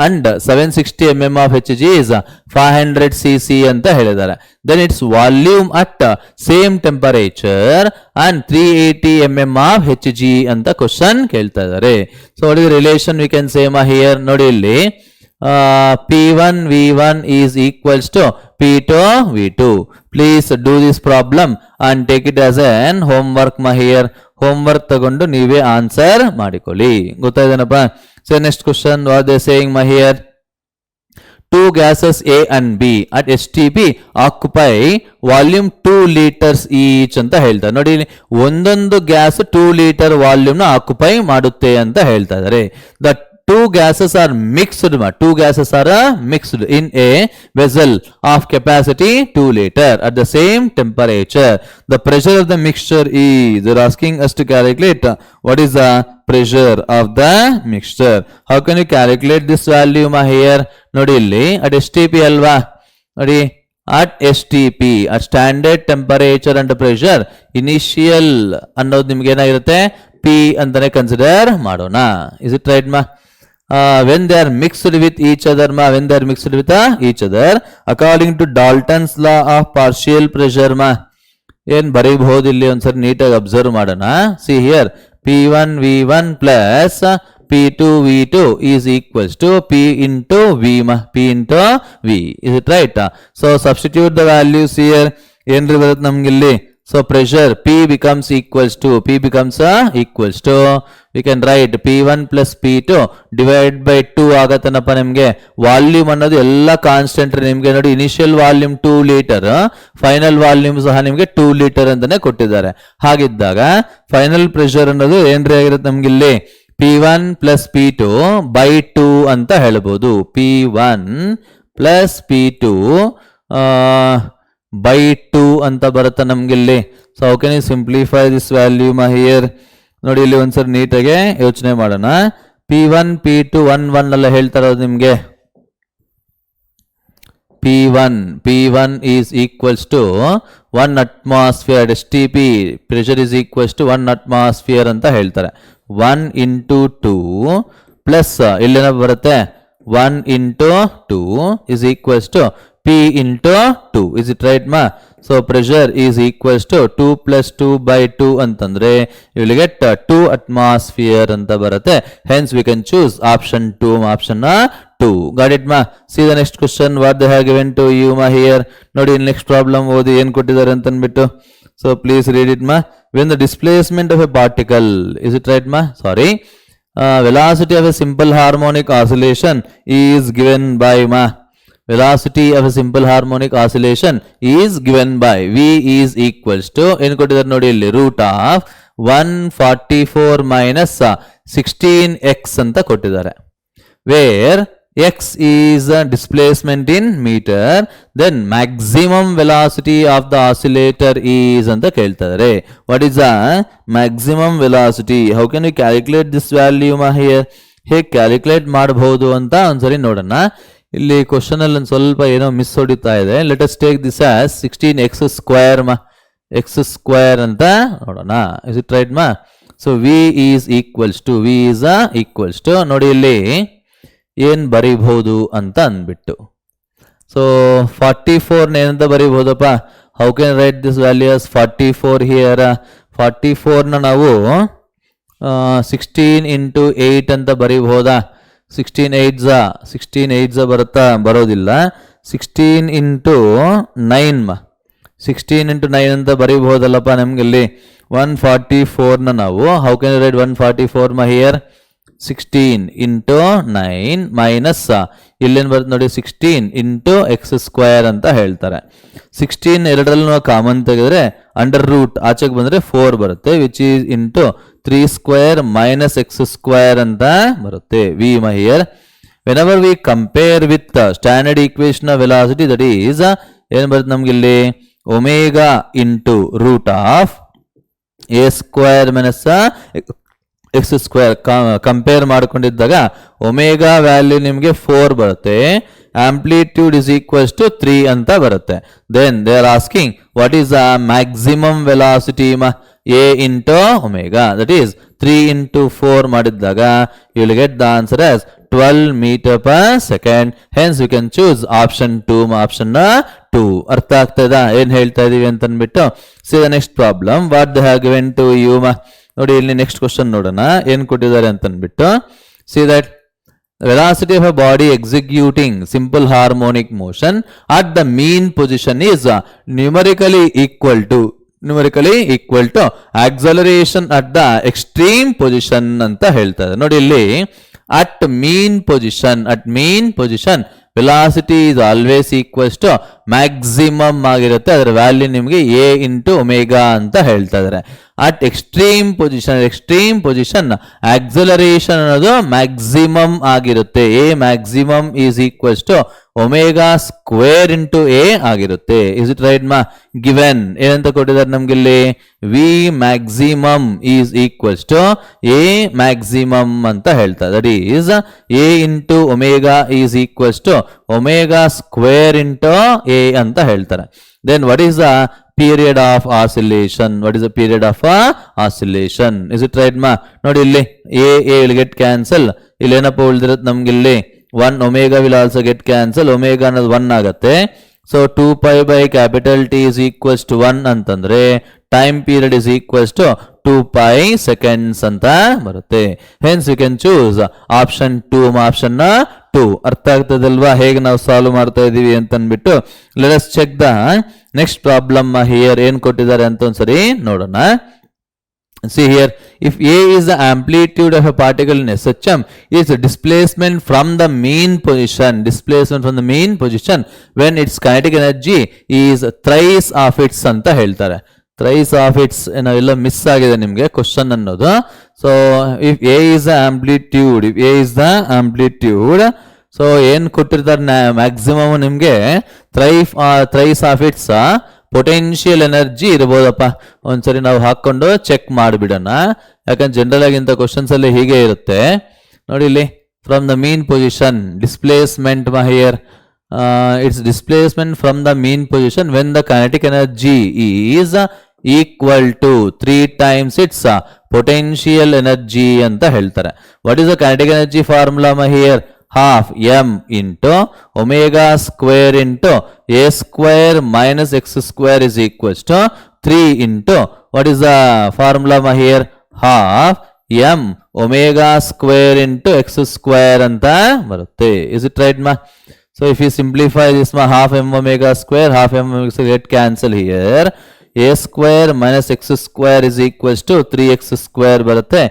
and 760 mm of Hg is 500 cc ಅಂತ ಹೇಳಿದ್ದಾರೆ. Then its volume at same temperature and 380 mm of Hg ಅಂತ ಕ್ವಶನ್ ಕೇಳ್ತಾ ಇದ್ದಾರೆ. So what is the relation we can say here? ನೋಡಿ ಇಲ್ಲಿ P1 V1 is equals to P2 V2. Please do this problem and take it as an homework here. Homework ತಗೊಂಡು ನೀವೇ answer ಮಾಡಿಕೊಳ್ಳಿ. ಗೊತ್ತಾಯ್ತೇನಪ್ಪ? So next question what they saying here. 2 gases A and B at STP occupy volume 2 liters each ಅಂತ ಹೇಳ್ತಾರೆ. ನೋಡಿ ಒಂದೊಂದು gas 2 litre volume ನ occupy ಮಾಡುತ್ತೆ ಅಂತ ಹೇಳ್ತಾ ಇದ್ದಾರೆ. The two gases are mixed. Two gases are mixed in a vessel of capacity 2 liter at the same temperature. The pressure of the mixture is, they're asking us to calculate what is the pressure of the mixture. How can you calculate this value here? Nodi illi at STP alva. Nodi at STP at standard temperature and pressure initial ಅನ್ನೋದು ನಿಮಗೆ ಏನಾಗಿರುತ್ತೆ P ಅಂತಾನೆ consider ಮಾಡೋಣ. Is it right ma? When they are mixed with each other when they are mixed with each other according to Dalton's law of partial pressure ಏನ್ ಬರೀಬಹುದು ಇಲ್ಲಿ ಒಂದ್ಸರಿ ನೀಟಾಗಿ observe ಮಾಡೋಣ. See here P1 V1 plus P2 V2 is equals to P into V P into V. Is it right? So substitute the values here. ಏನ್ರಿ ಬರುತ್ತೆ ನಮ್ಗೆ ಇಲ್ಲಿ? So pressure P becomes equals to we can write P1 plus P2 divided by 2 ಆಗತ್ತನಪ್ಪ. ನಿಮಗೆ volume ಅನ್ನೋದು ಎಲ್ಲ constant ನಿಮಗೆ ನೋಡಿ. Initial volume 2 litre, final volume ಸಹ ನಿಮಗೆ 2 ಲೀಟರ್ ಅಂತಾನೆ ಕೊಟ್ಟಿದ್ದಾರೆ. ಹಾಗಿದ್ದಾಗ ಫೈನಲ್ ಪ್ರೆಷರ್ ಅನ್ನೋದು ಏನ್ರಿ ಆಗಿರುತ್ತೆ ನಮ್ಗೆ ಇಲ್ಲಿ P1 plus P2 by 2 ಅಂತ ಹೇಳ್ಬೋದು. P1 plus P2 by 2 ಅಂತ ಬರುತ್ತೆ ನಮ್ಗಿಲ್ಲಿ. So how can you simplify this value here? ನೋಡಿ ಇಲ್ಲಿ ಒಂದ್ಸರಿ ನೀಟಾಗಿ ಯೋಚನೆ ಮಾಡೋಣ. P1 P2 1 ಎಲ್ಲ ಹೇಳ್ತಾ ಇರೋದು ನಿಮ್ಗೆ. P1 is equals to 1 atmosphere. STP pressure is equals to 1 atmosphere ಅಂತ ಹೇಳ್ತಾರೆ. 1 into 2 plus ಇಲ್ಲೇನ ಬರುತ್ತೆ 1 into 2 is equals to P into 2. Is it right ma? So pressure is equals to 2 plus 2 by 2 ಅಂತಂದ್ರೆ you will get 2 atmosphere ಅಂತ ಬರುತ್ತೆ. Hence we can choose option 2. Option 2. Got it ma? See the next question what they have given to you here. ನೋಡಿ next problem ಓದಿ ಏನ್ ಕೊಟ್ಟಿದ್ದಾರೆ ಅಂತ ಅಂದ್ಬಿಟ್ಟು. So please read it ma. When the displacement of a particle, is it right ma? Sorry. Velocity of a simple harmonic oscillation is given by ma. Velocity of a simple harmonic oscillation is given by V is equals to ಏನು ಕೊಟ್ಟಿದ್ದಾರೆ ನೋಡಿ ಇಲ್ಲಿ root of 144 minus 16x ಅಂತ ಕೊಟ್ಟಿದ್ದಾರೆ. Where x is displacement in meter, then maximum velocity of the oscillator is ಅಂತ ಕೇಳ್ತಾ ಇದ್ದಾರೆ. What is the maximum velocity? How can we calculate this value here? ಹೇಗೆ ಕ್ಯಾಲ್ಕುಲೇಟ್ ಮಾಡಬಹುದು ಅಂತ ಒಂದ್ಸರಿ ನೋಡೋಣ. ಇಲ್ಲಿ ಕ್ವಶನ್ ಅಲ್ಲಿ ಒಂದು ಸ್ವಲ್ಪ ಏನೋ ಮಿಸ್ ಹೊಡಿತಾ ಇದೆ. Let us take this as 16x square x square ಅಂತ ನೋಡೋಣ. Is it right so v is equals to ನೋಡಿ ಇಲ್ಲಿ ಏನ್ ಬರೀಬಹುದು ಅಂತ ಅಂದ್ಬಿಟ್ಟು. ಸೊ 44 ಏನಂತ ಬರೀಬಹುದಪ್ಪ? How can write this values 44 here? 44 ನಾವು 16 into 8 ಅಂತ ಬರೀಬಹುದಾ? 16 8 ಬರೋದಿಲ್ಲ. 16 into 9 16 into 9 ಅಂತ ಬರೀಬಹುದಲ್ಲಪ್ಪ ನಮ್ಗೆ ಇಲ್ಲಿ. 144 ನಾವು how can right 144 here? 16 into 9 minus ಇಲ್ಲೇನು ಬರುತ್ತೆ ನೋಡಿ 16 into x ಸ್ಕ್ವೇರ್ ಅಂತ ಹೇಳ್ತಾರೆ. 16 ಎರಡರಲ್ಲೂ ನಾವು ಕಾಮನ್ ತೆಗೆದ್ರೆ ಅಂಡರ್ ರೂಟ್ ಆಚೆಗೆ ಬಂದರೆ 4 ಬರುತ್ತೆ, which is into 3 square minus x square ಅಂತ ಬರುತ್ತೆ. We here whenever we compare with standard equation velocity that is ಏನು ಬರುತ್ತೆ ನಮ್ಗೆ ಇಲ್ಲಿ omega into root of a square minus x square compare ಮಾಡ್ಕೊಂಡಿದ್ದಾಗ ಒಮೇಗಾ ವ್ಯಾಲ್ಯೂ ನಿಮಗೆ 4 ಬರುತ್ತೆ, ಆಂಪ್ಲಿಟ್ಯೂಡ್ ಇಸ್ ಈಕ್ವಲ್ಸ್ ಟು 3 ಅಂತ ಬರುತ್ತೆ. Then they are asking what is the maximum velocity a into omega, that is 3 into 4 ಮಾಡಿದಾಗ you will get the answer as 12 meter per second. Hence you can choose option 2 option 2. ಅರ್ಥ ಆಗ್ತದ ಏನ್ ಹೇಳ್ತಾ ಇದೀವಿ ಅಂತ ಅಂದ್ಬಿಟ್ಟು. See the next problem what they have given to you. ನೋಡಿ ಇಲ್ಲಿ ನೆಕ್ಸ್ಟ್ ಕ್ವಶನ್ ನೋಡೋಣ ಏನ್ ಕೊಟ್ಟಿದ್ದಾರೆ ಅಂತ ಅಂದ್ಬಿಟ್ಟು. See that velocity of a body executing simple harmonic motion at the mean position is numerically equal to acceleration at the extreme position ಅಂತ ಹೇಳ್ತಾರೆ. ನೋಡಿ ಇಲ್ಲಿ at mean position velocity is always equals to maximum ಆಗಿರುತ್ತೆ, ಅದರ value ನಿಮಗೆ a into omega ಅಂತ ಹೇಳ್ತಾ ಇದ್ದಾರೆ. ಅಟ್ ಎಕ್ಸ್ಟ್ರೀಮ್ ಪೊಸಿಷನ್ ಆಕ್ಸಲರೇಷನ್ ಅನ್ನೋದು ಮ್ಯಾಕ್ಸಿಮಮ್ ಆಗಿರುತ್ತೆ. A maximum is equals to omega square into a ಆಗಿರುತ್ತೆ. ಇಸ್ ಇಟ್ ರೈಟ್ ಗಿವೆನ್ ಏನಂತ ಕೊಟ್ಟಿದ್ದಾರೆ ನಮ್ಗೆ ಇಲ್ಲಿ v maximum is equals to a maximum ಅಂತ ಹೇಳ್ತಾರೆ. That is a into omega is equals to omega square into a ಅಂತ ಹೇಳ್ತಾರೆ. Then what is the period of oscillation? What is the period of oscillation? Is it right ನೋಡಿ ಇಲ್ಲಿ a will get cancel, ಇಲ್ಲಿ ಏನಪ್ಪ ಉಳಿದಿರುತ್ತೆ ನಮ್ಗೆ ಇಲ್ಲಿ 1 omega will also get cancel, omega ಅನ್ನೋದು 1 ಆಗುತ್ತೆ. So 2 pi by capital T is equals to 1 ಅಂತಂದ್ರೆ time period is equals to 2 pi seconds ಅಂತ ಬರುತ್ತೆ. Hence you can choose option 2 option 2. ಅರ್ಥ ಆಗ್ತದಲ್ವಾ ಹೇಗೆ ನಾವು ಸಾಲ್ವ್ ಮಾಡ್ತಾ ಇದೀವಿ ಅಂತ ಅಂದ್ಬಿಟ್ಟು. Let us check the next problem here ಏನ್ ಕೊಟ್ಟಿದ್ದಾರೆ ಅಂತ ಒಂದ್ಸರಿ ನೋಡೋಣ. See here, if A is the amplitude of a particle in SHM, is displacement from the mean position when its kinetic energy is thrice of its ಅಂತ ಹೇಳ್ತಾರೆ. Thrice of its ನಾವೆಲ್ಲ miss ಆಗಿದೆ ನಿಮಗೆ ಕ್ವಶನ್ ಅನ್ನೋದು. So if a is the amplitude so ಏನ್ ಕೊಟ್ಟಿರ್ತಾರೆ maximum ನಿಮಗೆ thrice of its potential energy ಇರ್ಬೋದಪ್ಪ. ಒಂದ್ಸರಿ ನಾವು ಹಾಕೊಂಡು ಚೆಕ್ ಮಾಡಿಬಿಡೋಣ, ಯಾಕಂದ್ರೆ ಜನರಲ್ ಆಗಿ ಇಂಥ ಕ್ವಶನ್ಸ್ ಅಲ್ಲಿ ಹೀಗೆ ಇರುತ್ತೆ. ನೋಡಿ ಇಲ್ಲಿ from the mean position displacement here its displacement from the mean position when the kinetic energy is equal to 3 times its potential energy ಅಂತ ಹೇಳ್ತಾರೆ. What is the kinetic energy formula here? half m into omega square into a square minus x square is equals to 3 into what is the formula here? half m omega square into x square anta barutte. Is it right So if you simplify this half m omega square get cancel here. A square minus x square is equals to 3x square barutte.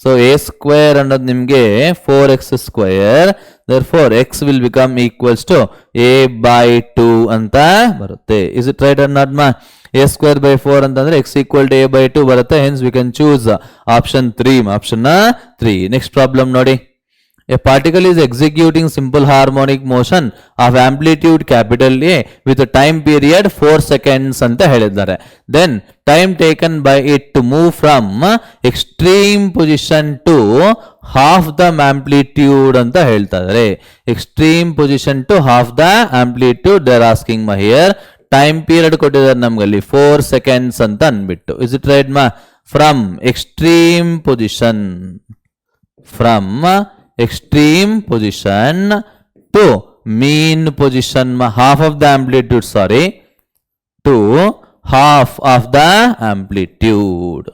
So a square ಅನ್ನೋದು ನಿಮಗೆ 4x square, therefore x will become equals to a by 2 ಅಂತ ಬರುತ್ತೆ. Is it right or not a square by 4 ಅಂತಂದ್ರೆ x equal to a by 2 ಬರುತ್ತೆ. Hence we can choose option 3 option 3. Next problem ನೋಡಿ. A particle is executing simple harmonic motion of amplitude capital A with a time period 4 seconds ಅಂತ ಹೇಳಿದ್ದಾರೆ. Then time taken by it to move from extreme position to half the amplitude ಅಂತ ಹೇಳ್ತಾ ಇದ್ದಾರೆ. Extreme position to half the amplitude they are asking ma here. Time period ಕೊಟ್ಟಿದ್ದಾರೆ ನಮಗಲ್ಲಿ 4 seconds ಅಂತ ಅಂದ್ಬಿಟ್ಟು. Is it right ma? From extreme position to mean position half of the amplitude to half of the amplitude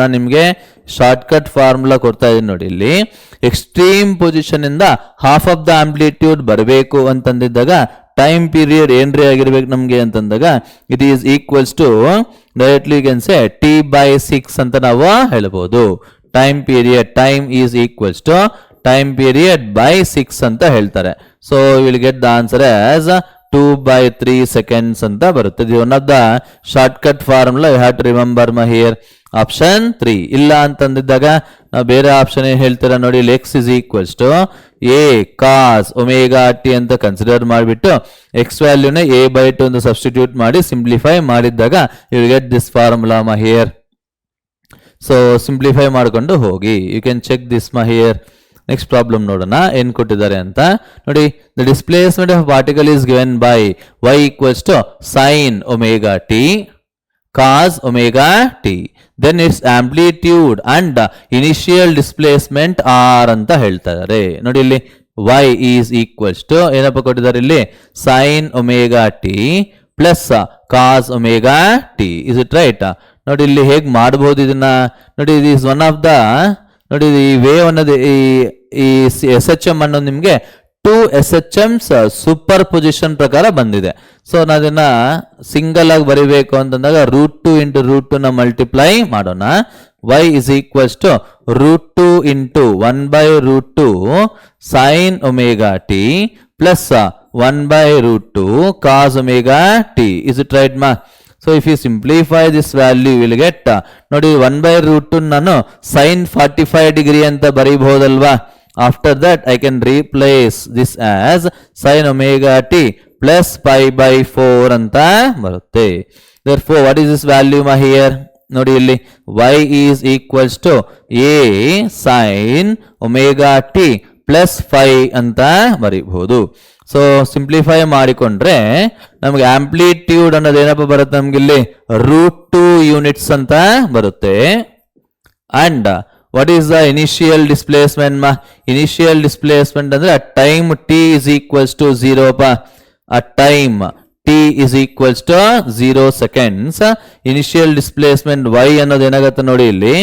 ನಾನು ನಿಮಗೆ shortcut formula ಕೊಡ್ತಾ ಇದ್ದೀನಿ ನೋಡಿ. ಇಲ್ಲಿ extreme position ಇಂದ ಹಾಫ್ ಆಫ್ ದ ಆಂಪ್ಲಿಟ್ಯೂಡ್ ಬರಬೇಕು ಅಂತಂದಿದ್ದಾಗ ಟೈಮ್ ಪೀರಿಯಡ್ ಏನ್ರಿ ಆಗಿರ್ಬೇಕು ನಮ್ಗೆ ಅಂತಂದಾಗ it is equals to directly can say T/6 ಅಂತ ನಾವು ಹೇಳ್ಬೋದು. Time is equals to time period by 6 ಅಂತ ಹೇಳ್ತಾರೆ. So will get the answer as 2/3 seconds ಅಂತ ಬರುತ್ತೆ. ಇದು one of the short cut formula you have to remember my here. Option 3 ಇಲ್ಲ ಅಂತಂದಿದ್ದಾಗ ನಾವು ಬೇರೆ ಆಪ್ಷನ್ ಏನ್ ಹೇಳ್ತೀರಾ ನೋಡಿ. x is equals to a cos 𝐤𝑡 ಅಂತ ಕನ್ಸಿಡರ್ ಮಾಡಿಬಿಟ್ಟು x ವ್ಯಾಲ್ಯೂನ a/2 ಅಂತ ಸಬ್ಸ್ಟಿಟ್ಯೂಟ್ ಮಾಡಿ ಸಿಂಪ್ಲಿಫೈ ಮಾಡಿದ್ದಾಗ you will get this formula my here. So simplify ಮಾಡಿಕೊಂಡು ಹೋಗಿ. You can check this my here. Next problem ನೋಡೋಣ ಏನ್ ಕೊಟ್ಟಿದ್ದಾರೆ ಅಂತ ನೋಡಿ. The displacement of particle is given by y equals to sin 𝐤𝑡 cos 𝐤𝑡. Then its amplitude and initial displacement r ಅಂತ ಹೇಳ್ತಾ ಇದ್ದಾರೆ ನೋಡಿ. ಇಲ್ಲಿ y ಈಸ್ ಈಕ್ವಲ್ಸ್ ಟು ಏನಪ್ಪ ಕೊಟ್ಟಿದ್ದಾರೆ ಇಲ್ಲಿ sin 𝐤𝑡 plus cos 𝐤𝑡. Is it right? ನೋಡಿ ಇಲ್ಲಿ ಹೇಗೆ ಮಾಡಬಹುದು ಇದನ್ನ ನೋಡಿ. ಇದು ಇಸ್ ಒನ್ ಆಫ್ ದ ನೋಡಿ ಈ ವೇವ್ ಅನ್ನೋದು ಈ SHM ಅನ್ನೋದು ನಿಮ್ಗೆ 2 SHMs ಸೂಪರ್ ಪೊಸಿಷನ್ ಪ್ರಕಾರ ಬಂದಿದೆ. ಸೊ ನಾದನ್ನ ಸಿಂಗಲ್ ಆಗಿ ಬರಿಬೇಕು ಅಂತಂದಾಗ √2 × √2 ನ ಮಲ್ಟಿಪ್ಲೈ ಮಾಡೋಣ. y is equals to √2 × 1/√2 sin 𝐤𝑡 plus 1/√2 cos 𝐤𝑡. Is it right ಮಾ? So if you simplify this value you will get ನೋಡಿ 1/√2 ನಾನು sin 45 degree ಅಂತ ಬರೀಬಹುದಲ್ವಾ. After that I can replace this as sin 𝐤𝑡 plus pi/4 ಅಂತ ಬರುತ್ತೆ. Therefore what is this value ma here? ನೋಡಿ ಇಲ್ಲಿ y is equals to a sin 𝐤𝑡 plus 5 ಅಂತ ಬರೀಬಹುದು. So simplify ಮಾಡಿಕೊಂಡ್ರೆ ನಮಗೆ ಆಂಪ್ಲಿಟ್ಯೂಡ್ ಅನ್ನೋದು ಏನಪ್ಪ ಬರುತ್ತೆ ನಮ್ಗೆ ಇಲ್ಲಿ √2 ಯೂನಿಟ್ಸ್ ಅಂತ ಬರುತ್ತೆ. And what is the initial displacement ಮಾ? ಇನಿಷಿಯಲ್ ಡಿಸ್ಪ್ಲೇಸ್ಮೆಂಟ್ ಅಂದ್ರೆ time t is equals to 0 ಪ. Time t is equals to 0 seconds. Initial displacement y ಅನ್ನೋದು ಏನಾಗುತ್ತೆ ನೋಡಿ ಇಲ್ಲಿ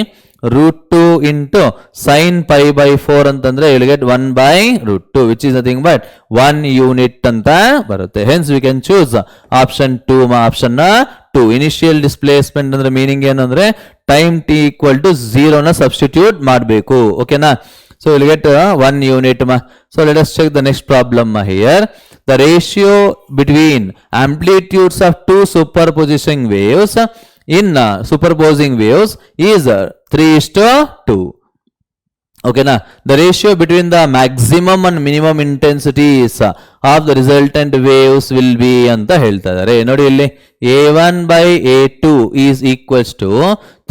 √2 × sin pi/4 ಅಂತಂದ್ರೆ you will get 1/√2 which is nothing but 1 unit ಅಂತ ಬರುತ್ತೆ. Hence we can choose option 2 ಮಾ. ಆಪ್ಷನ್ 2 ಇನಿಷಿಯಲ್ ಡಿಸ್ಪ್ಲೇಸ್ಮೆಂಟ್ ಅಂದ್ರೆ ಮೀನಿಂಗ್ ಏನಂದ್ರೆ ಟೈಮ್ t equal to 0 ನ ಸಬ್ಸ್ಟಿಟ್ಯೂಟ್ ಮಾಡಬೇಕು. ಓಕೆನಾ? So we will get 1 unit ma. So let us check the next problem here. The ratio between amplitudes of two superposition waves in superposing waves is 3:2. Okay na? The ratio between the maximum and minimum intensities of the resultant waves will be anta heltadare. Nodi illi a1/a2 is equals to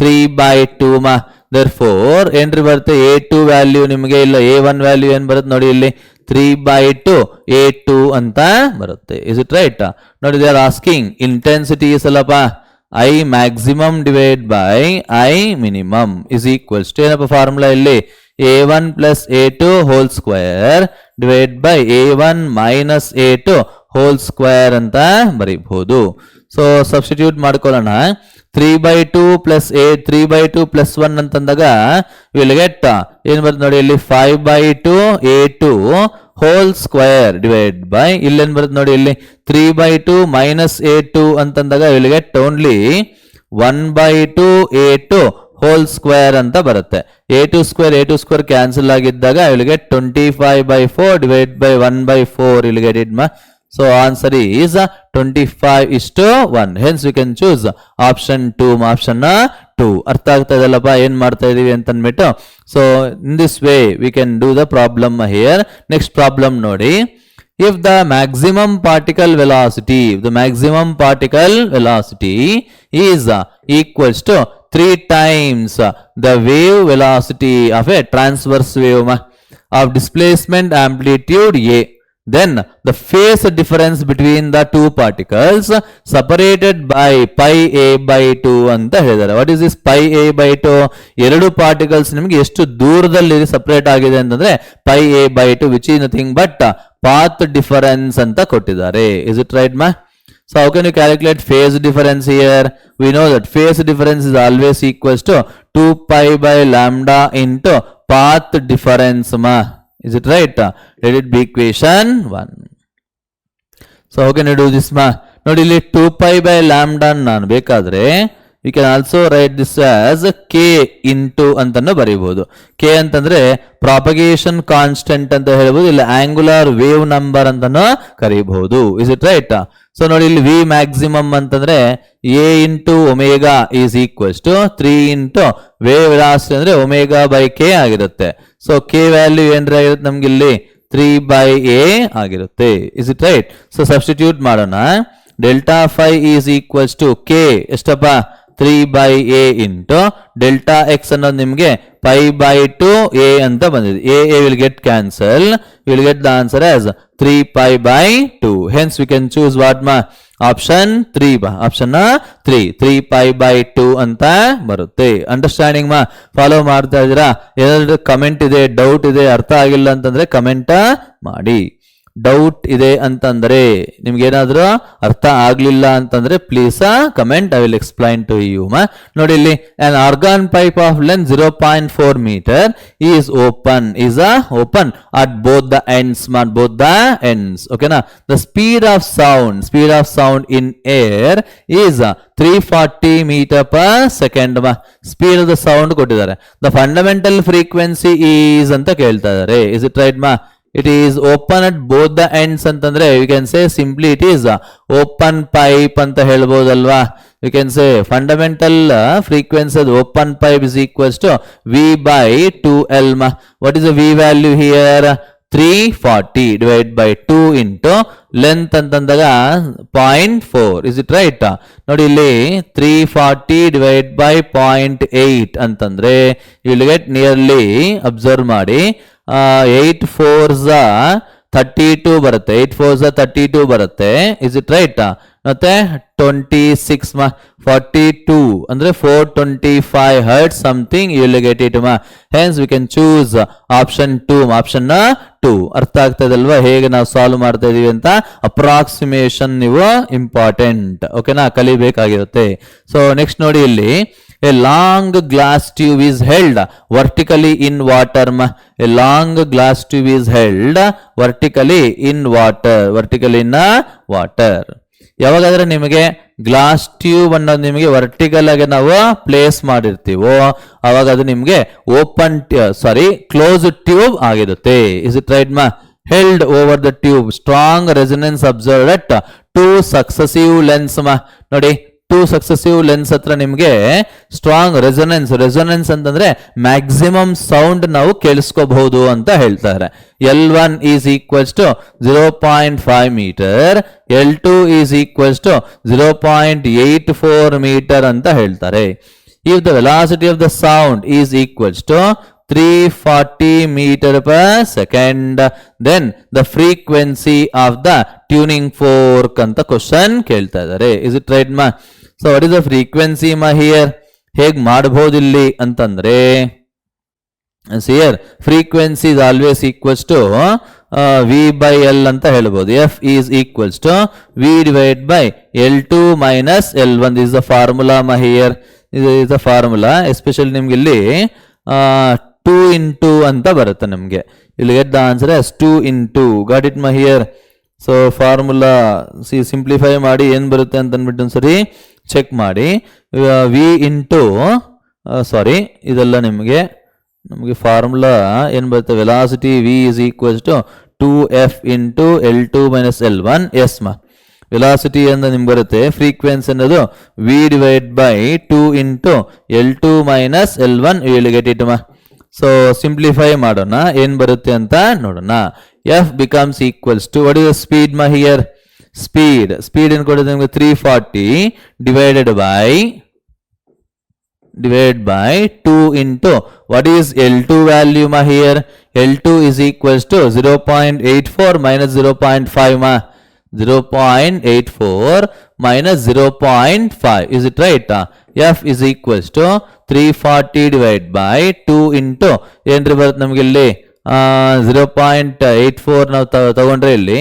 3/2 ma. Therefore entry barutte a2 value nimage illa a1 value en barutte nodi illi 3/2 a2 anta barutte. Is it right? Nodi they are asking intensity is allapa I maximum divided by I minimum is equals to ಏನಪ್ಪ formula ಇಲ್ಲಿ a1 plus a2 whole square divided by a1 minus a2 whole square ಅಂತ ಬರೀಬಹುದು. So substitute ಮಾಡ್ಕೊಳ್ಳೋಣ. 3/2 plus a 3/2 plus 1 ಅಂತಂದಾಗ will get ಏನು ಬರುತ್ತೆ ನೋಡಿ ಇಲ್ಲಿ 5/2 a2 whole square divide by ಇಲ್ಲೇನು ಬರುತ್ತೆ ನೋಡಿ ಇಲ್ಲಿ 3/2 minus a2 ಅಂತಂದಾಗ will get only 1/2 a2 hole square ಅಂತ ಬರುತ್ತೆ. a2 ಸ್ಕ್ವೇರ್ ಕ್ಯಾನ್ಸಲ್ ಆಗಿದ್ದಾಗ will get 25/4 divide by 1/4 will get it ಮಾ. So answer is 25:1. Hence we can choose option 2. Option 2. ಅರ್ಥ ಆಗ್ತಾ ಇದಲ್ಲಪ್ಪ ಏನ್ ಮಾಡ್ತಾ ಇದೀವಿ ಅಂತ ಅಂದ್ಬಿಟ್ಟು. So in this way we can do the problem here. Next problem ನೋಡಿ. If the maximum particle velocity is equals to 3 times the wave velocity of a transverse wave of displacement amplitude A, then the phase difference between the two particles separated by pi a by 2 ಅಂತ ಹೇಳಿದ್ದಾರೆ. What is this pi a by 2? ಎರಡು particles ನಿಮಗೆ ಎಷ್ಟು ದೂರದಲ್ಲಿ separate ಆಗಿದೆ ಅಂತಂದ್ರೆ pi a by 2 which is nothing but path difference ಅಂತ ಕೊಟ್ಟಿದ್ದಾರೆ. Is it right ma? So how can you calculate phase difference here? We know that phase difference is always equals to 2 pi by lambda into path difference ma. Is it right? Let it be equation 1. So how can you do this ma? ನೋಡಿ ಇಲ್ಲಿ 2 pi by lambda ನಾನು ಬೇಕಾದ್ರೆ we can also write this as k into ಅಂತಾನು ಬರೀಬಹುದು. k ಅಂತಂದ್ರೆ propagation constant ಅಂತ ಹೇಳ್ಬೋದು, ಇಲ್ಲ ಆಂಗುಲರ್ ವೇವ್ ನಂಬರ್ ಅಂತಾನು ಕರೀಬಹುದು. Is it right? ಸೊ ನೋಡಿ ಇಲ್ಲಿ ವಿ ಮ್ಯಾಕ್ಸಿಮಮ್ ಅಂತಂದ್ರೆ a into omega is equals to 3 into wave velocity ಅಂದ್ರೆ ಒಮೆಗಾ ಬೈ ಕೆ ಆಗಿರುತ್ತೆ. ಸೊ ಕೆ ವ್ಯಾಲ್ಯೂ ಏನ್ರ ಆಗಿರುತ್ತೆ ನಮ್ಗೆ ಇಲ್ಲಿ 3 by a ಆಗಿರುತ್ತೆ. Is it right? So substitute ಮಾಡೋಣ. Delta phi is equals to k ಎಷ್ಟಪ್ಪ 3 by a into delta X ಅನ್ನೋದು ನಿಮಗೆ pi by 2 a ಅಂತ ಬಂದಿದೆ. a will get cancel. We will get the answer as 3 pi by 2. Hence we can choose what ma? Option 3 ba. Option 3 pi by 2 ಅಂತ ಬರುತ್ತೆ. Understanding ಮಾ? Follow ಮಾಡ್ತಾ ಇದ್ದೀರಾ? ಏನಾದ್ರು ಕಮೆಂಟ್ ಇದೆ, ಡೌಟ್ ಇದೆ, ಅರ್ಥ ಆಗಿಲ್ಲ ಅಂತಂದ್ರೆ ಕಮೆಂಟ್ ಮಾಡಿ. ಡೌಟ್ ಇದೆ ಅಂತಂದ್ರೆ ನಿಮ್ಗೆ ಏನಾದ್ರೂ ಅರ್ಥ ಆಗ್ಲಿಲ್ಲ ಅಂತಂದ್ರೆ please comment, I will explain to you ಮಾ. ನೋಡಿ ಇಲ್ಲಿ an argon pipe of length 0.4 meter is open at both the ends ma, both the ends. Okay na? The speed of sound in air is 340 meter per second ma. Speed of the sound ಕೊಟ್ಟಿದ್ದಾರೆ. The fundamental frequency is ಅಂತ ಕೇಳ್ತಾ ಇದ್ದಾರೆ. Is it right ma? It is open at both the ends ಅಂತಂದ್ರೆ we can say simply it is open pipe ಅಂತ ಹೇಳ್ಬೋದಲ್ವಾ. We can say fundamental frequency of open pipe is equals to V by 2L ma. What is the V value here? 340 divided by 2 into length ಅಂತಂದಾಗ 0.4. Is it right? ನೋಡಿ ಇಲ್ಲಿ 340 divided by 0.8 ಅಂತಂದ್ರೆ you will get nearly, observe ಮಾಡಿ, 8 4s 32 ಬರುತ್ತೆ. 8 4s 32 ಬರುತ್ತೆ. Is it right? ಮತ್ತೆ 26 42 ಅಂದ್ರೆ 425 hertz something you will get it ma. Hence we can choose option 2. Option 2. ಅರ್ಥ ಆಗ್ತದಲ್ವಾ ಹೇಗೆ ನಾವು ಸಾಲ್ವ್ ಮಾಡ್ತಾ ಇದೀವಿ ಅಂತ? ಅಪ್ರಾಕ್ಸಿಮೇಷನ್ ನೀವು ಇಂಪಾರ್ಟೆಂಟ್, ಓಕೆನಾ, ಕಲಿಬೇಕಾಗಿರುತ್ತೆ. ಸೊ ನೆಕ್ಸ್ಟ್ ನೋಡಿ ಇಲ್ಲಿ a long glass tube is held vertically in water ma. A long glass tube is held vertically in water. ಯಾವಾಗಾದ್ರೆ ನಿಮಗೆ ಗ್ಲಾಸ್ ಟ್ಯೂಬ್ ಅನ್ನೋದು ನಿಮಗೆ ವರ್ಟಿಕಲ್ ಆಗಿ ನಾವು ಪ್ಲೇಸ್ ಮಾಡಿರ್ತೀವೋ ಅವಾಗ ಅದು ನಿಮಗೆ ಕ್ಲೋಸ್ ಟ್ಯೂಬ್ ಆಗಿರುತ್ತೆ. ಇಸ್ ಇಟ್ ರೈಟ್ ಮಾ? held over the tube, strong resonance observed at 2 successive lengths ma. ನೋಡಿ 2 successive lengths ಹತ್ರ ನಿಮಗೆ ಸ್ಟ್ರಾಂಗ್ ರೆಸೊನೆನ್ಸ್ ಅಂತಂದ್ರೆ ಮ್ಯಾಕ್ಸಿಮಮ್ ಸೌಂಡ್ ನಾವು ಕೇಳಿಸ್ಕೋಬಹುದು ಅಂತ ಹೇಳ್ತಾರೆ. L1 is equals to 0.5 meter, L2 is equals to 0.84 meter ಅಂತ ಹೇಳ್ತಾರೆ. If the velocity of the sound is equals to 340 meter per second, then the frequency of the tuning fork ಅಂತ question ಕೇಳ್ತಾ ಇದ್ದಾರೆ. Is it right ma? So what is the frequency ma here? ಹೇಗ್ ಮಾಡಬಹುದು ಇಲ್ಲಿ ಅಂತಂದ್ರೆ here frequency is always equals to V by L ಅಂತ ಹೇಳ್ಬೋದು. F is equals to V divided by L2 minus L1. This is the formula ma here. This is the formula. Especially ನಿಮ್ಗೆ ಇಲ್ಲಿ 2 into ಅಂತ ಬರುತ್ತೆ ನಮಗೆ. ಇಲ್ಲಿ get the answer as 2 into. Got it ma here? So formula simplify ಮಾಡಿ ಏನು ಬರುತ್ತೆ ಅಂತ ಅಂದ್ಬಿಟ್ಟು ಒಂದ್ಸರಿ ಚೆಕ್ ಮಾಡಿ. ವಿ ಇಂಟು ಇದೆಲ್ಲ ನಮಗೆ ಫಾರ್ಮುಲಾ ಏನು ಬರುತ್ತೆ? Velocity v is equals to 2F into L2 minus L1. Yes ಮಾ, ವೆಲಾಸಿಟಿ ಅಂತ ನಿಮ್ಗೆ ಬರುತ್ತೆ, ಫ್ರೀಕ್ವೆನ್ಸಿ ಅನ್ನೋದು v divide by 2 into L2 minus L1 you will get it. So simplify ಮಾಡೋಣ, ಏನ್ ಬರುತ್ತೆ ಅಂತ ನೋಡೋಣ. F becomes equals to, what is the speed ma here? Speed ಏನು ಕೊಡುತ್ತೆ ನಿಮಗೆ 340 divided by 2 into, what is L2 value ma here? L2 is equals to 0.84 minus 0.5 ma. 0.84 minus 0.5, is it right? F is equals to 340 divided by 2 into ಏನ್ರಿ ಬರುತ್ತೆ ನಮಗೆ ಇಲ್ಲಿ 0.84 ನಾವು ತಗೊಂಡ್ರೆ ಇಲ್ಲಿ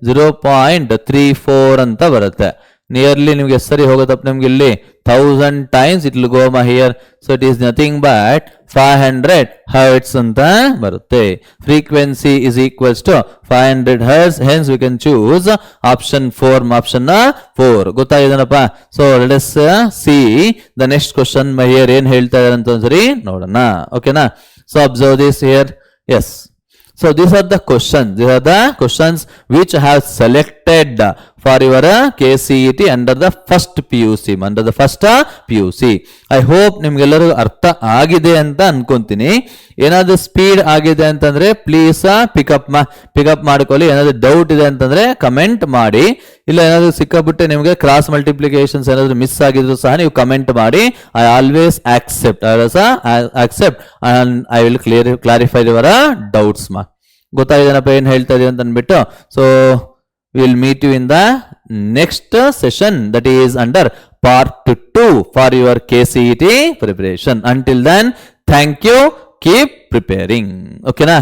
0.34 ಅಂತ ಬರುತ್ತೆ. ನಿಯರ್ಲಿ ನಿಮಗೆ ಸರಿ ಹೋಗುತ್ತಪ್ಪ ನಿಮ್ಗೆ ಇಲ್ಲಿ 1000 times it will go ma here. So it is nothing but 500 hertz ಅಂತ ಬರುತ್ತೆ. Frequency is equals to 500 hertz. Hence we can choose option 4. Option 4 ಗೊತ್ತಾಗಿದೆನಪ್ಪ. So let us see the next question ma here ಏನ್ ಹೇಳ್ತಾ ಇದ್ದಾರೆ ಅಂತ ಒಂದ್ಸರಿ ನೋಡೋಣ. ಓಕೆನಾ? So observe this here. Yes. So these are the questions which I have selected for your KCET under the first PUC. I hope ನಿಮ್ಗೆಲ್ಲರಿಗೂ ಅರ್ಥ ಆಗಿದೆ ಅಂತ ಅನ್ಕೊಂತೀನಿ. ಏನಾದ್ರು ಸ್ಪೀಡ್ ಆಗಿದೆ ಅಂತಂದ್ರೆ ಪ್ಲೀಸ್ ಪಿಕಪ್ ಮಾಡ್ಕೊಳ್ಳಿ. ಏನಾದ್ರು ಡೌಟ್ ಇದೆ ಅಂತಂದ್ರೆ ಕಮೆಂಟ್ ಮಾಡಿ. ಇಲ್ಲ ಏನಾದ್ರು ಸಿಕ್ಕಾಬಿಟ್ಟೆ ನಿಮಗೆ ಕ್ರಾಸ್ ಮಲ್ಟಿಪ್ಲಿಕೇಶನ್ಸ್ ಏನಾದ್ರು ಮಿಸ್ ಆಗಿದ್ರು ಸಹ ನೀವು ಕಮೆಂಟ್ ಮಾಡಿ. I always accept and I will clarify your doubts ಗೊತ್ತಾಗಿದೆನಪ್ಪ ಏನ್ ಹೇಳ್ತಾ ಇದೀವಿ ಅಂತ ಅಂದ್ಬಿಟ್ಟು. So will meet you in the next session, that is under part 2 for your KCET preparation. Until then, thank you, keep preparing. Okay na?